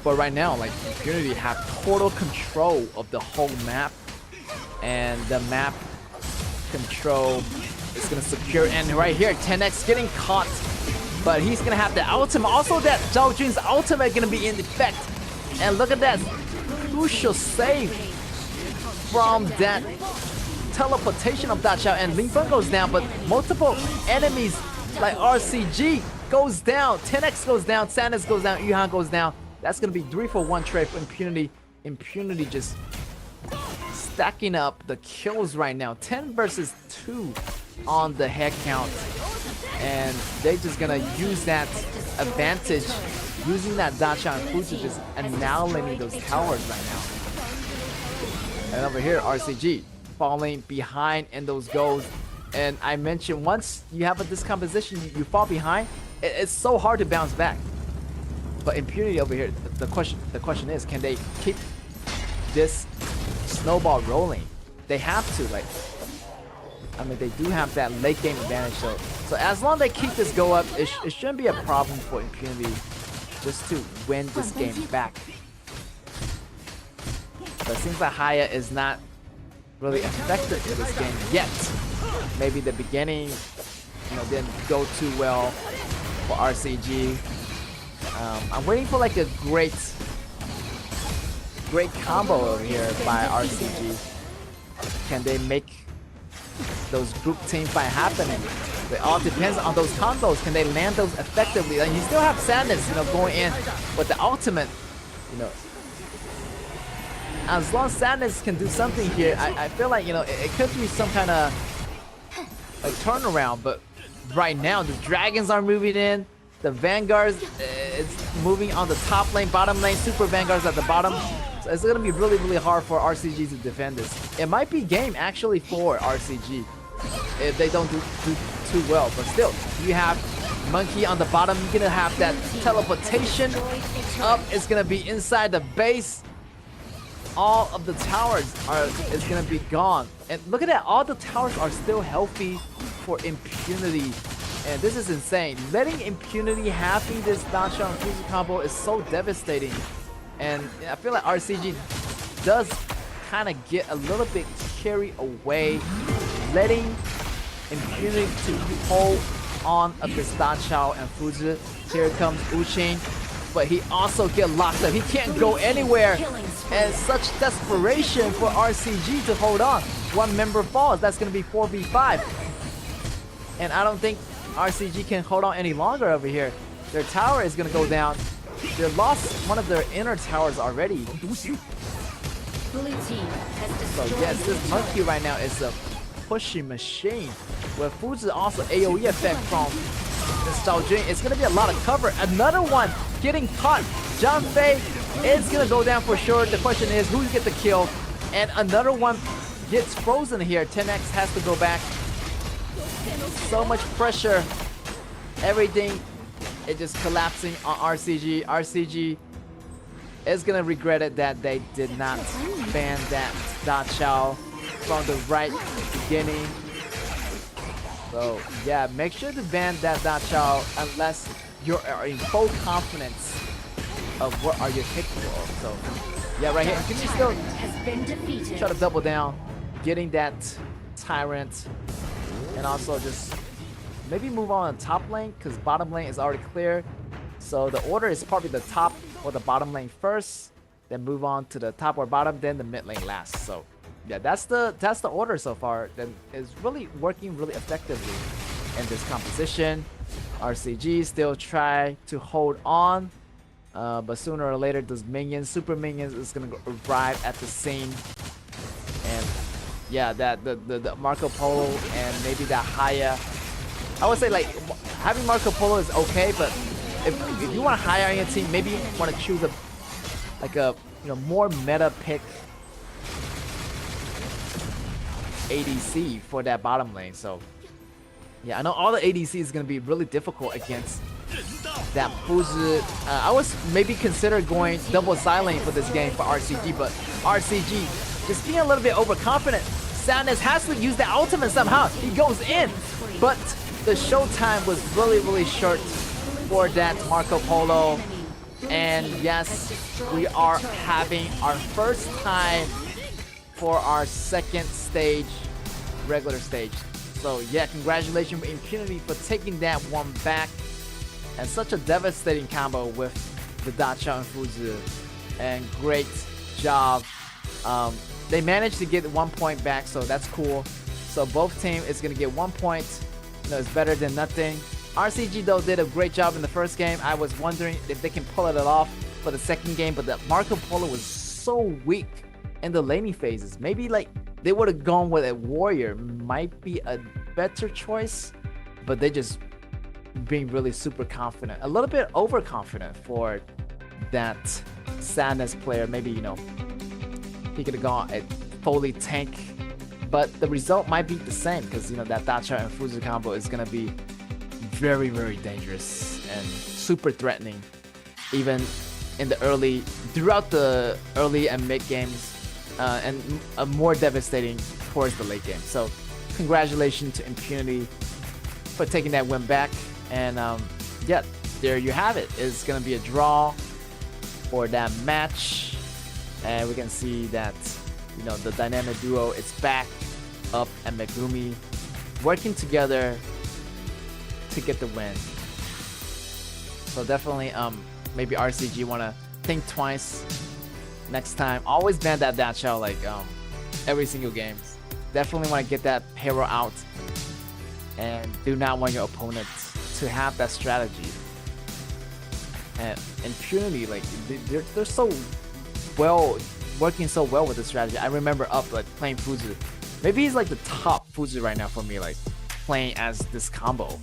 But right now, like Impunity have total control of the whole map, and the map control is gonna secure. And right here, 10x getting caught, but he's gonna have the ultimate. Also, that Zhao Jun's ultimate gonna be in effect. And look at that crucial save from that teleportation of Da Chao, and Ling Feng goes down, but multiple enemies like RCG goes down, 10x goes down, Sadness goes down, Yuhan goes down. That's gonna be 3-for-1 trade for Impunity. Impunity just stacking up the kills right now. 10 versus 2 on the head count. And they're just gonna use that advantage, using that Da Chao and Fuji, just annihilating those towers right now. And over here, RCG falling behind in those goals. And I mentioned, once you have a discomposition, you fall behind, it's so hard to bounce back. But Impunity over here, the question is, can they keep this snowball rolling? They have to, like, I mean, they do have that late game advantage. So as long as they keep this go up, it shouldn't be a problem for Impunity just to win this game back. But it seems like Haya is not really effective in this game yet. Maybe the beginning, you know, didn't go too well for RCG. I'm waiting for like a great combo over here by RCG. Can they make those group team fight happening? It all depends on those combos. Can they land those effectively? And you still have Sadness, you know, going in with the ultimate, you know. As long as Sadness can do something here, I feel like, you know, it could be some kind of like turnaround. But right now, the dragons are moving in. The Vanguards is moving on the top lane, bottom lane, Super Vanguards at the bottom. So it's gonna be really, really hard for RCG to defend this. It might be game actually for RCG if they don't do too well. But still, you have Monkey on the bottom. You're gonna have that teleportation up. It's gonna be inside the base. All of the towers is gonna be gone. And look at that, all the towers are still healthy for Impunity. And this is insane. Letting Impunity having this Da Chao and Fuji combo is so devastating. And I feel like RCG does kind of get a little bit carried away, letting Impunity to hold on of this Da Chao and Fuji. Here comes Uqing. but he also get locked up. He can't go anywhere. And such desperation for RCG to hold on. One member falls. That's going to be 4v5. And I don't think RCG can hold on any longer over here. Their tower is going to go down. They lost one of their inner towers already. Blue team has So yes, this monkey right now is a pushing machine. With Fuzi also AoE effect from this Zhao Jun. It's going to be a lot of cover. Another one getting caught. Zhang Fei is going to go down for sure. The question is who's get the kill. And another one gets frozen here. 10x has to go back. So much pressure. Everything is just collapsing on RCG. RCG is going to regret it that they did not ban that Da Chao from the right beginning. So yeah, make sure to ban that Da Chao unless you're in full confidence of what are you capable of. So yeah, right here, can you still has been defeated. try to double down, getting that Tyrant, and also just maybe move on to top lane because bottom lane is already clear. So the order is probably the top or the bottom lane first, then move on to the top or bottom, then the mid lane last. So yeah, that's the order so far. That is really working really effectively in this composition. RCG still try to hold on, but sooner or later those minions, super minions, is gonna arrive at the same. And yeah, that the Marco Polo and maybe that Haya. I would say like having Marco Polo is okay, but if you want to hire on your team, maybe you want to choose a more meta pick ADC for that bottom lane. So yeah, I know all the ADC is gonna be really difficult against that Fuzi. I was maybe consider going double silent for this game for RCG, but RCG just being a little bit overconfident. Sadness has to use the ultimate somehow. He goes in, but the showtime was really short for that Marco Polo. And yes, we are having our first time for our second stage, regular stage. So yeah, congratulations Impunity for taking that one back. And such a devastating combo with the Da Chao and Fuzi. And great job. They managed to get 1 point back, so that's cool. So both teams is gonna get 1 point. You know, it's better than nothing. RCG though did a great job in the first game. I was wondering if they can pull it off for the second game, but the Marco Polo was so weak in the laning phases. Maybe like they would have gone with a warrior, might be a better choice, but they just being really super confident, a little bit overconfident for that Sadness player. Maybe, you know, he could have gone a fully tank, but the result might be the same because, you know, that Da Chao and Fuzi combo is gonna be very dangerous and super threatening, even in the throughout the early and mid games, and more devastating towards the late game. So congratulations to Impunity for taking that win back. And yeah, there you have it. It's gonna be a draw for that match, and we can see that, you know, the dynamic duo is back up and Megumi working together to get the win. So definitely maybe RCG wanna think twice next time. Always ban that Da Chao like every single game. Definitely wanna get that hero out and do not want your opponent to have that strategy. And Impunity, like they're so well working so well with the strategy. I remember up like playing Fuzi. Maybe he's like the top Fuzi right now for me, like playing as this combo.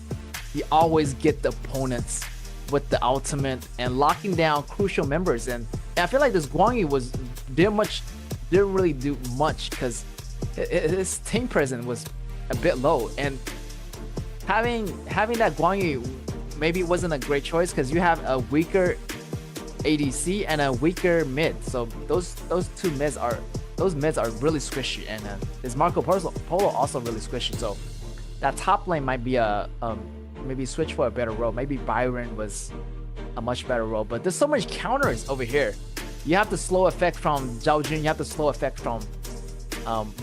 He always get the opponents with the ultimate and locking down crucial members. And I feel like this Guangyi didn't really do much because his team presence was a bit low. And having that Guangyi maybe wasn't a great choice because you have a weaker ADC and a weaker mid. So those two mids are really squishy, and this Marco Polo also really squishy. So that top lane might be a maybe switch for a better role. Maybe Byron was a much better role, but there's so much counters over here. You have the slow effect from Zhao Jun, you have the slow effect from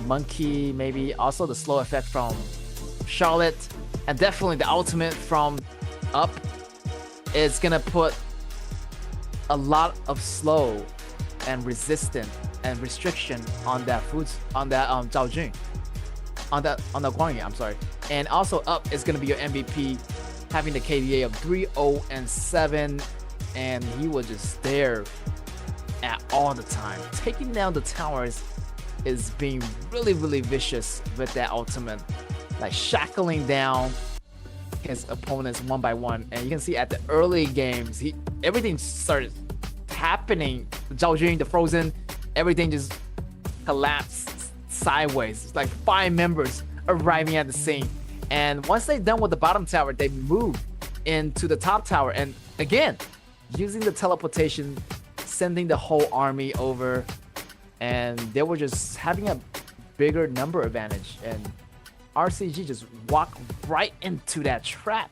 Monkey, maybe also the slow effect from Charlotte, and definitely the ultimate from Up is gonna put a lot of slow and resistant and restriction on that Zhao Jun, on the Guang Yu, I'm sorry. And also up is gonna be your MVP, having the KDA of 3-0-7, and he was just there at all the time. Taking down the towers is being really, really vicious with that ultimate, like shackling down his opponents one by one. And you can see at the early games, everything started happening. Zhao Jun, the Frozen, everything just collapsed sideways. It's like 5 members arriving at the scene. And once they're done with the bottom tower, they move into the top tower. And again, using the teleportation, sending the whole army over. And they were just having a bigger number advantage. And RCG just walked right into that trap.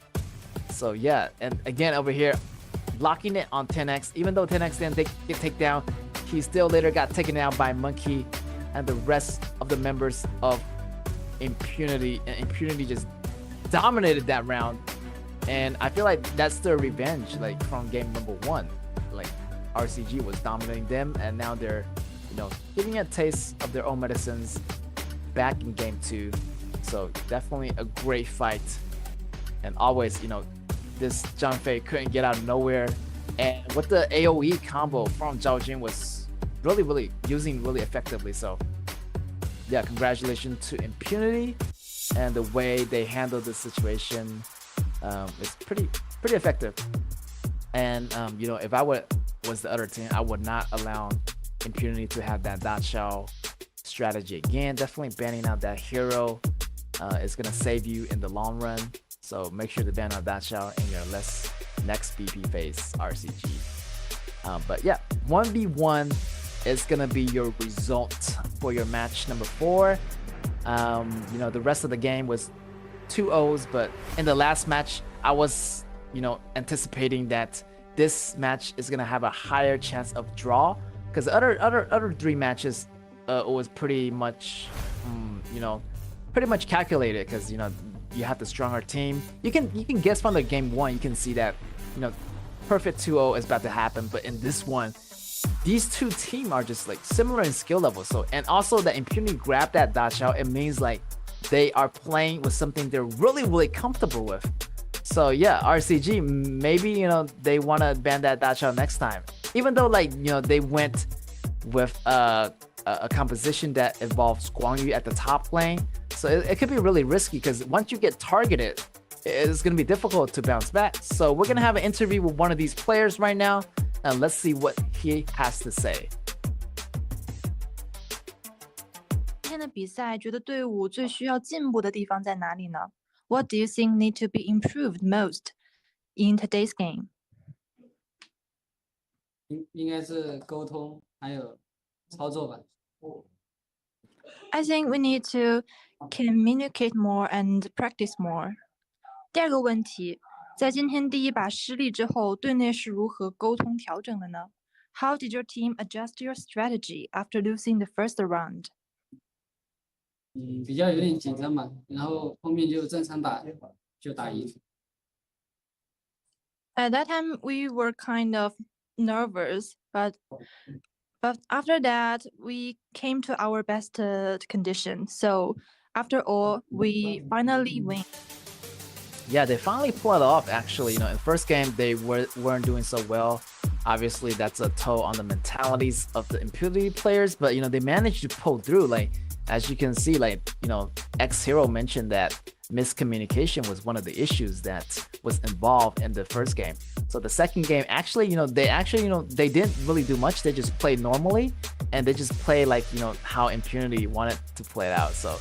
So yeah, and again over here, locking it on 10x. Even though 10x didn't get taken down, he still later got taken down by Monkey and the rest of the members of Impunity. And Impunity just dominated that round. And I feel like that's their revenge, like from game number 1. Like RCG was dominating them, and now they're, giving a taste of their own medicines back in game 2. So definitely a great fight. And always, this Zhang Fei couldn't get out of nowhere. And with the AoE combo from Zhao Jun was really, really using really effectively. So yeah, congratulations to Impunity, and the way they handled the situation is pretty effective. And if I was the other team, I would not allow Impunity to have that Da Chao strategy again. Definitely banning out that hero is gonna save you in the long run. So make sure to ban out Da Chao in your next BP phase RCG. But yeah, 1v1 is gonna be your result for your match number 4. The rest of the game was 2-0s, but in the last match, I was, anticipating that this match is gonna have a higher chance of draw, because the other 3 matches was pretty much, pretty much calculated, because you have the stronger team. You can guess from the game 1, you can see that perfect 2-0 is about to happen. But in this one, these 2 teams are just like similar in skill level. So, and also that Impunity grabbed that Da Chao, it means like they are playing with something they're really, really comfortable with. So yeah, RCG, maybe they want to ban that Da Chao next time, even though they went with a composition that involves Guang Yu at the top lane. So it could be really risky, because once you get targeted, it's going to be difficult to bounce back. So we're going to have an interview with one of these players right now, and let's see what he has to say. 今天的比赛，觉得队伍最需要进步的地方在哪里呢？ What do you think need to be improved most in today's game? 应该是沟通还有操作吧。I think we need to communicate more and practice more. 第二个问题，在今天第一把失利之后，队内是如何沟通调整的呢？ How did your team adjust your strategy after losing the first round? 比较有点紧张嘛，然后后面就正常打，就打赢。At that time, we were kind of nervous, but after that, we came to our best condition. So after all, we finally win. Yeah, they finally pulled it off, actually. In the first game, they weren't doing so well. Obviously, that's a toll on the mentalities of the Impunity players, but they managed to pull through. Like, as you can see, X-Hero mentioned that miscommunication was one of the issues that was involved in the first game. So the second game, actually, they didn't really do much. They just played normally, and they just played how Impunity wanted to play it out. So,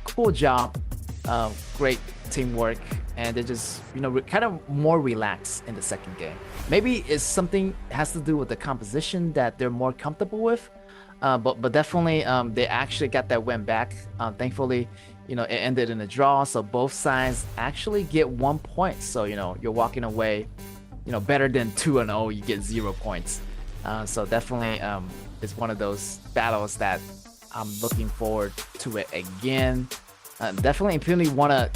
cool job, great teamwork, and they just, kind of more relaxed in the second game. Maybe it's something has to do with the composition that they're more comfortable with. But definitely, they actually got that win back. Thankfully, it ended in a draw, so both sides actually get 1 point. So you're walking away, better than 2-0. You get 0 points. So definitely, it's one of those battles that I'm looking forward to it again. Definitely, Impunity wanna,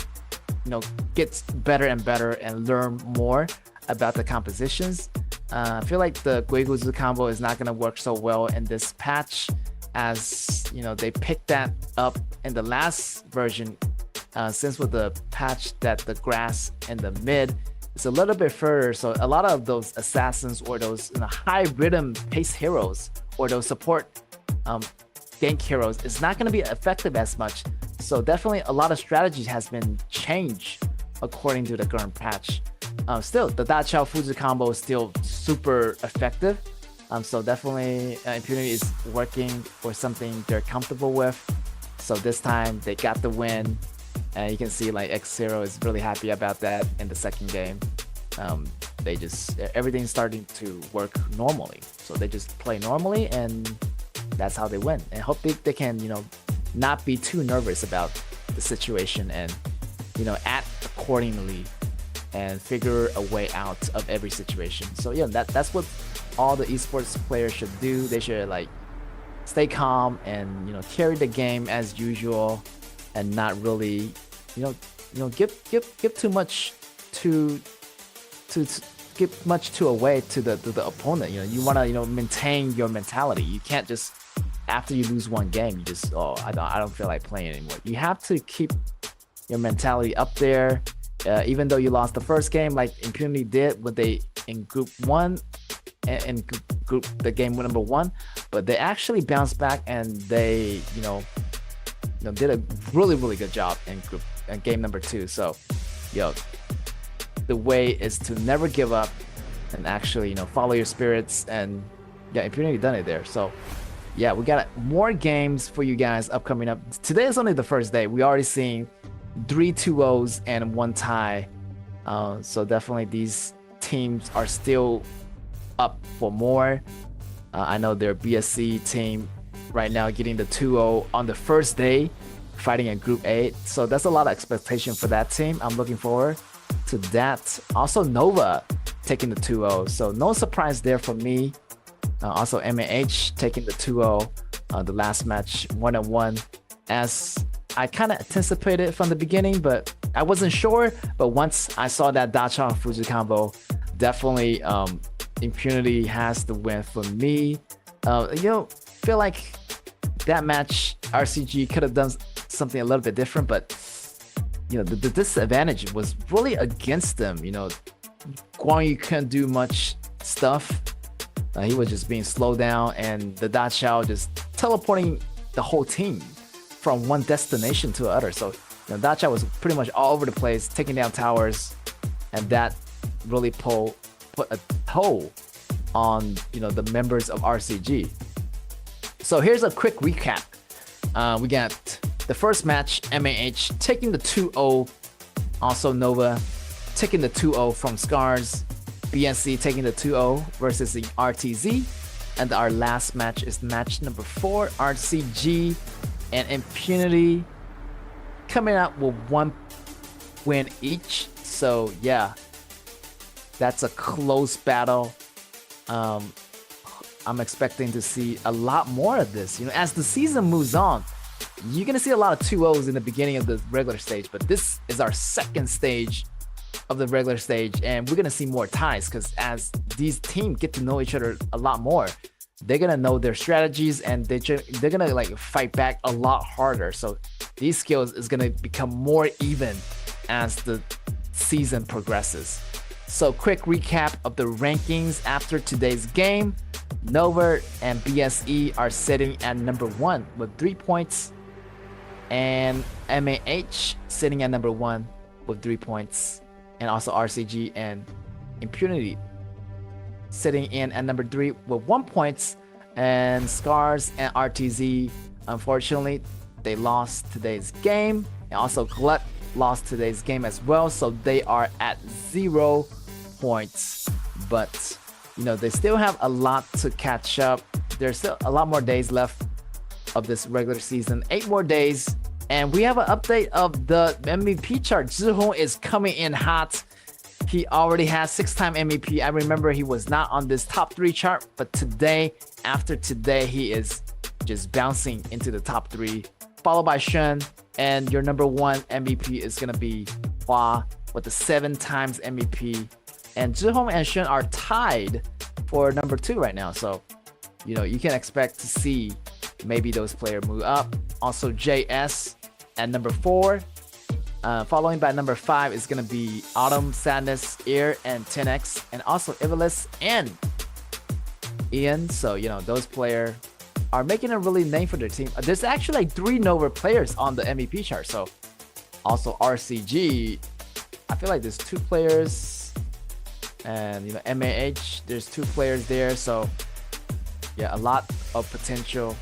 get better and better and learn more. about the compositions. I feel like the Guiguzu combo is not gonna work so well in this patch, as you know they picked that up in the last version. Since with the patch that the grass and the mid is a little bit further, so a lot of those assassins or those high rhythm pace heroes or those support gank heroes is not going to be effective as much. So definitely a lot of strategy has been changed according to the current patch. Still, the Da Chao Fuzu combo is still super effective. So definitely Impunity is working for something they're comfortable with. So this time they got the win. And you can see like X0 is really happy about that in the second game. They just, everything's starting to work normally. So they just play normally and that's how they win. And hope they can, not be too nervous about the situation and, act accordingly and figure a way out of every situation. So yeah, that's what all the esports players should do. They should like stay calm and, carry the game as usual. And not really, give too much to give much too away to the opponent. You want to maintain your mentality. You can't just after you lose one game, you just I don't feel like playing anymore. You have to keep your mentality up there, even though you lost the first game, like Impunity did when they in Group 1 and group the game number 1, but they actually bounced back and they did a really good job in game number 2. So, the way is to never give up and actually, follow your spirits. And yeah, Impunity done it there. So, yeah, we got more games for you guys upcoming up. Today is only the first day. We already seen 3 2-0s and 1 tie. So definitely these teams are still up for more. I know their BSC team right now getting the 2-0 on the first day, fighting in Group 8. So that's a lot of expectation for that team. I'm looking forward to that. Also Nova taking the 2-0. So no surprise there for me. Also MAH taking the 2-0, the last match 1-1, as I kind of anticipated from the beginning, but I wasn't sure. But once I saw that Da Chao Fuji combo, definitely Impunity has the win for me. Feel like that match RCG could have done something a little bit different, but the disadvantage was really against them. Guang Yu couldn't do much stuff. He was just being slowed down, and the Da Chao just teleporting the whole team from one destination to another. So Da Chao was pretty much all over the place, taking down towers, and that really put a toll on the members of RCG. So here's a quick recap. We got the first match, MAH taking the 2-0, also Nova taking the 2-0 from Scars, BNC taking the 2-0 versus the RTZ, and our last match is match number 4, RCG and Impunity coming out with 1 win each. So yeah, that's a close battle. I'm expecting to see a lot more of this. As the season moves on, you're gonna see a lot of 2-0s in the beginning of the regular stage, but this is our second stage of the regular stage, and we're gonna see more ties, because as these teams get to know each other a lot more, they're gonna know their strategies, and they're gonna like fight back a lot harder. So these skills is gonna become more even as the season progresses. So quick recap of the rankings after today's game. Nova and BSE are sitting at number 1 with 3 points, and MAH sitting at number 1 with 3 points, and also RCG and Impunity sitting in at number 3 with 1 point, and Scars and RTZ, unfortunately, they lost today's game, and also Glut lost today's game as well, so they are at 0 points. But they still have a lot to catch up. There's still a lot more days left of this regular season, 8 more days, and we have an update of the MVP chart. Zhihong is coming in hot. He already has 6-time MVP. I remember he was not on this top 3 chart, but today, after today, he is just bouncing into the top 3, followed by Shen, and your number 1 MVP is gonna be Hua with the 7 times MVP. And Zhihong and Shun are tied for number 2 right now. So, you know, you can expect to see maybe those players move up. Also, JS at number 4. Following by number 5 is going to be Autumn, Sadness, Ear, and 10X. And also Ivalis and Ian. So, you know, those players are making a really name for their team. There's actually like 3 Nova players on the MVP chart. So, also RCG. I feel like there's 2 players. And, you know, MAH, there's 2 players there. So, yeah, a lot of potential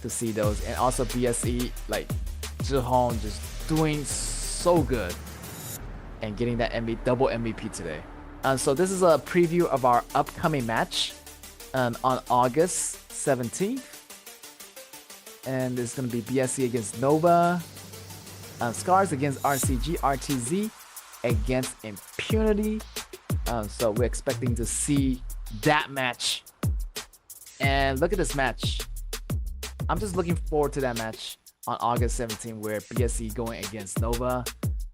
to see those. And also BSE, like Zhihong just doing so good and getting that double MVP today. So this is a preview of our upcoming match on August 17th. And it's going to be BSE against Nova, Scars against RCG, RTZ against Impunity. So we're expecting to see that match. And look at this match. I'm just looking forward to that match on August 17th where BSE going against Nova.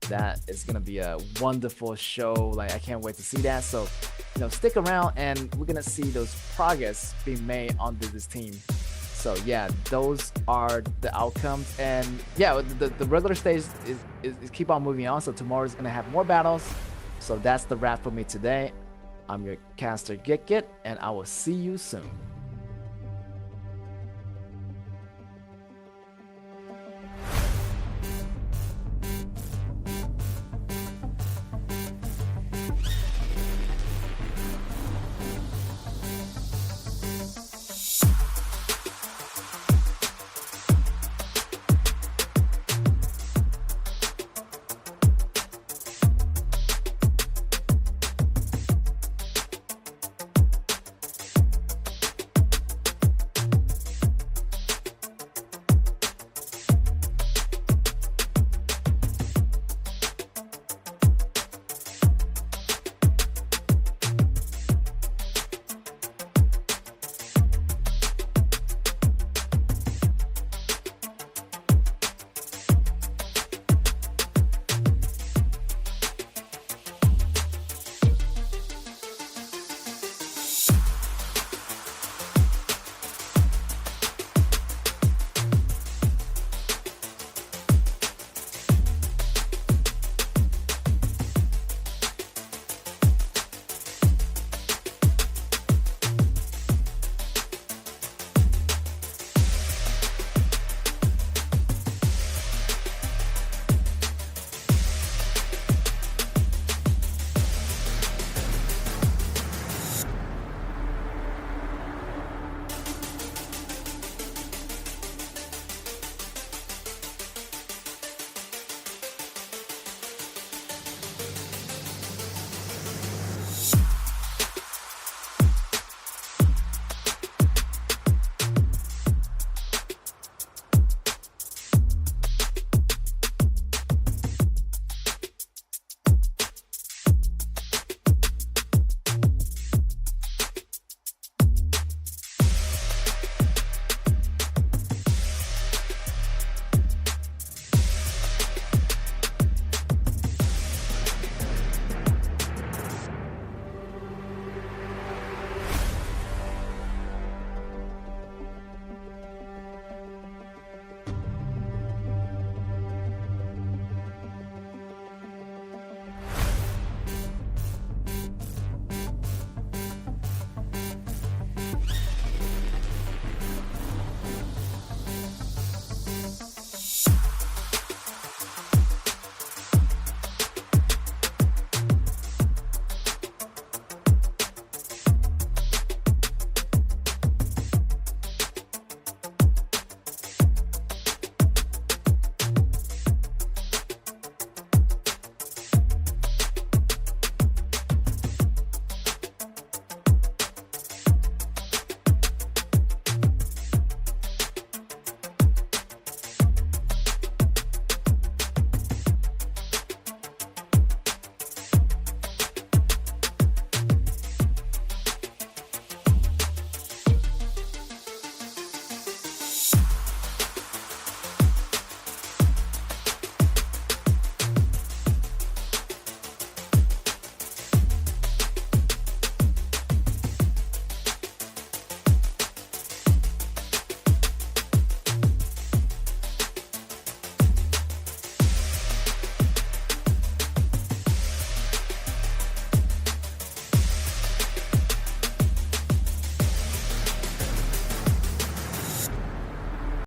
That is going to be a wonderful show. Like, I can't wait to see that. So, you know, stick around and we're going to see those progress being made on this team. So, yeah, those are the outcomes. And, yeah, the regular stage is keep on moving on. So, tomorrow's going to have more battles. So, that's the wrap for me today. I'm your caster, Git, and I will see you soon.